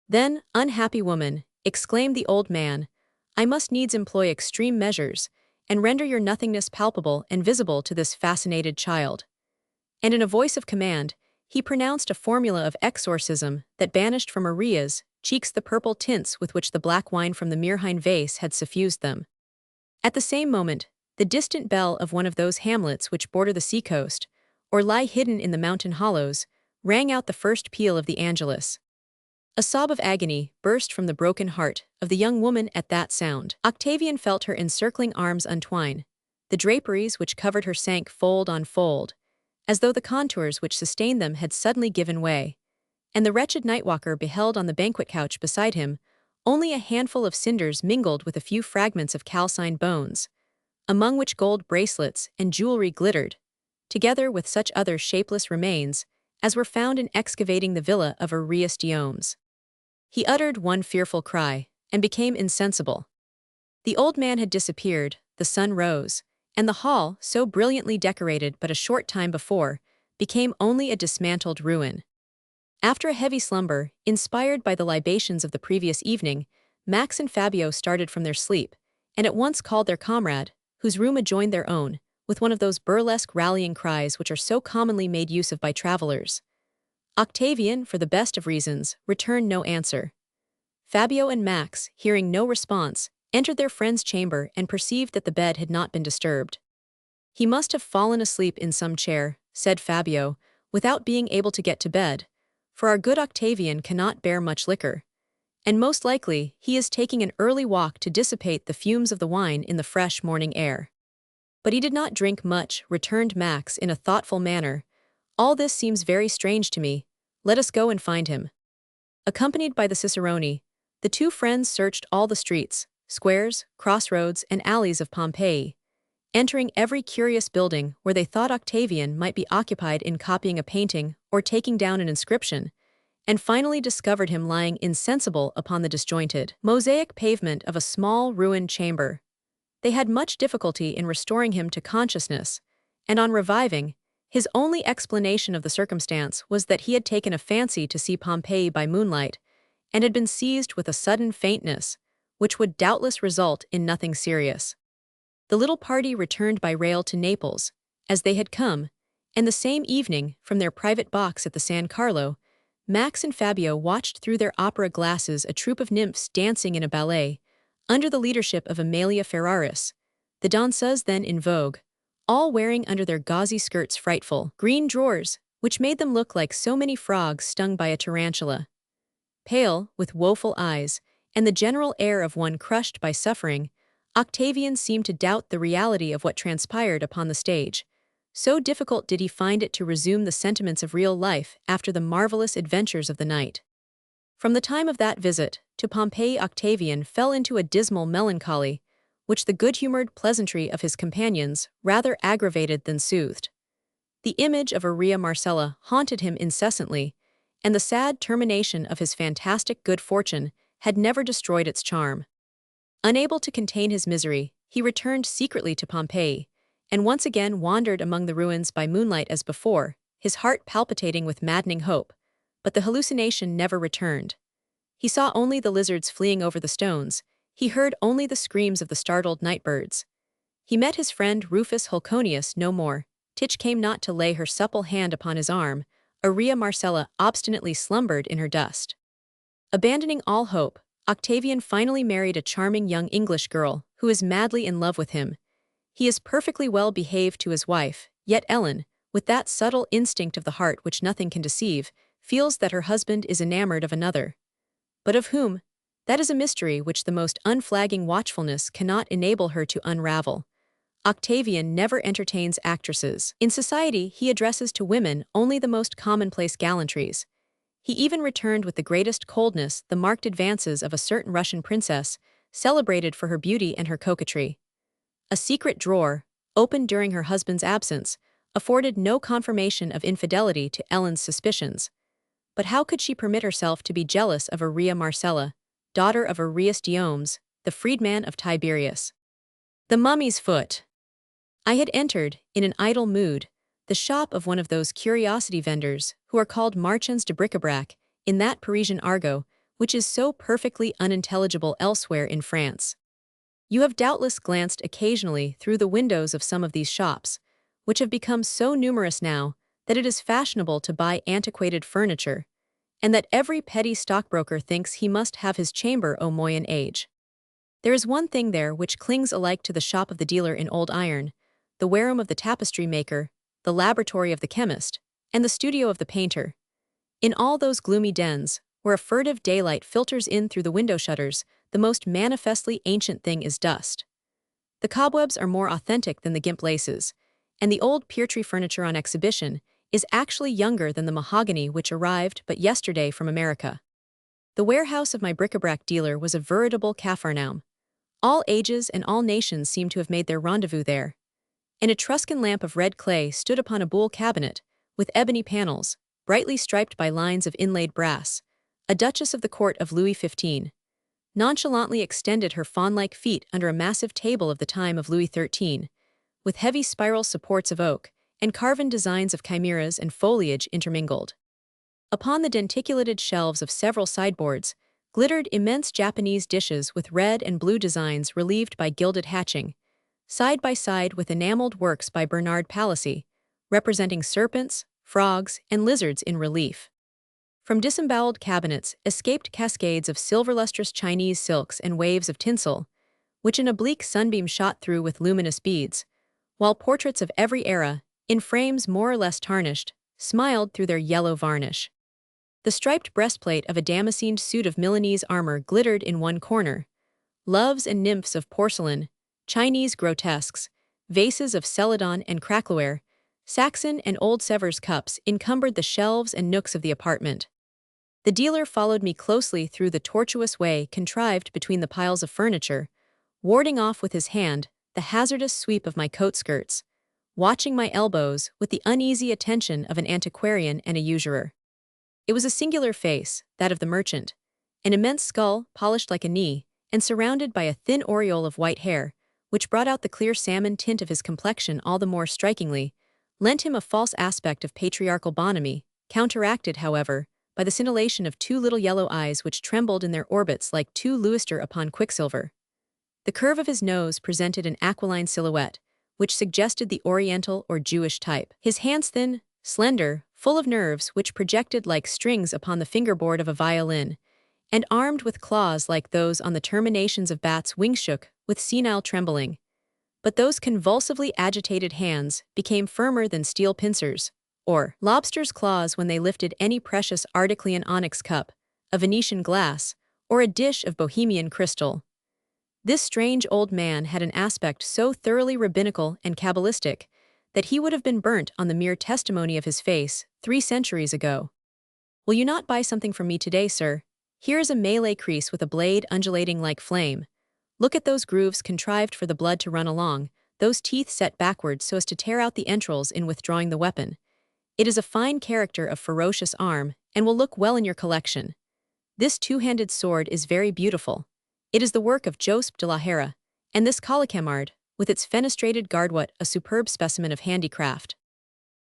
"Then, unhappy woman," exclaimed the old man, "I must needs employ extreme measures, and render your nothingness palpable and visible to this fascinated child." And in a voice of command, he pronounced a formula of exorcism that banished from Aurea's cheeks the purple tints with which the black wine from the Myrrhine vase had suffused them. At the same moment, the distant bell of one of those hamlets which border the seacoast, or lie hidden in the mountain hollows, rang out the first peal of the Angelus. A sob of agony burst from the broken heart of the young woman at that sound. Octavian felt her encircling arms untwine. The draperies which covered her sank fold on fold, as though the contours which sustained them had suddenly given way, and the wretched nightwalker beheld on the banquet couch beside him only a handful of cinders mingled with a few fragments of calcined bones, among which gold bracelets and jewelry glittered, together with such other shapeless remains as were found in excavating the villa of Aureus Diomes. He uttered one fearful cry, and became insensible. The old man had disappeared, the sun rose, and the hall, so brilliantly decorated but a short time before, became only a dismantled ruin. After a heavy slumber, inspired by the libations of the previous evening, Max and Fabio started from their sleep, and at once called their comrade, whose room adjoined their own, with one of those burlesque rallying cries which are so commonly made use of by travelers. Octavian, for the best of reasons, returned no answer. Fabio and Max, hearing no response, entered their friend's chamber and perceived that the bed had not been disturbed. "He must have fallen asleep in some chair," said Fabio, "without being able to get to bed, for our good Octavian cannot bear much liquor, and most likely he is taking an early walk to dissipate the fumes of the wine in the fresh morning air." "But he did not drink much," returned Max in a thoughtful manner. "All this seems very strange to me. Let us go and find him." Accompanied by the cicerone, the two friends searched all the streets, squares, crossroads, and alleys of Pompeii, entering every curious building where they thought Octavian might be occupied in copying a painting or taking down an inscription, and finally discovered him lying insensible upon the disjointed mosaic pavement of a small ruined chamber. They had much difficulty in restoring him to consciousness, and on reviving, his only explanation of the circumstance was that he had taken a fancy to see Pompeii by moonlight, and had been seized with a sudden faintness, which would doubtless result in nothing serious. The little party returned by rail to Naples, as they had come, and the same evening, from their private box at the San Carlo, Max and Fabio watched through their opera glasses a troupe of nymphs dancing in a ballet, under the leadership of Amelia Ferraris, the danseuse then in vogue, all wearing under their gauzy skirts frightful green drawers, which made them look like so many frogs stung by a tarantula. Pale, with woeful eyes, and the general air of one crushed by suffering, Octavian seemed to doubt the reality of what transpired upon the stage. So difficult did he find it to resume the sentiments of real life after the marvelous adventures of the night. From the time of that visit to Pompeii, Octavian fell into a dismal melancholy, which the good-humored pleasantry of his companions rather aggravated than soothed. The image of Aurea Marcella haunted him incessantly, and the sad termination of his fantastic good fortune had never destroyed its charm. Unable to contain his misery, he returned secretly to Pompeii, and once again wandered among the ruins by moonlight as before, his heart palpitating with maddening hope, but the hallucination never returned. He saw only the lizards fleeing over the stones, he heard only the screams of the startled night-birds. He met his friend Rufus Hulconius no more. Titch came not to lay her supple hand upon his arm. Aurea Marcella obstinately slumbered in her dust. Abandoning all hope, Octavian finally married a charming young English girl who is madly in love with him. He is perfectly well behaved to his wife, yet Ellen, with that subtle instinct of the heart which nothing can deceive, feels that her husband is enamored of another. But of whom? That is a mystery which the most unflagging watchfulness cannot enable her to unravel. Octavian never entertains actresses. In society, he addresses to women only the most commonplace gallantries. He even returned with the greatest coldness the marked advances of a certain Russian princess, celebrated for her beauty and her coquetry. A secret drawer, opened during her husband's absence, afforded no confirmation of infidelity to Ellen's suspicions. But how could she permit herself to be jealous of Aurea Marcella, daughter of Aureus Diomes, the freedman of Tiberius? The Mummy's Foot. I had entered, in an idle mood, the shop of one of those curiosity vendors who are called marchands de bric-a-brac in that Parisian argot which is so perfectly unintelligible elsewhere in France. You have doubtless glanced occasionally through the windows of some of these shops, which have become so numerous now that it is fashionable to buy antiquated furniture, and that every petty stockbroker thinks he must have his chamber au Moyen Age. There is one thing there which clings alike to the shop of the dealer in old iron, the wareham of the tapestry maker, the laboratory of the chemist, and the studio of the painter. In all those gloomy dens, where a furtive daylight filters in through the window shutters, the most manifestly ancient thing is dust. The cobwebs are more authentic than the gimp laces, and the old pear-tree furniture on exhibition is actually younger than the mahogany which arrived but yesterday from America. The warehouse of my bric-a-brac dealer was a veritable Capharnaum. All ages and all nations seemed to have made their rendezvous there. An Etruscan lamp of red clay stood upon a buhl cabinet, with ebony panels, brightly striped by lines of inlaid brass. A duchess of the court of Louis XV nonchalantly extended her fawn-like feet under a massive table of the time of Louis XIII, with heavy spiral supports of oak, and carven designs of chimeras and foliage intermingled. Upon the denticulated shelves of several sideboards glittered immense Japanese dishes with red and blue designs relieved by gilded hatching, side by side with enameled works by Bernard Palissy, representing serpents, frogs, and lizards in relief. From disemboweled cabinets escaped cascades of silver-lustrous Chinese silks and waves of tinsel, which an oblique sunbeam shot through with luminous beads, while portraits of every era, in frames more or less tarnished, smiled through their yellow varnish. The striped breastplate of a damascened suit of Milanese armor glittered in one corner. Loves and nymphs of porcelain, Chinese grotesques, vases of celadon and crackleware, Saxon and old Sevres cups encumbered the shelves and nooks of the apartment. The dealer followed me closely through the tortuous way contrived between the piles of furniture, warding off with his hand the hazardous sweep of my coat skirts, watching my elbows with the uneasy attention of an antiquarian and a usurer. It was a singular face, that of the merchant, an immense skull polished like a knee, and surrounded by a thin aureole of white hair, which brought out the clear salmon tint of his complexion all the more strikingly, lent him a false aspect of patriarchal bonhomie, counteracted, however, by the scintillation of two little yellow eyes which trembled in their orbits like two luster upon quicksilver. The curve of his nose presented an aquiline silhouette, which suggested the Oriental or Jewish type. His hands thin, slender, full of nerves which projected like strings upon the fingerboard of a violin, and armed with claws like those on the terminations of bats' wings shook with senile trembling. But those convulsively agitated hands became firmer than steel pincers, or lobsters' claws when they lifted any precious Ardiclian onyx cup, a Venetian glass, or a dish of Bohemian crystal. This strange old man had an aspect so thoroughly rabbinical and cabalistic that he would have been burnt on the mere testimony of his face 3 centuries ago. "Will you not buy something from me today, sir? Here is a Malay crease with a blade undulating like flame. Look at those grooves contrived for the blood to run along, those teeth set backwards so as to tear out the entrails in withdrawing the weapon. It is a fine character of ferocious arm, and will look well in your collection. This two-handed sword is very beautiful. It is the work of Joseph de la Hera, and this coliquemard, with its fenestrated gardewat, a superb specimen of handicraft.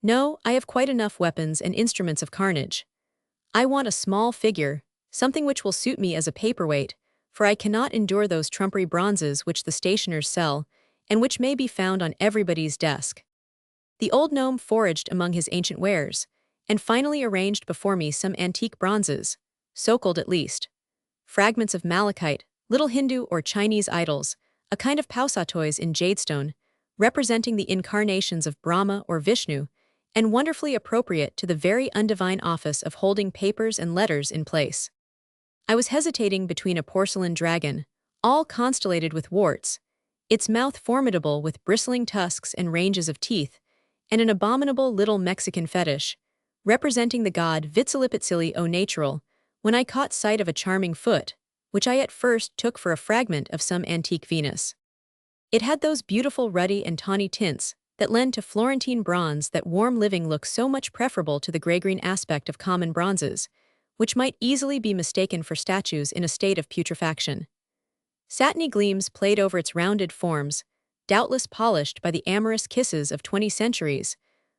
No, I have quite enough weapons and instruments of carnage. I want a small figure, something which will suit me as a paperweight, for I cannot endure those trumpery bronzes which the stationers sell, and which may be found on everybody's desk." The old gnome foraged among his ancient wares, and finally arranged before me some antique bronzes, so-called at least. Fragments of malachite, little Hindu or Chinese idols, a kind of pausatois in jadestone, representing the incarnations of Brahma or Vishnu, and wonderfully appropriate to the very undivine office of holding papers and letters in place. I was hesitating between a porcelain dragon, all constellated with warts, its mouth formidable with bristling tusks and ranges of teeth, and an abominable little Mexican fetish, representing the god Vitzilipitzili o natural, when I caught sight of a charming foot, which I at first took for a fragment of some antique Venus. It had those beautiful ruddy and tawny tints that lend to Florentine bronze that warm living look so much preferable to the gray-green aspect of common bronzes, which might easily be mistaken for statues in a state of putrefaction. Satiny gleams played over its rounded forms, doubtless polished by the amorous kisses of 20 centuries,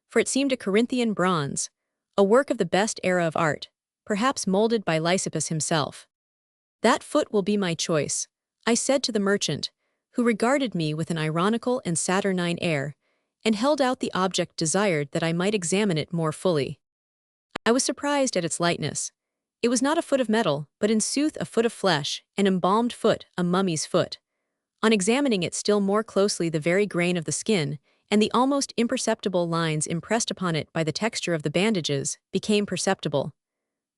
for it seemed a Corinthian bronze, a work of the best era of art, perhaps molded by Lysippus himself. "That foot will be my choice," I said to the merchant, who regarded me with an ironical and saturnine air, and held out the object desired that I might examine it more fully. I was surprised at its lightness. It was not a foot of metal, but in sooth a foot of flesh, an embalmed foot, a mummy's foot. On examining it still more closely, the very grain of the skin, and the almost imperceptible lines impressed upon it by the texture of the bandages, became perceptible.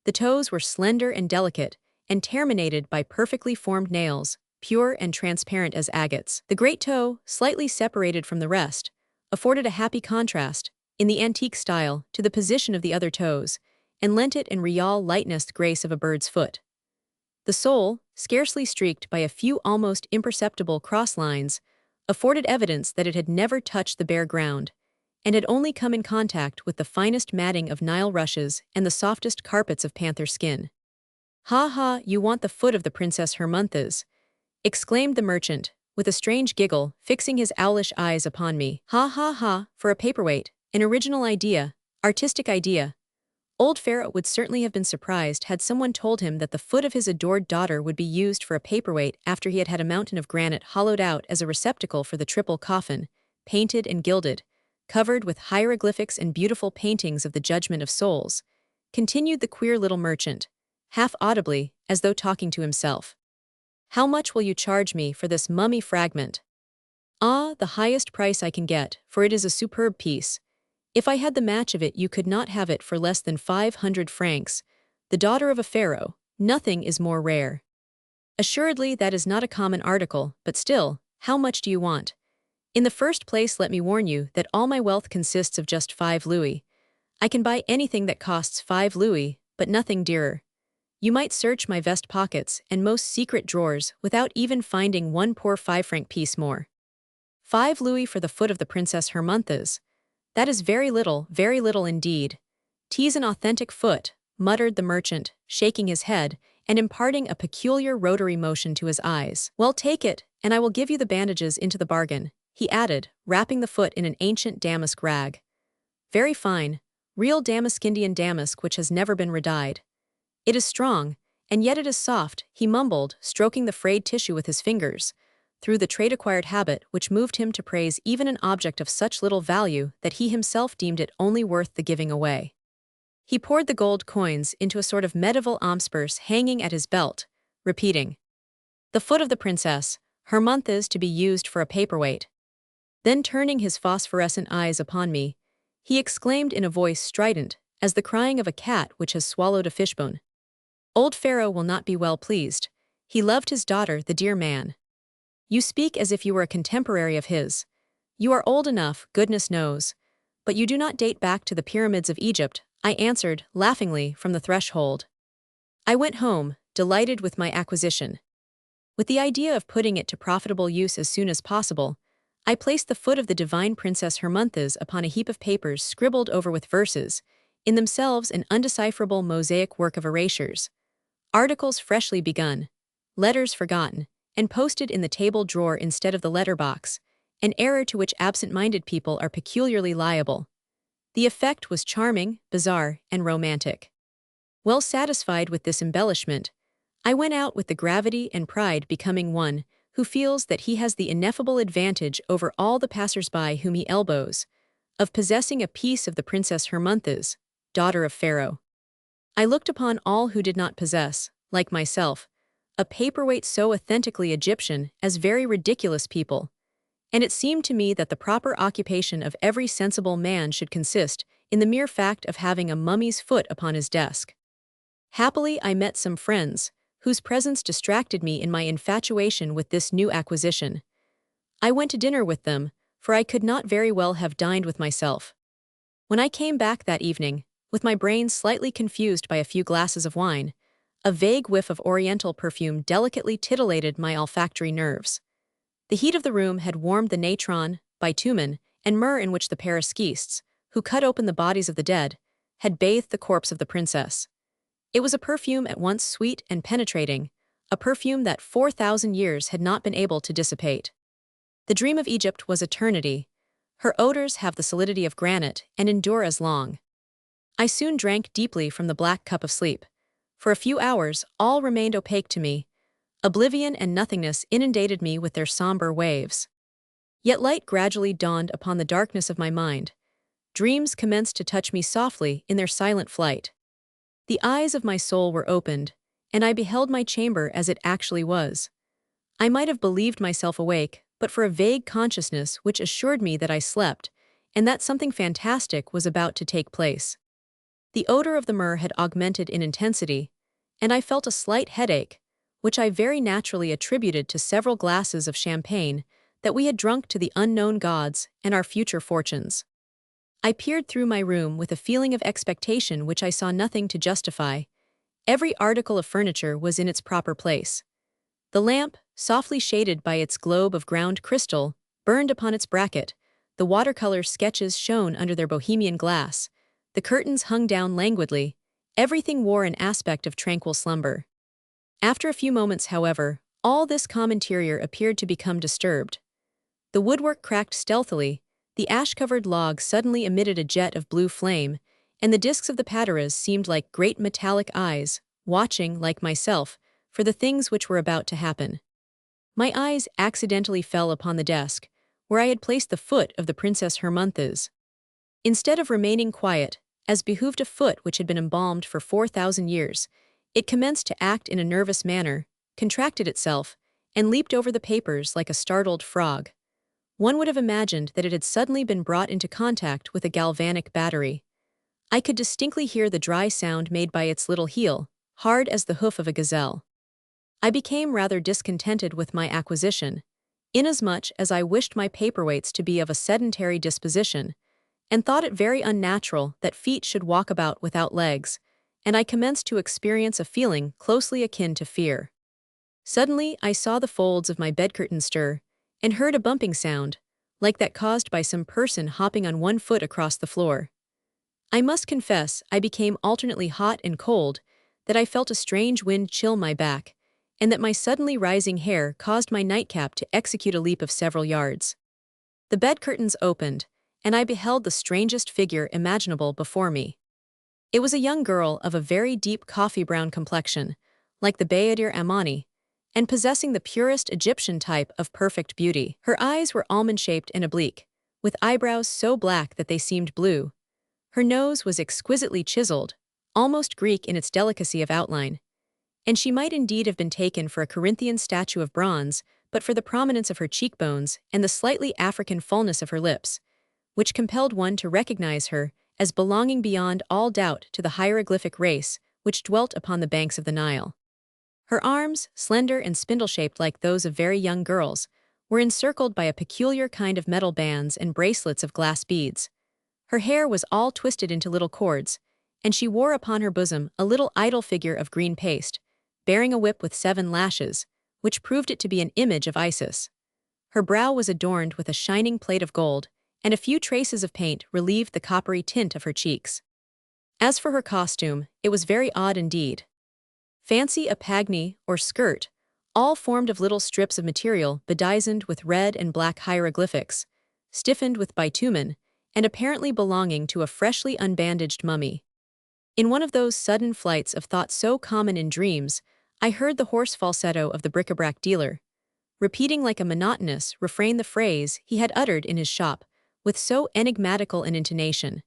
The toes were slender and delicate, and terminated by perfectly formed nails, pure and transparent as agates. The great toe, slightly separated from the rest, afforded a happy contrast, in the antique style, to the position of the other toes, and lent it in real lightness the grace of a bird's foot. The sole, scarcely streaked by a few almost imperceptible cross lines, afforded evidence that it had never touched the bare ground, and had only come in contact with the finest matting of Nile rushes and the softest carpets of panther skin. "Ha ha, you want the foot of the Princess Hermonthis," exclaimed the merchant, with a strange giggle, fixing his owlish eyes upon me. "Ha ha ha, for a paperweight, an original idea, artistic idea." Old Pharaoh would certainly have been surprised had someone told him that the foot of his adored daughter would be used for a paperweight after he had had a mountain of granite hollowed out as a receptacle for the triple coffin, painted and gilded, covered with hieroglyphics and beautiful paintings of the judgment of souls, continued the queer little merchant, half audibly, as though talking to himself. "How much will you charge me for this mummy fragment?" "Ah, the highest price I can get, for it is a superb piece. If I had the match of it, you could not have it for less than 500 francs. The daughter of a pharaoh, nothing is more rare." "Assuredly that is not a common article, but still, how much do you want?" "In the first place, let me warn you that all my wealth consists of just 5 louis. I can buy anything that costs 5 louis, but nothing dearer. You might search my vest pockets and most secret drawers without even finding one poor 5-franc piece more. 5 louis for the foot of the Princess Hermonthis. That is very little indeed." "'Tis an authentic foot," muttered the merchant, shaking his head and imparting a peculiar rotary motion to his eyes. "Well, take it, and I will give you the bandages into the bargain," he added, wrapping the foot in an ancient damask rag. "Very fine, real Damascendian damask which has never been redyed. It is strong, and yet it is soft," he mumbled, stroking the frayed tissue with his fingers, through the trade-acquired habit which moved him to praise even an object of such little value that he himself deemed it only worth the giving away. He poured the gold coins into a sort of medieval almspurse hanging at his belt, repeating, "The foot of the Princess Hermonthis to be used for a paperweight." Then turning his phosphorescent eyes upon me, he exclaimed in a voice strident as the crying of a cat which has swallowed a fishbone, "Old Pharaoh will not be well pleased. He loved his daughter, the dear man." "You speak as if you were a contemporary of his. You are old enough, goodness knows, but you do not date back to the pyramids of Egypt," I answered, laughingly, from the threshold. I went home, delighted with my acquisition. With the idea of putting it to profitable use as soon as possible, I placed the foot of the divine Princess Hermonthis upon a heap of papers scribbled over with verses, in themselves an undecipherable mosaic work of erasures. Articles freshly begun, letters forgotten, and posted in the table drawer instead of the letterbox, an error to which absent-minded people are peculiarly liable. The effect was charming, bizarre, and romantic. Well satisfied with this embellishment, I went out with the gravity and pride becoming one who feels that he has the ineffable advantage over all the passers-by whom he elbows, of possessing a piece of the Princess Hermonthis, daughter of Pharaoh. I looked upon all who did not possess, like myself, a paperweight so authentically Egyptian as very ridiculous people, and it seemed to me that the proper occupation of every sensible man should consist in the mere fact of having a mummy's foot upon his desk. Happily I met some friends, whose presence distracted me in my infatuation with this new acquisition. I went to dinner with them, for I could not very well have dined with myself. When I came back that evening, with my brain slightly confused by a few glasses of wine, a vague whiff of oriental perfume delicately titillated my olfactory nerves. The heat of the room had warmed the natron, bitumen, and myrrh in which the paraschistes, who cut open the bodies of the dead, had bathed the corpse of the princess. It was a perfume at once sweet and penetrating, a perfume that 4,000 years had not been able to dissipate. The dream of Egypt was eternity. Her odors have the solidity of granite and endure as long. I soon drank deeply from the black cup of sleep. For a few hours, all remained opaque to me. Oblivion and nothingness inundated me with their somber waves. Yet light gradually dawned upon the darkness of my mind. Dreams commenced to touch me softly in their silent flight. The eyes of my soul were opened, and I beheld my chamber as it actually was. I might have believed myself awake, but for a vague consciousness which assured me that I slept, and that something fantastic was about to take place. The odor of the myrrh had augmented in intensity, and I felt a slight headache, which I very naturally attributed to several glasses of champagne that we had drunk to the unknown gods and our future fortunes. I peered through my room with a feeling of expectation which I saw nothing to justify. Every article of furniture was in its proper place. The lamp, softly shaded by its globe of ground crystal, burned upon its bracket, the watercolor sketches shone under their bohemian glass, the curtains hung down languidly, everything wore an aspect of tranquil slumber. After a few moments, however, all this calm interior appeared to become disturbed. The woodwork cracked stealthily, the ash-covered log suddenly emitted a jet of blue flame, and the discs of the pateras seemed like great metallic eyes, watching, like myself, for the things which were about to happen. My eyes accidentally fell upon the desk, where I had placed the foot of the Princess Hermonthes. Instead of remaining quiet, as behooved a foot which had been embalmed for 4,000 years, it commenced to act in a nervous manner, contracted itself, and leaped over the papers like a startled frog. One would have imagined that it had suddenly been brought into contact with a galvanic battery. I could distinctly hear the dry sound made by its little heel, hard as the hoof of a gazelle. I became rather discontented with my acquisition, inasmuch as I wished my paperweights to be of a sedentary disposition, and thought it very unnatural that feet should walk about without legs, and I commenced to experience a feeling closely akin to fear. Suddenly I saw the folds of my bed curtain stir, and heard a bumping sound, like that caused by some person hopping on one foot across the floor. I must confess I became alternately hot and cold, that I felt a strange wind chill my back, and that my suddenly rising hair caused my nightcap to execute a leap of several yards. The bed curtains opened, and I beheld the strangest figure imaginable before me. It was a young girl of a very deep coffee-brown complexion, like the Bayadir Amani, and possessing the purest Egyptian type of perfect beauty. Her eyes were almond-shaped and oblique, with eyebrows so black that they seemed blue. Her nose was exquisitely chiseled, almost Greek in its delicacy of outline, and she might indeed have been taken for a Corinthian statue of bronze, but for the prominence of her cheekbones and the slightly African fullness of her lips, which compelled one to recognize her as belonging beyond all doubt to the hieroglyphic race which dwelt upon the banks of the Nile. Her arms, slender and spindle-shaped like those of very young girls, were encircled by a peculiar kind of metal bands and bracelets of glass beads. Her hair was all twisted into little cords, and she wore upon her bosom a little idol figure of green paste, bearing a whip with 7 lashes, which proved it to be an image of Isis. Her brow was adorned with a shining plate of gold, and a few traces of paint relieved the coppery tint of her cheeks. As for her costume, it was very odd indeed. Fancy a pagni, or skirt, all formed of little strips of material bedizened with red and black hieroglyphics, stiffened with bitumen, and apparently belonging to a freshly unbandaged mummy. In one of those sudden flights of thought so common in dreams, I heard the hoarse falsetto of the bric-a-brac dealer, repeating like a monotonous refrain the phrase he had uttered in his shop, with so enigmatical an intonation.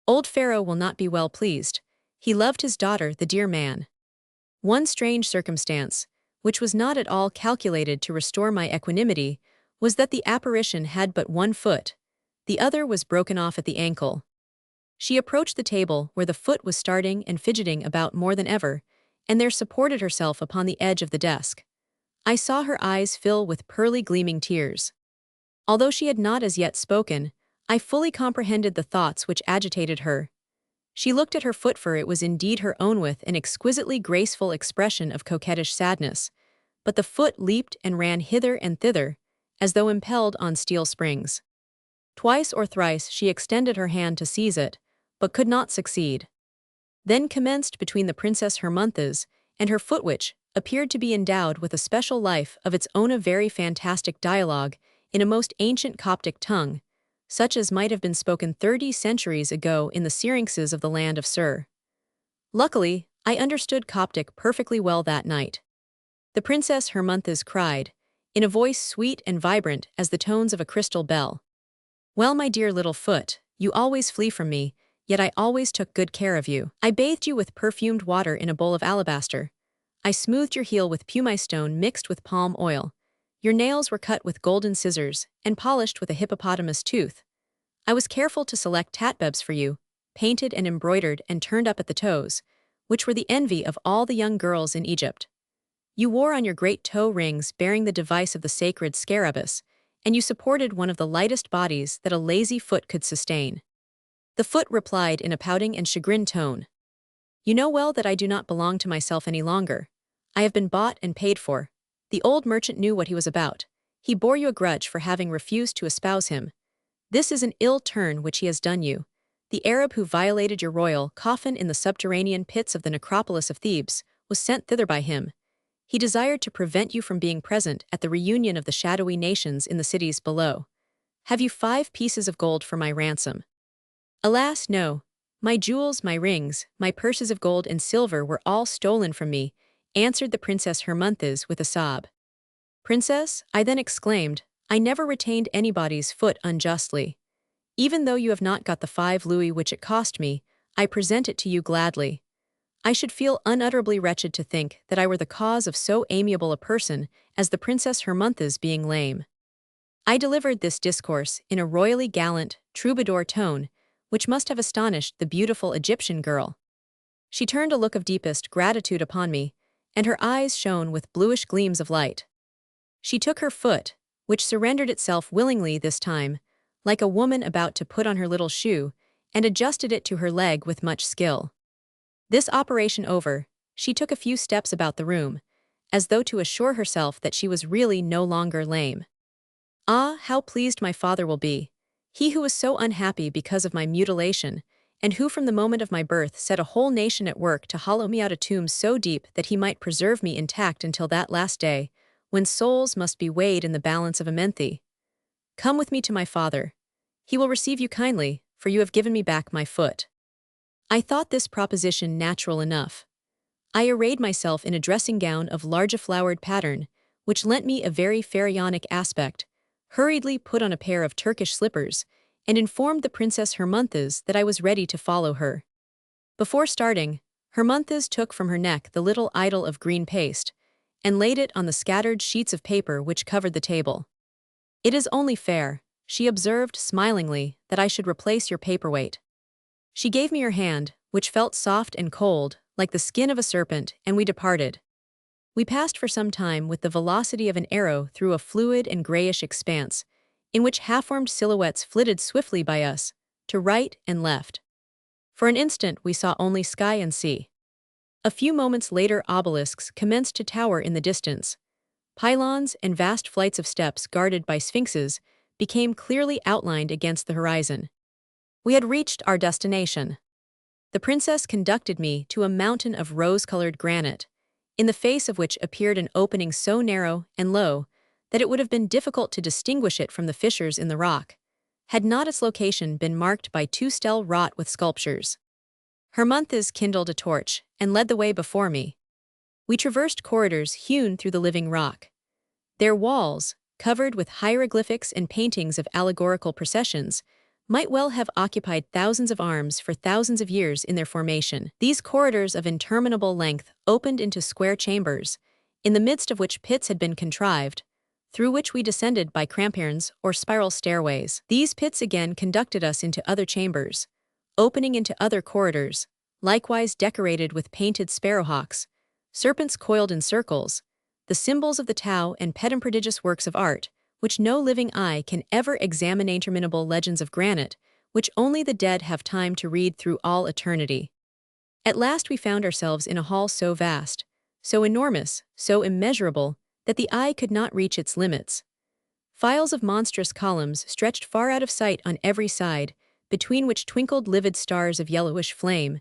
Old Pharaoh will not be well pleased. He loved his daughter, the dear man. One strange circumstance, which was not at all calculated to restore my equanimity, was that the apparition had but 1 foot. The other was broken off at the ankle. She approached the table where the foot was starting and fidgeting about more than ever, and there supported herself upon the edge of the desk. I saw her eyes fill with pearly gleaming tears. Although she had not as yet spoken, I fully comprehended the thoughts which agitated her. She looked at her foot, for it was indeed her own, with an exquisitely graceful expression of coquettish sadness, but the foot leaped and ran hither and thither, as though impelled on steel springs. Twice or thrice she extended her hand to seize it, but could not succeed. Then commenced between the Princess Hermonthis and her foot, which appeared to be endowed with a special life of its own, a very fantastic dialogue in a most ancient Coptic tongue, such as might have been spoken 30 centuries ago in the syrinxes of the land of Sur. Luckily, I understood Coptic perfectly well that night. The Princess Hermonthis cried, in a voice sweet and vibrant as the tones of a crystal bell, "Well, my dear little foot, you always flee from me, yet I always took good care of you. I bathed you with perfumed water in a bowl of alabaster. I smoothed your heel with pumice stone mixed with palm oil. Your nails were cut with golden scissors and polished with a hippopotamus tooth. I was careful to select tatbebs for you, painted and embroidered and turned up at the toes, which were the envy of all the young girls in Egypt. You wore on your great toe rings bearing the device of the sacred scarabus, and you supported one of the lightest bodies that a lazy foot could sustain." The foot replied in a pouting and chagrined tone, "You know well that I do not belong to myself any longer. I have been bought and paid for. The old merchant knew what he was about. He bore you a grudge for having refused to espouse him. This is an ill turn which he has done you. The Arab who violated your royal coffin in the subterranean pits of the necropolis of Thebes was sent thither by him. He desired to prevent you from being present at the reunion of the shadowy nations in the cities below. Have you 5 pieces of gold for my ransom?" "Alas, no. My jewels, my rings, my purses of gold and silver were all stolen from me," answered the Princess Hermonthis with a sob. "Princess," I then exclaimed, "I never retained anybody's foot unjustly. Even though you have not got the 5 louis which it cost me, I present it to you gladly. I should feel unutterably wretched to think that I were the cause of so amiable a person as the Princess Hermonthis being lame." I delivered this discourse in a royally gallant, troubadour tone, which must have astonished the beautiful Egyptian girl. She turned a look of deepest gratitude upon me, and her eyes shone with bluish gleams of light. She took her foot, which surrendered itself willingly this time, like a woman about to put on her little shoe, and adjusted it to her leg with much skill. This operation over, she took a few steps about the room, as though to assure herself that she was really no longer lame. "Ah, how pleased my father will be, he who was so unhappy because of my mutilation, and who from the moment of my birth set a whole nation at work to hollow me out a tomb so deep that he might preserve me intact until that last day, when souls must be weighed in the balance of Amenthi. Come with me to my father. He will receive you kindly, for you have given me back my foot." I thought this proposition natural enough. I arrayed myself in a dressing gown of large flowered pattern, which lent me a very pharaonic aspect, hurriedly put on a pair of Turkish slippers, and informed the Princess Hermonthis that I was ready to follow her. Before starting, Hermonthis took from her neck the little idol of green paste, and laid it on the scattered sheets of paper which covered the table. "It is only fair," she observed smilingly, "that I should replace your paperweight." She gave me her hand, which felt soft and cold, like the skin of a serpent, and we departed. We passed for some time with the velocity of an arrow through a fluid and grayish expanse, in which half-formed silhouettes flitted swiftly by us, to right and left. For an instant we saw only sky and sea. A few moments later obelisks commenced to tower in the distance. Pylons and vast flights of steps guarded by sphinxes became clearly outlined against the horizon. We had reached our destination. The princess conducted me to a mountain of rose-colored granite, in the face of which appeared an opening so narrow and low that it would have been difficult to distinguish it from the fissures in the rock, had not its location been marked by 2 stelae wrought with sculptures. Hermonthis kindled a torch and led the way before me. We traversed corridors hewn through the living rock. Their walls, covered with hieroglyphics and paintings of allegorical processions, might well have occupied thousands of arms for thousands of years in their formation. These corridors of interminable length opened into square chambers, in the midst of which pits had been contrived, through which we descended by cramperns or spiral stairways. These pits again conducted us into other chambers, opening into other corridors, likewise decorated with painted sparrowhawks, serpents coiled in circles, the symbols of the Tao and prodigious works of art, which no living eye can ever examine, interminable legends of granite, which only the dead have time to read through all eternity. At last we found ourselves in a hall so vast, so enormous, so immeasurable, that the eye could not reach its limits. Files of monstrous columns stretched far out of sight on every side, between which twinkled livid stars of yellowish flame,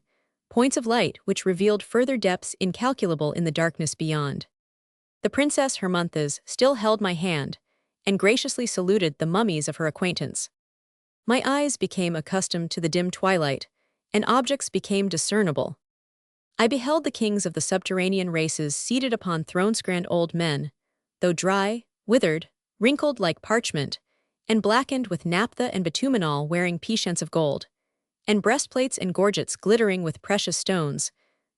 points of light which revealed further depths incalculable in the darkness beyond. The Princess Hermonthis still held my hand, and graciously saluted the mummies of her acquaintance. My eyes became accustomed to the dim twilight, and objects became discernible. I beheld the kings of the subterranean races seated upon thrones, old men, though dry, withered, wrinkled like parchment, and blackened with naphtha and bitumenol, wearing peshents of gold, and breastplates and gorgets glittering with precious stones,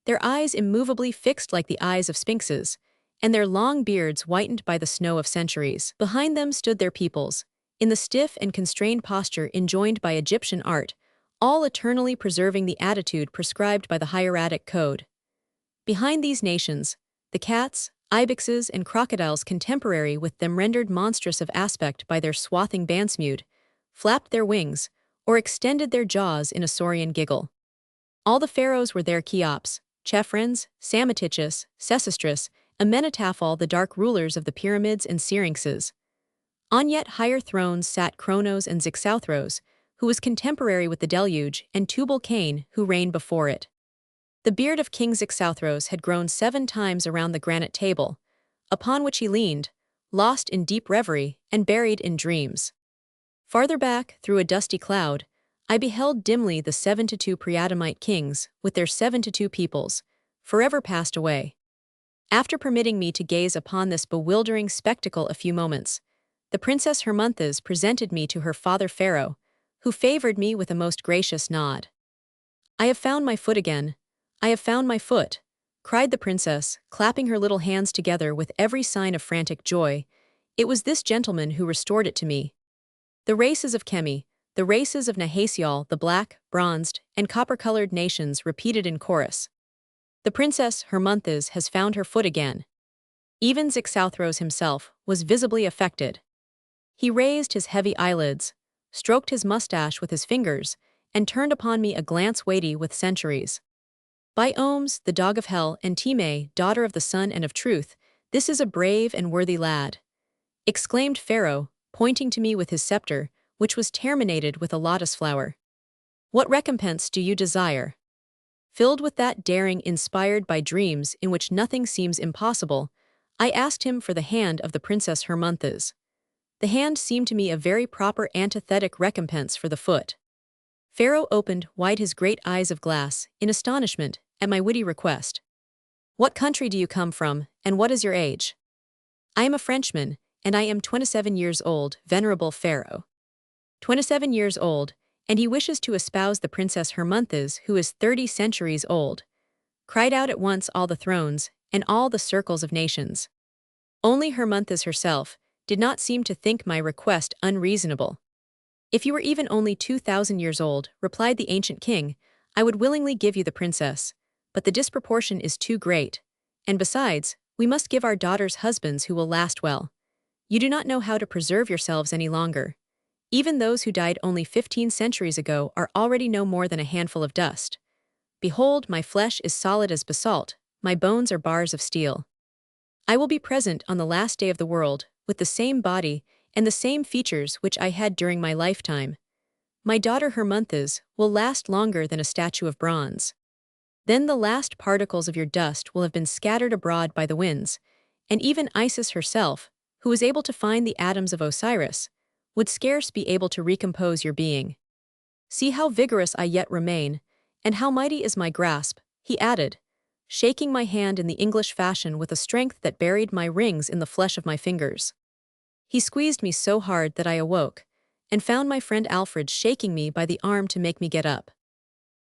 their eyes immovably fixed like the eyes of sphinxes, and their long beards whitened by the snow of centuries. Behind them stood their peoples, in the stiff and constrained posture enjoined by Egyptian art, all eternally preserving the attitude prescribed by the hieratic code. Behind these nations, the cats, ibexes, and crocodiles contemporary with them, rendered monstrous of aspect by their swathing bansmude, flapped their wings, or extended their jaws in a saurian giggle. All the pharaohs were there: Cheops, Chephres, Psammetichus, Sesostris, Amenhotep, the dark rulers of the pyramids and syrinxes. On yet higher thrones sat Cronos and Xixouthros, who was contemporary with the deluge, and Tubal-Cain, who reigned before it. The beard of King Xixouthros had grown 7 times around the granite table, upon which he leaned, lost in deep reverie and buried in dreams. Farther back, through a dusty cloud, I beheld dimly the 72 Priadamite kings, with their 72 peoples, forever passed away. After permitting me to gaze upon this bewildering spectacle a few moments, the Princess Hermonthis presented me to her father Pharaoh, who favored me with a most gracious nod. "I have found my foot again. I have found my foot," cried the princess, clapping her little hands together with every sign of frantic joy. "It was this gentleman who restored it to me." The races of Chemi, the races of Nahasiol, the black, bronzed, and copper-colored nations repeated in chorus. "The Princess Hermonthis has found her foot again." Even Xixouthros himself was visibly affected. He raised his heavy eyelids, stroked his mustache with his fingers, and turned upon me a glance weighty with centuries. "By Ohms, the dog of hell, and Time, daughter of the sun and of truth, this is a brave and worthy lad," exclaimed Pharaoh, pointing to me with his scepter, which was terminated with a lotus flower. "What recompense do you desire?" Filled with that daring inspired by dreams in which nothing seems impossible, I asked him for the hand of the Princess Hermonthis. The hand seemed to me a very proper antithetic recompense for the foot. Pharaoh opened wide his great eyes of glass, in astonishment at my witty request. "What country do you come from, and what is your age?" "I am a Frenchman, and I am 27 years old, venerable Pharaoh." 27 years old, and he wishes to espouse the Princess Hermonthis, who is 30 centuries old, cried out at once all the thrones, and all the circles of nations. Only Hermonthis herself did not seem to think my request unreasonable. "If you were even only 2,000 years old," replied the ancient king, "I would willingly give you the princess, but the disproportion is too great, and besides, we must give our daughters husbands who will last well. You do not know how to preserve yourselves any longer. Even those who died only 15 centuries ago are already no more than a handful of dust. Behold, my flesh is solid as basalt, my bones are bars of steel. I will be present on the last day of the world, with the same body and the same features which I had during my lifetime. My daughter Hermonthis will last longer than a statue of bronze. Then the last particles of your dust will have been scattered abroad by the winds, and even Isis herself, who was able to find the atoms of Osiris, would scarce be able to recompose your being. See how vigorous I yet remain, and how mighty is my grasp," he added, shaking my hand in the English fashion with a strength that buried my rings in the flesh of my fingers. He squeezed me so hard that I awoke, and found my friend Alfred shaking me by the arm to make me get up.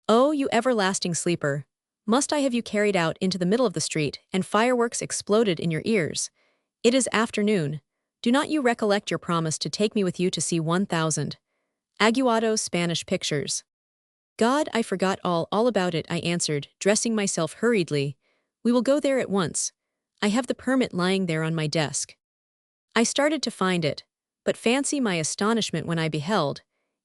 "Oh, you everlasting sleeper, must I have you carried out into the middle of the street and fireworks exploded in your ears? It is afternoon. Do not you recollect your promise to take me with you to see 1,000 Aguado's Spanish pictures?" "God, I forgot all about it," I answered, dressing myself hurriedly. "We will go there at once. I have the permit lying there on my desk." I started to find it, but fancy my astonishment when I beheld,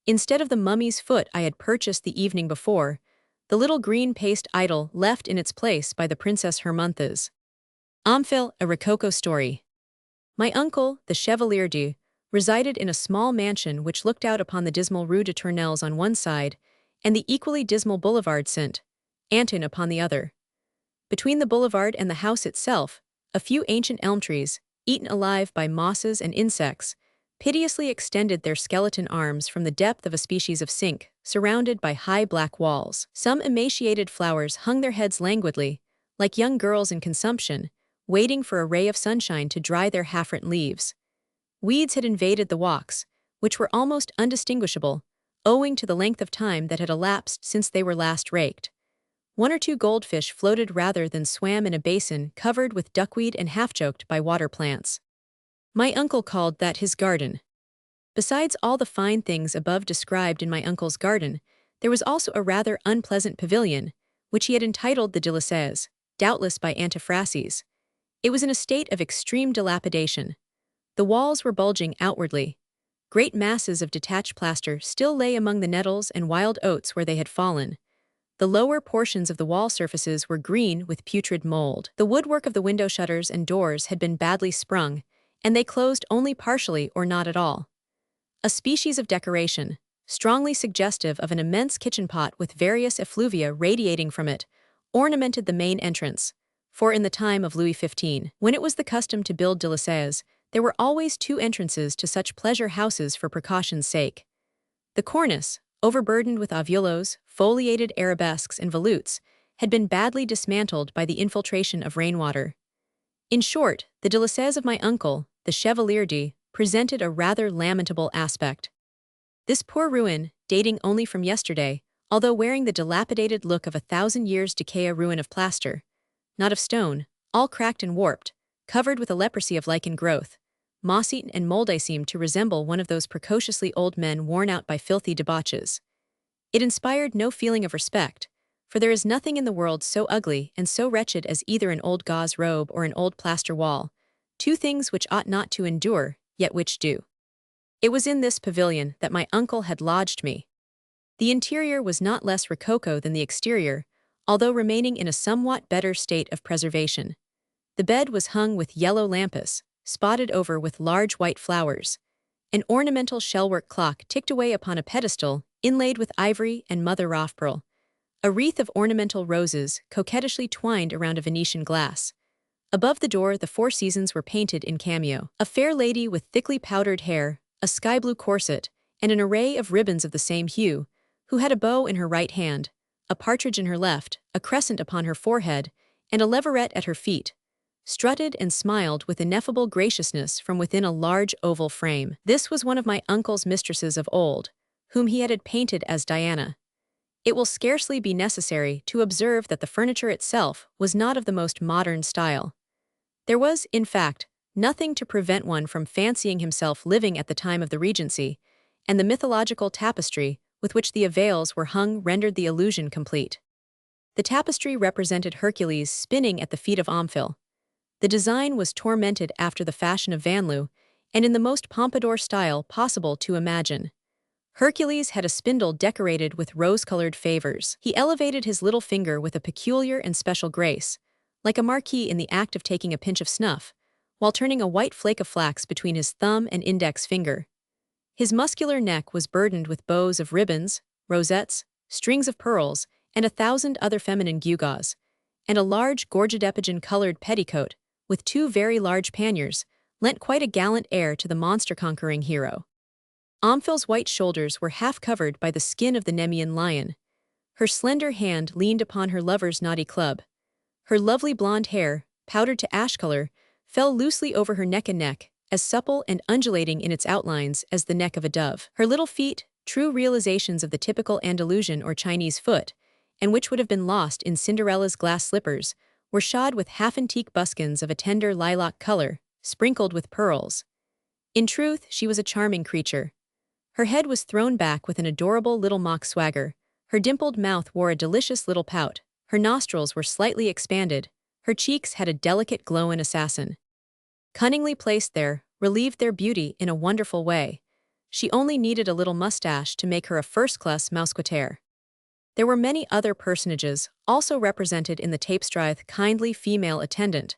instead of the mummy's foot I had purchased the evening before, the little green paste idol left in its place by the Princess Hermonthes. Ophile, a Rococo story. My uncle, the Chevalier du, resided in a small mansion which looked out upon the dismal Rue de Tournelles on one side and the equally dismal Boulevard Saint-Antoine upon the other. Between the boulevard and the house itself, a few ancient elm trees, eaten alive by mosses and insects, piteously extended their skeleton arms from the depth of a species of sink, surrounded by high black walls. Some emaciated flowers hung their heads languidly, like young girls in consumption, waiting for a ray of sunshine to dry their half-rent leaves. Weeds had invaded the walks, which were almost undistinguishable, owing to the length of time that had elapsed since they were last raked. One or two goldfish floated rather than swam in a basin covered with duckweed and half-choked by water plants. My uncle called that his garden. Besides all the fine things above described in my uncle's garden, there was also a rather unpleasant pavilion, which he had entitled the Délices, doubtless by antiphrases. It was in a state of extreme dilapidation. The walls were bulging outwardly. Great masses of detached plaster still lay among the nettles and wild oats where they had fallen. The lower portions of the wall surfaces were green with putrid mold. The woodwork of the window shutters and doors had been badly sprung, and they closed only partially or not at all. A species of decoration, strongly suggestive of an immense kitchen pot with various effluvia radiating from it, ornamented the main entrance, for in the time of Louis XV, when it was the custom to build délices, there were always two entrances to such pleasure houses for precaution's sake. The cornice, overburdened with avulos, foliated arabesques, and volutes, had been badly dismantled by the infiltration of rainwater. In short, the délices of my uncle, the Chevalier du, presented a rather lamentable aspect. This poor ruin, dating only from yesterday, although wearing the dilapidated look of 1,000 years' decay, a ruin of plaster, not of stone, all cracked and warped, covered with a leprosy of lichen growth, moss-eaten and mouldy, seemed to resemble one of those precociously old men worn out by filthy debauches. It inspired no feeling of respect, for there is nothing in the world so ugly and so wretched as either an old gauze robe or an old plaster wall, two things which ought not to endure, yet which do. It was in this pavilion that my uncle had lodged me. The interior was not less rococo than the exterior, although remaining in a somewhat better state of preservation. The bed was hung with yellow lampas, spotted over with large white flowers. An ornamental shellwork clock ticked away upon a pedestal, inlaid with ivory and mother of pearl. A wreath of ornamental roses coquettishly twined around a Venetian glass. Above the door the four seasons were painted in cameo. A fair lady with thickly powdered hair, a sky-blue corset, and an array of ribbons of the same hue, who had a bow in her right hand, a partridge in her left, a crescent upon her forehead, and a leveret at her feet, strutted and smiled with ineffable graciousness from within a large oval frame. This was one of my uncle's mistresses of old, whom he had painted as Diana. It will scarcely be necessary to observe that the furniture itself was not of the most modern style. There was, in fact, nothing to prevent one from fancying himself living at the time of the Regency, and the mythological tapestry with which the avails were hung rendered the illusion complete. The tapestry represented Hercules spinning at the feet of Omphile. The design was tormented after the fashion of Vanloo, and in the most pompadour style possible to imagine. Hercules had a spindle decorated with rose-colored favors. He elevated his little finger with a peculiar and special grace, like a marquis in the act of taking a pinch of snuff, while turning a white flake of flax between his thumb and index finger. His muscular neck was burdened with bows of ribbons, rosettes, strings of pearls, and 1,000 other feminine gewgaws, and a large gorget-epigen-colored petticoat, with two very large panniers, lent quite a gallant air to the monster-conquering hero. Omphile's white shoulders were half covered by the skin of the Nemean lion. Her slender hand leaned upon her lover's knotty club. Her lovely blonde hair, powdered to ash color, fell loosely over her neck, as supple and undulating in its outlines as the neck of a dove. Her little feet, true realizations of the typical Andalusian or Chinese foot, and which would have been lost in Cinderella's glass slippers, were shod with half-antique buskins of a tender lilac color, sprinkled with pearls. In truth, she was a charming creature. Her head was thrown back with an adorable little mock swagger, her dimpled mouth wore a delicious little pout, her nostrils were slightly expanded, her cheeks had a delicate glow. An assassin. Cunningly placed there, relieved their beauty in a wonderful way. She only needed a little mustache to make her a first-class mousquetaire. There were many other personages, also represented in the tapestry's kindly female attendant.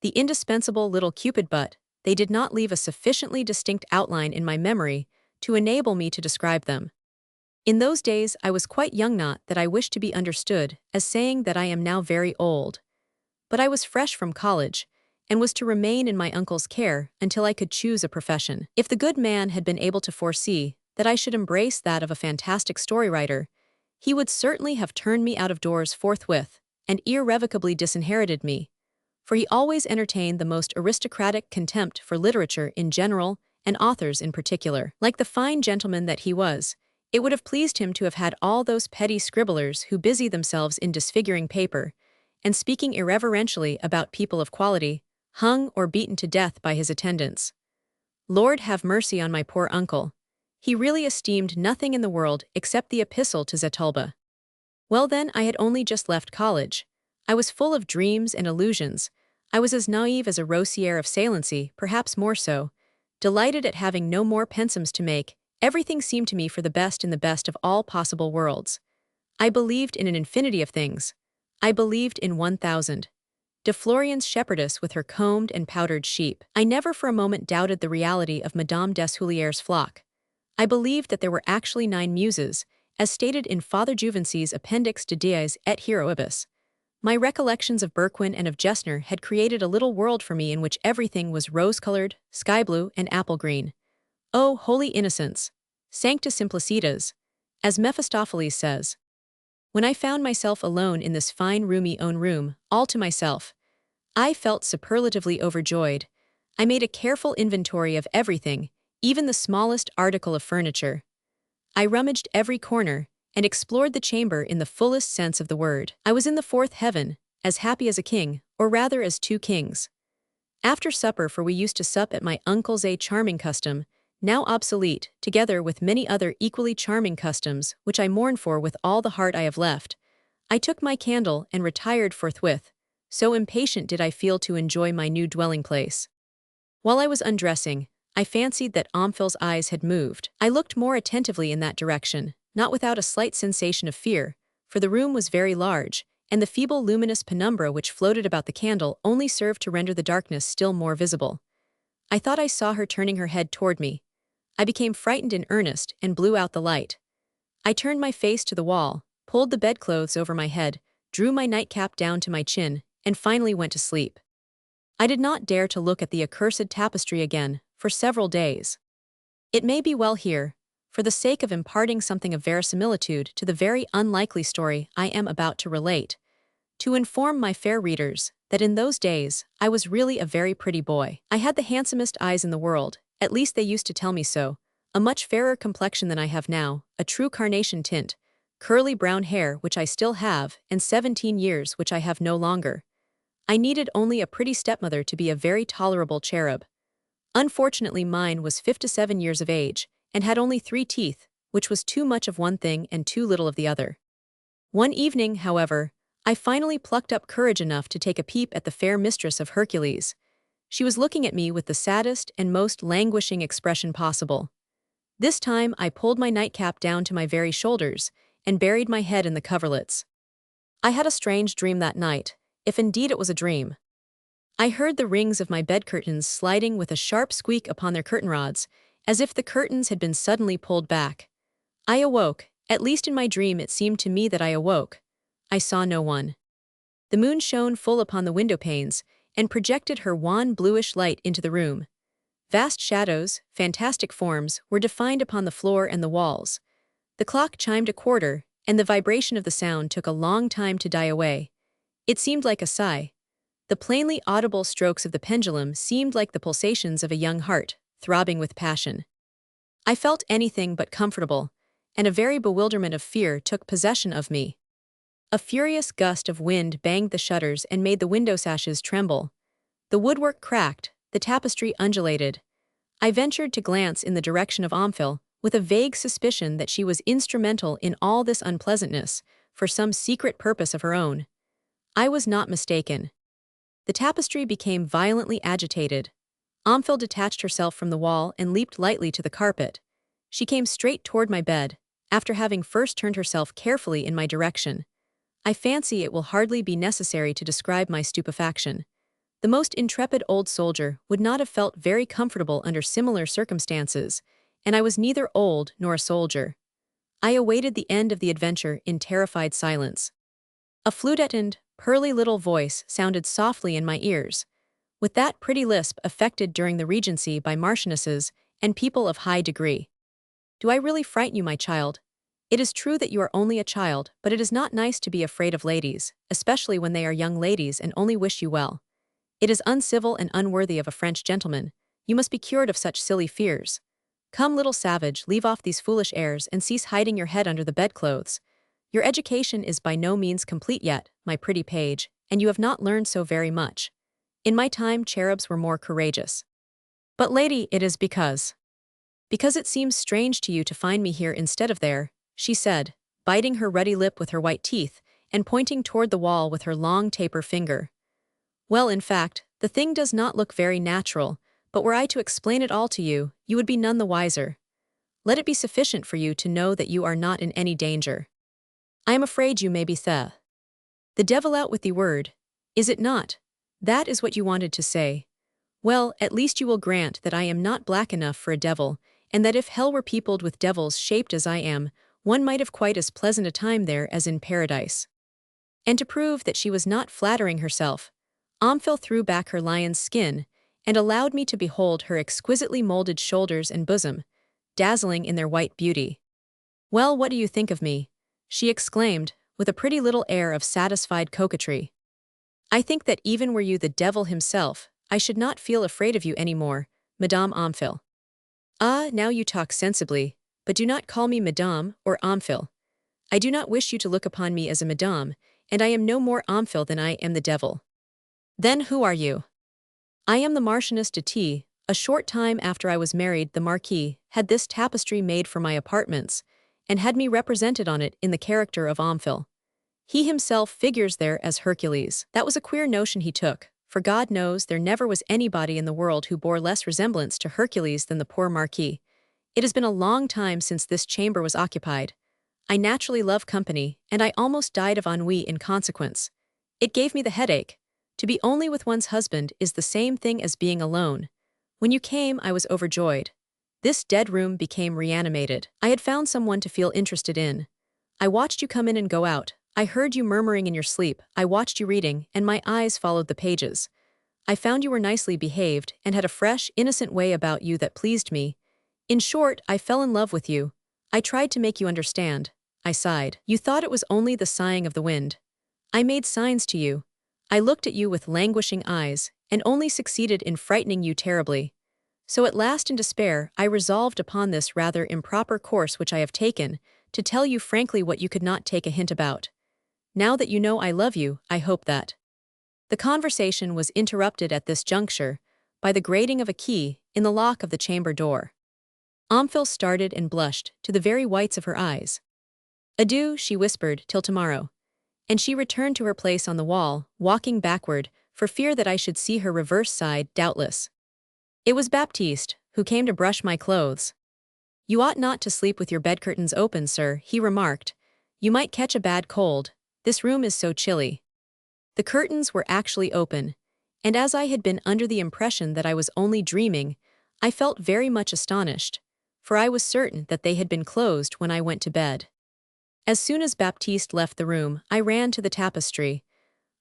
The indispensable little Cupid, but they did not leave a sufficiently distinct outline in my memory to enable me to describe them. In those days I was quite young, not that I wish to be understood as saying that I am now very old. But I was fresh from college, and was to remain in my uncle's care until I could choose a profession. If the good man had been able to foresee that I should embrace that of a fantastic story writer, he would certainly have turned me out of doors forthwith, and irrevocably disinherited me, for he always entertained the most aristocratic contempt for literature in general and authors in particular. Like the fine gentleman that he was, it would have pleased him to have had all those petty scribblers who busy themselves in disfiguring paper, and speaking irreverentially about people of quality, hung or beaten to death by his attendants. Lord have mercy on my poor uncle. He really esteemed nothing in the world except the epistle to Zetulba. Well then, I had only just left college. I was full of dreams and illusions. I was as naive as a Rossier of Salency, perhaps more so. Delighted at having no more pensiums to make, everything seemed to me for the best in the best of all possible worlds. I believed in an infinity of things. I believed in 1,000. De Florian's shepherdess with her combed and powdered sheep. I never for a moment doubted the reality of Madame Deshoulière's flock. I believed that there were actually 9 muses, as stated in Father Juvency's Appendix de Dies et Heroibus. My recollections of Berquin and of Gessner had created a little world for me in which everything was rose-colored, sky-blue, and apple-green. Oh, holy innocence! Sancta simplicitas, as Mephistopheles says. When I found myself alone in this fine roomy own room, all to myself, I felt superlatively overjoyed. I made a careful inventory of everything, even the smallest article of furniture. I rummaged every corner, and explored the chamber in the fullest sense of the word. I was in the 4th heaven, as happy as a king, or rather as 2 kings. After supper, for we used to sup at my uncle's, a charming custom, now obsolete, together with many other equally charming customs, which I mourn for with all the heart I have left, I took my candle and retired forthwith, so impatient did I feel to enjoy my new dwelling place. While I was undressing, I fancied that Omphale's eyes had moved. I looked more attentively in that direction, not without a slight sensation of fear, for the room was very large, and the feeble luminous penumbra which floated about the candle only served to render the darkness still more visible. I thought I saw her turning her head toward me. I became frightened in earnest and blew out the light. I turned my face to the wall, pulled the bedclothes over my head, drew my nightcap down to my chin, and finally went to sleep. I did not dare to look at the accursed tapestry again for several days. It may be well here, for the sake of imparting something of verisimilitude to the very unlikely story I am about to relate, to inform my fair readers that in those days I was really a very pretty boy. I had the handsomest eyes in the world, at least they used to tell me so, a much fairer complexion than I have now, a true carnation tint, curly brown hair which I still have, and 17 years which I have no longer. I needed only a pretty stepmother to be a very tolerable cherub. Unfortunately, mine was 57 years of age, and had only 3 teeth, which was too much of one thing and too little of the other. One evening, however, I finally plucked up courage enough to take a peep at the fair mistress of Hercules. She was looking at me with the saddest and most languishing expression possible. This time I pulled my nightcap down to my very shoulders, and buried my head in the coverlets. I had a strange dream that night, if indeed it was a dream. I heard the rings of my bed curtains sliding with a sharp squeak upon their curtain rods, as if the curtains had been suddenly pulled back. I awoke, at least in my dream it seemed to me that I awoke. I saw no one. The moon shone full upon the window panes, and projected her wan bluish light into the room. Vast shadows, fantastic forms, were defined upon the floor and the walls. The clock chimed a quarter, and the vibration of the sound took a long time to die away. It seemed like a sigh. The plainly audible strokes of the pendulum seemed like the pulsations of a young heart, throbbing with passion. I felt anything but comfortable, and a very bewilderment of fear took possession of me. A furious gust of wind banged the shutters and made the window sashes tremble. The woodwork cracked, the tapestry undulated. I ventured to glance in the direction of Omphale, with a vague suspicion that she was instrumental in all this unpleasantness, for some secret purpose of her own. I was not mistaken. The tapestry became violently agitated. Omphile detached herself from the wall and leaped lightly to the carpet. She came straight toward my bed, after having first turned herself carefully in my direction. I fancy it will hardly be necessary to describe my stupefaction. The most intrepid old soldier would not have felt very comfortable under similar circumstances, and I was neither old nor a soldier. I awaited the end of the adventure in terrified silence. A fluted, pearly little voice sounded softly in my ears, with that pretty lisp affected during the Regency by marchionesses and people of high degree. Do I really frighten you, my child? It is true that you are only a child, but it is not nice to be afraid of ladies, especially when they are young ladies and only wish you well. It is uncivil and unworthy of a French gentleman. You must be cured of such silly fears. Come, little savage, leave off these foolish airs and cease hiding your head under the bedclothes. Your education is by no means complete yet, my pretty page, and you have not learned so very much. In my time cherubs were more courageous. But lady, it is because it seems strange to you to find me here instead of there, she said, biting her ruddy lip with her white teeth and pointing toward the wall with her long taper finger. Well, in fact, the thing does not look very natural, but were I to explain it all to you, you would be none the wiser. Let it be sufficient for you to know that you are not in any danger. I am afraid you may be the devil out with the word, is it not? That is what you wanted to say. Well, at least you will grant that I am not black enough for a devil, and that if hell were peopled with devils shaped as I am, one might have quite as pleasant a time there as in paradise. And to prove that she was not flattering herself, Omphile threw back her lion's skin and allowed me to behold her exquisitely molded shoulders and bosom, dazzling in their white beauty. Well, what do you think of me? She exclaimed, with a pretty little air of satisfied coquetry. I think that even were you the devil himself, I should not feel afraid of you any more, Madame Omphile. Ah, now you talk sensibly, but do not call me Madame or Omphile. I do not wish you to look upon me as a Madame, and I am no more Omphile than I am the devil. Then who are you? I am the Marchioness de T. A short time after I was married, the Marquis had this tapestry made for my apartments, and had me represented on it in the character of Omphile. He himself figures there as Hercules. That was a queer notion he took, for God knows there never was anybody in the world who bore less resemblance to Hercules than the poor Marquis. It has been a long time since this chamber was occupied. I naturally love company, and I almost died of ennui in consequence. It gave me the headache. To be only with one's husband is the same thing as being alone. When you came, I was overjoyed. This dead room became reanimated. I had found someone to feel interested in. I watched you come in and go out. I heard you murmuring in your sleep, I watched you reading, and my eyes followed the pages. I found you were nicely behaved, and had a fresh, innocent way about you that pleased me. In short, I fell in love with you. I tried to make you understand. I sighed. You thought it was only the sighing of the wind. I made signs to you. I looked at you with languishing eyes, and only succeeded in frightening you terribly. So at last in despair, I resolved upon this rather improper course which I have taken, to tell you frankly what you could not take a hint about. Now that you know I love you, I hope that. The conversation was interrupted at this juncture by the grating of a key in the lock of the chamber door. Omphile started and blushed to the very whites of her eyes. Adieu, she whispered, till tomorrow. And she returned to her place on the wall, walking backward, for fear that I should see her reverse side, doubtless. It was Baptiste, who came to brush my clothes. You ought not to sleep with your bed curtains open, sir, he remarked. You might catch a bad cold. This room is so chilly. The curtains were actually open, and as I had been under the impression that I was only dreaming, I felt very much astonished, for I was certain that they had been closed when I went to bed. As soon as Baptiste left the room, I ran to the tapestry.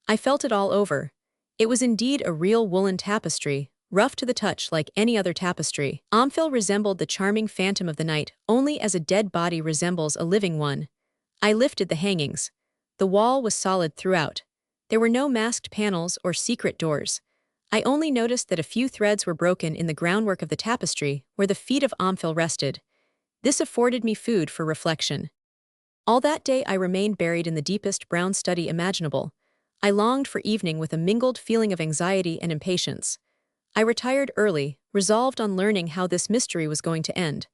I felt it all over. It was indeed a real woolen tapestry, rough to the touch like any other tapestry. Omphile resembled the charming phantom of the night only as a dead body resembles a living one. I lifted the hangings. The wall was solid throughout. There were no masked panels or secret doors. I only noticed that a few threads were broken in the groundwork of the tapestry where the feet of Omphile rested. This afforded me food for reflection. All that day I remained buried in the deepest brown study imaginable. I longed for evening with a mingled feeling of anxiety and impatience. I retired early, resolved on learning how this mystery was going to end.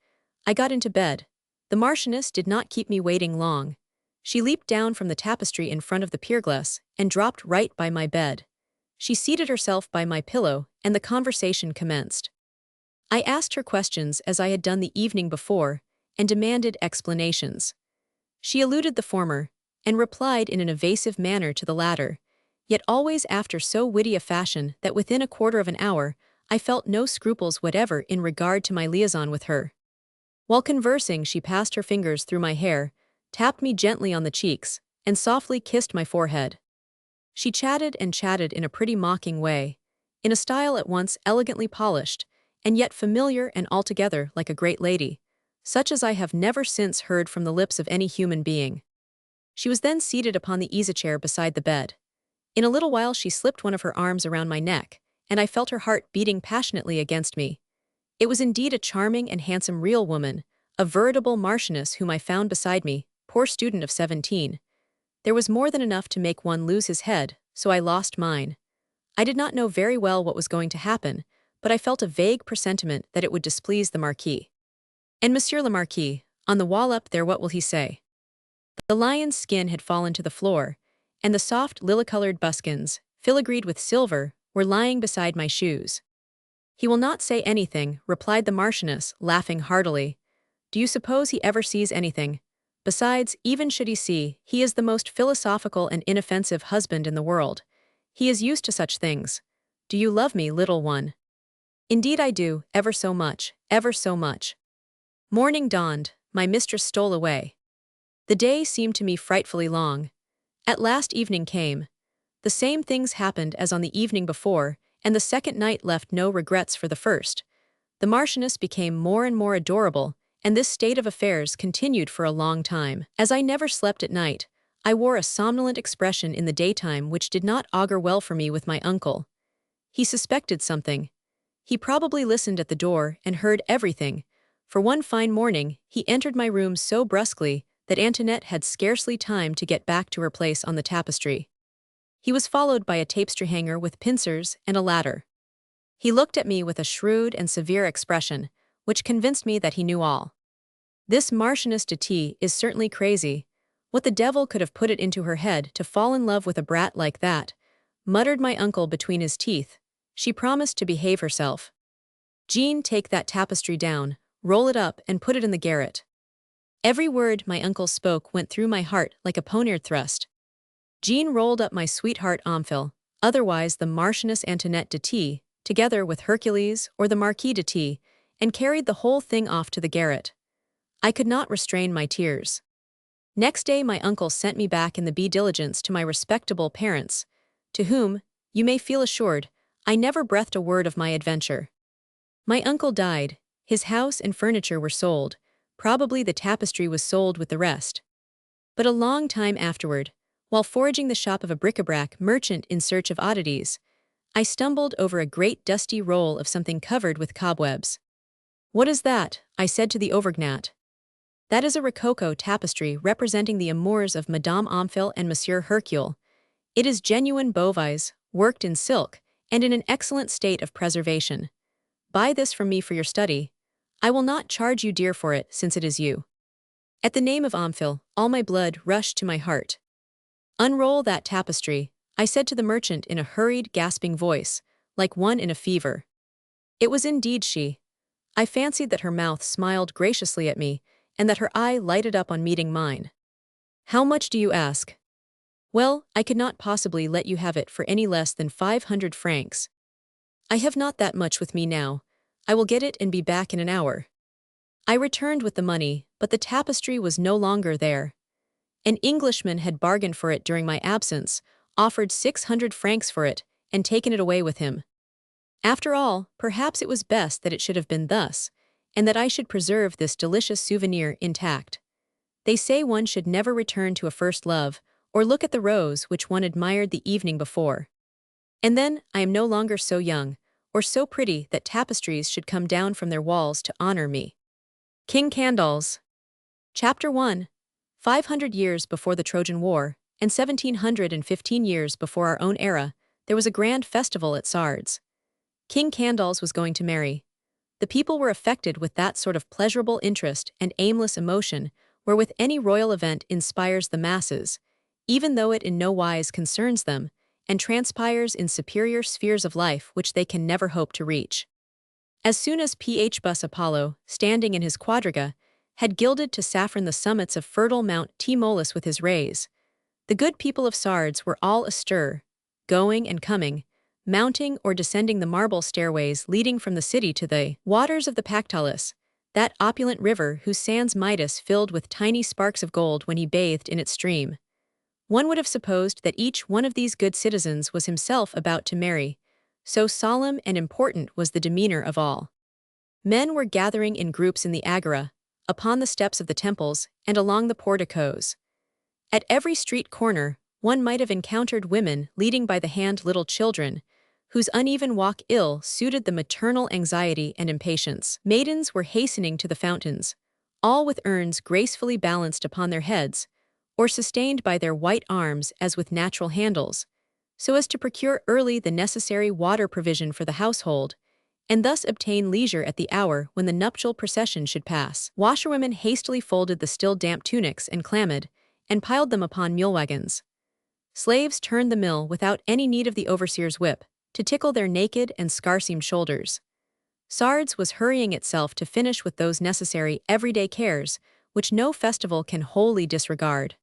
I got into bed. The Marchioness did not keep me waiting long. She leaped down from the tapestry in front of the pierglass and dropped right by my bed. She seated herself by my pillow, and the conversation commenced. I asked her questions as I had done the evening before, and demanded explanations. She eluded the former, and replied in an evasive manner to the latter, yet always after so witty a fashion that within a quarter of an hour I felt no scruples whatever in regard to my liaison with her. While conversing, she passed her fingers through my hair, tapped me gently on the cheeks, and softly kissed my forehead. She chatted and chatted in a pretty mocking way, in a style at once elegantly polished, and yet familiar and altogether like a great lady, such as I have never since heard from the lips of any human being. She was then seated upon the easy-chair beside the bed. In a little while she slipped one of her arms around my neck, and I felt her heart beating passionately against me. It was indeed a charming and handsome real woman, a veritable marchioness whom I found beside me, poor student of 17. There was more than enough to make one lose his head, so I lost mine. I did not know very well what was going to happen, but I felt a vague presentiment that it would displease the Marquis. And Monsieur le Marquis, on the wall up there, what will he say? The lion's skin had fallen to the floor, and the soft lily-colored buskins, filigreed with silver, were lying beside my shoes. He will not say anything, replied the Marchioness, laughing heartily. Do you suppose he ever sees anything? Besides, even should he see, he is the most philosophical and inoffensive husband in the world. He is used to such things. Do you love me, little one? Indeed I do, ever so much, ever so much. Morning dawned, my mistress stole away. The day seemed to me frightfully long. At last evening came. The same things happened as on the evening before, and the second night left no regrets for the first. The Marchioness became more and more adorable, and this state of affairs continued for a long time. As I never slept at night, I wore a somnolent expression in the daytime which did not augur well for me with my uncle. He suspected something. He probably listened at the door and heard everything, for one fine morning he entered my room so brusquely that Antoinette had scarcely time to get back to her place on the tapestry. He was followed by a tapestry hanger with pincers and a ladder. He looked at me with a shrewd and severe expression, which convinced me that he knew all. This Marchioness de T is certainly crazy. What the devil could have put it into her head to fall in love with a brat like that? Muttered my uncle between his teeth. She promised to behave herself. Jean, take that tapestry down, roll it up and put it in the garret. Every word my uncle spoke went through my heart like a poniard thrust. Jean rolled up my sweetheart Ophile, otherwise the Marchioness Antoinette de T, together with Hercules or the Marquis de T, and carried the whole thing off to the garret. I could not restrain my tears. Next day my uncle sent me back in the B diligence to my respectable parents, to whom, you may feel assured, I never breathed a word of my adventure. My uncle died, his house and furniture were sold, probably the tapestry was sold with the rest. But a long time afterward, while foraging the shop of a bric-a-brac merchant in search of oddities, I stumbled over a great dusty roll of something covered with cobwebs. What is that? I said to the Auvergnat. That is a Rococo tapestry representing the amours of Madame Ophile and Monsieur Hercule. It is genuine Beauvais, worked in silk, and in an excellent state of preservation. Buy this from me for your study. I will not charge you dear for it, since it is you. At the name of Ophile, all my blood rushed to my heart. Unroll that tapestry, I said to the merchant in a hurried, gasping voice, like one in a fever. It was indeed she. I fancied that her mouth smiled graciously at me, and that her eye lighted up on meeting mine. How much do you ask? Well, I could not possibly let you have it for any less than 500 francs. I have not that much with me now. I will get it and be back in an hour. I returned with the money, but the tapestry was no longer there. An Englishman had bargained for it during my absence, offered 600 francs for it, and taken it away with him. After all, perhaps it was best that it should have been thus, and that I should preserve this delicious souvenir intact. They say one should never return to a first love, or look at the rose which one admired the evening before. And then, I am no longer so young, or so pretty that tapestries should come down from their walls to honor me. King Candles. Chapter 1. 500 years before the Trojan War, and 1715 years before our own era, there was a grand festival at Sardes. King Candles was going to marry. The people were affected with that sort of pleasurable interest and aimless emotion wherewith any royal event inspires the masses, even though it in no wise concerns them, and transpires in superior spheres of life which they can never hope to reach. As soon as Phbus Apollo, standing in his quadriga, had gilded to saffron the summits of fertile Mount Tmolus with his rays, the good people of Sardes were all astir, going and coming, mounting or descending the marble stairways leading from the city to the waters of the Pactolus, that opulent river whose sands Midas filled with tiny sparks of gold when he bathed in its stream. One would have supposed that each one of these good citizens was himself about to marry, so solemn and important was the demeanor of all. Men were gathering in groups in the agora, upon the steps of the temples, and along the porticos. At every street corner, one might have encountered women leading by the hand little children, whose uneven walk ill suited the maternal anxiety and impatience. Maidens were hastening to the fountains, all with urns gracefully balanced upon their heads, or sustained by their white arms as with natural handles, so as to procure early the necessary water provision for the household, and thus obtain leisure at the hour when the nuptial procession should pass. Washerwomen hastily folded the still damp tunics and clamid, and piled them upon mule wagons. Slaves turned the mill without any need of the overseer's whip, to tickle their naked and scar-seamed shoulders. Sardes was hurrying itself to finish with those necessary everyday cares, which no festival can wholly disregard.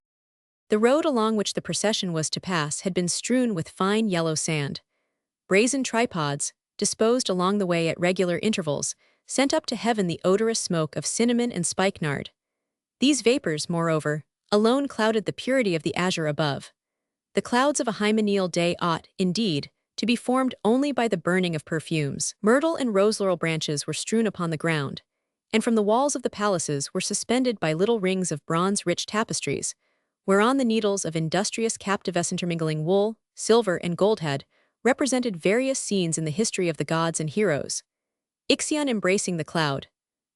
The road along which the procession was to pass had been strewn with fine yellow sand. Brazen tripods, disposed along the way at regular intervals, sent up to heaven the odorous smoke of cinnamon and spikenard. These vapors, moreover, alone clouded the purity of the azure above. The clouds of a hymeneal day ought, indeed, to be formed only by the burning of perfumes. Myrtle and rose-laurel branches were strewn upon the ground, and from the walls of the palaces were suspended by little rings of bronze-rich tapestries, whereon the needles of industrious captives intermingling wool, silver, and gold had represented various scenes in the history of the gods and heroes. Ixion embracing the cloud,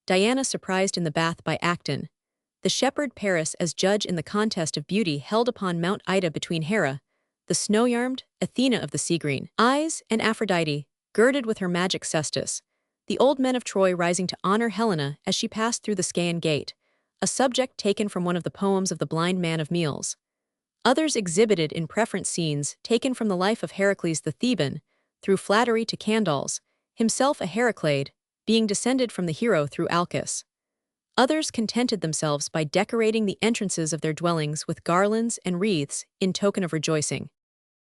Diana surprised in the bath by Acton, the shepherd Paris as judge in the contest of beauty held upon Mount Ida between Hera, the snow-yarmed Athena of the sea-green eyes, and Aphrodite, girded with her magic cestus, the old men of Troy rising to honor Helena as she passed through the Scaean gate, a subject taken from one of the poems of the blind man of Meles. Others exhibited in preference scenes taken from the life of Heracles the Theban, through flattery to Candaules, himself a Heraclid, being descended from the hero through Alcus. Others contented themselves by decorating the entrances of their dwellings with garlands and wreaths in token of rejoicing.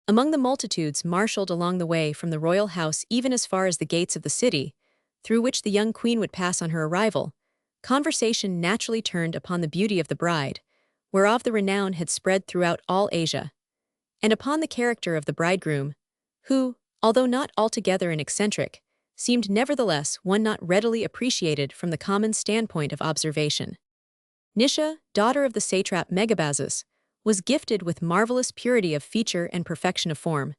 Among the multitudes marshaled along the way from the royal house even as far as the gates of the city, through which the young queen would pass on her arrival, conversation naturally turned upon the beauty of the bride, whereof the renown had spread throughout all Asia, and upon the character of the bridegroom, who, although not altogether an eccentric, seemed nevertheless one not readily appreciated from the common standpoint of observation. Nisha, daughter of the satrap Megabazus, was gifted with marvelous purity of feature and perfection of form.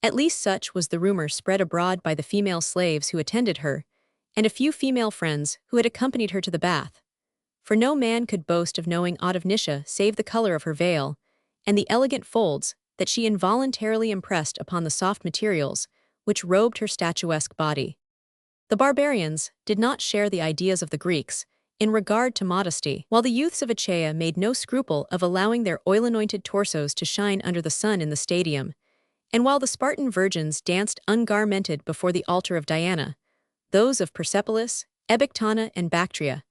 At least such was the rumor spread abroad by the female slaves who attended her, and a few female friends who had accompanied her to the bath. For no man could boast of knowing aught of Nisha save the color of her veil, and the elegant folds that she involuntarily impressed upon the soft materials which robed her statuesque body. The barbarians did not share the ideas of the Greeks in regard to modesty, while the youths of Achaea made no scruple of allowing their oil-anointed torsos to shine under the sun in the stadium, and while the Spartan virgins danced ungarmented before the altar of Diana, those of Persepolis, Ecbatana, and Bactria,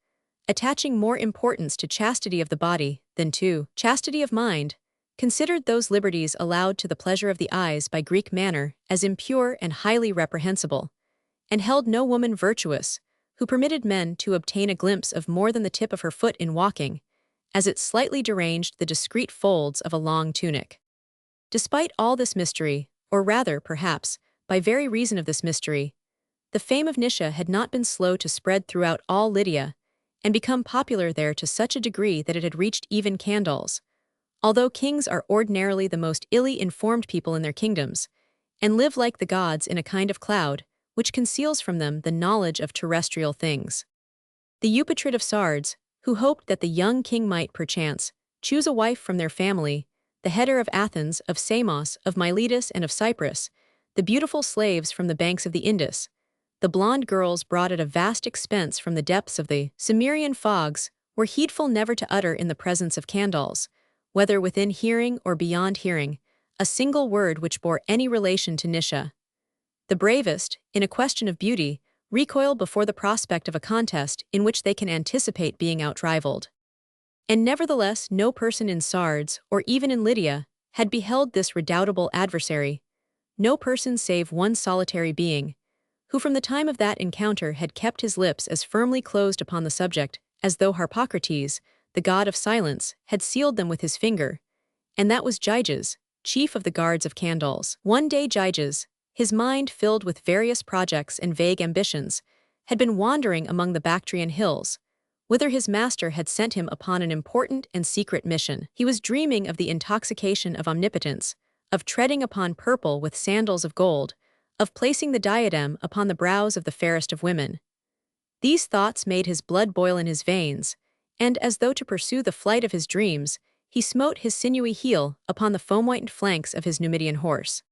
attaching more importance to chastity of the body than to chastity of mind, considered those liberties allowed to the pleasure of the eyes by Greek manner as impure and highly reprehensible, and held no woman virtuous who permitted men to obtain a glimpse of more than the tip of her foot in walking, as it slightly deranged the discreet folds of a long tunic. Despite all this mystery, or rather, perhaps, by very reason of this mystery, the fame of Nisha had not been slow to spread throughout all Lydia, and become popular there to such a degree that it had reached even Candaules. Although kings are ordinarily the most illy informed people in their kingdoms, and live like the gods in a kind of cloud, which conceals from them the knowledge of terrestrial things. The Eupatrid of Sardes, who hoped that the young king might, perchance, choose a wife from their family, the header of Athens, of Samos, of Miletus, and of Cyprus, the beautiful slaves from the banks of the Indus, the blonde girls brought at a vast expense from the depths of the Cimmerian fogs, were heedful never to utter in the presence of Candaules, whether within hearing or beyond hearing, a single word which bore any relation to Nisha. The bravest, in a question of beauty, recoil before the prospect of a contest in which they can anticipate being outrivaled. And nevertheless no person in Sardes, or even in Lydia, had beheld this redoubtable adversary, no person save one solitary being, who from the time of that encounter had kept his lips as firmly closed upon the subject as though Harpocrates, the god of silence, had sealed them with his finger, and that was Gyges, chief of the guards of Candles. One day Gyges, his mind filled with various projects and vague ambitions, had been wandering among the Bactrian hills, whither his master had sent him upon an important and secret mission. He was dreaming of the intoxication of omnipotence, of treading upon purple with sandals of gold, of placing the diadem upon the brows of the fairest of women. These thoughts made his blood boil in his veins, and as though to pursue the flight of his dreams, he smote his sinewy heel upon the foam-whitened flanks of his Numidian horse.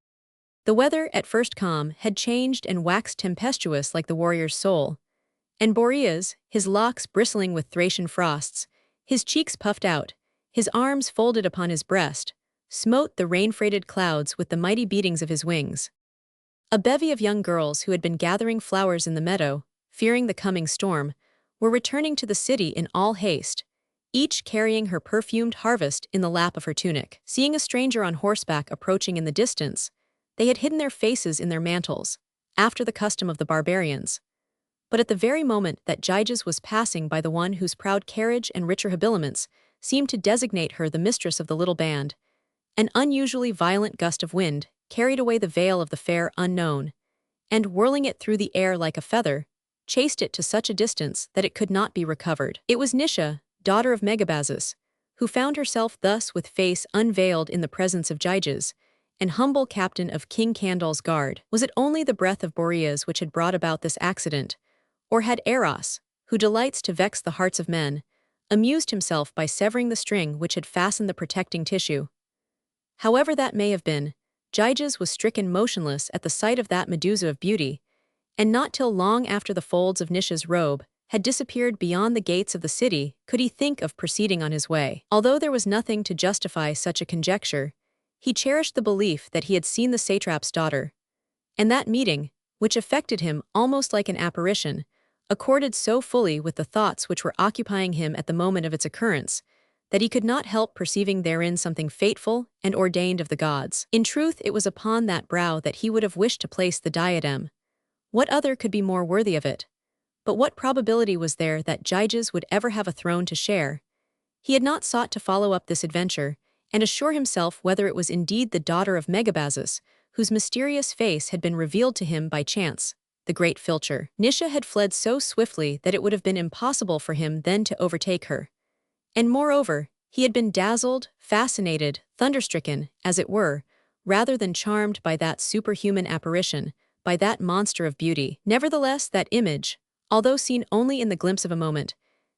The weather, at first calm, had changed and waxed tempestuous like the warrior's soul, and Boreas, his locks bristling with Thracian frosts, his cheeks puffed out, his arms folded upon his breast, smote the rain-freighted clouds with the mighty beatings of his wings. A bevy of young girls who had been gathering flowers in the meadow, fearing the coming storm, were returning to the city in all haste, each carrying her perfumed harvest in the lap of her tunic. Seeing a stranger on horseback approaching in the distance, they had hidden their faces in their mantles, after the custom of the barbarians. But at the very moment that Gyges was passing by the one whose proud carriage and richer habiliments seemed to designate her the mistress of the little band, an unusually violent gust of wind carried away the veil of the fair unknown, and whirling it through the air like a feather, chased it to such a distance that it could not be recovered. It was Nisha, daughter of Megabazus, who found herself thus with face unveiled in the presence of Gyges, and humble captain of King Candle's guard. Was it only the breath of Boreas which had brought about this accident, or had Eros, who delights to vex the hearts of men, amused himself by severing the string which had fastened the protecting tissue? However that may have been, Gyges was stricken motionless at the sight of that Medusa of beauty, and not till long after the folds of Nisha's robe had disappeared beyond the gates of the city could he think of proceeding on his way. Although there was nothing to justify such a conjecture, he cherished the belief that he had seen the satrap's daughter, and that meeting, which affected him almost like an apparition, accorded so fully with the thoughts which were occupying him at the moment of its occurrence, that he could not help perceiving therein something fateful and ordained of the gods. In truth, it was upon that brow that he would have wished to place the diadem. What other could be more worthy of it? But what probability was there that Gyges would ever have a throne to share? He had not sought to follow up this adventure, and assure himself whether it was indeed the daughter of Megabazus, whose mysterious face had been revealed to him by chance, the great Filcher. Nisha had fled so swiftly that it would have been impossible for him then to overtake her. And moreover, he had been dazzled, fascinated, thunderstricken, as it were, rather than charmed by that superhuman apparition, by that monster of beauty. Nevertheless, that image, although seen only in the glimpse of a moment,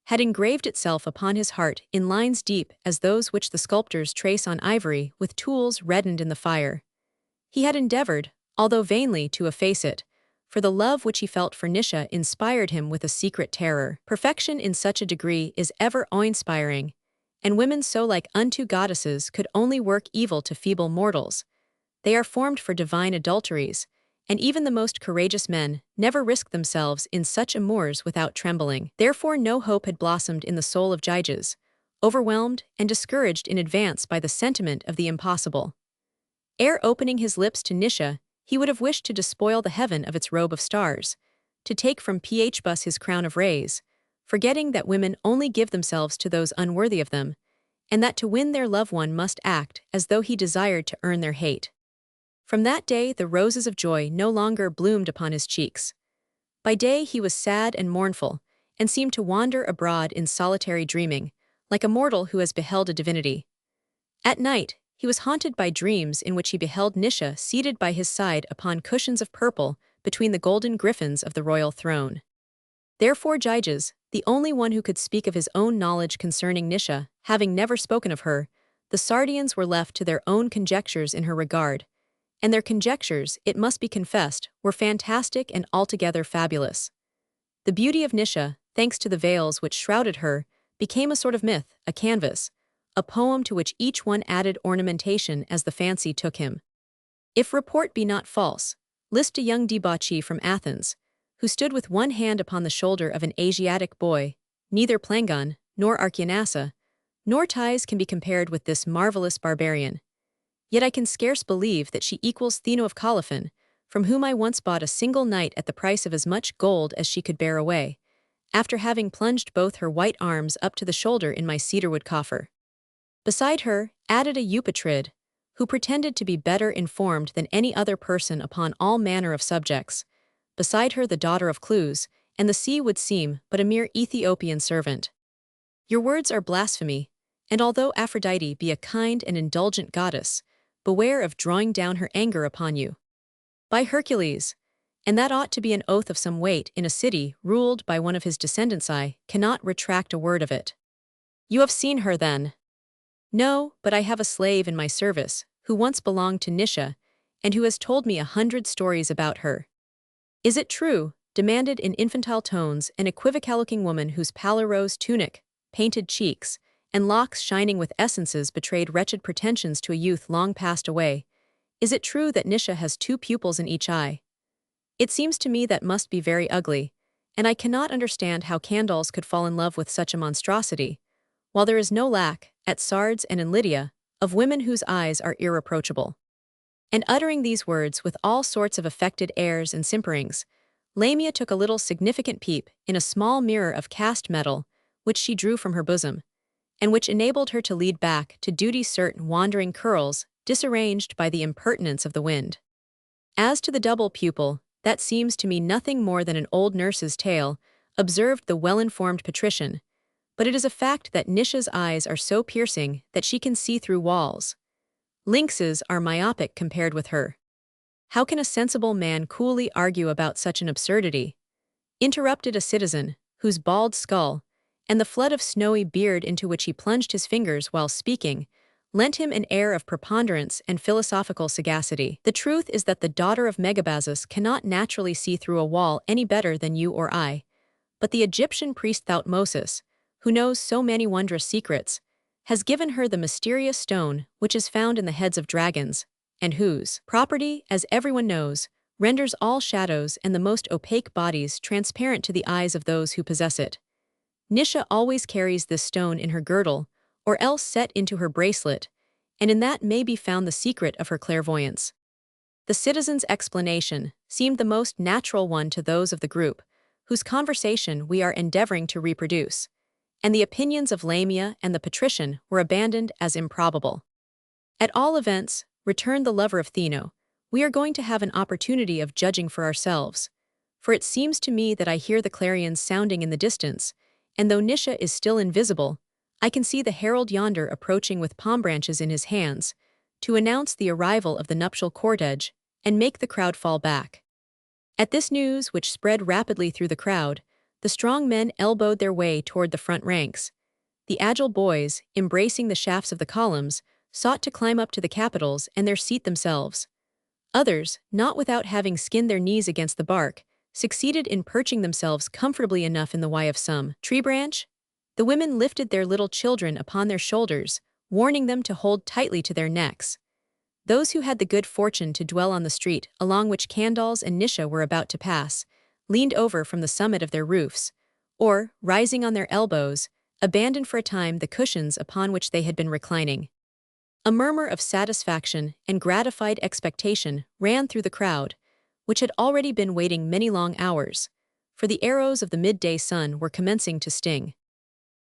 had engraved itself upon his heart in lines deep as those which the sculptors trace on ivory with tools reddened in the fire. He had endeavored, although vainly, to efface it, for the love which he felt for Nisha inspired him with a secret terror. Perfection in such a degree is ever awe-inspiring, and women so like unto goddesses could only work evil to feeble mortals. They are formed for divine adulteries, and even the most courageous men never risk themselves in such amours without trembling. Therefore no hope had blossomed in the soul of Gyges, overwhelmed and discouraged in advance by the sentiment of the impossible. Ere opening his lips to Nisha, he would have wished to despoil the heaven of its robe of stars, to take from Phbus his crown of rays, forgetting that women only give themselves to those unworthy of them, and that to win their loved one must act as though he desired to earn their hate. From that day the roses of joy no longer bloomed upon his cheeks. By day he was sad and mournful, and seemed to wander abroad in solitary dreaming, like a mortal who has beheld a divinity. At night, he was haunted by dreams in which he beheld Nisha seated by his side upon cushions of purple between the golden griffins of the royal throne. Therefore Gyges, the only one who could speak of his own knowledge concerning Nisha, having never spoken of her, the Sardians were left to their own conjectures in her regard, and their conjectures, it must be confessed, were fantastic and altogether fabulous. The beauty of Nisha, thanks to the veils which shrouded her, became a sort of myth, a canvas, a poem to which each one added ornamentation as the fancy took him. If report be not false, list a young debauchee from Athens, who stood with one hand upon the shoulder of an Asiatic boy. Neither Plangon, nor Archianassa, nor Thais can be compared with this marvelous barbarian. Yet I can scarce believe that she equals Theno of Colophon, from whom I once bought a single night at the price of as much gold as she could bear away, after having plunged both her white arms up to the shoulder in my cedarwood coffer. Beside her, added a Eupatrid, who pretended to be better informed than any other person upon all manner of subjects. Beside her the daughter of Clues, and the sea would seem but a mere Ethiopian servant. Your words are blasphemy, and although Aphrodite be a kind and indulgent goddess, beware of drawing down her anger upon you. By Hercules, and that ought to be an oath of some weight in a city ruled by one of his descendants, I cannot retract a word of it. You have seen her, then? No, but I have a slave in my service, who once belonged to Nisha, and who has told me 100 stories about her. Is it true? Demanded in infantile tones an equivocal-looking woman whose pallor rose tunic, painted cheeks, and locks shining with essences betrayed wretched pretensions to a youth long passed away. Is it true that Nisha has 2 pupils in each eye? It seems to me that must be very ugly, and I cannot understand how Candles could fall in love with such a monstrosity, while there is no lack, at Sardes and in Lydia, of women whose eyes are irreproachable. And uttering these words with all sorts of affected airs and simperings, Lamia took a little significant peep in a small mirror of cast metal, which she drew from her bosom, and which enabled her to lead back to duty certain wandering curls disarranged by the impertinence of the wind. As to the double pupil, that seems to me nothing more than an old nurse's tale, observed the well-informed patrician, but it is a fact that Nisha's eyes are so piercing that she can see through walls. Lynxes are myopic compared with her. How can a sensible man coolly argue about such an absurdity? Interrupted a citizen, whose bald skull, and the flood of snowy beard into which he plunged his fingers while speaking, lent him an air of preponderance and philosophical sagacity. The truth is that the daughter of Megabazus cannot naturally see through a wall any better than you or I, but the Egyptian priest Thutmosis, who knows so many wondrous secrets, has given her the mysterious stone which is found in the heads of dragons, and whose property, as everyone knows, renders all shadows and the most opaque bodies transparent to the eyes of those who possess it. Nisha always carries this stone in her girdle, or else set into her bracelet, and in that may be found the secret of her clairvoyance. The citizen's explanation seemed the most natural one to those of the group, whose conversation we are endeavoring to reproduce, and the opinions of Lamia and the patrician were abandoned as improbable. At all events, returned the lover of Theno, we are going to have an opportunity of judging for ourselves, for it seems to me that I hear the clarions sounding in the distance, and though Nisha is still invisible, I can see the herald yonder approaching with palm branches in his hands, to announce the arrival of the nuptial cortege and make the crowd fall back. At this news, which spread rapidly through the crowd, the strong men elbowed their way toward the front ranks. The agile boys, embracing the shafts of the columns, sought to climb up to the capitals and their seat themselves. Others, not without having skinned their knees against the bark, succeeded in perching themselves comfortably enough in the Y of some tree branch. The women lifted their little children upon their shoulders, warning them to hold tightly to their necks. Those who had the good fortune to dwell on the street along which Candles and Nisha were about to pass, leaned over from the summit of their roofs, or, rising on their elbows, abandoned for a time the cushions upon which they had been reclining. A murmur of satisfaction and gratified expectation ran through the crowd, which had already been waiting many long hours, for the arrows of the midday sun were commencing to sting.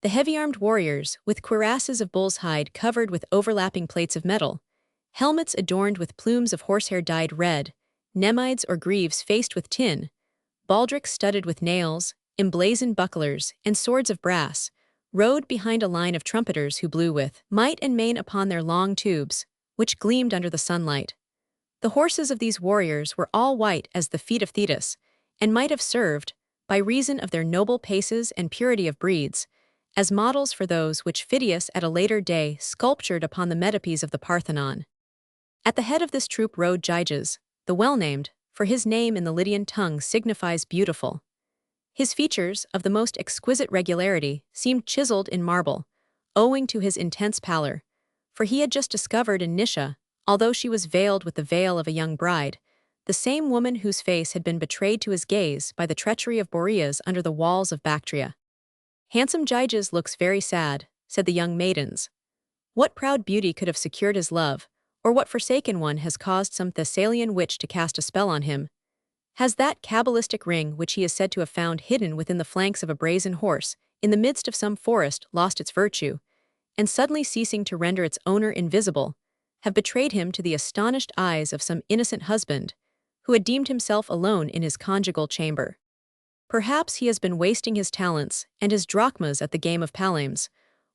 The heavy-armed warriors, with cuirasses of bull's hide covered with overlapping plates of metal, helmets adorned with plumes of horsehair dyed red, nemides or greaves faced with tin, baldricks studded with nails, emblazoned bucklers, and swords of brass, rode behind a line of trumpeters who blew with might and main upon their long tubes, which gleamed under the sunlight. The horses of these warriors were all white as the feet of Thetis, and might have served, by reason of their noble paces and purity of breeds, as models for those which Phidias at a later day sculptured upon the metopes of the Parthenon. At the head of this troop rode Gyges, the well-named, for his name in the Lydian tongue signifies beautiful. His features, of the most exquisite regularity, seemed chiseled in marble, owing to his intense pallor, for he had just discovered in Nisha, although she was veiled with the veil of a young bride, the same woman whose face had been betrayed to his gaze by the treachery of Boreas under the walls of Bactria. "Handsome Gyges looks very sad," said the young maidens. "What proud beauty could have secured his love, or what forsaken one has caused some Thessalian witch to cast a spell on him? Has that cabalistic ring which he is said to have found hidden within the flanks of a brazen horse, in the midst of some forest, lost its virtue, and suddenly ceasing to render its owner invisible, have betrayed him to the astonished eyes of some innocent husband, who had deemed himself alone in his conjugal chamber? Perhaps he has been wasting his talents and his drachmas at the game of Palames,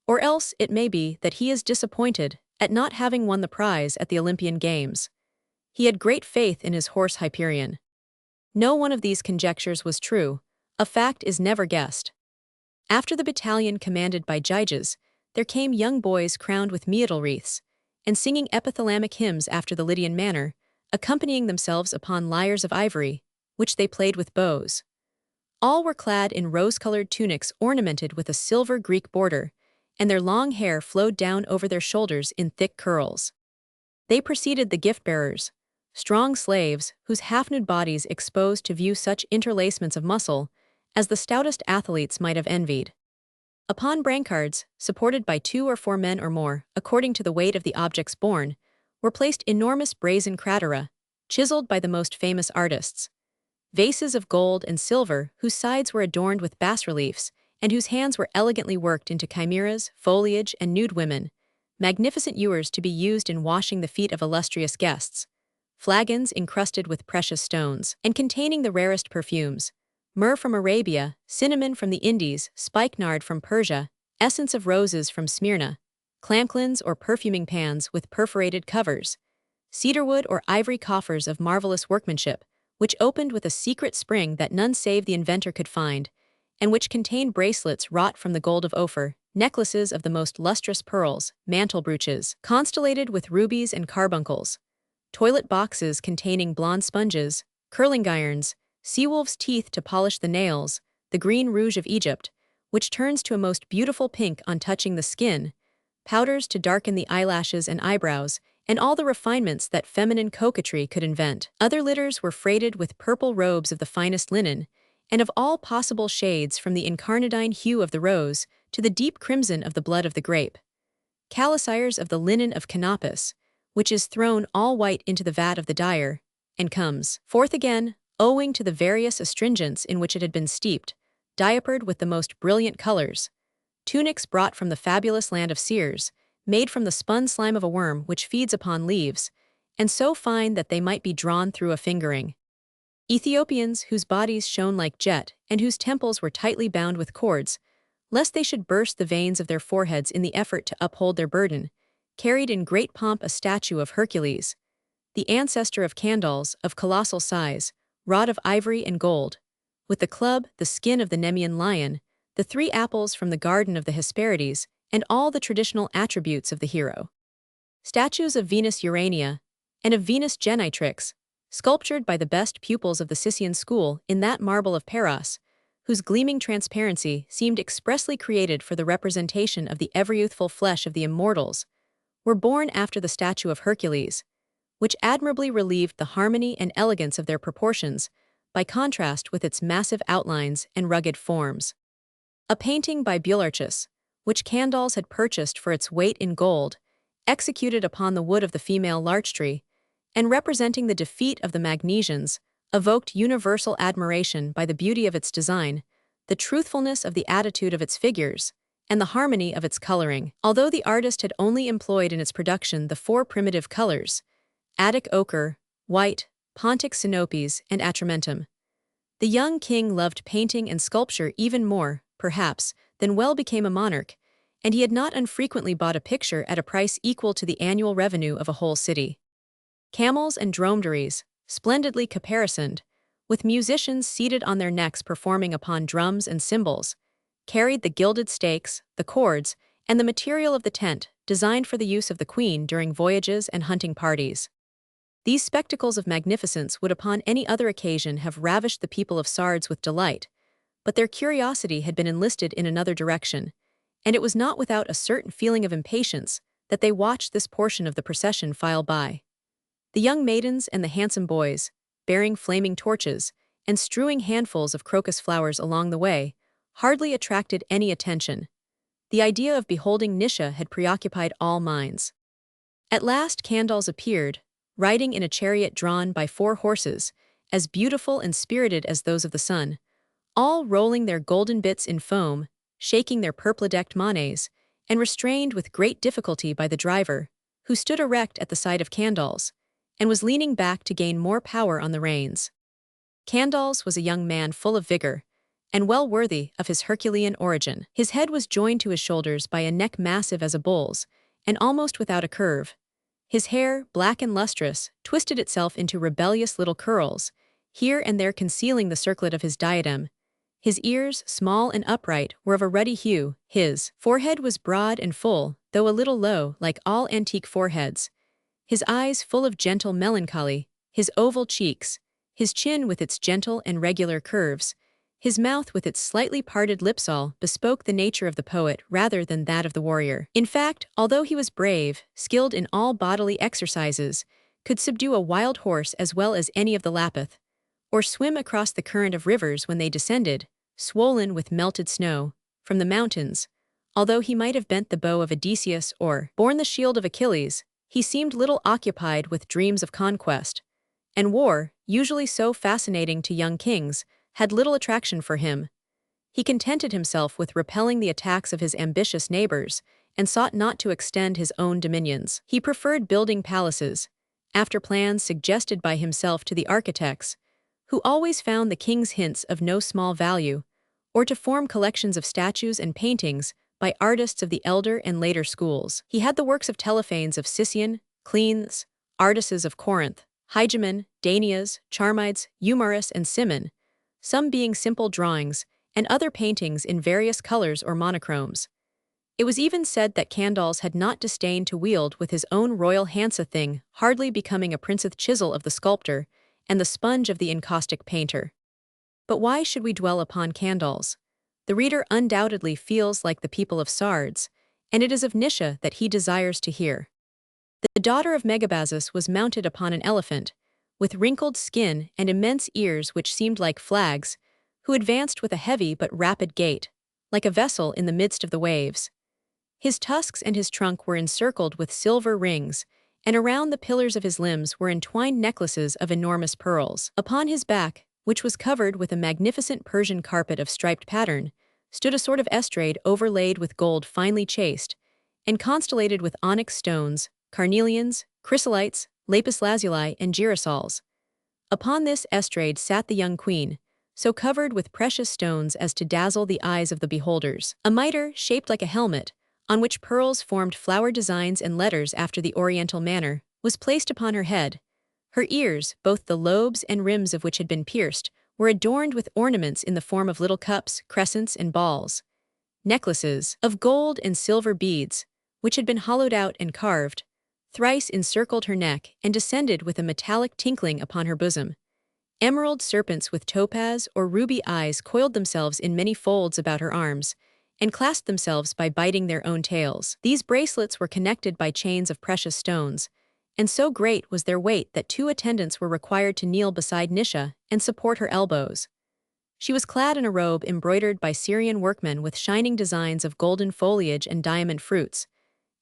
or else it may be that he is disappointed at not having won the prize at the Olympian Games. He had great faith in his horse Hyperion." No one of these conjectures was true. A fact is never guessed. After the battalion commanded by Gyges, there came young boys crowned with myrtle wreaths, and singing epithalamic hymns after the Lydian manner, accompanying themselves upon lyres of ivory, which they played with bows. All were clad in rose-colored tunics ornamented with a silver Greek border, and their long hair flowed down over their shoulders in thick curls. They preceded the gift-bearers, strong slaves whose half-nude bodies exposed to view such interlacements of muscle as the stoutest athletes might have envied. Upon brancards, supported by 2 or 4 men or more, according to the weight of the objects borne, were placed enormous brazen cratera, chiseled by the most famous artists. Vases of gold and silver whose sides were adorned with bas-reliefs and whose hands were elegantly worked into chimeras, foliage, and nude women, magnificent ewers to be used in washing the feet of illustrious guests, flagons encrusted with precious stones, and containing the rarest perfumes, myrrh from Arabia, cinnamon from the Indies, spikenard from Persia, essence of roses from Smyrna, clamclins or perfuming pans with perforated covers, cedarwood or ivory coffers of marvelous workmanship, which opened with a secret spring that none save the inventor could find, and which contained bracelets wrought from the gold of Ophir, necklaces of the most lustrous pearls, mantle brooches, constellated with rubies and carbuncles, toilet boxes containing blonde sponges, curling irons, sea-wolf's teeth to polish the nails, the green rouge of Egypt, which turns to a most beautiful pink on touching the skin, powders to darken the eyelashes and eyebrows, and all the refinements that feminine coquetry could invent. Other litters were freighted with purple robes of the finest linen, and of all possible shades from the incarnadine hue of the rose to the deep crimson of the blood of the grape. Calisiers of the linen of Canopus, which is thrown all white into the vat of the dyer, and comes forth again, owing to the various astringents in which it had been steeped, diapered with the most brilliant colors. Tunics brought from the fabulous land of Seers, made from the spun slime of a worm which feeds upon leaves, and so fine that they might be drawn through a fingering. Ethiopians whose bodies shone like jet and whose temples were tightly bound with cords, lest they should burst the veins of their foreheads in the effort to uphold their burden, carried in great pomp a statue of Hercules, the ancestor of Candals of colossal size, wrought of ivory and gold, with the club, the skin of the Nemean lion, the 3 apples from the garden of the Hesperides, and all the traditional attributes of the hero. Statues of Venus Urania, and of Venus Genitrix, sculptured by the best pupils of the Sicyan school in that marble of Paros, whose gleaming transparency seemed expressly created for the representation of the ever-youthful flesh of the immortals, were born after the statue of Hercules, which admirably relieved the harmony and elegance of their proportions by contrast with its massive outlines and rugged forms. A painting by Bularchus, which Candals had purchased for its weight in gold, executed upon the wood of the female larch tree, and representing the defeat of the Magnesians, evoked universal admiration by the beauty of its design, the truthfulness of the attitude of its figures, and the harmony of its coloring. Although the artist had only employed in its production the 4 primitive colors, Attic ochre, white, Pontic sinopes, and atramentum, the young king loved painting and sculpture even more, perhaps, than well became a monarch, and he had not unfrequently bought a picture at a price equal to the annual revenue of a whole city. Camels and dromedaries, splendidly caparisoned, with musicians seated on their necks performing upon drums and cymbals, carried the gilded stakes, the cords, and the material of the tent, designed for the use of the queen during voyages and hunting parties. These spectacles of magnificence would upon any other occasion have ravished the people of Sardes with delight, but their curiosity had been enlisted in another direction, and it was not without a certain feeling of impatience that they watched this portion of the procession file by. The young maidens and the handsome boys, bearing flaming torches and strewing handfuls of crocus flowers along the way, hardly attracted any attention. The idea of beholding Nisha had preoccupied all minds. At last Candles appeared, riding in a chariot drawn by 4 horses, as beautiful and spirited as those of the sun, all rolling their golden bits in foam, shaking their purple-decked manes, and restrained with great difficulty by the driver, who stood erect at the side of Candles, and was leaning back to gain more power on the reins. Candles was a young man full of vigor, and well worthy of his Herculean origin. His head was joined to his shoulders by a neck massive as a bull's, and almost without a curve. His hair, black and lustrous, twisted itself into rebellious little curls, here and there concealing the circlet of his diadem. His ears, small and upright, were of a ruddy hue. His forehead was broad and full, though a little low, like all antique foreheads. His eyes full of gentle melancholy, his oval cheeks, his chin with its gentle and regular curves, his mouth with its slightly parted lips all bespoke the nature of the poet rather than that of the warrior. In fact, although he was brave, skilled in all bodily exercises, could subdue a wild horse as well as any of the Lapith, or swim across the current of rivers when they descended, swollen with melted snow, from the mountains, although he might have bent the bow of Odysseus or borne the shield of Achilles, he seemed little occupied with dreams of conquest, and war, usually so fascinating to young kings, had little attraction for him. He contented himself with repelling the attacks of his ambitious neighbors, and sought not to extend his own dominions. He preferred building palaces, after plans suggested by himself to the architects, who always found the king's hints of no small value, or to form collections of statues and paintings by artists of the elder and later schools. He had the works of Telephanes of Sicyon, Cleanthes, Artices of Corinth, Hygimen, Danaeus, Charmides, Eumarus, and Cimon, some being simple drawings, and other paintings in various colors or monochromes. It was even said that Candles had not disdained to wield with his own royal hands a thing hardly becoming a princeth chisel of the sculptor and the sponge of the encaustic painter. But why should we dwell upon Candles? The reader undoubtedly feels like the people of Sardes, and it is of Nisha that he desires to hear. The daughter of Megabazus was mounted upon an elephant, with wrinkled skin and immense ears which seemed like flags, who advanced with a heavy but rapid gait, like a vessel in the midst of the waves. His tusks and his trunk were encircled with silver rings, and around the pillars of his limbs were entwined necklaces of enormous pearls. Upon his back, which was covered with a magnificent Persian carpet of striped pattern, stood a sort of estrade overlaid with gold finely chased, and constellated with onyx stones, carnelians, chrysolites, lapis lazuli, and girasoles. Upon this estrade sat the young queen, so covered with precious stones as to dazzle the eyes of the beholders. A mitre, shaped like a helmet, on which pearls formed flower designs and letters after the oriental manner, was placed upon her head. Her ears, both the lobes and rims of which had been pierced, were adorned with ornaments in the form of little cups, crescents, and balls. Necklaces of gold and silver beads, which had been hollowed out and carved, thrice encircled her neck and descended with a metallic tinkling upon her bosom. Emerald serpents with topaz or ruby eyes coiled themselves in many folds about her arms, and clasped themselves by biting their own tails. These bracelets were connected by chains of precious stones, and so great was their weight that 2 attendants were required to kneel beside Nisha and support her elbows. She was clad in a robe embroidered by Syrian workmen with shining designs of golden foliage and diamond fruits,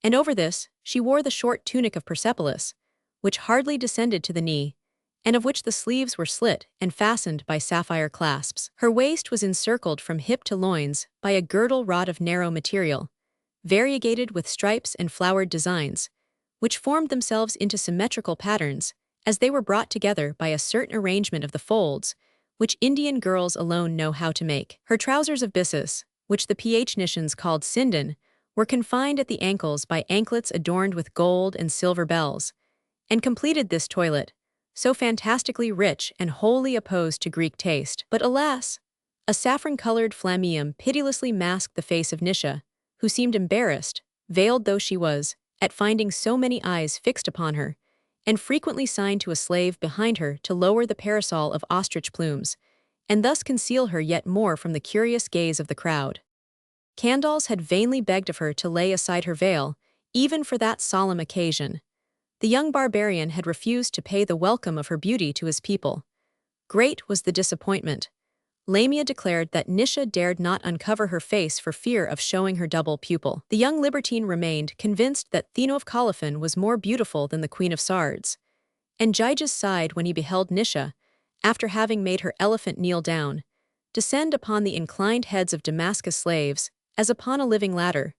and over this she wore the short tunic of Persepolis, which hardly descended to the knee, and of which the sleeves were slit and fastened by sapphire clasps. Her waist was encircled from hip to loins by a girdle wrought of narrow material, variegated with stripes and flowered designs, which formed themselves into symmetrical patterns, as they were brought together by a certain arrangement of the folds, which Indian girls alone know how to make. Her trousers of byssus, which the Phoenicians called sindan, were confined at the ankles by anklets adorned with gold and silver bells, and completed this toilet, so fantastically rich and wholly opposed to Greek taste. But alas! A saffron-colored flammeum pitilessly masked the face of Nisha, who seemed embarrassed, veiled though she was, at finding so many eyes fixed upon her, and frequently signed to a slave behind her to lower the parasol of ostrich plumes, and thus conceal her yet more from the curious gaze of the crowd. Candles had vainly begged of her to lay aside her veil, even for that solemn occasion. The young barbarian had refused to pay the welcome of her beauty to his people. Great was the disappointment. Lamia declared that Nisha dared not uncover her face for fear of showing her double pupil. The young libertine remained convinced that Theno of Colophon was more beautiful than the Queen of Sardes. And Gyges sighed when he beheld Nisha, after having made her elephant kneel down, descend upon the inclined heads of Damascus slaves, as upon a living ladder,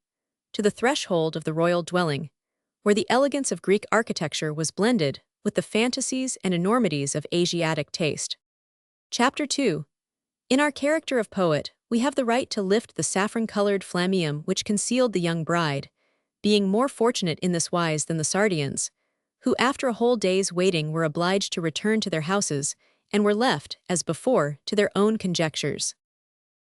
to the threshold of the royal dwelling, where the elegance of Greek architecture was blended with the fantasies and enormities of Asiatic taste. Chapter 2. In our character of poet, we have the right to lift the saffron-colored flammeum which concealed the young bride, being more fortunate in this wise than the Sardians, who after a whole day's waiting were obliged to return to their houses, and were left, as before, to their own conjectures.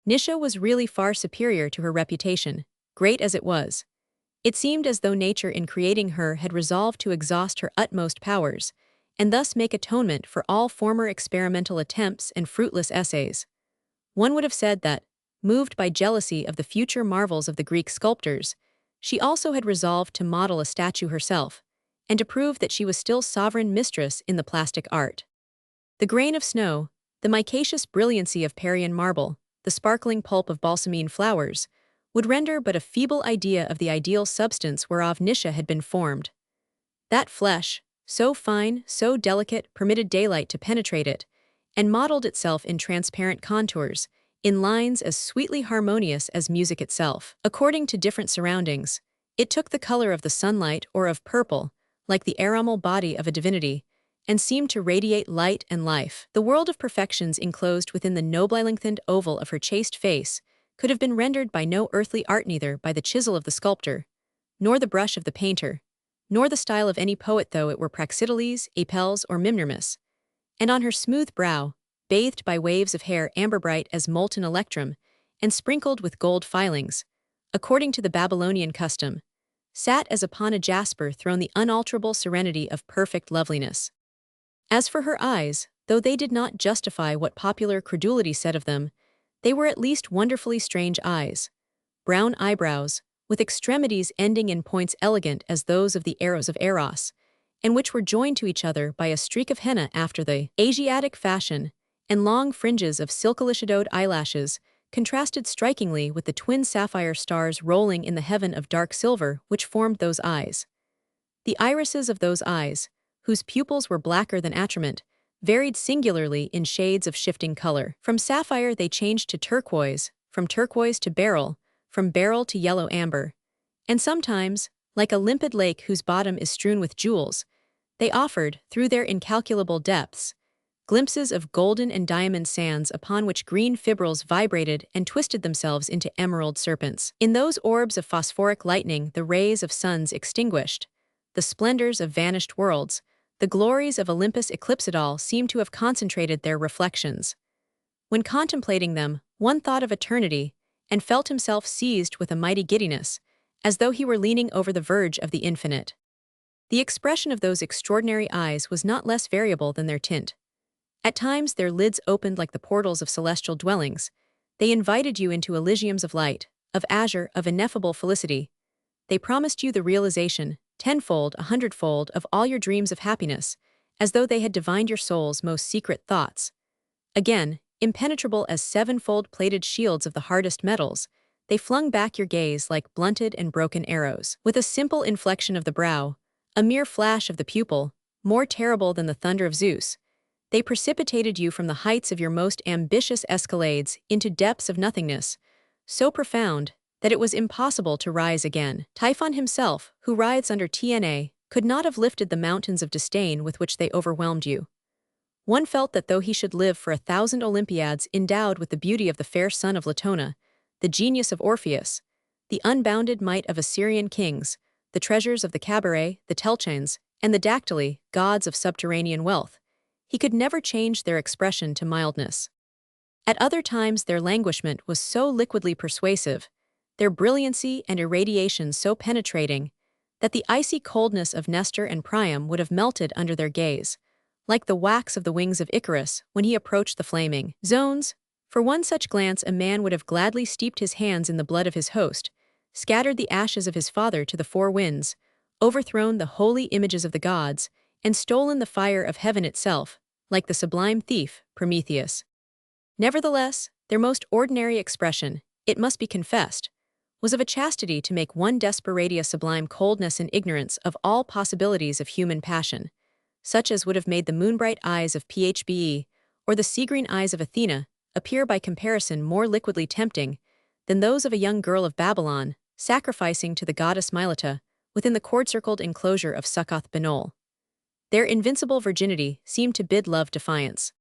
Nisha was really far superior to her reputation, great as it was. It seemed as though nature in creating her had resolved to exhaust her utmost powers, and thus make atonement for all former experimental attempts and fruitless essays. One would have said that, moved by jealousy of the future marvels of the Greek sculptors, she also had resolved to model a statue herself, and to prove that she was still sovereign mistress in the plastic art. The grain of snow, the micaceous brilliancy of Parian marble, the sparkling pulp of balsamine flowers, would render but a feeble idea of the ideal substance whereof Nisha had been formed. That flesh, so fine, so delicate, permitted daylight to penetrate it, and modeled itself in transparent contours, in lines as sweetly harmonious as music itself. According to different surroundings, it took the color of the sunlight or of purple, like the aromal body of a divinity, and seemed to radiate light and life. The world of perfections enclosed within the nobly lengthened oval of her chaste face could have been rendered by no earthly art, neither by the chisel of the sculptor, nor the brush of the painter, nor the style of any poet, though it were Praxiteles, Apelles, or Mimnermus. And on her smooth brow, bathed by waves of hair amber bright as molten electrum, and sprinkled with gold filings, according to the Babylonian custom, sat as upon a jasper throne the unalterable serenity of perfect loveliness. As for her eyes, though they did not justify what popular credulity said of them, they were at least wonderfully strange eyes. Brown eyebrows, with extremities ending in points elegant as those of the arrows of Eros, and which were joined to each other by a streak of henna after the Asiatic fashion, and long fringes of silkelishadowed eyelashes, contrasted strikingly with the twin sapphire stars rolling in the heaven of dark silver which formed those eyes. The irises of those eyes, whose pupils were blacker than atrament, varied singularly in shades of shifting color. From sapphire they changed to turquoise, from turquoise to beryl, from beryl to yellow amber, and sometimes, like a limpid lake whose bottom is strewn with jewels, they offered, through their incalculable depths, glimpses of golden and diamond sands upon which green fibrils vibrated and twisted themselves into emerald serpents. In those orbs of phosphoric lightning the rays of suns extinguished, the splendors of vanished worlds, the glories of Olympus eclipsed all seemed to have concentrated their reflections. When contemplating them, one thought of eternity, and felt himself seized with a mighty giddiness, as though he were leaning over the verge of the infinite. The expression of those extraordinary eyes was not less variable than their tint. At times their lids opened like the portals of celestial dwellings. They invited you into elysiums of light, of azure, of ineffable felicity. They promised you the realization, tenfold, a hundredfold, of all your dreams of happiness, as though they had divined your soul's most secret thoughts. Again, impenetrable as sevenfold plated shields of the hardest metals, they flung back your gaze like blunted and broken arrows. With a simple inflection of the brow, a mere flash of the pupil, more terrible than the thunder of Zeus, they precipitated you from the heights of your most ambitious escalades into depths of nothingness, so profound that it was impossible to rise again. Typhon himself, who writhes under TNA, could not have lifted the mountains of disdain with which they overwhelmed you. One felt that though he should live for 1,000 Olympiads endowed with the beauty of the fair son of Latona, the genius of Orpheus, the unbounded might of Assyrian kings, the treasures of the Cabaret, the Telchanes, and the Dactyli, gods of subterranean wealth, he could never change their expression to mildness. At other times their languishment was so liquidly persuasive, their brilliancy and irradiation so penetrating, that the icy coldness of Nestor and Priam would have melted under their gaze, like the wax of the wings of Icarus when he approached the flaming zones, For one such glance a man would have gladly steeped his hands in the blood of his host, scattered the ashes of his father to the four winds, overthrown the holy images of the gods, and stolen the fire of heaven itself, like the sublime thief, Prometheus. Nevertheless, their most ordinary expression, it must be confessed, was of a chastity to make one desperate a sublime coldness and ignorance of all possibilities of human passion, such as would have made the moonbright eyes of Phbe, or the sea-green eyes of Athena, appear by comparison more liquidly tempting than those of a young girl of Babylon, sacrificing to the goddess Mylata within the cord-circled enclosure of Succoth-Benol. Their invincible virginity seemed to bid love defiance.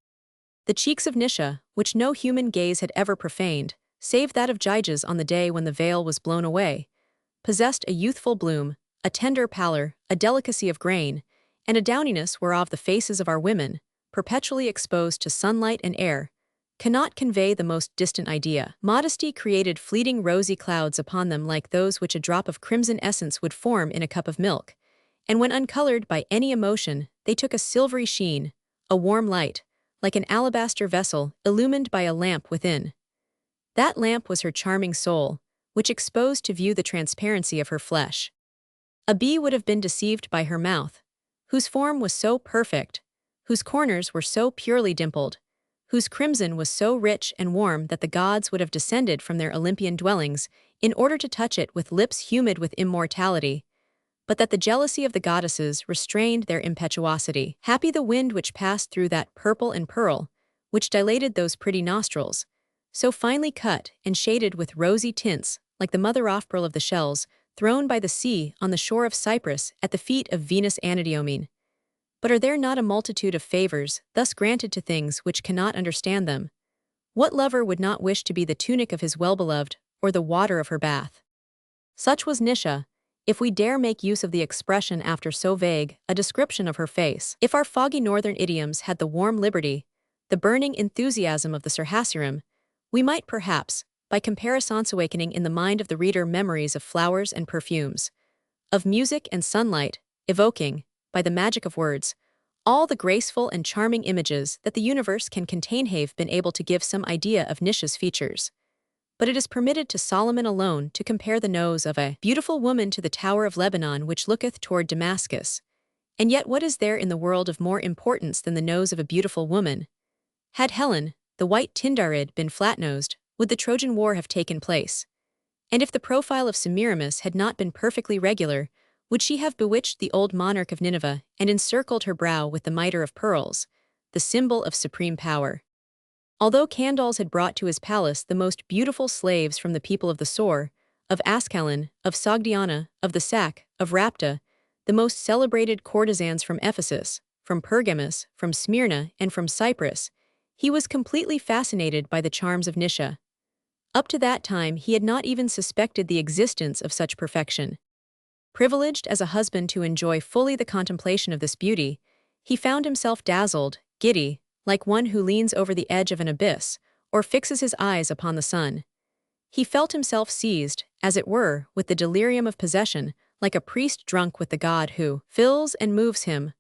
The cheeks of Nisha, which no human gaze had ever profaned, save that of Gyges on the day when the veil was blown away, possessed a youthful bloom, a tender pallor, a delicacy of grain, and a downiness whereof the faces of our women, perpetually exposed to sunlight and air, cannot convey the most distant idea. Modesty created fleeting rosy clouds upon them like those which a drop of crimson essence would form in a cup of milk, and when uncolored by any emotion, they took a silvery sheen, a warm light, like an alabaster vessel illumined by a lamp within. That lamp was her charming soul, which exposed to view the transparency of her flesh. A bee would have been deceived by her mouth, whose form was so perfect, whose corners were so purely dimpled, whose crimson was so rich and warm that the gods would have descended from their Olympian dwellings in order to touch it with lips humid with immortality, but that the jealousy of the goddesses restrained their impetuosity. Happy the wind which passed through that purple and pearl, which dilated those pretty nostrils, so finely cut and shaded with rosy tints like the mother-of-pearl of the shells thrown by the sea on the shore of Cyprus at the feet of Venus Anadyomene. But are there not a multitude of favors thus granted to things which cannot understand them? What lover would not wish to be the tunic of his well-beloved or the water of her bath? Such was Nisha, if we dare make use of the expression after so vague a description of her face. If our foggy northern idioms had the warm liberty, the burning enthusiasm of the Circassian, we might perhaps, by comparisons awakening in the mind of the reader memories of flowers and perfumes, of music and sunlight, evoking, by the magic of words, all the graceful and charming images that the universe can contain, have been able to give some idea of Nisha's features. But it is permitted to Solomon alone to compare the nose of a beautiful woman to the tower of Lebanon which looketh toward Damascus. And yet what is there in the world of more importance than the nose of a beautiful woman? Had Helen, the white Tyndarid, been flat-nosed, would the Trojan War have taken place? And if the profile of Semiramis had not been perfectly regular, would she have bewitched the old monarch of Nineveh and encircled her brow with the mitre of pearls, the symbol of supreme power? Although Candaules had brought to his palace the most beautiful slaves from the people of the Sor, of Ascalon, of Sogdiana, of the Sac, of Rapta, the most celebrated courtesans from Ephesus, from Pergamus, from Smyrna, and from Cyprus, he was completely fascinated by the charms of Nisha. Up to that time he had not even suspected the existence of such perfection. Privileged as a husband to enjoy fully the contemplation of this beauty, he found himself dazzled, giddy, like one who leans over the edge of an abyss, or fixes his eyes upon the sun. He felt himself seized, as it were, with the delirium of possession, like a priest drunk with the god who fills and moves him.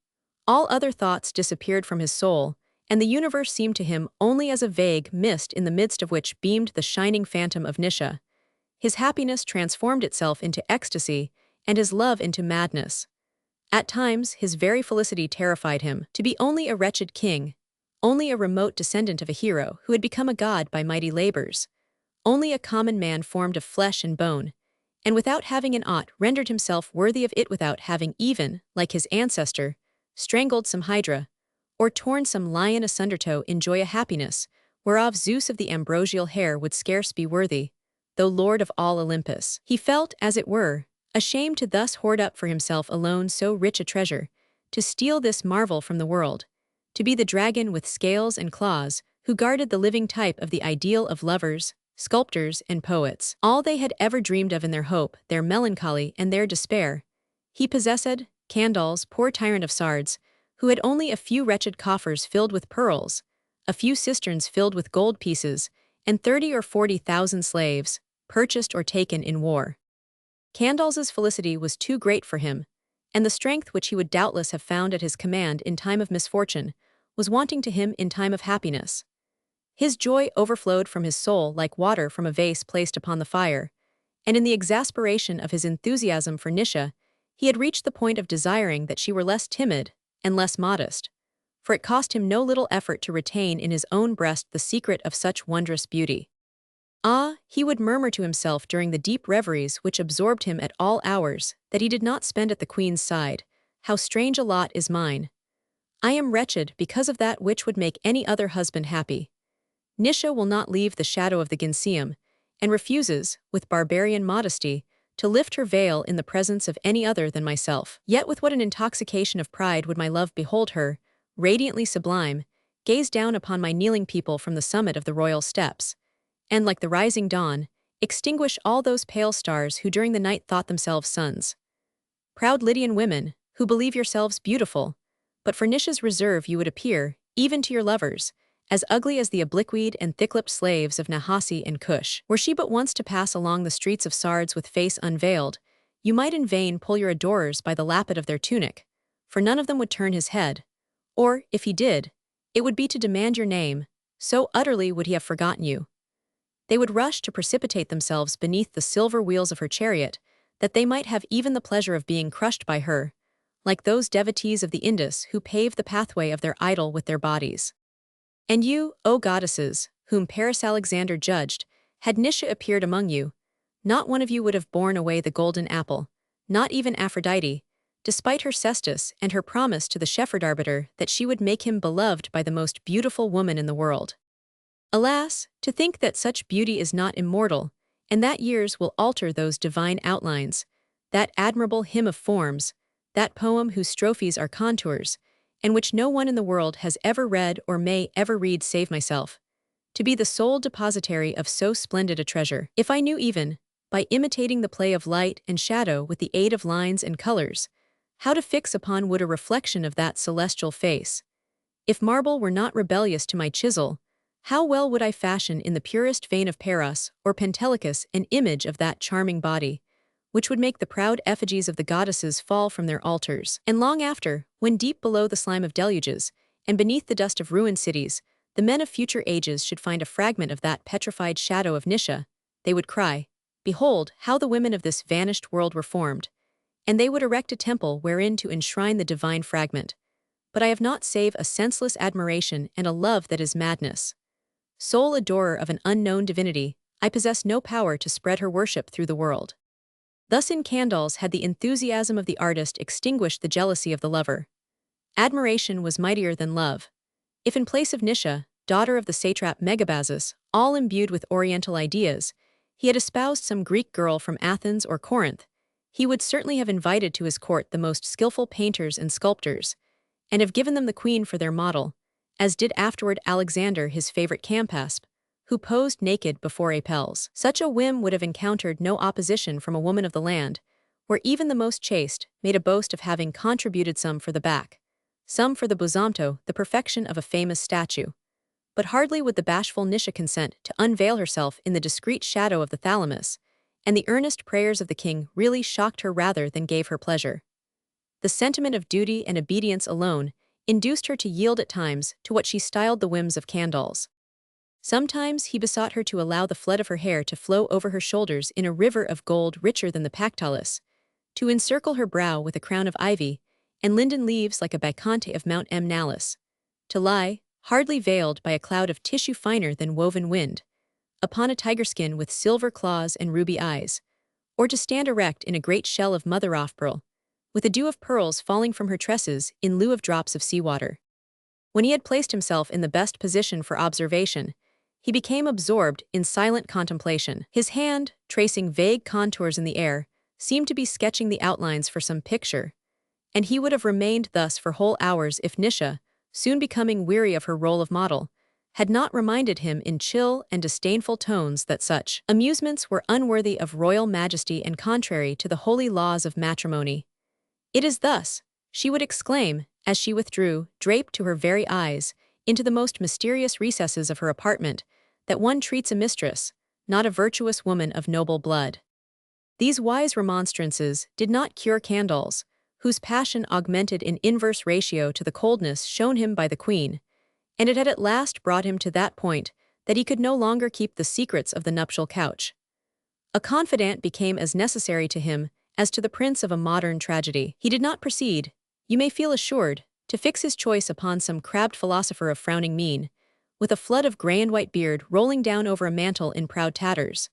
All other thoughts disappeared from his soul, and the universe seemed to him only as a vague mist in the midst of which beamed the shining phantom of Nisha. His happiness transformed itself into ecstasy, and his love into madness. At times his very felicity terrified him, to be only a wretched king, only a remote descendant of a hero who had become a god by mighty labors, only a common man formed of flesh and bone, and without having an aught rendered himself worthy of it, without having even, like his ancestor, strangled some hydra, or torn some lion asunder, to enjoy a happiness, whereof Zeus of the ambrosial hair would scarce be worthy, though lord of all Olympus. He felt, as it were, ashamed to thus hoard up for himself alone so rich a treasure, to steal this marvel from the world, to be the dragon with scales and claws, who guarded the living type of the ideal of lovers, sculptors, and poets. All they had ever dreamed of in their hope, their melancholy, and their despair, he possessed. Candaules, poor tyrant of Sardes, who had only a few wretched coffers filled with pearls, a few cisterns filled with gold pieces, and 30 or 40,000 slaves, purchased or taken in war. Candaules's felicity was too great for him, and the strength which he would doubtless have found at his command in time of misfortune was wanting to him in time of happiness. His joy overflowed from his soul like water from a vase placed upon the fire, and in the exasperation of his enthusiasm for Nisha, he had reached the point of desiring that she were less timid and less modest, for it cost him no little effort to retain in his own breast the secret of such wondrous beauty. Ah, he would murmur to himself during the deep reveries which absorbed him at all hours, that he did not spend at the queen's side. How strange a lot is mine! I am wretched because of that which would make any other husband happy. Nisha will not leave the shadow of the Gynceum, and refuses, with barbarian modesty, to lift her veil in the presence of any other than myself. Yet with what an intoxication of pride would my love behold her, radiantly sublime, gaze down upon my kneeling people from the summit of the royal steps, and, like the rising dawn, extinguish all those pale stars who during the night thought themselves suns. Proud Lydian women, who believe yourselves beautiful, but for Nisha's reserve you would appear, even to your lovers, as ugly as the obliqued and thick-lipped slaves of Nahasi and Cush. Were she but once to pass along the streets of Sardes with face unveiled, you might in vain pull your adorers by the lappet of their tunic, for none of them would turn his head, or, if he did, it would be to demand your name, so utterly would he have forgotten you. They would rush to precipitate themselves beneath the silver wheels of her chariot, that they might have even the pleasure of being crushed by her, like those devotees of the Indus who paved the pathway of their idol with their bodies. And you, O goddesses, whom Paris Alexander judged, had Nisha appeared among you, not one of you would have borne away the golden apple, not even Aphrodite, despite her cestus and her promise to the shepherd arbiter that she would make him beloved by the most beautiful woman in the world. Alas, to think that such beauty is not immortal, and that years will alter those divine outlines, that admirable hymn of forms, that poem whose strophes are contours, and which no one in the world has ever read or may ever read save myself, to be the sole depositary of so splendid a treasure. If I knew even, by imitating the play of light and shadow with the aid of lines and colors, how to fix upon wood a reflection of that celestial face, if marble were not rebellious to my chisel, how well would I fashion in the purest vein of Paros or Pentelicus an image of that charming body, which would make the proud effigies of the goddesses fall from their altars. And long after, when deep below the slime of deluges, and beneath the dust of ruined cities, the men of future ages should find a fragment of that petrified shadow of Nisha, they would cry, "Behold, how the women of this vanished world were formed," and they would erect a temple wherein to enshrine the divine fragment. But I have not save a senseless admiration and a love that is madness. Sole adorer of an unknown divinity, I possess no power to spread her worship through the world. Thus in Candles had the enthusiasm of the artist extinguished the jealousy of the lover. Admiration was mightier than love. If in place of Nisha, daughter of the satrap Megabazus, all imbued with oriental ideas, he had espoused some Greek girl from Athens or Corinth, he would certainly have invited to his court the most skillful painters and sculptors, and have given them the queen for their model, as did afterward Alexander his favorite Campaspe, who posed naked before Apelles. Such a whim would have encountered no opposition from a woman of the land, where even the most chaste made a boast of having contributed some for the back, some for the bosamto, the perfection of a famous statue. But hardly would the bashful Nisha consent to unveil herself in the discreet shadow of the thalamus, and the earnest prayers of the king really shocked her rather than gave her pleasure. The sentiment of duty and obedience alone induced her to yield at times to what she styled the whims of Candles. Sometimes he besought her to allow the flood of her hair to flow over her shoulders in a river of gold richer than the Pactolus, to encircle her brow with a crown of ivy, and linden leaves like a bacchante of Mount Mnalus, to lie, hardly veiled by a cloud of tissue finer than woven wind, upon a tiger skin with silver claws and ruby eyes, or to stand erect in a great shell of mother of pearl, with a dew of pearls falling from her tresses in lieu of drops of seawater. When he had placed himself in the best position for observation, he became absorbed in silent contemplation. His hand, tracing vague contours in the air, seemed to be sketching the outlines for some picture, and he would have remained thus for whole hours if Nisha, soon becoming weary of her role of model, had not reminded him in chill and disdainful tones that such amusements were unworthy of royal majesty and contrary to the holy laws of matrimony. "It is thus," she would exclaim, as she withdrew, draped to her very eyes, into the most mysterious recesses of her apartment, that one treats a mistress, not a virtuous woman of noble blood. These wise remonstrances did not cure Candles, whose passion augmented in inverse ratio to the coldness shown him by the queen, and it had at last brought him to that point that he could no longer keep the secrets of the nuptial couch. A confidant became as necessary to him as to the prince of a modern tragedy. He did not proceed, you may feel assured, to fix his choice upon some crabbed philosopher of frowning mien, with a flood of grey and white beard rolling down over a mantle in proud tatters,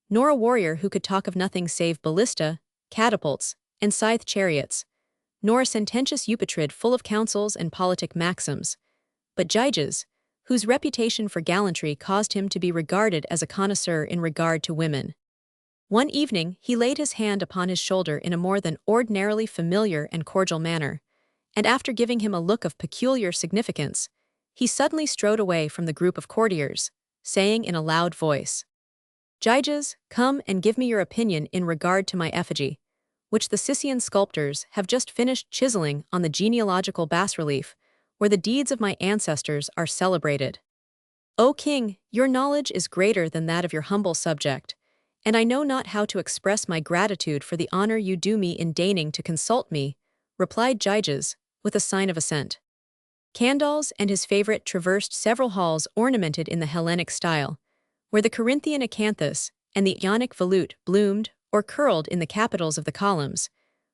nor a warrior who could talk of nothing save ballista, catapults, and scythe chariots, nor a sententious Eupatrid full of counsels and politic maxims, but Gyges, whose reputation for gallantry caused him to be regarded as a connoisseur in regard to women. One evening he laid his hand upon his shoulder in a more than ordinarily familiar and cordial manner, and after giving him a look of peculiar significance, he suddenly strode away from the group of courtiers, saying in a loud voice, Gyges, come and give me your opinion in regard to my effigy, which the Sicyan sculptors have just finished chiseling on the genealogical bas-relief, where the deeds of my ancestors are celebrated. O king, your knowledge is greater than that of your humble subject, and I know not how to express my gratitude for the honor you do me in deigning to consult me, replied Gyges, with a sign of assent. Candles and his favorite traversed several halls ornamented in the Hellenic style, where the Corinthian acanthus and the Ionic volute bloomed or curled in the capitals of the columns,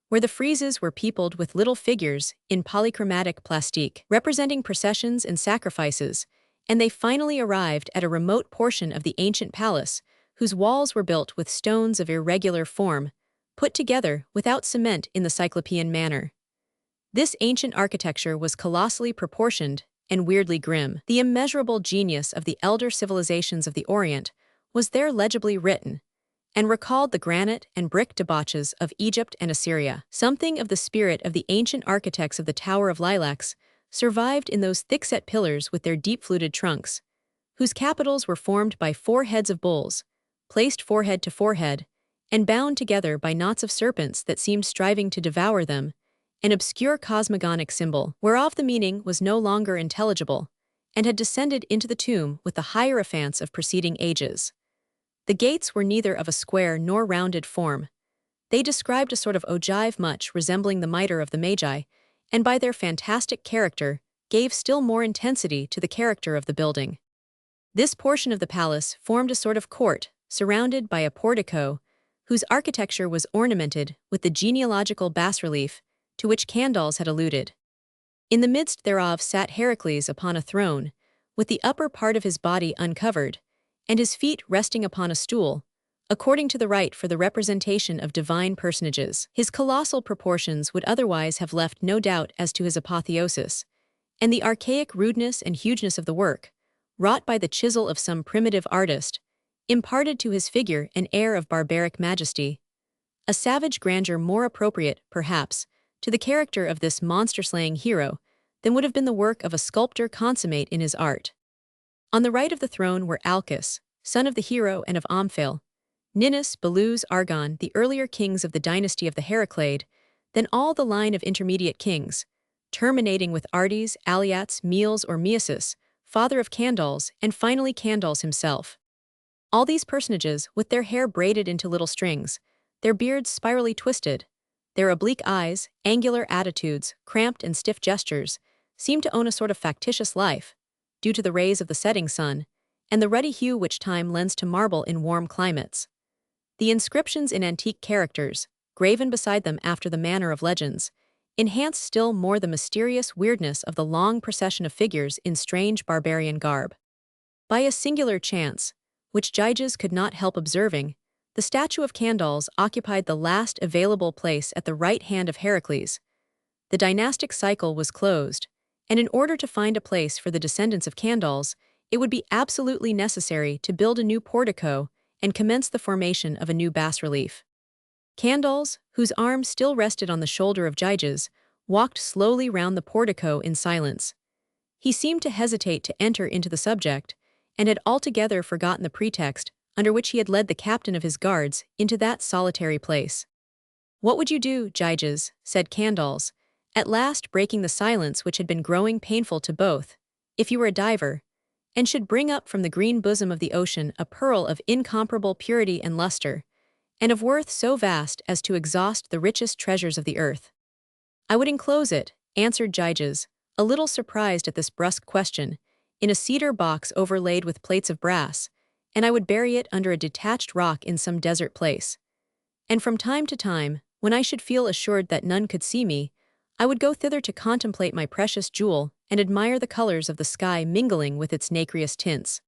where the friezes were peopled with little figures in polychromatic plastique representing processions and sacrifices, and they finally arrived at a remote portion of the ancient palace, whose walls were built with stones of irregular form, put together without cement in the Cyclopean manner. This ancient architecture was colossally proportioned and weirdly grim. The immeasurable genius of the elder civilizations of the Orient was there legibly written, and recalled the granite and brick debauches of Egypt and Assyria. Something of the spirit of the ancient architects of the Tower of Lilacs survived in those thick-set pillars with their deep-fluted trunks, whose capitals were formed by 4 heads of bulls, placed forehead to forehead, and bound together by knots of serpents that seemed striving to devour them, an obscure cosmogonic symbol, whereof the meaning was no longer intelligible, and had descended into the tomb with the hierophants of preceding ages. The gates were neither of a square nor rounded form. They described a sort of ogive much resembling the mitre of the Magi, and by their fantastic character gave still more intensity to the character of the building. This portion of the palace formed a sort of court, surrounded by a portico, whose architecture was ornamented with the genealogical bas-relief to which Candles had alluded. In the midst thereof sat Heracles upon a throne, with the upper part of his body uncovered, and his feet resting upon a stool, according to the rite for the representation of divine personages. His colossal proportions would otherwise have left no doubt as to his apotheosis, and the archaic rudeness and hugeness of the work, wrought by the chisel of some primitive artist, imparted to his figure an air of barbaric majesty, a savage grandeur more appropriate, perhaps, to the character of this monster-slaying hero than would have been the work of a sculptor consummate in his art. On the right of the throne were Alcus, son of the hero and of Omphale, Ninus, Belus, Argon, the earlier kings of the dynasty of the Heraclid, then all the line of intermediate kings, terminating with Ardes, Aliats, Meles or Measus, father of Candles, and finally Candles himself. All these personages, with their hair braided into little strings, their beards spirally twisted, their oblique eyes, angular attitudes, cramped and stiff gestures, seemed to own a sort of factitious life, due to the rays of the setting sun, and the ruddy hue which time lends to marble in warm climates. The inscriptions in antique characters, graven beside them after the manner of legends, enhanced still more the mysterious weirdness of the long procession of figures in strange barbarian garb. By a singular chance, which Gyges could not help observing, the statue of Candles occupied the last available place at the right hand of Heracles. The dynastic cycle was closed, and in order to find a place for the descendants of Candles, it would be absolutely necessary to build a new portico and commence the formation of a new bas-relief. Candles, whose arm still rested on the shoulder of Gyges, walked slowly round the portico in silence. He seemed to hesitate to enter into the subject, and had altogether forgotten the pretext under which he had led the captain of his guards into that solitary place. "What would you do, Gyges?" said Candles, at last breaking the silence which had been growing painful to both, "if you were a diver, and should bring up from the green bosom of the ocean a pearl of incomparable purity and luster, and of worth so vast as to exhaust the richest treasures of the earth?" "I would enclose it," answered Gyges, a little surprised at this brusque question, in a cedar box overlaid with plates of brass, and I would bury it under a detached rock in some desert place. And from time to time, when I should feel assured that none could see me, I would go thither to contemplate my precious jewel and admire the colors of the sky mingling with its nacreous tints.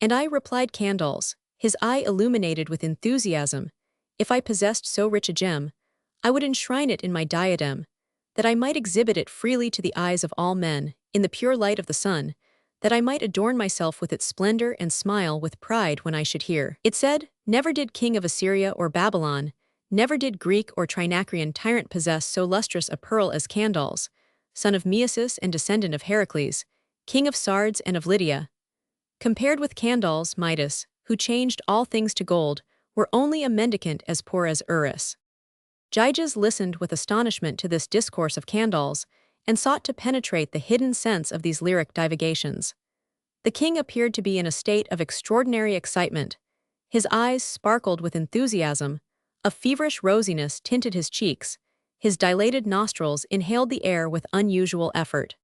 And I replied Candles, his eye illuminated with enthusiasm, if I possessed so rich a gem, I would enshrine it in my diadem, that I might exhibit it freely to the eyes of all men, in the pure light of the sun, that I might adorn myself with its splendor and smile with pride when I should hear it said, never did king of Assyria or Babylon, never did Greek or Trinacrian tyrant possess so lustrous a pearl as Candles, son of Measus and descendant of Heracles, king of Sardes and of Lydia. Compared with Candles, Midas, who changed all things to gold, were only a mendicant as poor as Urus. Gyges listened with astonishment to this discourse of Candles, and sought to penetrate the hidden sense of these lyric divagations. The king appeared to be in a state of extraordinary excitement. His eyes sparkled with enthusiasm, a feverish rosiness tinted his cheeks, his dilated nostrils inhaled the air with unusual effort.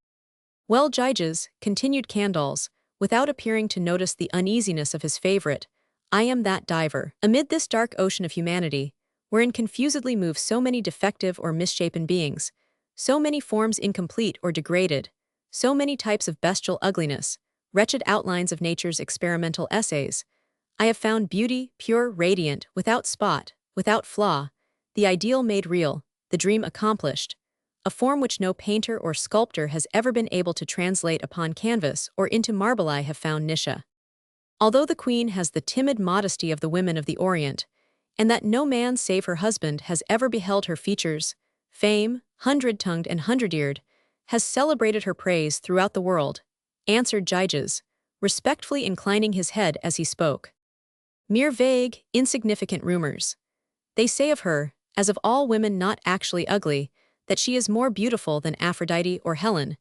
Well, Gyges, continued Candles, without appearing to notice the uneasiness of his favorite, I am that diver. Amid this dark ocean of humanity, wherein confusedly move so many defective or misshapen beings, so many forms incomplete or degraded, so many types of bestial ugliness, wretched outlines of nature's experimental essays, I have found beauty, pure, radiant, without spot, without flaw, the ideal made real, the dream accomplished, a form which no painter or sculptor has ever been able to translate upon canvas or into marble. I have found Nisha. Although the queen has the timid modesty of the women of the Orient, and that no man save her husband has ever beheld her features, fame, hundred-tongued and hundred-eared, has celebrated her praise throughout the world, answered Gyges, respectfully inclining his head as he spoke. Mere vague, insignificant rumors. They say of her, as of all women not actually ugly, that she is more beautiful than Aphrodite or Helen,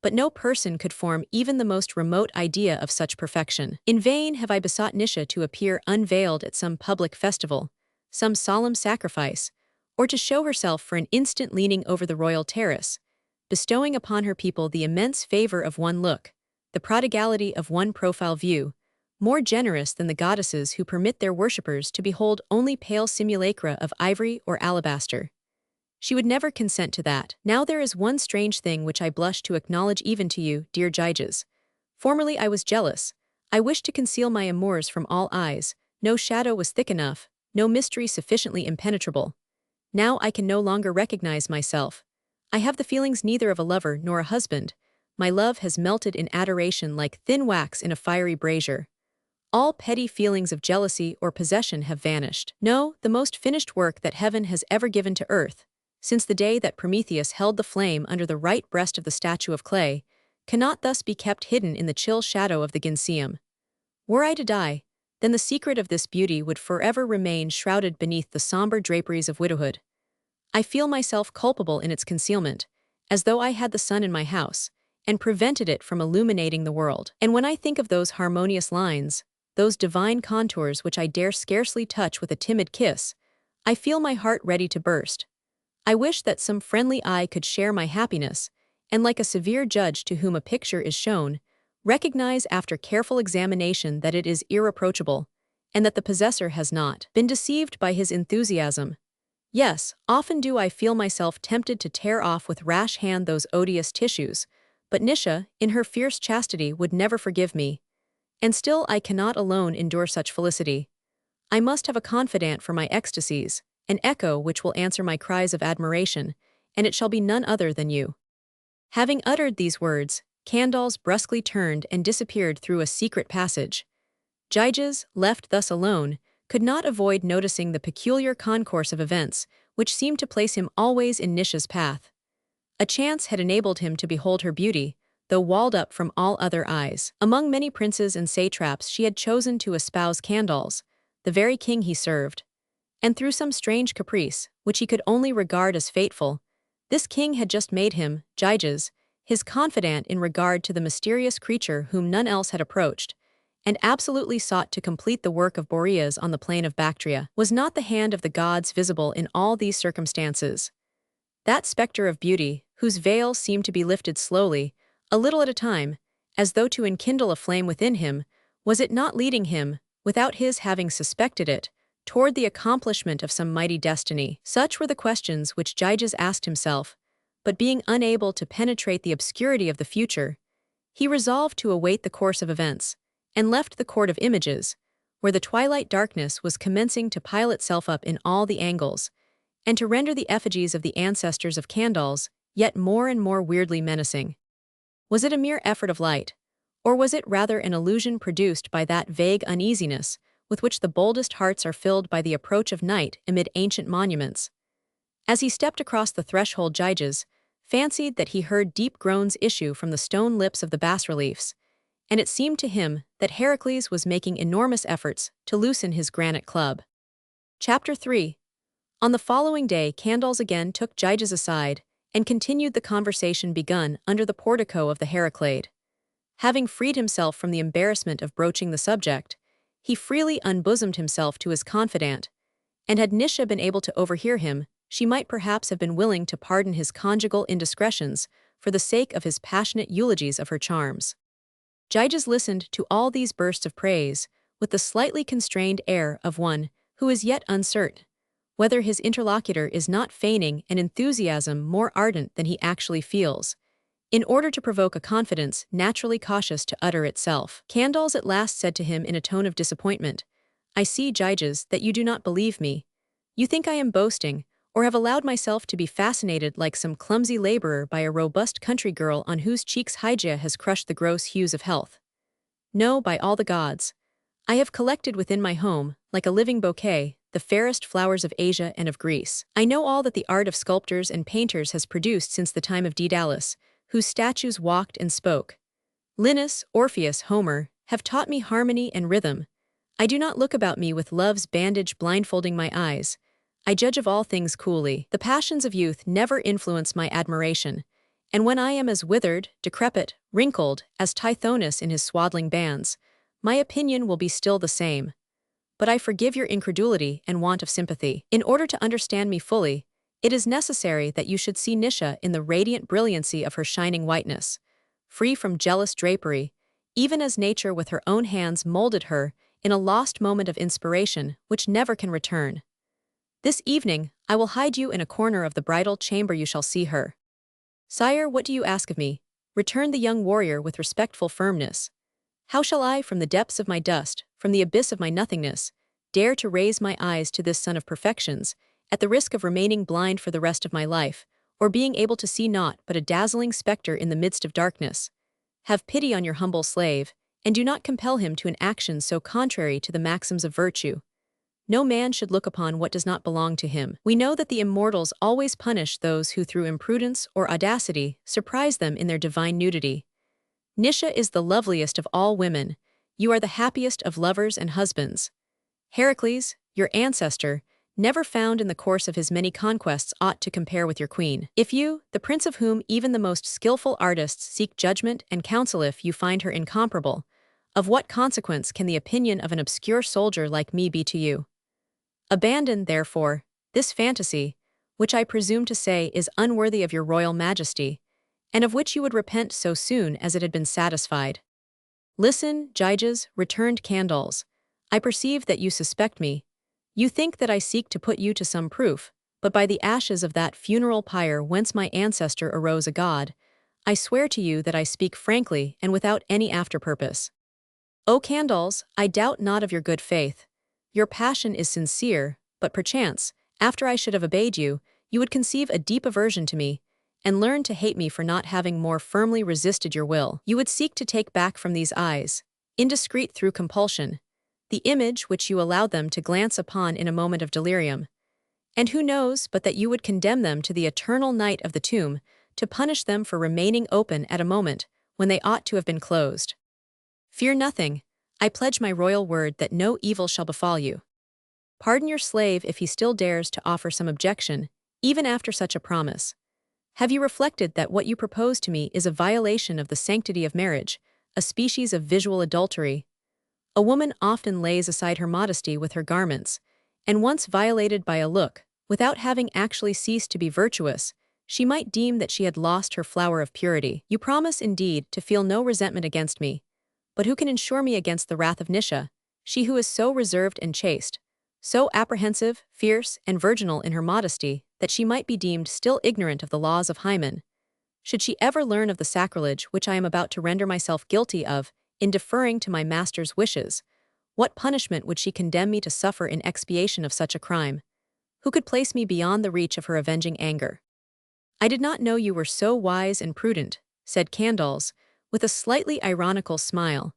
but no person could form even the most remote idea of such perfection. In vain have I besought Nisha to appear unveiled at some public festival, some solemn sacrifice, or to show herself for an instant leaning over the royal terrace, bestowing upon her people the immense favor of one look, the prodigality of one profile view, more generous than the goddesses who permit their worshippers to behold only pale simulacra of ivory or alabaster. She would never consent to that. Now there is one strange thing which I blush to acknowledge even to you, dear Gyges. Formerly I was jealous. I wished to conceal my amours from all eyes. No shadow was thick enough, no mystery sufficiently impenetrable. Now I can no longer recognize myself. I have the feelings neither of a lover nor a husband. My love has melted in adoration like thin wax in a fiery brazier. All petty feelings of jealousy or possession have vanished. No, the most finished work that heaven has ever given to earth, since the day that Prometheus held the flame under the right breast of the statue of clay, cannot thus be kept hidden in the chill shadow of the gynceum. Were I to die, then the secret of this beauty would forever remain shrouded beneath the somber draperies of widowhood. I feel myself culpable in its concealment, as though I had the sun in my house, and prevented it from illuminating the world. And when I think of those harmonious lines, those divine contours which I dare scarcely touch with a timid kiss, I feel my heart ready to burst. I wish that some friendly eye could share my happiness, and like a severe judge to whom a picture is shown, recognize after careful examination that it is irreproachable, and that the possessor has not been deceived by his enthusiasm. Yes, often do I feel myself tempted to tear off with rash hand those odious tissues, but Nisha, in her fierce chastity, would never forgive me. And still I cannot alone endure such felicity. I must have a confidant for my ecstasies, an echo which will answer my cries of admiration, and it shall be none other than you. Having uttered these words, Candles brusquely turned and disappeared through a secret passage. Gyges, left thus alone, could not avoid noticing the peculiar concourse of events which seemed to place him always in Nisha's path. A chance had enabled him to behold her beauty, though walled up from all other eyes. Among many princes and satraps she had chosen to espouse Candles, the very king he served. And through some strange caprice, which he could only regard as fateful, this king had just made him, Gyges, his confidant in regard to the mysterious creature whom none else had approached, and absolutely sought to complete the work of Boreas on the plain of Bactria. Was not the hand of the gods visible in all these circumstances? That spectre of beauty, whose veil seemed to be lifted slowly, a little at a time, as though to enkindle a flame within him, was it not leading him, without his having suspected it, toward the accomplishment of some mighty destiny? Such were the questions which Gyges asked himself, but being unable to penetrate the obscurity of the future, he resolved to await the course of events, and left the court of images, where the twilight darkness was commencing to pile itself up in all the angles, and to render the effigies of the ancestors of Candals yet more and more weirdly menacing. Was it a mere effort of light, or was it rather an illusion produced by that vague uneasiness with which the boldest hearts are filled by the approach of night amid ancient monuments? As he stepped across the threshold, Gyges fancied that he heard deep groans issue from the stone lips of the bas-reliefs, and it seemed to him that Heracles was making enormous efforts to loosen his granite club. Chapter 3. On the following day, Candals again took Gyges aside and continued the conversation begun under the portico of the Heraclade. Having freed himself from the embarrassment of broaching the subject, he freely unbosomed himself to his confidant, and had Nisha been able to overhear him, she might perhaps have been willing to pardon his conjugal indiscretions for the sake of his passionate eulogies of her charms. Gyges listened to all these bursts of praise with the slightly constrained air of one who is yet uncertain whether his interlocutor is not feigning an enthusiasm more ardent than he actually feels, in order to provoke a confidence naturally cautious to utter itself. Candals at last said to him in a tone of disappointment, "I see, Gyges, that you do not believe me. You think I am boasting, or have allowed myself to be fascinated like some clumsy laborer by a robust country girl on whose cheeks Hygeia has crushed the gross hues of health. No, by all the gods. I have collected within my home, like a living bouquet, the fairest flowers of Asia and of Greece. I know all that the art of sculptors and painters has produced since the time of Daedalus, whose statues walked and spoke. Linus, Orpheus, Homer, have taught me harmony and rhythm. I do not look about me with love's bandage blindfolding my eyes. I judge of all things coolly. The passions of youth never influence my admiration, and when I am as withered, decrepit, wrinkled as Tithonus in his swaddling bands, my opinion will be still the same. But I forgive your incredulity and want of sympathy. In order to understand me fully, it is necessary that you should see Nisha in the radiant brilliancy of her shining whiteness, free from jealous drapery, even as nature with her own hands molded her in a lost moment of inspiration which never can return. This evening, I will hide you in a corner of the bridal chamber. You shall see her." "Sire, what do you ask of me?" returned the young warrior with respectful firmness. "How shall I, from the depths of my dust, from the abyss of my nothingness, dare to raise my eyes to this sun of perfections, at the risk of remaining blind for the rest of my life, or being able to see naught but a dazzling spectre in the midst of darkness? Have pity on your humble slave, and do not compel him to an action so contrary to the maxims of virtue. No man should look upon what does not belong to him. We know that the immortals always punish those who through imprudence or audacity surprise them in their divine nudity. Nisha is the loveliest of all women. You are the happiest of lovers and husbands. Heracles, your ancestor, never found in the course of his many conquests aught to compare with your queen. If you, the prince of whom even the most skillful artists seek judgment and counsel, if you find her incomparable, of what consequence can the opinion of an obscure soldier like me be to you? Abandon, therefore, this fantasy, which I presume to say is unworthy of your royal majesty, and of which you would repent so soon as it had been satisfied." "Listen, Gyges," returned Candals. "I perceive that you suspect me. You think that I seek to put you to some proof, but by the ashes of that funeral pyre whence my ancestor arose a god, I swear to you that I speak frankly and without any after-purpose. O Candals, I doubt not of your good faith. Your passion is sincere, but perchance, after I should have obeyed you, you would conceive a deep aversion to me, and learn to hate me for not having more firmly resisted your will. You would seek to take back from these eyes, indiscreet through compulsion, the image which you allowed them to glance upon in a moment of delirium. And who knows but that you would condemn them to the eternal night of the tomb, to punish them for remaining open at a moment when they ought to have been closed. Fear nothing. I pledge my royal word that no evil shall befall you. Pardon your slave if he still dares to offer some objection, even after such a promise. Have you reflected that what you propose to me is a violation of the sanctity of marriage, a species of visual adultery? A woman often lays aside her modesty with her garments, and once violated by a look, without having actually ceased to be virtuous, she might deem that she had lost her flower of purity. You promise, indeed, to feel no resentment against me, but who can ensure me against the wrath of Nisha, she who is so reserved and chaste, so apprehensive, fierce, and virginal in her modesty, that she might be deemed still ignorant of the laws of Hymen? Should she ever learn of the sacrilege which I am about to render myself guilty of in deferring to my master's wishes, what punishment would she condemn me to suffer in expiation of such a crime? Who could place me beyond the reach of her avenging anger? I did not know you were so wise and prudent, said Candles, with a slightly ironical smile.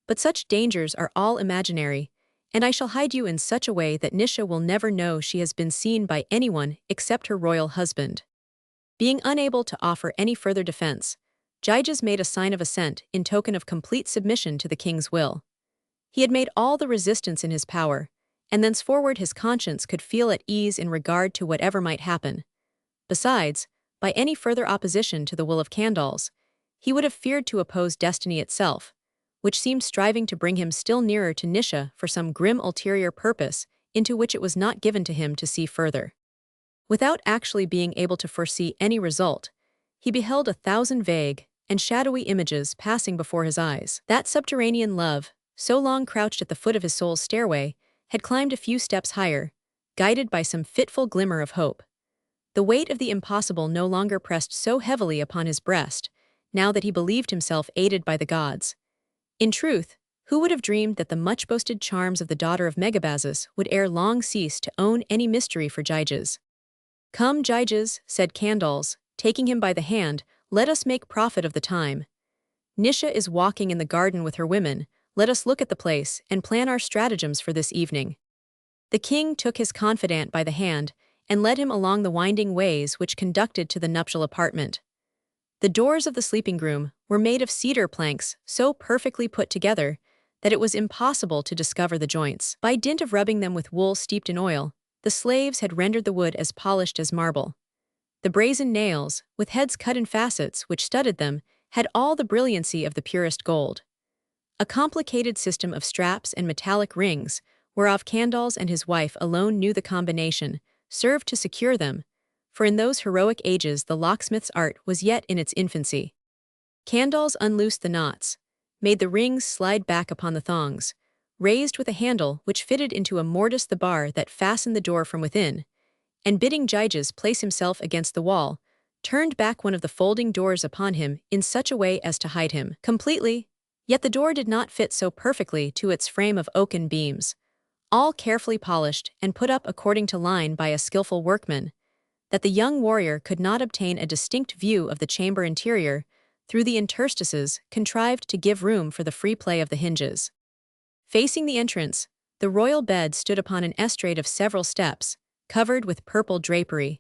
But such dangers are all imaginary, and I shall hide you in such a way that Nisha will never know she has been seen by anyone except her royal husband. Being unable to offer any further defense, Gyges made a sign of assent in token of complete submission to the king's will. He had made all the resistance in his power, and thenceforward his conscience could feel at ease in regard to whatever might happen. Besides, by any further opposition to the will of Candles, he would have feared to oppose destiny itself, which seemed striving to bring him still nearer to Nisha for some grim ulterior purpose into which it was not given to him to see further. Without actually being able to foresee any result, he beheld 1,000 vague and shadowy images passing before his eyes. That subterranean love, so long crouched at the foot of his soul's stairway, had climbed a few steps higher, guided by some fitful glimmer of hope. The weight of the impossible no longer pressed so heavily upon his breast, now that he believed himself aided by the gods. In truth, who would have dreamed that the much-boasted charms of the daughter of Megabazus would ere long cease to own any mystery for Gyges? Come, Gyges, said Candles, taking him by the hand, let us make profit of the time. Nisha is walking in the garden with her women, let us look at the place and plan our stratagems for this evening. The king took his confidant by the hand and led him along the winding ways which conducted to the nuptial apartment. The doors of the sleeping room were made of cedar planks so perfectly put together that it was impossible to discover the joints. By dint of rubbing them with wool steeped in oil, the slaves had rendered the wood as polished as marble. The brazen nails, with heads cut in facets which studded them, had all the brilliancy of the purest gold. A complicated system of straps and metallic rings, whereof Candles and his wife alone knew the combination, served to secure them, for in those heroic ages the locksmith's art was yet in its infancy. Candles unloosed the knots, made the rings slide back upon the thongs, raised with a handle which fitted into a mortise the bar that fastened the door from within, and bidding Gyges place himself against the wall, turned back one of the folding doors upon him in such a way as to hide him completely, yet the door did not fit so perfectly to its frame of oaken beams, all carefully polished and put up according to line by a skillful workman, that the young warrior could not obtain a distinct view of the chamber interior through the interstices contrived to give room for the free play of the hinges. Facing the entrance, the royal bed stood upon an estrade of several steps, covered with purple drapery.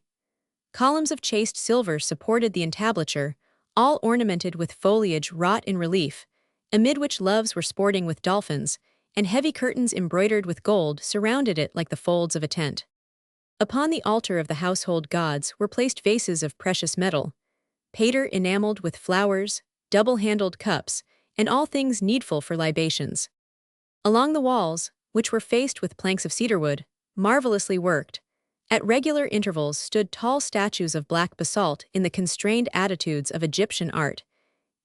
Columns of chased silver supported the entablature, all ornamented with foliage wrought in relief, amid which loves were sporting with dolphins, and heavy curtains embroidered with gold surrounded it like the folds of a tent. Upon the altar of the household gods were placed vases of precious metal, pater enameled with flowers, double-handled cups, and all things needful for libations. Along the walls, which were faced with planks of cedarwood, marvelously worked, at regular intervals stood tall statues of black basalt in the constrained attitudes of Egyptian art,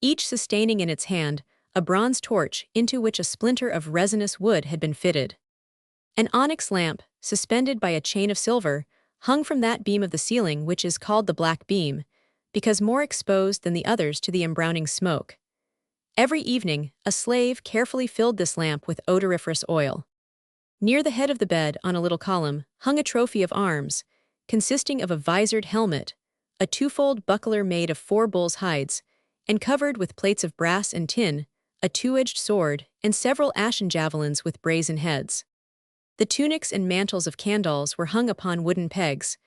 each sustaining in its hand a bronze torch into which a splinter of resinous wood had been fitted. An onyx lamp, suspended by a chain of silver, hung from that beam of the ceiling which is called the black beam, because more exposed than the others to the embrowning smoke. Every evening, a slave carefully filled this lamp with odoriferous oil. Near the head of the bed, on a little column, hung a trophy of arms, consisting of a visored helmet, a twofold buckler made of 4 bulls' hides, and covered with plates of brass and tin, a 2-edged sword, and several ashen javelins with brazen heads. The tunics and mantles of Candles were hung upon wooden pegs.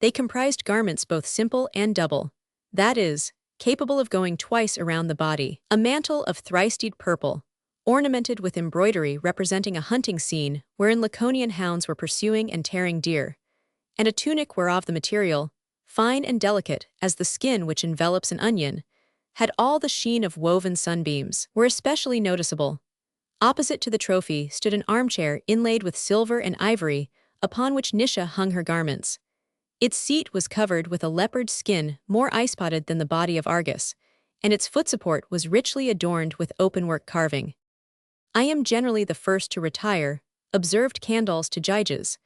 They comprised garments both simple and double, that is, capable of going twice around the body. A mantle of thrice-dyed purple, ornamented with embroidery representing a hunting scene wherein Laconian hounds were pursuing and tearing deer, and a tunic whereof the material, fine and delicate as the skin which envelops an onion, had all the sheen of woven sunbeams, were especially noticeable. Opposite to the trophy stood an armchair inlaid with silver and ivory, upon which Nisha hung her garments. Its seat was covered with a leopard skin more eye-spotted than the body of Argus, and its foot support was richly adorned with openwork carving. "I am generally the first to retire," observed Candles to Gyges,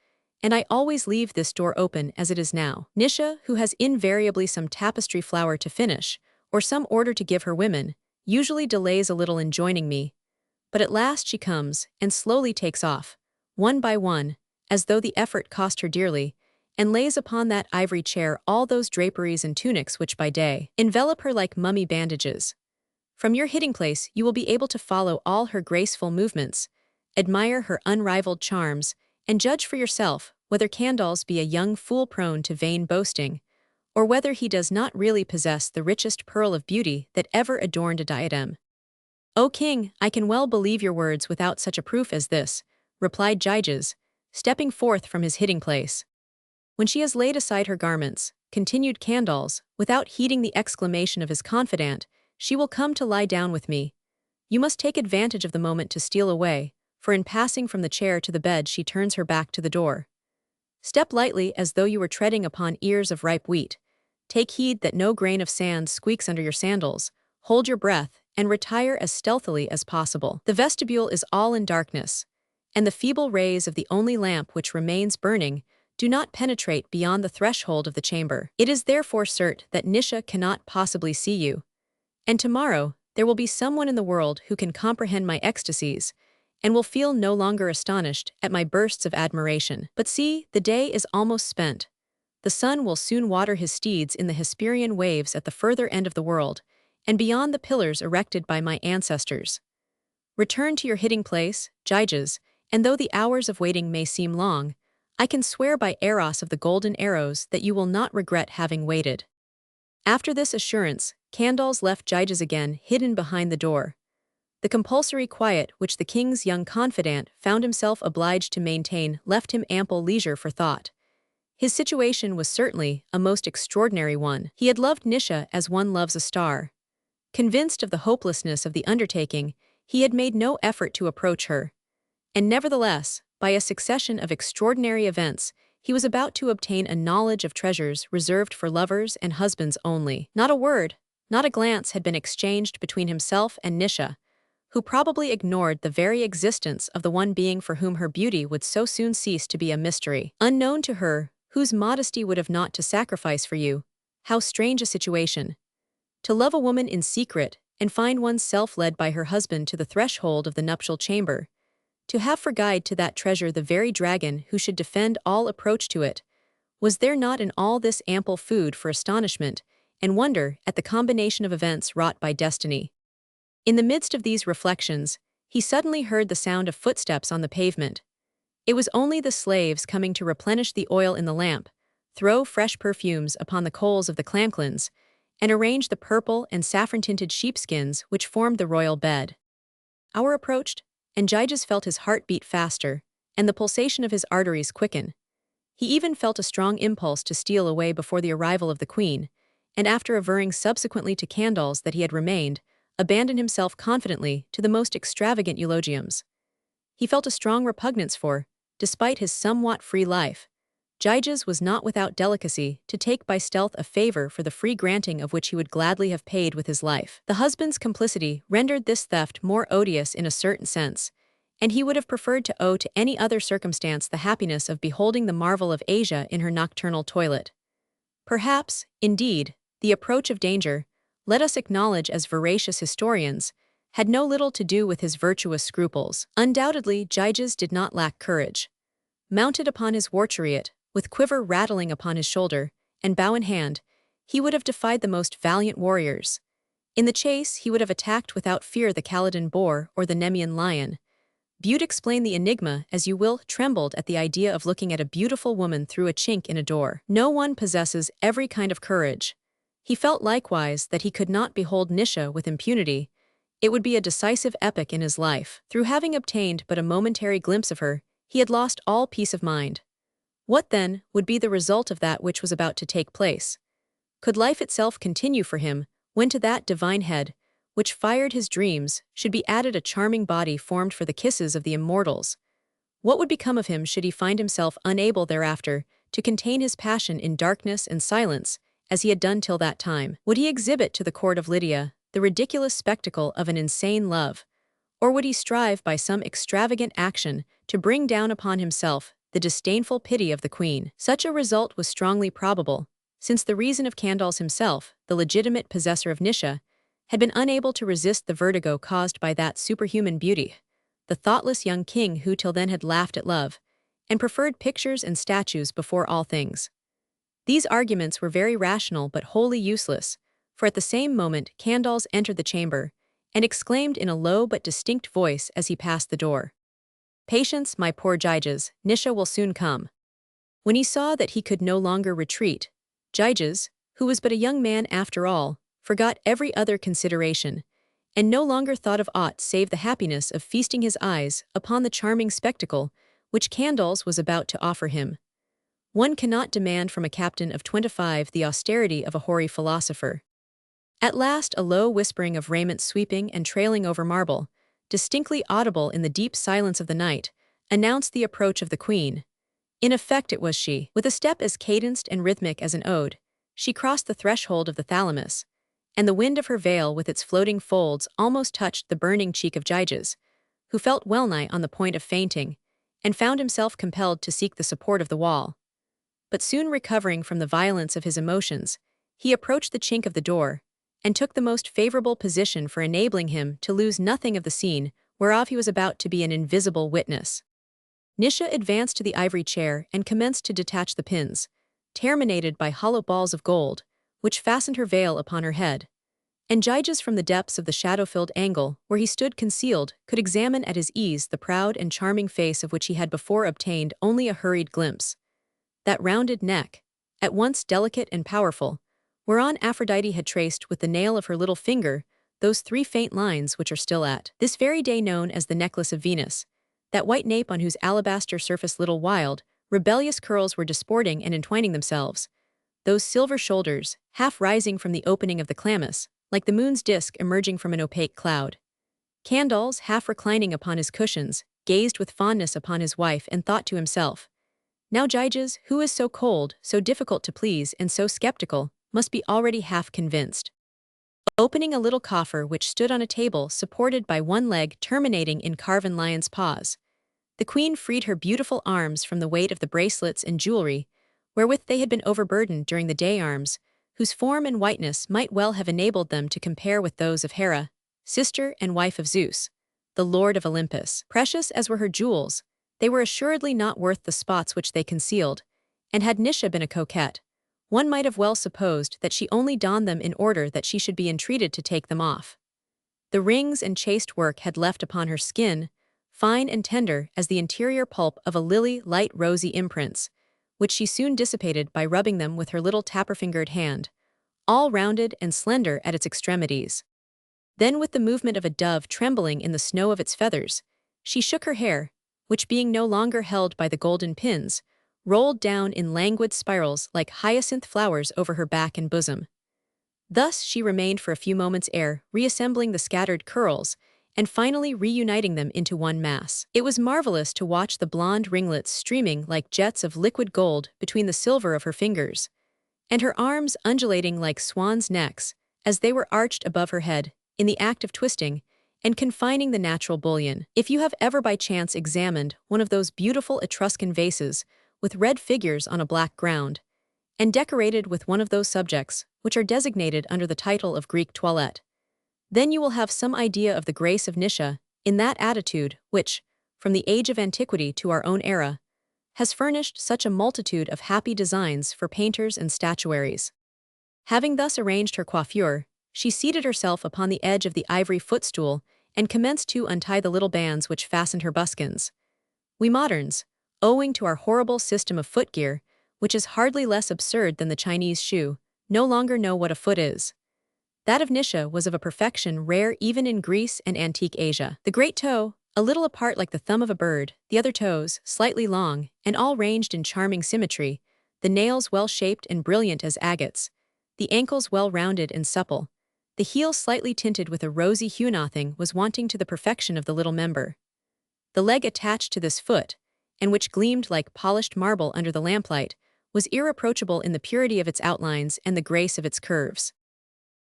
"and I always leave this door open as it is now. Nisha, who has invariably some tapestry flower to finish, or some order to give her women, usually delays a little in joining me, but at last she comes and slowly takes off, one by one, as though the effort cost her dearly, and lays upon that ivory chair all those draperies and tunics which by day envelop her like mummy bandages. From your hiding place you will be able to follow all her graceful movements, admire her unrivaled charms, and judge for yourself whether Candles be a young fool prone to vain boasting, or whether he does not really possess the richest pearl of beauty that ever adorned a diadem." "O king, I can well believe your words without such a proof as this," replied Gyges, stepping forth from his hiding place. "When she has laid aside her garments," continued Candles, without heeding the exclamation of his confidant, "she will come to lie down with me. You must take advantage of the moment to steal away, for in passing from the chair to the bed she turns her back to the door. Step lightly as though you were treading upon ears of ripe wheat. Take heed that no grain of sand squeaks under your sandals, hold your breath, and retire as stealthily as possible. The vestibule is all in darkness, and the feeble rays of the only lamp which remains burning do not penetrate beyond the threshold of the chamber. It is therefore certain that Nisha cannot possibly see you, and tomorrow there will be someone in the world who can comprehend my ecstasies, and will feel no longer astonished at my bursts of admiration. But see, the day is almost spent. The sun will soon water his steeds in the Hesperian waves at the further end of the world, and beyond the pillars erected by my ancestors. Return to your hiding place, Gyges, and though the hours of waiting may seem long, I can swear by Eros of the golden arrows that you will not regret having waited." After this assurance, Candles left Gyges again hidden behind the door. The compulsory quiet which the king's young confidant found himself obliged to maintain left him ample leisure for thought. His situation was certainly a most extraordinary one. He had loved Nisha as one loves a star. Convinced of the hopelessness of the undertaking, he had made no effort to approach her. And nevertheless, by a succession of extraordinary events, he was about to obtain a knowledge of treasures reserved for lovers and husbands only. Not a word, not a glance had been exchanged between himself and Nisha, who probably ignored the very existence of the one being for whom her beauty would so soon cease to be a mystery. Unknown to her, whose modesty would have naught to sacrifice for you. How strange a situation! To love a woman in secret and find one's self led by her husband to the threshold of the nuptial chamber. To have for guide to that treasure the very dragon who should defend all approach to it. Was there not in all this ample food for astonishment and wonder at the combination of events wrought by destiny? In the midst of these reflections, he suddenly heard the sound of footsteps on the pavement. It was only the slaves coming to replenish the oil in the lamp, throw fresh perfumes upon the coals of the clamclins, and arrange the purple and saffron-tinted sheepskins which formed the royal bed. Hour approached, and Gyges felt his heart beat faster, and the pulsation of his arteries quicken. He even felt a strong impulse to steal away before the arrival of the queen, and after averring subsequently to Candles that he had remained, abandoned himself confidently to the most extravagant eulogiums. He felt a strong repugnance for, despite his somewhat free life, Gyges was not without delicacy to take by stealth a favor for the free granting of which he would gladly have paid with his life. The husband's complicity rendered this theft more odious in a certain sense, and he would have preferred to owe to any other circumstance the happiness of beholding the marvel of Asia in her nocturnal toilet. Perhaps, indeed, the approach of danger, let us acknowledge as veracious historians, had no little to do with his virtuous scruples. Undoubtedly, Gyges did not lack courage. Mounted upon his war chariot, with quiver rattling upon his shoulder, and bow in hand, he would have defied the most valiant warriors. In the chase he would have attacked without fear the Calydon boar or the Nemean lion. Bute explain the enigma as you will trembled at the idea of looking at a beautiful woman through a chink in a door. No one possesses every kind of courage. He felt likewise that he could not behold Nisha with impunity. It would be a decisive epoch in his life. Through having obtained but a momentary glimpse of her, he had lost all peace of mind. What, then, would be the result of that which was about to take place? Could life itself continue for him, when to that divine head, which fired his dreams, should be added a charming body formed for the kisses of the immortals? What would become of him should he find himself unable thereafter to contain his passion in darkness and silence, as he had done till that time? Would he exhibit to the court of Lydia the ridiculous spectacle of an insane love, or would he strive by some extravagant action to bring down upon himself the disdainful pity of the queen? Such a result was strongly probable, since the reason of Candles himself, the legitimate possessor of Nisha, had been unable to resist the vertigo caused by that superhuman beauty, the thoughtless young king who till then had laughed at love, and preferred pictures and statues before all things. These arguments were very rational but wholly useless, for at the same moment Candles entered the chamber, and exclaimed in a low but distinct voice as he passed the door, "Patience, my poor Gyges, Nisha will soon come." When he saw that he could no longer retreat, Gyges, who was but a young man after all, forgot every other consideration, and no longer thought of aught save the happiness of feasting his eyes upon the charming spectacle which Candles was about to offer him. One cannot demand from a captain of 25 the austerity of a hoary philosopher. At last a low whispering of raiment sweeping and trailing over marble, distinctly audible in the deep silence of the night, announced the approach of the queen. In effect it was she. With a step as cadenced and rhythmic as an ode, she crossed the threshold of the thalamus, and the wind of her veil with its floating folds almost touched the burning cheek of Gyges, who felt well-nigh on the point of fainting, and found himself compelled to seek the support of the wall. But soon recovering from the violence of his emotions, he approached the chink of the door, and took the most favorable position for enabling him to lose nothing of the scene whereof he was about to be an invisible witness. Nisha advanced to the ivory chair and commenced to detach the pins, terminated by hollow balls of gold, which fastened her veil upon her head, and Gyges from the depths of the shadow-filled angle where he stood concealed could examine at his ease the proud and charming face of which he had before obtained only a hurried glimpse. That rounded neck, at once delicate and powerful, whereon Aphrodite had traced with the nail of her little finger those 3 faint lines which are still at this very day known as the necklace of Venus, that white nape on whose alabaster surface little wild, rebellious curls were disporting and entwining themselves, those silver shoulders, half rising from the opening of the chlamys, like the moon's disk emerging from an opaque cloud. Candles, half reclining upon his cushions, gazed with fondness upon his wife and thought to himself, "Now Gyges, who is so cold, so difficult to please, and so skeptical, must be already half convinced." Opening a little coffer which stood on a table supported by one leg terminating in carven lion's paws, the queen freed her beautiful arms from the weight of the bracelets and jewelry, wherewith they had been overburdened during the day, arms whose form and whiteness might well have enabled them to compare with those of Hera, sister and wife of Zeus, the lord of Olympus. Precious as were her jewels, they were assuredly not worth the spots which they concealed, and had Nisha been a coquette, one might have well supposed that she only donned them in order that she should be entreated to take them off. The rings and chaste work had left upon her skin, fine and tender as the interior pulp of a lily, light rosy imprints, which she soon dissipated by rubbing them with her little tapper-fingered hand, all rounded and slender at its extremities. Then with the movement of a dove trembling in the snow of its feathers, she shook her hair, which being no longer held by the golden pins, rolled down in languid spirals like hyacinth flowers over her back and bosom. Thus she remained for a few moments ere reassembling the scattered curls, and finally reuniting them into one mass. It was marvelous to watch the blonde ringlets streaming like jets of liquid gold between the silver of her fingers, and her arms undulating like swans' necks as they were arched above her head in the act of twisting and confining the natural bullion. If you have ever by chance examined one of those beautiful Etruscan vases with red figures on a black ground, and decorated with one of those subjects which are designated under the title of Greek toilette, then you will have some idea of the grace of Nisha in that attitude which, from the age of antiquity to our own era, has furnished such a multitude of happy designs for painters and statuaries. Having thus arranged her coiffure, she seated herself upon the edge of the ivory footstool and commenced to untie the little bands which fastened her buskins. We moderns, owing to our horrible system of footgear, which is hardly less absurd than the Chinese shoe, no longer know what a foot is. That of Nisha was of a perfection rare even in Greece and antique Asia. The great toe, a little apart like the thumb of a bird, the other toes, slightly long, and all ranged in charming symmetry, the nails well-shaped and brilliant as agates, the ankles well-rounded and supple, the heel slightly tinted with a rosy hue, nothing was wanting to the perfection of the little member. The leg attached to this foot, and which gleamed like polished marble under the lamplight, was irreproachable in the purity of its outlines and the grace of its curves.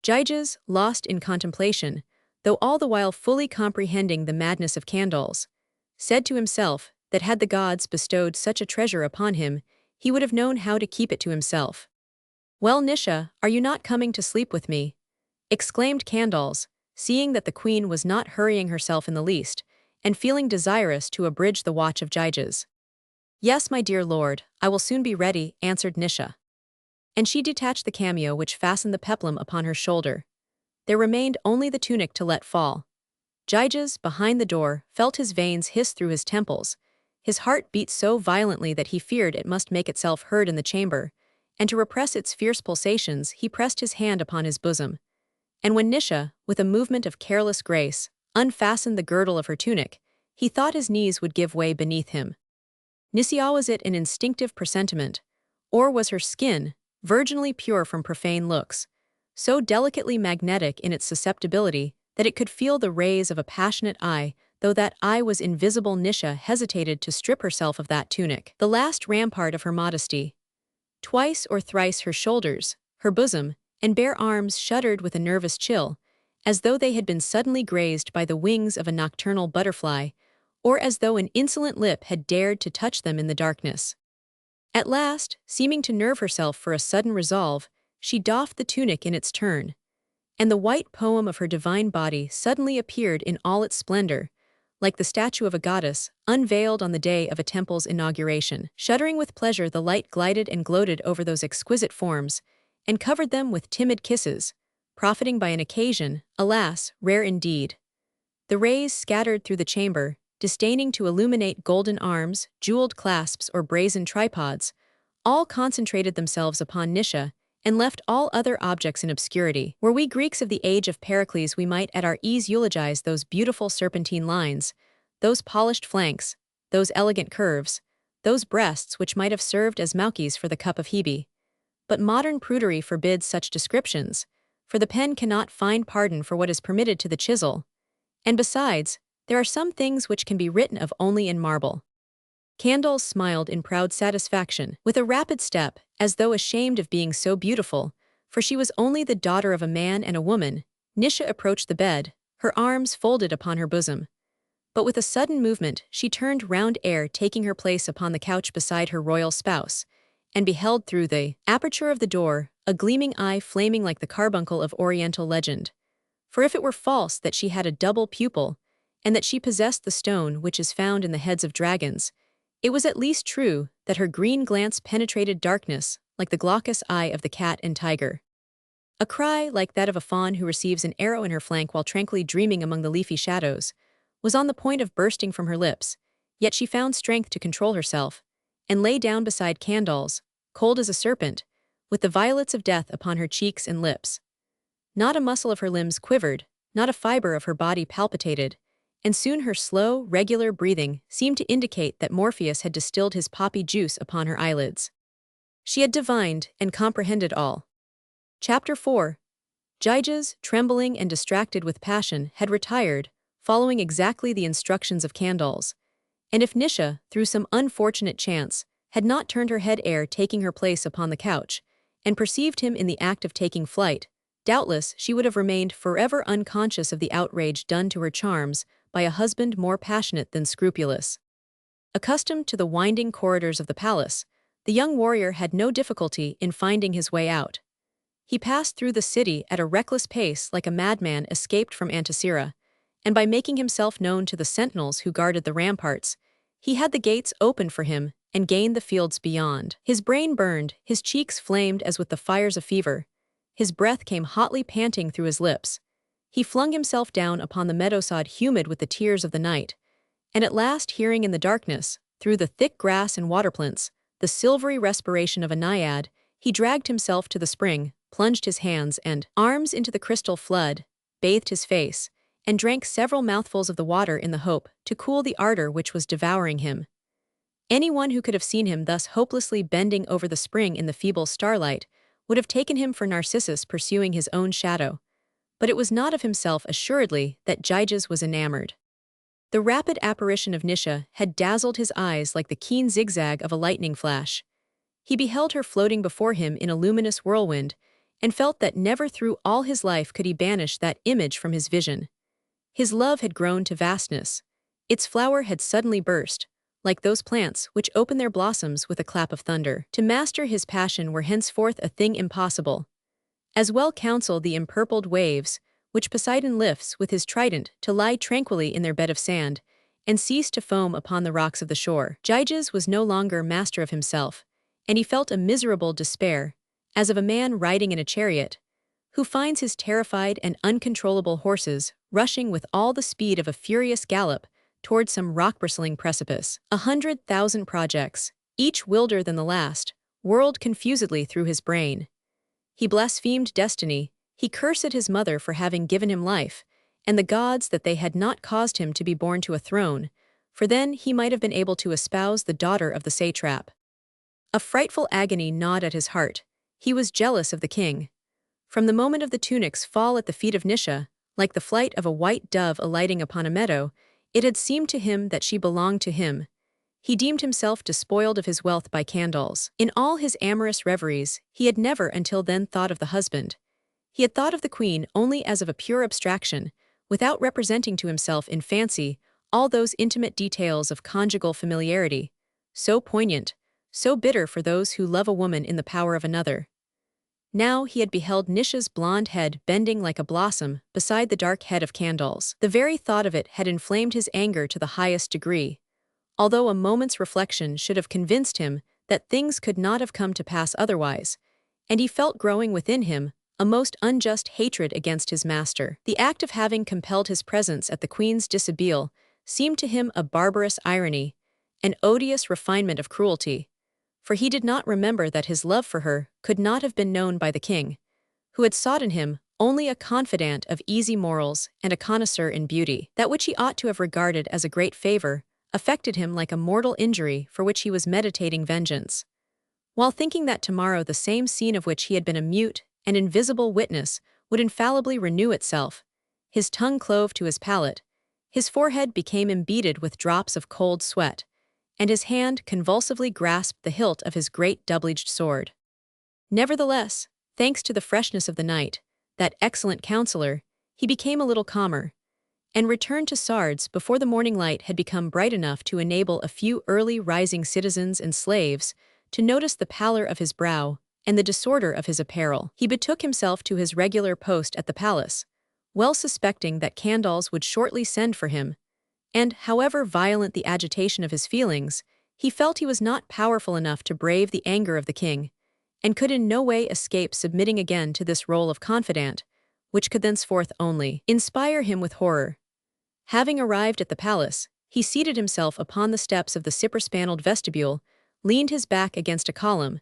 Gyges, lost in contemplation, though all the while fully comprehending the madness of Candles, said to himself that had the gods bestowed such a treasure upon him, he would have known how to keep it to himself. "Well, Nisha, are you not coming to sleep with me?" exclaimed Candles, seeing that the queen was not hurrying herself in the least, and feeling desirous to abridge the watch of Gyges. "Yes, my dear lord, I will soon be ready," answered Nisha. And she detached the cameo which fastened the peplum upon her shoulder. There remained only the tunic to let fall. Gyges, behind the door, felt his veins hiss through his temples. His heart beat so violently that he feared it must make itself heard in the chamber, and to repress its fierce pulsations he pressed his hand upon his bosom. And when Nisha, with a movement of careless grace, unfastened the girdle of her tunic, he thought his knees would give way beneath him. Was it an instinctive presentiment, or was her skin, virginally pure from profane looks, so delicately magnetic in its susceptibility that it could feel the rays of a passionate eye, though that eye was invisible? Nisha hesitated to strip herself of that tunic, the last rampart of her modesty. Twice or thrice her shoulders, her bosom, and bare arms shuddered with a nervous chill, as though they had been suddenly grazed by the wings of a nocturnal butterfly, or as though an insolent lip had dared to touch them in the darkness. At last, seeming to nerve herself for a sudden resolve, she doffed the tunic in its turn, and the white poem of her divine body suddenly appeared in all its splendor, like the statue of a goddess, unveiled on the day of a temple's inauguration. Shuddering with pleasure, the light glided and gloated over those exquisite forms, and covered them with timid kisses, profiting by an occasion, alas, rare indeed. The rays scattered through the chamber, disdaining to illuminate golden arms, jeweled clasps, or brazen tripods, all concentrated themselves upon Nisha, and left all other objects in obscurity. Were we Greeks of the age of Pericles, we might at our ease eulogize those beautiful serpentine lines, those polished flanks, those elegant curves, those breasts which might have served as moukies for the cup of Hebe. But modern prudery forbids such descriptions, for the pen cannot find pardon for what is permitted to the chisel. And besides, there are some things which can be written of only in marble. Candles smiled in proud satisfaction, with a rapid step, as though ashamed of being so beautiful, for she was only the daughter of a man and a woman. Nisha approached the bed, her arms folded upon her bosom. But with a sudden movement she turned round ere taking her place upon the couch beside her royal spouse, and beheld through the aperture of the door a gleaming eye flaming like the carbuncle of Oriental legend. For if it were false that she had a double pupil, and that she possessed the stone which is found in the heads of dragons, it was at least true that her green glance penetrated darkness like the glaucous eye of the cat and tiger. A cry like that of a fawn who receives an arrow in her flank while tranquilly dreaming among the leafy shadows was on the point of bursting from her lips, yet she found strength to control herself, and lay down beside Candles, cold as a serpent, with the violets of death upon her cheeks and lips. Not a muscle of her limbs quivered, not a fiber of her body palpitated, and soon her slow, regular breathing seemed to indicate that Morpheus had distilled his poppy juice upon her eyelids. She had divined and comprehended all. Chapter 4. Gyges, trembling and distracted with passion, had retired, following exactly the instructions of Candles. And if Nisha, through some unfortunate chance, had not turned her head ere taking her place upon the couch, and perceived him in the act of taking flight, doubtless she would have remained forever unconscious of the outrage done to her charms by a husband more passionate than scrupulous. Accustomed to the winding corridors of the palace, the young warrior had no difficulty in finding his way out. He passed through the city at a reckless pace like a madman escaped from Anticyra, and by making himself known to the sentinels who guarded the ramparts, he had the gates opened for him and gained the fields beyond. His brain burned, his cheeks flamed as with the fires of fever, his breath came hotly panting through his lips. He flung himself down upon the meadowsod humid with the tears of the night, and at last hearing in the darkness, through the thick grass and waterplints, the silvery respiration of a naiad, he dragged himself to the spring, plunged his hands and arms into the crystal flood, bathed his face, and drank several mouthfuls of the water in the hope to cool the ardor which was devouring him. Anyone who could have seen him thus hopelessly bending over the spring in the feeble starlight would have taken him for Narcissus pursuing his own shadow. But it was not of himself assuredly that Gyges was enamored. The rapid apparition of Nisha had dazzled his eyes like the keen zigzag of a lightning flash. He beheld her floating before him in a luminous whirlwind, and felt that never through all his life could he banish that image from his vision. His love had grown to vastness. Its flower had suddenly burst, like those plants which open their blossoms with a clap of thunder. To master his passion were henceforth a thing impossible. As well counsel the empurpled waves, which Poseidon lifts with his trident to lie tranquilly in their bed of sand, and cease to foam upon the rocks of the shore. Gyges was no longer master of himself, and he felt a miserable despair, as of a man riding in a chariot, who finds his terrified and uncontrollable horses rushing with all the speed of a furious gallop toward some rock-bristling precipice. 100,000 projects, each wilder than the last, whirled confusedly through his brain. He blasphemed destiny, he cursed his mother for having given him life, and the gods that they had not caused him to be born to a throne, for then he might have been able to espouse the daughter of the satrap. A frightful agony gnawed at his heart. He was jealous of the king. From the moment of the tunic's fall at the feet of Nisha, like the flight of a white dove alighting upon a meadow, it had seemed to him that she belonged to him. He deemed himself despoiled of his wealth by candles. In all his amorous reveries, he had never until then thought of the husband. He had thought of the queen only as of a pure abstraction, without representing to himself in fancy all those intimate details of conjugal familiarity, so poignant, so bitter for those who love a woman in the power of another. Now he had beheld Nisha's blonde head bending like a blossom beside the dark head of candles. The very thought of it had inflamed his anger to the highest degree, although a moment's reflection should have convinced him that things could not have come to pass otherwise, and he felt growing within him a most unjust hatred against his master. The act of having compelled his presence at the queen's dishabille seemed to him a barbarous irony, an odious refinement of cruelty, for he did not remember that his love for her could not have been known by the king, who had sought in him only a confidant of easy morals and a connoisseur in beauty. That which he ought to have regarded as a great favor affected him like a mortal injury for which he was meditating vengeance. While thinking that tomorrow the same scene of which he had been a mute and invisible witness would infallibly renew itself, his tongue clove to his palate, his forehead became embeaded with drops of cold sweat, and his hand convulsively grasped the hilt of his great double-edged sword. Nevertheless, thanks to the freshness of the night, that excellent counselor, he became a little calmer, and returned to Sardes before the morning light had become bright enough to enable a few early rising citizens and slaves to notice the pallor of his brow and the disorder of his apparel. He betook himself to his regular post at the palace, well suspecting that Candles would shortly send for him, and, however violent the agitation of his feelings, he felt he was not powerful enough to brave the anger of the king, and could in no way escape submitting again to this role of confidant, which could thenceforth only inspire him with horror. Having arrived at the palace, he seated himself upon the steps of the cypress-paneled vestibule, leaned his back against a column,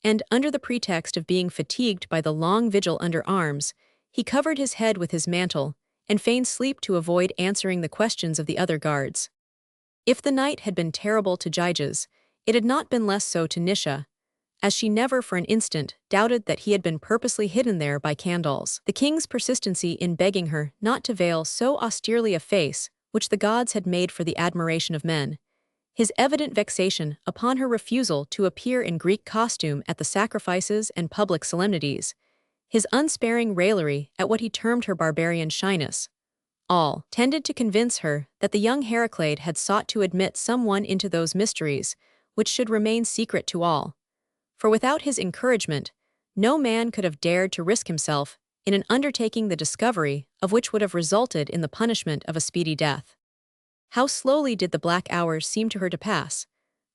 and, under the pretext of being fatigued by the long vigil under arms, he covered his head with his mantle, and feigned sleep to avoid answering the questions of the other guards. If the night had been terrible to Gyges, it had not been less so to Nisha, as she never for an instant doubted that he had been purposely hidden there by Candles. The king's persistency in begging her not to veil so austerely a face which the gods had made for the admiration of men, his evident vexation upon her refusal to appear in Greek costume at the sacrifices and public solemnities, his unsparing raillery at what he termed her barbarian shyness, all tended to convince her that the young Heraclid had sought to admit someone into those mysteries which should remain secret to all. For without his encouragement, no man could have dared to risk himself in an undertaking the discovery of which would have resulted in the punishment of a speedy death. How slowly did the black hours seem to her to pass!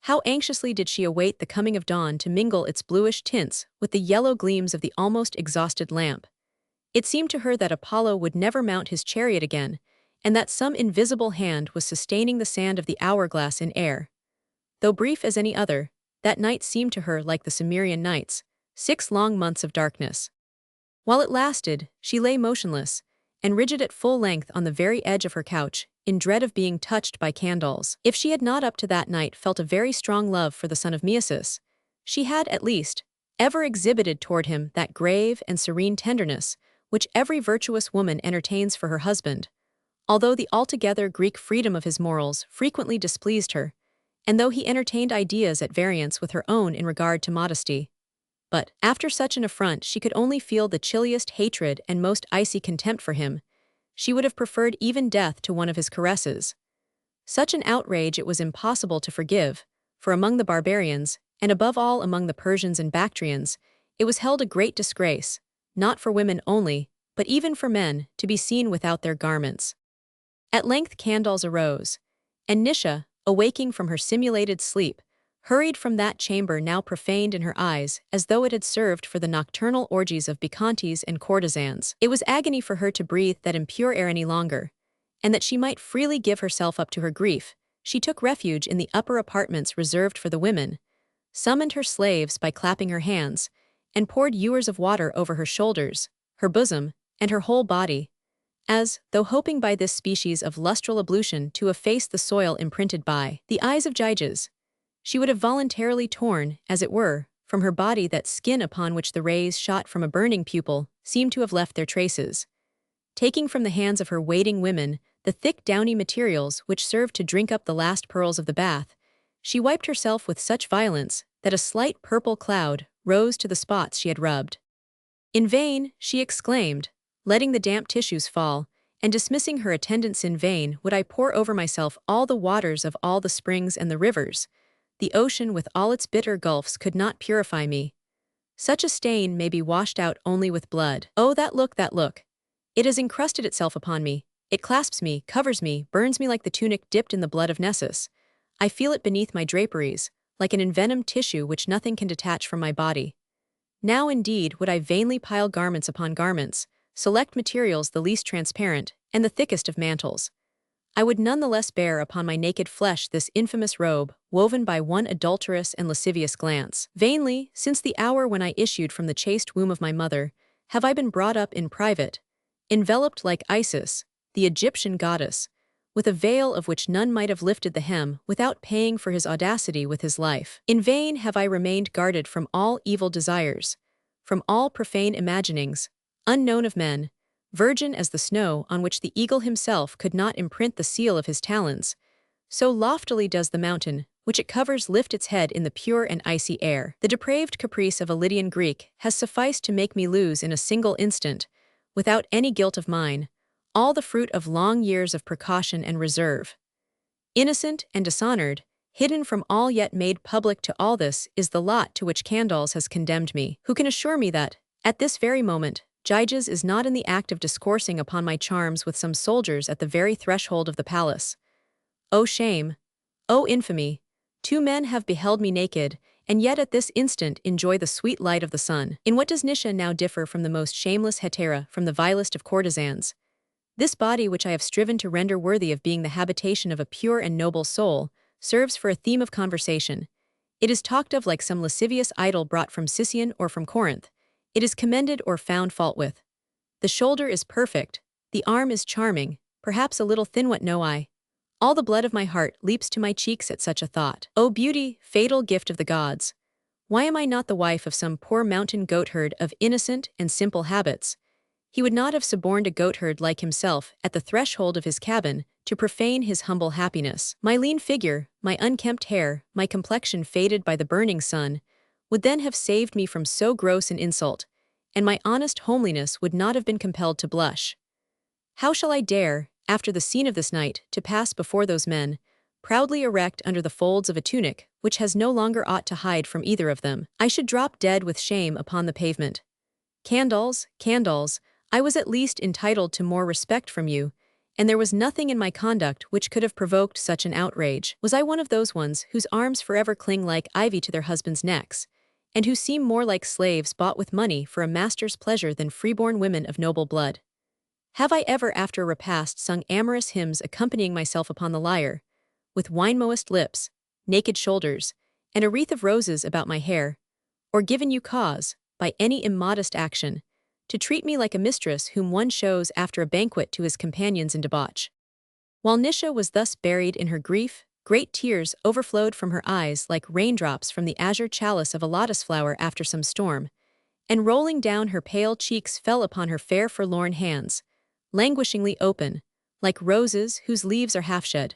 How anxiously did she await the coming of dawn to mingle its bluish tints with the yellow gleams of the almost exhausted lamp! It seemed to her that Apollo would never mount his chariot again, and that some invisible hand was sustaining the sand of the hourglass in air. Though brief as any other, that night seemed to her like the Cimmerian nights, 6 long months of darkness. While it lasted, she lay motionless, and rigid at full length on the very edge of her couch, in dread of being touched by Candles. If she had not up to that night felt a very strong love for the son of Miosis, she had, at least, ever exhibited toward him that grave and serene tenderness which every virtuous woman entertains for her husband, although the altogether Greek freedom of his morals frequently displeased her, and though he entertained ideas at variance with her own in regard to modesty. But, after such an affront, she could only feel the chilliest hatred and most icy contempt for him. She would have preferred even death to one of his caresses. Such an outrage it was impossible to forgive, for among the barbarians, and above all among the Persians and Bactrians, it was held a great disgrace, not for women only, but even for men, to be seen without their garments. At length Candles arose, and Nisha, awaking from her simulated sleep, hurried from that chamber now profaned in her eyes as though it had served for the nocturnal orgies of bacchantes and courtesans. It was agony for her to breathe that impure air any longer, and that she might freely give herself up to her grief, she took refuge in the upper apartments reserved for the women, summoned her slaves by clapping her hands, and poured ewers of water over her shoulders, her bosom, and her whole body, as, though hoping by this species of lustral ablution to efface the soil imprinted by the eyes of Gyges, she would have voluntarily torn, as it were, from her body that skin upon which the rays shot from a burning pupil seemed to have left their traces. Taking from the hands of her waiting women the thick downy materials which served to drink up the last pearls of the bath, she wiped herself with such violence that a slight purple cloud rose to the spots she had rubbed. In vain, she exclaimed, letting the damp tissues fall, and dismissing her attendants in vain would I pour over myself all the waters of all the springs and the rivers. The ocean with all its bitter gulfs could not purify me. Such a stain may be washed out only with blood. Oh, that look, that look! It has encrusted itself upon me. It clasps me, covers me, burns me like the tunic dipped in the blood of Nessus. I feel it beneath my draperies, like an envenomed tissue which nothing can detach from my body. Now indeed would I vainly pile garments upon garments, select materials the least transparent, and the thickest of mantles. I would none the less bear upon my naked flesh this infamous robe, woven by one adulterous and lascivious glance. Vainly, since the hour when I issued from the chaste womb of my mother, have I been brought up in private, enveloped like Isis, the Egyptian goddess, with a veil of which none might have lifted the hem without paying for his audacity with his life. In vain have I remained guarded from all evil desires, from all profane imaginings, unknown of men, virgin as the snow on which the eagle himself could not imprint the seal of his talons. So loftily does the mountain, which it covers, lift its head in the pure and icy air. The depraved caprice of a Lydian Greek has sufficed to make me lose in a single instant, without any guilt of mine, all the fruit of long years of precaution and reserve. Innocent and dishonored, hidden from all yet made public to all, this is the lot to which Candles has condemned me. Who can assure me that, at this very moment, Gyges is not in the act of discoursing upon my charms with some soldiers at the very threshold of the palace? O shame! O infamy! 2 men have beheld me naked, and yet at this instant enjoy the sweet light of the sun. In what does Nisha now differ from the most shameless hetera, from the vilest of courtesans? This body which I have striven to render worthy of being the habitation of a pure and noble soul, serves for a theme of conversation. It is talked of like some lascivious idol brought from Sicyon or from Corinth. It is commended or found fault with. The shoulder is perfect, the arm is charming, perhaps a little thin. What know I? All the blood of my heart leaps to my cheeks at such a thought. O beauty, fatal gift of the gods! Why am I not the wife of some poor mountain goatherd of innocent and simple habits? He would not have suborned a goatherd like himself at the threshold of his cabin to profane his humble happiness. My lean figure, my unkempt hair, my complexion faded by the burning sun, would then have saved me from so gross an insult, and my honest homeliness would not have been compelled to blush. How shall I dare, after the scene of this night, to pass before those men, proudly erect under the folds of a tunic which has no longer aught to hide from either of them? I should drop dead with shame upon the pavement. Candles, Candles, I was at least entitled to more respect from you, and there was nothing in my conduct which could have provoked such an outrage. Was I one of those ones whose arms forever cling like ivy to their husbands' necks, and who seem more like slaves bought with money for a master's pleasure than freeborn women of noble blood? Have I ever after a repast sung amorous hymns accompanying myself upon the lyre, with wine-moist lips, naked shoulders, and a wreath of roses about my hair, or given you cause, by any immodest action, to treat me like a mistress whom one shows after a banquet to his companions in debauch? While Nisha was thus buried in her grief, great tears overflowed from her eyes like raindrops from the azure chalice of a lotus flower after some storm, and rolling down her pale cheeks fell upon her fair forlorn hands, languishingly open, like roses whose leaves are half shed.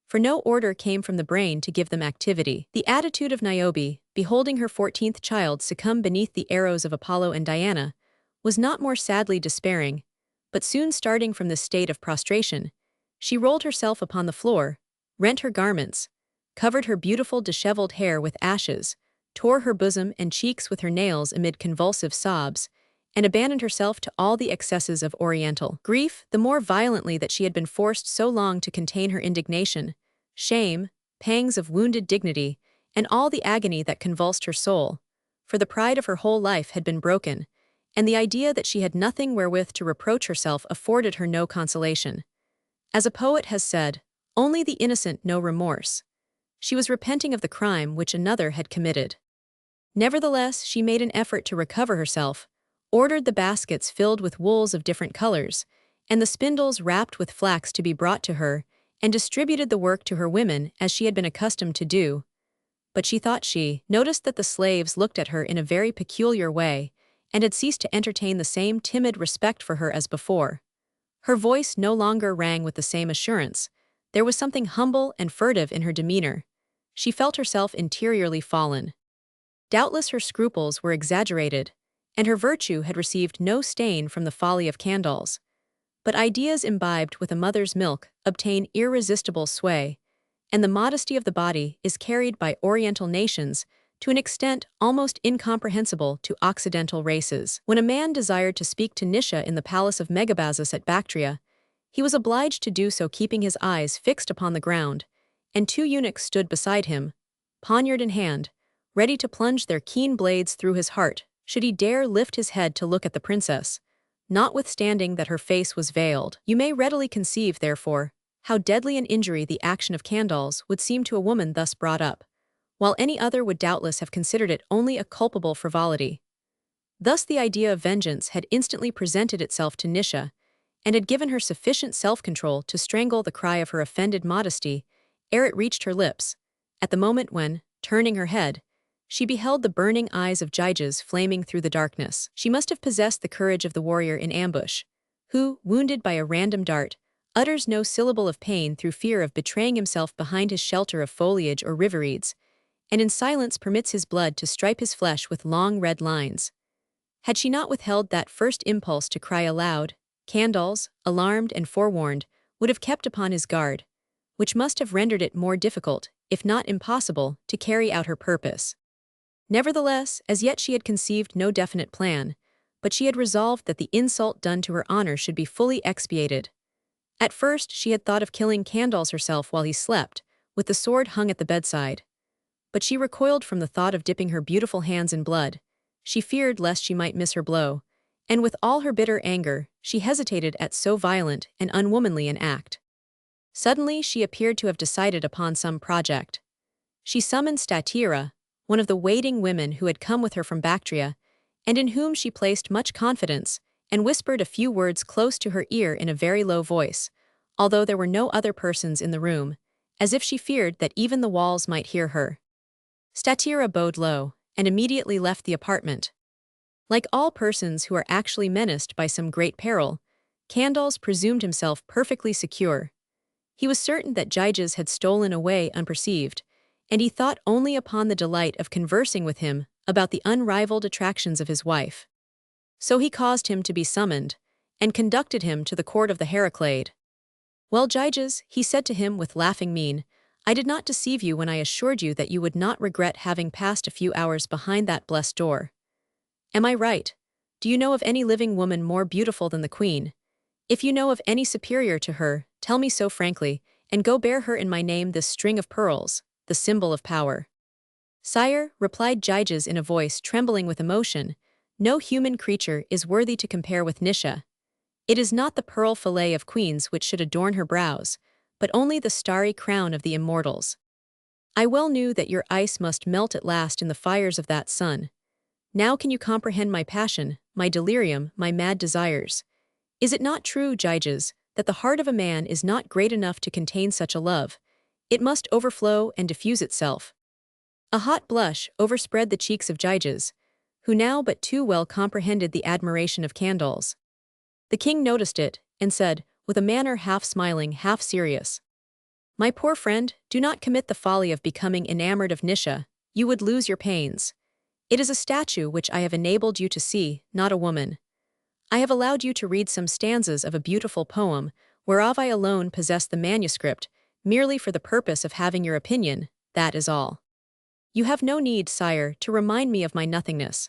for no order came from the brain to give them activity. The attitude of Niobe, beholding her 14th child succumb beneath the arrows of Apollo and Diana, was not more sadly despairing, but soon starting from this state of prostration, she rolled herself upon the floor, rent her garments, covered her beautiful disheveled hair with ashes, tore her bosom and cheeks with her nails amid convulsive sobs, and abandoned herself to all the excesses of Oriental grief, the more violently that she had been forced so long to contain her indignation, shame, pangs of wounded dignity, and all the agony that convulsed her soul. For the pride of her whole life had been broken, and the idea that she had nothing wherewith to reproach herself afforded her no consolation. As a poet has said, only the innocent know remorse. She was repenting of the crime which another had committed. Nevertheless, she made an effort to recover herself, ordered the baskets filled with wools of different colors, and the spindles wrapped with flax to be brought to her, and distributed the work to her women as she had been accustomed to do. But she noticed that the slaves looked at her in a very peculiar way, and had ceased to entertain the same timid respect for her as before. Her voice no longer rang with the same assurance. There was something humble and furtive in her demeanor. She felt herself interiorly fallen. Doubtless her scruples were exaggerated, and her virtue had received no stain from the folly of candles. But ideas imbibed with a mother's milk obtain irresistible sway, and the modesty of the body is carried by Oriental nations to an extent almost incomprehensible to Occidental races. When a man desired to speak to Nisha in the palace of Megabazus at Bactria, he was obliged to do so keeping his eyes fixed upon the ground, and 2 eunuchs stood beside him, poniard in hand, ready to plunge their keen blades through his heart, should he dare lift his head to look at the princess, notwithstanding that her face was veiled. You may readily conceive, therefore, how deadly an injury the action of candles would seem to a woman thus brought up, while any other would doubtless have considered it only a culpable frivolity. Thus the idea of vengeance had instantly presented itself to Nisha, and had given her sufficient self-control to strangle the cry of her offended modesty ere it reached her lips, at the moment when, turning her head, she beheld the burning eyes of Gyges flaming through the darkness. She must have possessed the courage of the warrior in ambush, who, wounded by a random dart, utters no syllable of pain through fear of betraying himself behind his shelter of foliage or river reeds, and in silence permits his blood to stripe his flesh with long red lines. Had she not withheld that first impulse to cry aloud, Candles, alarmed and forewarned, would have kept upon his guard, which must have rendered it more difficult, if not impossible, to carry out her purpose. Nevertheless, as yet she had conceived no definite plan, but she had resolved that the insult done to her honor should be fully expiated. At first she had thought of killing Candles herself while he slept, with the sword hung at the bedside. But she recoiled from the thought of dipping her beautiful hands in blood. She feared lest she might miss her blow, and with all her bitter anger, she hesitated at so violent and unwomanly an act. Suddenly she appeared to have decided upon some project. She summoned Statira, one of the waiting women who had come with her from Bactria, and in whom she placed much confidence, and whispered a few words close to her ear in a very low voice, although there were no other persons in the room, as if she feared that even the walls might hear her. Statira bowed low, and immediately left the apartment. Like all persons who are actually menaced by some great peril, Candles presumed himself perfectly secure. He was certain that Gyges had stolen away unperceived, and he thought only upon the delight of conversing with him about the unrivaled attractions of his wife. So he caused him to be summoned, and conducted him to the court of the Heracleid. "Well, Gyges," he said to him with laughing mien, "I did not deceive you when I assured you that you would not regret having passed a few hours behind that blessed door. Am I right? Do you know of any living woman more beautiful than the queen? If you know of any superior to her, tell me so frankly, and go bear her in my name this string of pearls, the symbol of power." "Sire," replied Gyges in a voice trembling with emotion, "no human creature is worthy to compare with Nisha. It is not the pearl fillet of queens which should adorn her brows, but only the starry crown of the immortals. I well knew that your ice must melt at last in the fires of that sun. Now can you comprehend my passion, my delirium, my mad desires? Is it not true, Gyges, that the heart of a man is not great enough to contain such a love? It must overflow and diffuse itself." A hot blush overspread the cheeks of Gyges, who now but too well comprehended the admiration of Candles. The king noticed it, and said, with a manner half smiling, half serious, My poor friend, do not commit the folly of becoming enamored of Nisha, you would lose your pains. It is a statue which I have enabled you to see, not a woman. I have allowed you to read some stanzas of a beautiful poem, whereof I alone possess the manuscript, merely for the purpose of having your opinion, that is all. You have no need, sire, to remind me of my nothingness.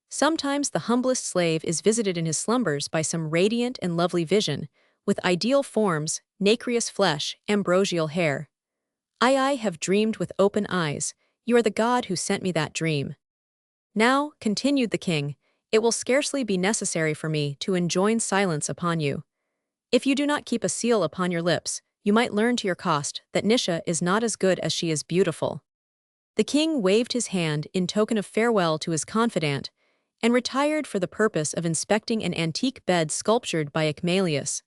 Sometimes the humblest slave is visited in his slumbers by some radiant and lovely vision, with ideal forms, nacreous flesh, ambrosial hair. I have dreamed with open eyes, you are the god who sent me that dream. Now, continued the king, it will scarcely be necessary for me to enjoin silence upon you. If you do not keep a seal upon your lips, you might learn to your cost that Nisha is not as good as she is beautiful. The king waved his hand in token of farewell to his confidant, and retired for the purpose of inspecting an antique bed sculptured by Icmalius,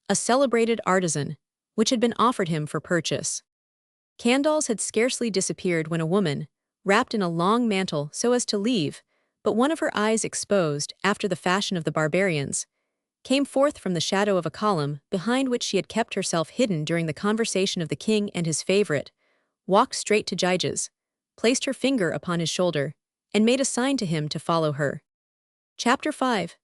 a celebrated artisan, which had been offered him for purchase. Candles had scarcely disappeared when a woman, wrapped in a long mantle so as to leave, but one of her eyes exposed, after the fashion of the barbarians, came forth from the shadow of a column behind which she had kept herself hidden during the conversation of the king and his favorite, walked straight to Gyges, placed her finger upon his shoulder, and made a sign to him to follow her. Chapter 5.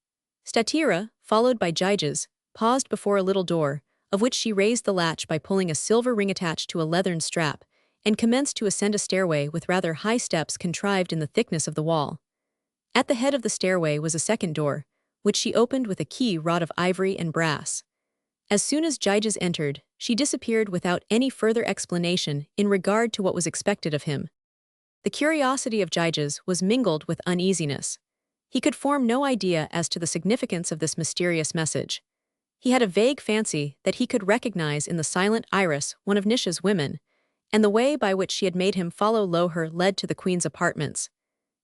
Statira, followed by Gyges, paused before a little door, of which she raised the latch by pulling a silver ring attached to a leathern strap, and commenced to ascend a stairway with rather high steps contrived in the thickness of the wall. At the head of the stairway was a second door, which she opened with a key wrought of ivory and brass. As soon as Gyges entered, she disappeared without any further explanation in regard to what was expected of him. The curiosity of Gyges was mingled with uneasiness. He could form no idea as to the significance of this mysterious message. He had a vague fancy that he could recognize in the silent Iris one of Nisha's women, and the way by which she had made him follow Loher led to the queen's apartments.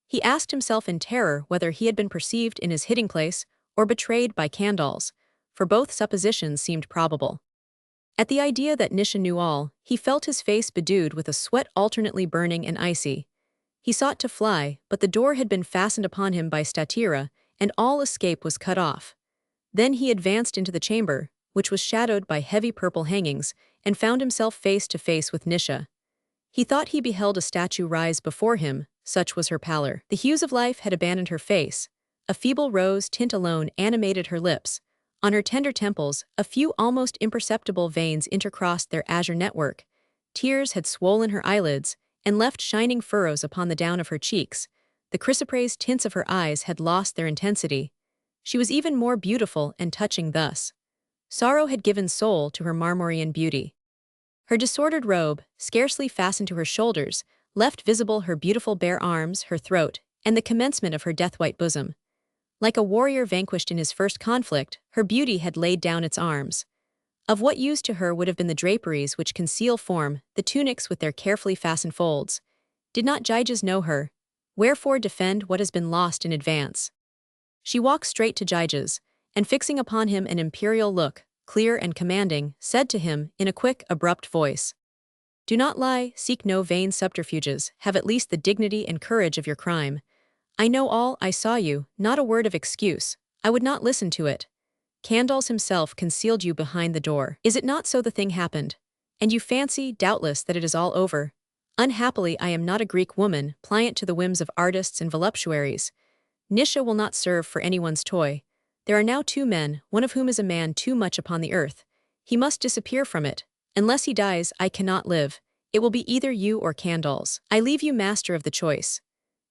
He asked himself in terror whether he had been perceived in his hiding place or betrayed by Candles, for both suppositions seemed probable. At the idea that Nisha knew all, he felt his face bedewed with a sweat alternately burning and icy. He sought to fly, but the door had been fastened upon him by Statira, and all escape was cut off. Then he advanced into the chamber, which was shadowed by heavy purple hangings, and found himself face to face with Nisha. He thought he beheld a statue rise before him, such was her pallor. The hues of life had abandoned her face. A feeble rose tint alone animated her lips. On her tender temples, a few almost imperceptible veins intercrossed their azure network. Tears had swollen her eyelids, and left shining furrows upon the down of her cheeks. The chrysoprase tints of her eyes had lost their intensity. She was even more beautiful and touching thus. Sorrow had given soul to her marmorean beauty. Her disordered robe, scarcely fastened to her shoulders, left visible her beautiful bare arms, her throat, and the commencement of her death-white bosom. Like a warrior vanquished in his first conflict, her beauty had laid down its arms. Of what use to her would have been the draperies which conceal form, the tunics with their carefully fastened folds? Did not Gyges know her? Wherefore defend what has been lost in advance? She walked straight to Gyges, and fixing upon him an imperial look, clear and commanding, said to him, in a quick, abrupt voice, "Do not lie, seek no vain subterfuges, have at least the dignity and courage of your crime. I know all, I saw you, not a word of excuse, I would not listen to it. Candles himself concealed you behind the door. Is it not so the thing happened? And you fancy, doubtless, that it is all over. Unhappily I am not a Greek woman, pliant to the whims of artists and voluptuaries. Nisha will not serve for anyone's toy. There are now two men, one of whom is a man too much upon the earth. He must disappear from it. Unless he dies, I cannot live. It will be either you or Candles. I leave you master of the choice.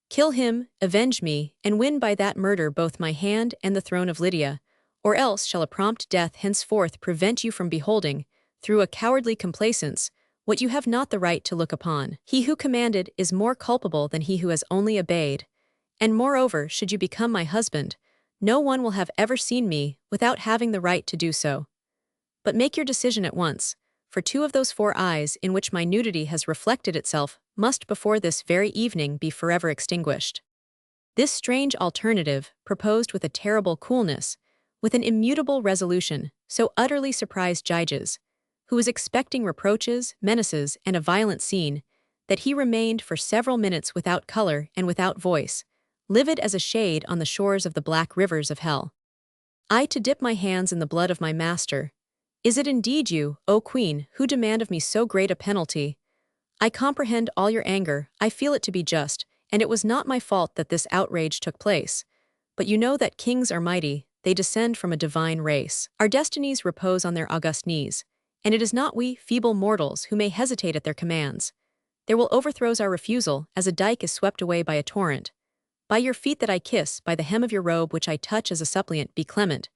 Kill him, avenge me, and win by that murder both my hand and the throne of Lydia, or else shall a prompt death henceforth prevent you from beholding, through a cowardly complacence, what you have not the right to look upon. He who commanded is more culpable than he who has only obeyed. And moreover, should you become my husband, no one will have ever seen me without having the right to do so. But make your decision at once, for two of those 4 eyes in which my nudity has reflected itself must before this very evening be forever extinguished." This strange alternative, proposed with a terrible coolness, with an immutable resolution, so utterly surprised Gyges, who was expecting reproaches, menaces, and a violent scene, that he remained for several minutes without color and without voice, livid as a shade on the shores of the black rivers of hell. "I to dip my hands in the blood of my master. Is it indeed you, O queen, who demand of me so great a penalty? I comprehend all your anger, I feel it to be just, and it was not my fault that this outrage took place. But you know that kings are mighty, they descend from a divine race. Our destinies repose on their august knees, and it is not we, feeble mortals, who may hesitate at their commands. There will overthrows our refusal, as a dike is swept away by a torrent. By your feet that I kiss, by the hem of your robe which I touch as a suppliant, be clement.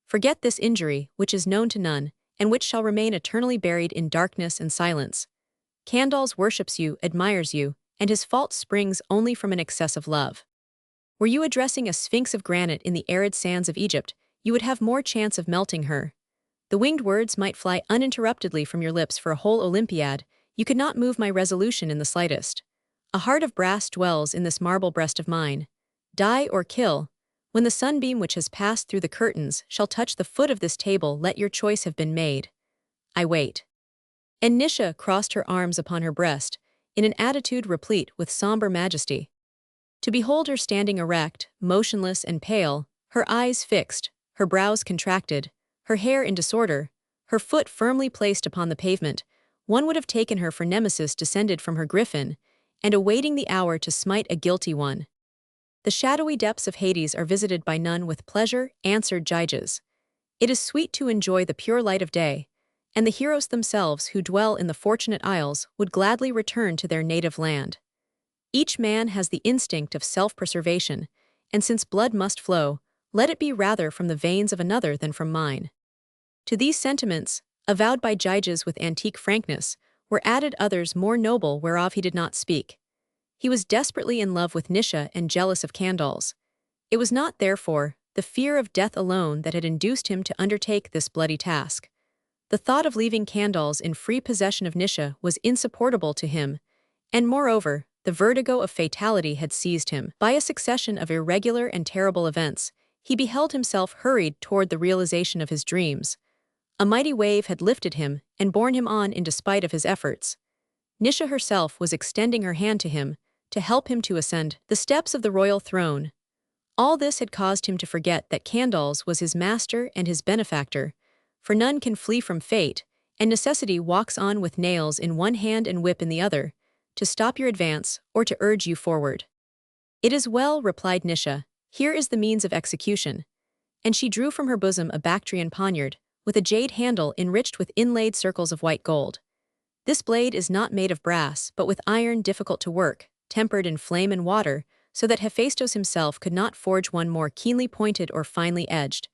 Forget this injury, which is known to none, and which shall remain eternally buried in darkness and silence. Candles worships you, admires you, and his fault springs only from an excess of love. Were you addressing a sphinx of granite in the arid sands of Egypt, you would have more chance of melting her. The winged words might fly uninterruptedly from your lips for a whole Olympiad, you could not move my resolution in the slightest. A heart of brass dwells in this marble breast of mine. Die or kill. When the sunbeam which has passed through the curtains shall touch the foot of this table, let your choice have been made. I wait. And Nisha crossed her arms upon her breast, in an attitude replete with somber majesty. To behold her standing erect, motionless and pale, her eyes fixed, her brows contracted, her hair in disorder, her foot firmly placed upon the pavement, one would have taken her for Nemesis descended from her griffin, and awaiting the hour to smite a guilty one. The shadowy depths of Hades are visited by none with pleasure, answered Gyges. It is sweet to enjoy the pure light of day, and the heroes themselves who dwell in the Fortunate Isles would gladly return to their native land. Each man has the instinct of self-preservation, and since blood must flow, let it be rather from the veins of another than from mine. To these sentiments, avowed by Gyges with antique frankness, were added others more noble whereof he did not speak. He was desperately in love with Nisha and jealous of Candles. It was not, therefore, the fear of death alone that had induced him to undertake this bloody task. The thought of leaving Candles in free possession of Nisha was insupportable to him, and moreover, the vertigo of fatality had seized him. By a succession of irregular and terrible events, he beheld himself hurried toward the realization of his dreams. A mighty wave had lifted him and borne him on in despite of his efforts. Nisha herself was extending her hand to him, to help him to ascend the steps of the royal throne. All this had caused him to forget that Candles was his master and his benefactor, for none can flee from fate, and necessity walks on with nails in one hand and whip in the other, to stop your advance or to urge you forward. It is well, replied Nisha, here is the means of execution. And she drew from her bosom a Bactrian poniard, with a jade handle enriched with inlaid circles of white gold. This blade is not made of brass, but with iron difficult to work, tempered in flame and water, so that Hephaestus himself could not forge one more keenly pointed or finely edged.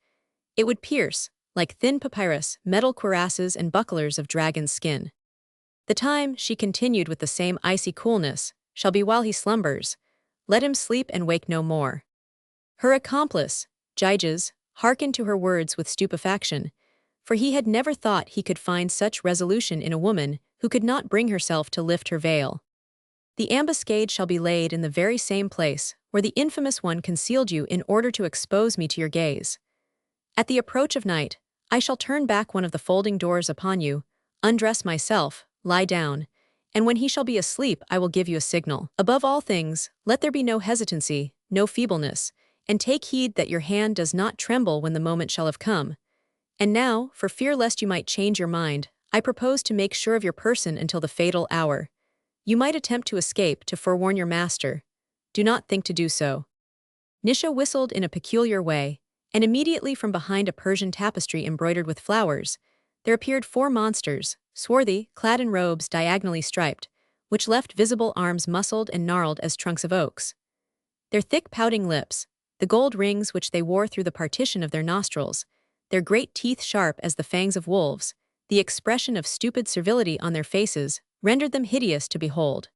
It would pierce, like thin papyrus, metal cuirasses and bucklers of dragon's skin. The time, she continued with the same icy coolness, shall be while he slumbers. Let him sleep and wake no more. Her accomplice, Gyges, hearkened to her words with stupefaction, for he had never thought he could find such resolution in a woman who could not bring herself to lift her veil. The ambuscade shall be laid in the very same place where the infamous one concealed you in order to expose me to your gaze. At the approach of night, I shall turn back one of the folding doors upon you, undress myself, lie down, and when he shall be asleep I will give you a signal. Above all things, let there be no hesitancy, no feebleness, and take heed that your hand does not tremble when the moment shall have come. And now, for fear lest you might change your mind, I propose to make sure of your person until the fatal hour. You might attempt to escape to forewarn your master. Do not think to do so. Nisha whistled in a peculiar way, and immediately from behind a Persian tapestry embroidered with flowers, there appeared 4 monsters, swarthy, clad in robes diagonally striped, which left visible arms muscled and gnarled as trunks of oaks. Their thick pouting lips, the gold rings which they wore through the partition of their nostrils, their great teeth sharp as the fangs of wolves, the expression of stupid servility on their faces, rendered them hideous to behold.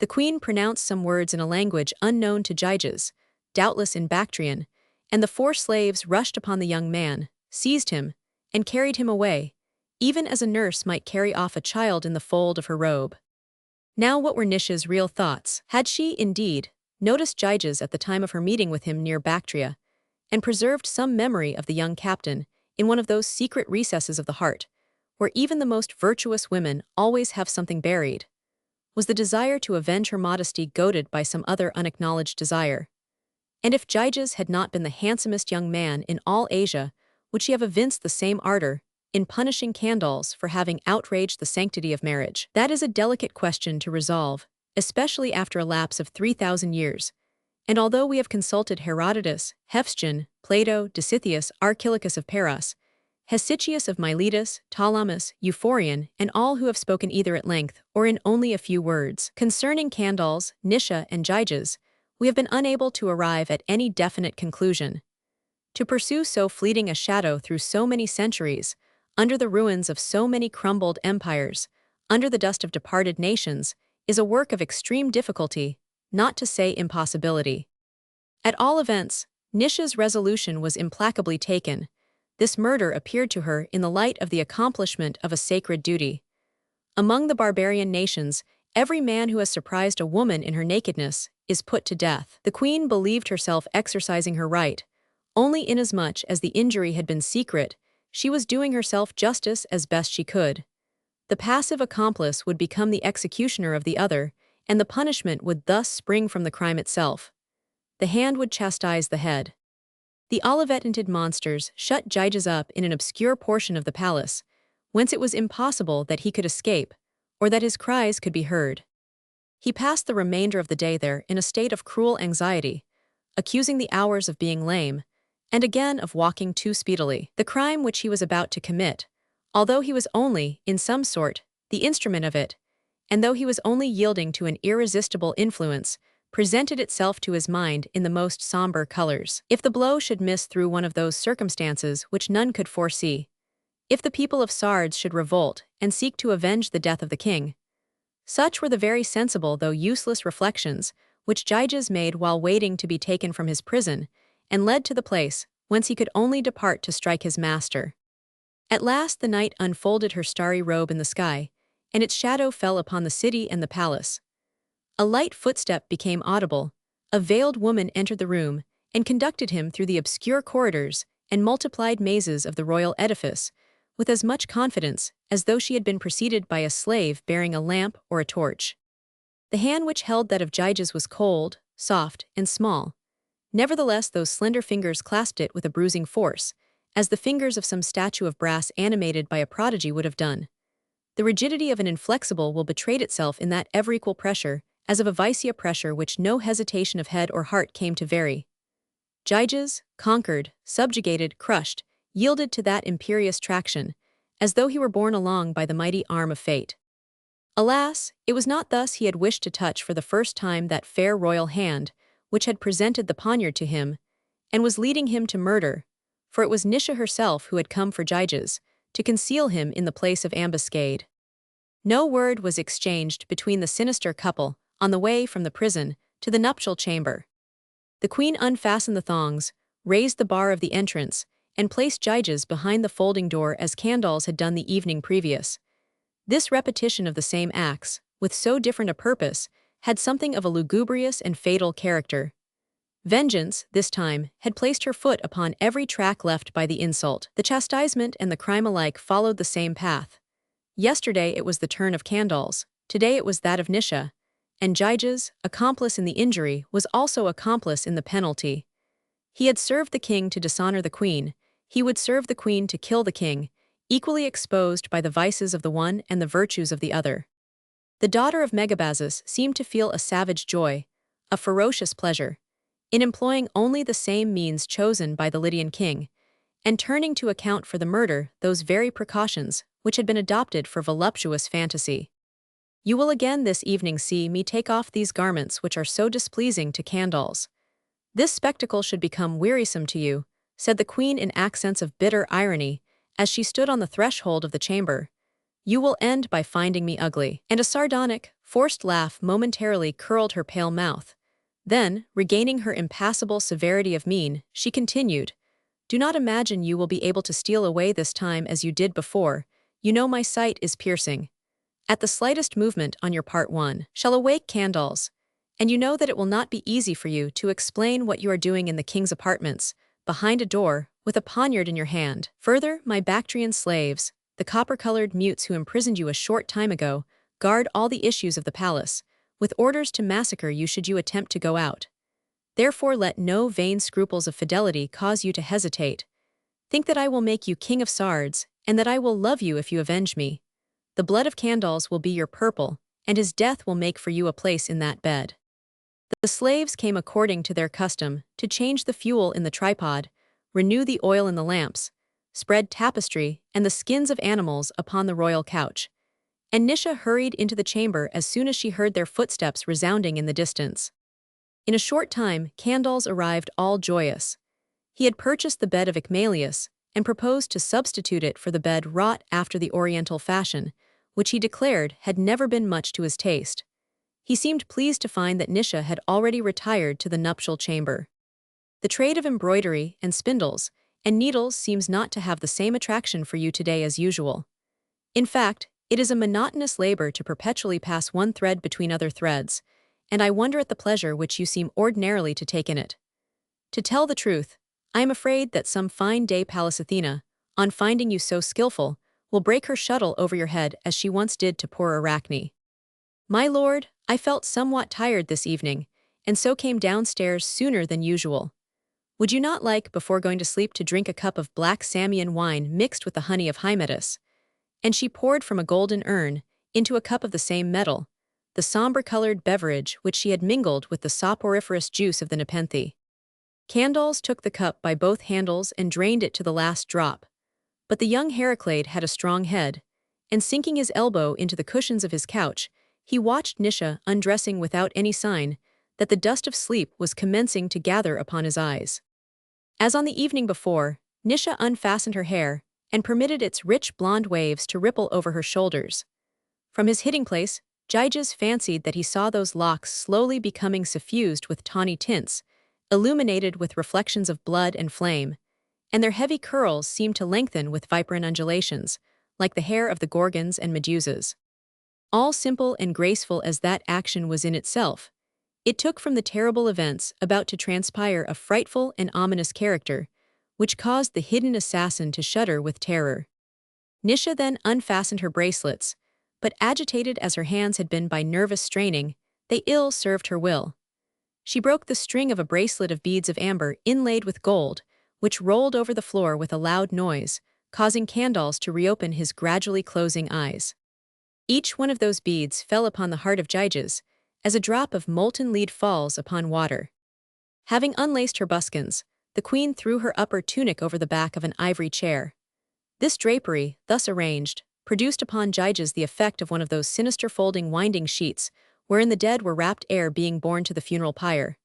The queen pronounced some words in a language unknown to Gyges, doubtless in Bactrian, and the 4 slaves rushed upon the young man, seized him, and carried him away, even as a nurse might carry off a child in the fold of her robe. Now what were Nisha's real thoughts? Had she, indeed, noticed Gyges at the time of her meeting with him near Bactria, and preserved some memory of the young captain in one of those secret recesses of the heart, where even the most virtuous women always have something buried? Was the desire to avenge her modesty goaded by some other unacknowledged desire? And if Gyges had not been the handsomest young man in all Asia, would she have evinced the same ardor, in punishing Candles for having outraged the sanctity of marriage. That is a delicate question to resolve, especially after a lapse of 3,000 years. And although we have consulted Herodotus, Hefestian, Plato, Dositheus, Archilochus of Paros, Hesychius of Miletus, Ptolemus, Euphorion, and all who have spoken either at length or in only a few words concerning Candles, Nisha, and Gyges, we have been unable to arrive at any definite conclusion. To pursue so fleeting a shadow through so many centuries, under the ruins of so many crumbled empires, under the dust of departed nations, is a work of extreme difficulty, not to say impossibility. At all events, Nisha's resolution was implacably taken. This murder appeared to her in the light of the accomplishment of a sacred duty. Among the barbarian nations, every man who has surprised a woman in her nakedness is put to death. The queen believed herself exercising her right. Only inasmuch as the injury had been secret, she was doing herself justice as best she could. The passive accomplice would become the executioner of the other, and the punishment would thus spring from the crime itself. The hand would chastise the head. The Olivet-tinted monsters shut Gyges up in an obscure portion of the palace, whence it was impossible that he could escape, or that his cries could be heard. He passed the remainder of the day there in a state of cruel anxiety, accusing the hours of being lame, and again of walking too speedily. The crime which he was about to commit, although he was only, in some sort, the instrument of it, and though he was only yielding to an irresistible influence, presented itself to his mind in the most somber colors. If the blow should miss through one of those circumstances which none could foresee, if the people of Sardes should revolt and seek to avenge the death of the king, such were the very sensible though useless reflections which Gyges made while waiting to be taken from his prison, and led to the place whence he could only depart to strike his master. At last the night unfolded her starry robe in the sky, and its shadow fell upon the city and the palace. A light footstep became audible. A veiled woman entered the room and conducted him through the obscure corridors and multiplied mazes of the royal edifice, with as much confidence as though she had been preceded by a slave bearing a lamp or a torch. The hand which held that of Gyges was cold, soft, and small. Nevertheless, those slender fingers clasped it with a bruising force, as the fingers of some statue of brass animated by a prodigy would have done. The rigidity of an inflexible will betray itself in that ever-equal pressure, as of a vicia pressure which no hesitation of head or heart came to vary. Gyges, conquered, subjugated, crushed, yielded to that imperious traction, as though he were borne along by the mighty arm of fate. Alas, it was not thus he had wished to touch for the first time that fair royal hand, which had presented the poniard to him, and was leading him to murder, for it was Nisha herself who had come for Gyges, to conceal him in the place of ambuscade. No word was exchanged between the sinister couple on the way from the prison to the nuptial chamber. The queen unfastened the thongs, raised the bar of the entrance, and placed Gyges behind the folding door as Candles had done the evening previous. This repetition of the same acts, with so different a purpose, had something of a lugubrious and fatal character. Vengeance, this time, had placed her foot upon every track left by the insult. The chastisement and the crime alike followed the same path. Yesterday it was the turn of Candles, today it was that of Nisha, and Gyges, accomplice in the injury, was also accomplice in the penalty. He had served the king to dishonor the queen, he would serve the queen to kill the king, equally exposed by the vices of the one and the virtues of the other. The daughter of Megabazus seemed to feel a savage joy, a ferocious pleasure, in employing only the same means chosen by the Lydian king, and turning to account for the murder those very precautions which had been adopted for voluptuous fantasy. You will again this evening see me take off these garments which are so displeasing to Candles. This spectacle should become wearisome to you, said the queen in accents of bitter irony, as she stood on the threshold of the chamber. You will end by finding me ugly. And a sardonic, forced laugh momentarily curled her pale mouth. Then, regaining her impassible severity of mien, she continued, Do not imagine you will be able to steal away this time as you did before. You know my sight is piercing. At the slightest movement on your part one shall awake Candles, and you know that it will not be easy for you to explain what you are doing in the king's apartments, behind a door, with a poniard in your hand. Further, my Bactrian slaves, the copper-colored mutes who imprisoned you a short time ago, guard all the issues of the palace, with orders to massacre you should you attempt to go out. Therefore let no vain scruples of fidelity cause you to hesitate. Think that I will make you king of Sardes, and that I will love you if you avenge me. The blood of Candles will be your purple, and his death will make for you a place in that bed." The slaves came according to their custom to change the fuel in the tripod, renew the oil in the lamps, spread tapestry and the skins of animals upon the royal couch. And Nisha hurried into the chamber as soon as she heard their footsteps resounding in the distance. In a short time, Candles arrived all joyous. He had purchased the bed of Icmalius and proposed to substitute it for the bed wrought after the Oriental fashion, which he declared had never been much to his taste. He seemed pleased to find that Nisha had already retired to the nuptial chamber. The trade of embroidery and spindles and needles seems not to have the same attraction for you today as usual. In fact, it is a monotonous labor to perpetually pass one thread between other threads, and I wonder at the pleasure which you seem ordinarily to take in it. To tell the truth, I am afraid that some fine day Pallas Athena, on finding you so skillful, will break her shuttle over your head as she once did to poor Arachne. My lord, I felt somewhat tired this evening, and so came downstairs sooner than usual. Would you not like, before going to sleep, to drink a cup of black Samian wine mixed with the honey of Hymettus? And she poured from a golden urn into a cup of the same metal the somber-colored beverage which she had mingled with the soporiferous juice of the Nepenthe. Candles took the cup by both handles and drained it to the last drop. But the young Heraclid had a strong head, and sinking his elbow into the cushions of his couch, he watched Nisha undressing without any sign that the dust of sleep was commencing to gather upon his eyes. As on the evening before, Nisha unfastened her hair and permitted its rich blonde waves to ripple over her shoulders. From his hiding place, Gyges fancied that he saw those locks slowly becoming suffused with tawny tints, illuminated with reflections of blood and flame, and their heavy curls seemed to lengthen with vibrant undulations, like the hair of the Gorgons and Medusas. All simple and graceful as that action was in itself, it took from the terrible events about to transpire a frightful and ominous character, which caused the hidden assassin to shudder with terror. Nisha then unfastened her bracelets, but agitated as her hands had been by nervous straining, they ill served her will. She broke the string of a bracelet of beads of amber inlaid with gold, which rolled over the floor with a loud noise, causing Candles to reopen his gradually closing eyes. Each one of those beads fell upon the heart of Gyges, as a drop of molten lead falls upon water. Having unlaced her buskins, the queen threw her upper tunic over the back of an ivory chair. This drapery, thus arranged, produced upon Gyges the effect of one of those sinister folding winding sheets wherein the dead were wrapped ere being borne to the funeral pyre.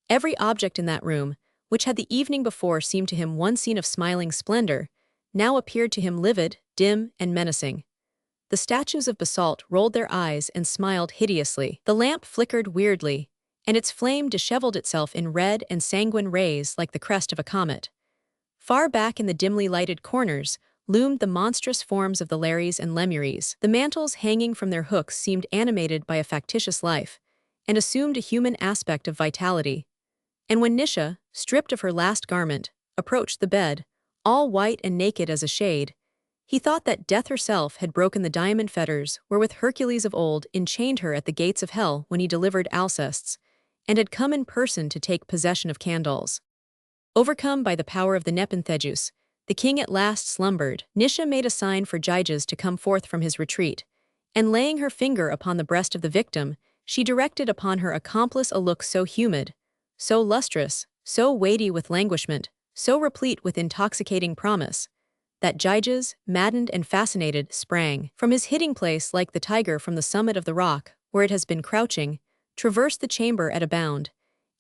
Every object in that room, which had the evening before seemed to him one scene of smiling splendor, now appeared to him livid, dim, and menacing. The statues of basalt rolled their eyes and smiled hideously. The lamp flickered weirdly, and its flame disheveled itself in red and sanguine rays like the crest of a comet. Far back in the dimly lighted corners loomed the monstrous forms of the Lares and Lemures. The mantles hanging from their hooks seemed animated by a factitious life, and assumed a human aspect of vitality. And when Nisha, stripped of her last garment, approached the bed, all white and naked as a shade, he thought that Death herself had broken the diamond fetters wherewith Hercules of old enchained her at the gates of hell when he delivered Alcestis, and had come in person to take possession of Candles. Overcome by the power of the Nepenthe, the king at last slumbered. Nisha made a sign for Gyges to come forth from his retreat, and laying her finger upon the breast of the victim, she directed upon her accomplice a look so humid, so lustrous, so weighty with languishment, so replete with intoxicating promise, that Gyges, maddened and fascinated, sprang from his hiding place like the tiger from the summit of the rock, where it has been crouching, traversed the chamber at a bound,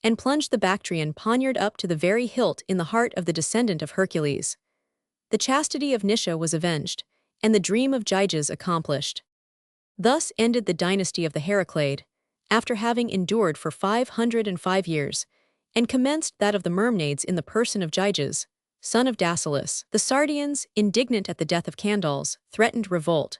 and plunged the Bactrian poniard up to the very hilt in the heart of the descendant of Hercules. The chastity of Nisha was avenged, and the dream of Gyges accomplished. Thus ended the dynasty of the Heraclid, after having endured for 505 years, and commenced that of the Mermnaids in the person of Gyges, son of Dascylus. The Sardians, indignant at the death of Candles, threatened revolt,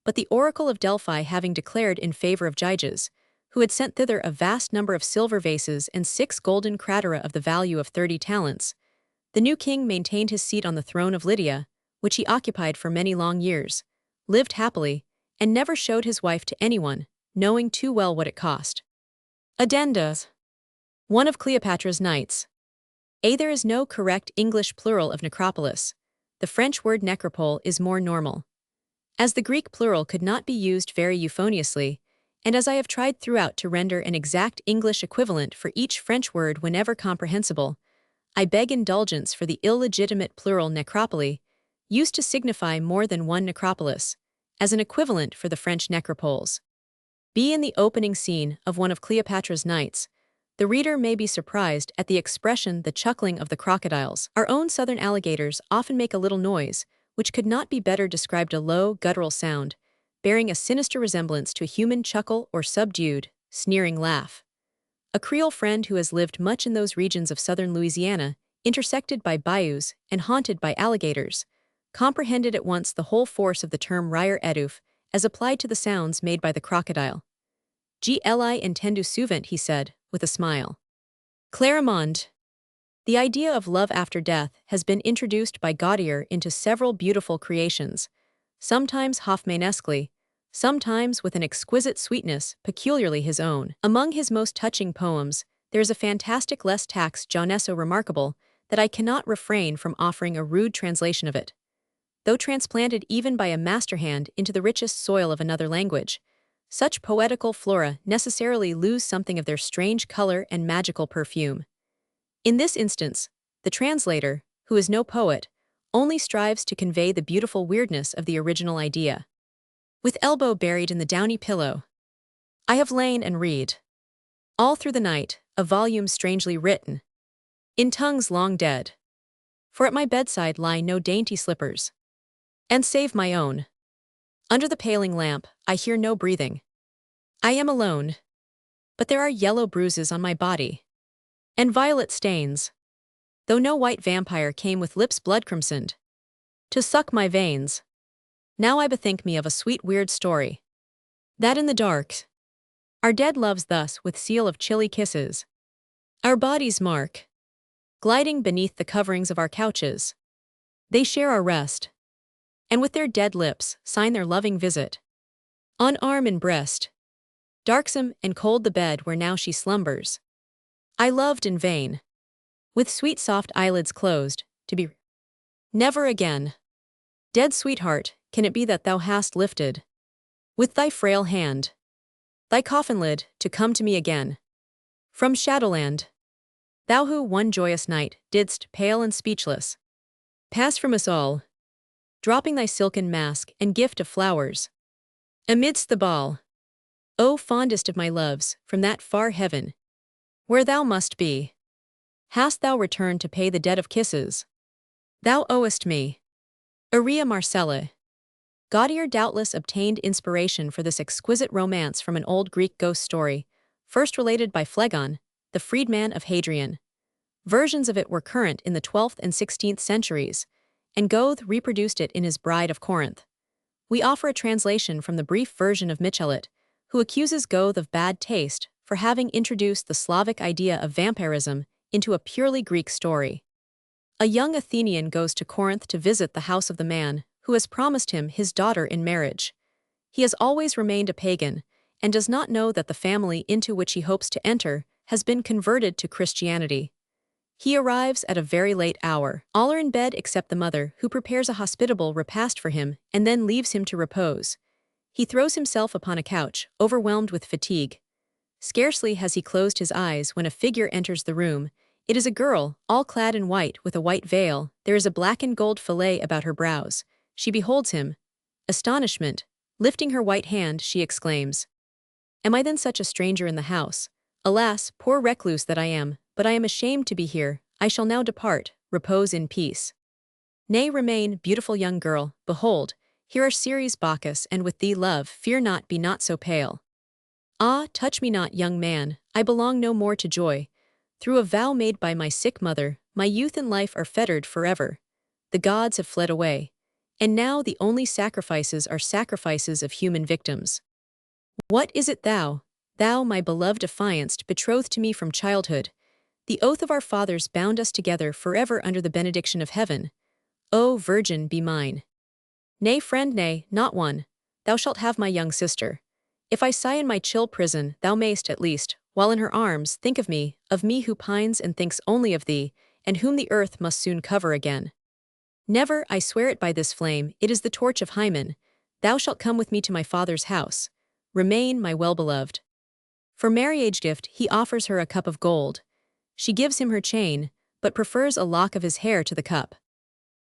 but the oracle of Delphi having declared in favor of Gyges, who had sent thither a vast number of silver vases and 6 golden cratera of the value of 30 talents, the new king maintained his seat on the throne of Lydia, which he occupied for many long years, lived happily, and never showed his wife to anyone, knowing too well what it cost. Addenda. One of Cleopatra's knights. There is no correct English plural of necropolis, the French word necropole is more normal. As the Greek plural could not be used very euphoniously, and as I have tried throughout to render an exact English equivalent for each French word whenever comprehensible, I beg indulgence for the illegitimate plural necropole, used to signify more than one necropolis, as an equivalent for the French necropoles. Be in the opening scene of one of Cleopatra's Nights, the reader may be surprised at the expression the chuckling of the crocodiles. Our own southern alligators often make a little noise, which could not be better described a low, guttural sound, bearing a sinister resemblance to a human chuckle or subdued, sneering laugh. A Creole friend who has lived much in those regions of southern Louisiana, intersected by bayous and haunted by alligators, comprehended at once the whole force of the term rire eduf as applied to the sounds made by the crocodile. Gli entendu souvent, he said, with a smile. Clairement. The idea of love after death has been introduced by Gautier into several beautiful creations, sometimes Hoffmannesquely, sometimes with an exquisite sweetness peculiarly his own. Among his most touching poems, there is a fantastic les tax jeunesse so remarkable that I cannot refrain from offering a rude translation of it. Though transplanted even by a masterhand into the richest soil of another language, such poetical flora necessarily lose something of their strange color and magical perfume. In this instance, the translator, who is no poet, only strives to convey the beautiful weirdness of the original idea. With elbow buried in the downy pillow, I have lain and read, all through the night, a volume strangely written, in tongues long dead. For at my bedside lie no dainty slippers, and save my own. Under the paling lamp, I hear no breathing. I am alone. But there are yellow bruises on my body, and violet stains, though no white vampire came with lips blood-crimsoned to suck my veins. Now I bethink me of a sweet weird story, that in the dark, our dead loves thus with seal of chilly kisses, our bodies mark, gliding beneath the coverings of our couches. They share our rest, and with their dead lips sign their loving visit. On arm and breast, darksome and cold the bed where now she slumbers. I loved in vain, with sweet soft eyelids closed, to be never again. Dead sweetheart, can it be that thou hast lifted, with thy frail hand, thy coffin lid, to come to me again? From Shadowland, thou who one joyous night didst, pale and speechless, pass from us all, dropping thy silken mask and gift of flowers amidst the ball. O fondest of my loves, from that far heaven, where thou must be, hast thou returned to pay the debt of kisses thou owest me? Aurea Marcella. Gautier doubtless obtained inspiration for this exquisite romance from an old Greek ghost story, first related by Phlegon, the freedman of Hadrian. Versions of it were current in the 12th and 16th centuries, and Goethe reproduced it in his Bride of Corinth. We offer a translation from the brief version of Michelet, who accuses Goethe of bad taste for having introduced the Slavic idea of vampirism into a purely Greek story. A young Athenian goes to Corinth to visit the house of the man who has promised him his daughter in marriage. He has always remained a pagan, and does not know that the family into which he hopes to enter has been converted to Christianity. He arrives at a very late hour. All are in bed except the mother, who prepares a hospitable repast for him and then leaves him to repose. He throws himself upon a couch, overwhelmed with fatigue. Scarcely has he closed his eyes when a figure enters the room. It is a girl, all clad in white with a white veil. There is a black and gold fillet about her brows. She beholds him. Astonishment. Lifting her white hand, she exclaims, "Am I then such a stranger in the house? Alas, poor recluse that I am, but I am ashamed to be here. I shall now depart, repose in peace." "Nay, remain, beautiful young girl, behold, here are Ceres, Bacchus, and with thee love, fear not, be not so pale. Ah, touch me not, young man, I belong no more to joy. Through a vow made by my sick mother, my youth and life are fettered forever. The gods have fled away, and now the only sacrifices are sacrifices of human victims. What is it thou, my beloved affianced, betrothed to me from childhood? The oath of our fathers bound us together forever under the benediction of heaven. O virgin, be mine. Nay, friend, nay, not one. Thou shalt have my young sister. If I sigh in my chill prison, thou mayst, at least, while in her arms, think of me who pines and thinks only of thee, and whom the earth must soon cover again. Never, I swear it by this flame, it is the torch of Hymen. Thou shalt come with me to my father's house. Remain, my well-beloved. For marriage gift, he offers her a cup of gold. She gives him her chain, but prefers a lock of his hair to the cup.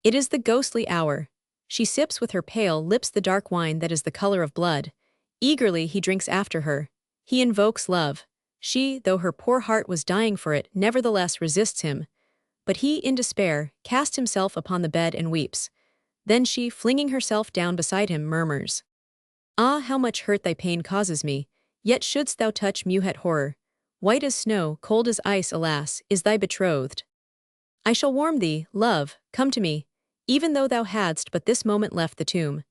It is the ghostly hour. She sips with her pale lips the dark wine that is the color of blood. Eagerly he drinks after her. He invokes love. She, though her poor heart was dying for it, nevertheless resists him. But he, in despair, casts himself upon the bed and weeps. Then she, flinging herself down beside him, murmurs, "Ah, how much hurt thy pain causes me, yet shouldst thou touch Muhet horror. White as snow, cold as ice, alas, is thy betrothed. I shall warm thee, love, come to me, even though thou hadst but this moment left the tomb.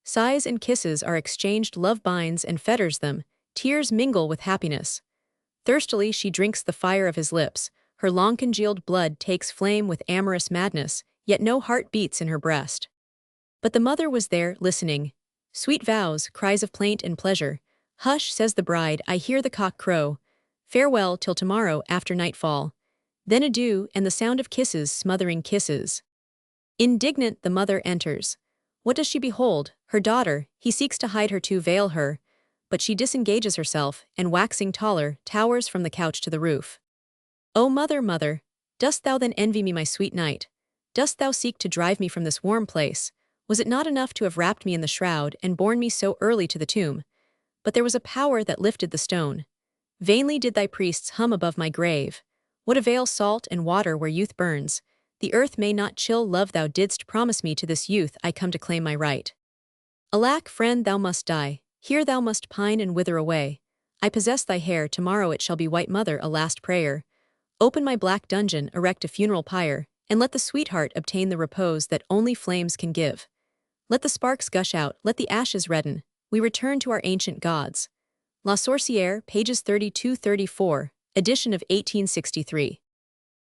Sighs and kisses are exchanged, love binds and fetters them, tears mingle with happiness." Thirstily she drinks the fire of his lips, her long-congealed blood takes flame with amorous madness, yet no heart beats in her breast. But the mother was there, listening. Sweet vows, cries of plaint and pleasure. "Hush," says the bride, "I hear the cock crow. Farewell till tomorrow after nightfall." Then adieu, and the sound of kisses smothering kisses. Indignant, the mother enters. What does she behold? Her daughter. He seeks to hide her, to veil her, but she disengages herself, and waxing taller, towers from the couch to the roof. "O mother, mother, dost thou then envy me, my sweet night? Dost thou seek to drive me from this warm place? Was it not enough to have wrapped me in the shroud and borne me so early to the tomb? But there was a power that lifted the stone. Vainly did thy priests hum above my grave. What avail salt and water where youth burns? The earth may not chill love thou didst promise me. To this youth I come to claim my right. Alack, friend, thou must die. Here thou must pine and wither away. I possess thy hair, tomorrow it shall be white. Mother, a last prayer. Open my black dungeon, erect a funeral pyre, and let the sweetheart obtain the repose that only flames can give. Let the sparks gush out, let the ashes redden. We return to our ancient gods." La Sorcière, pages 32-34, edition of 1863.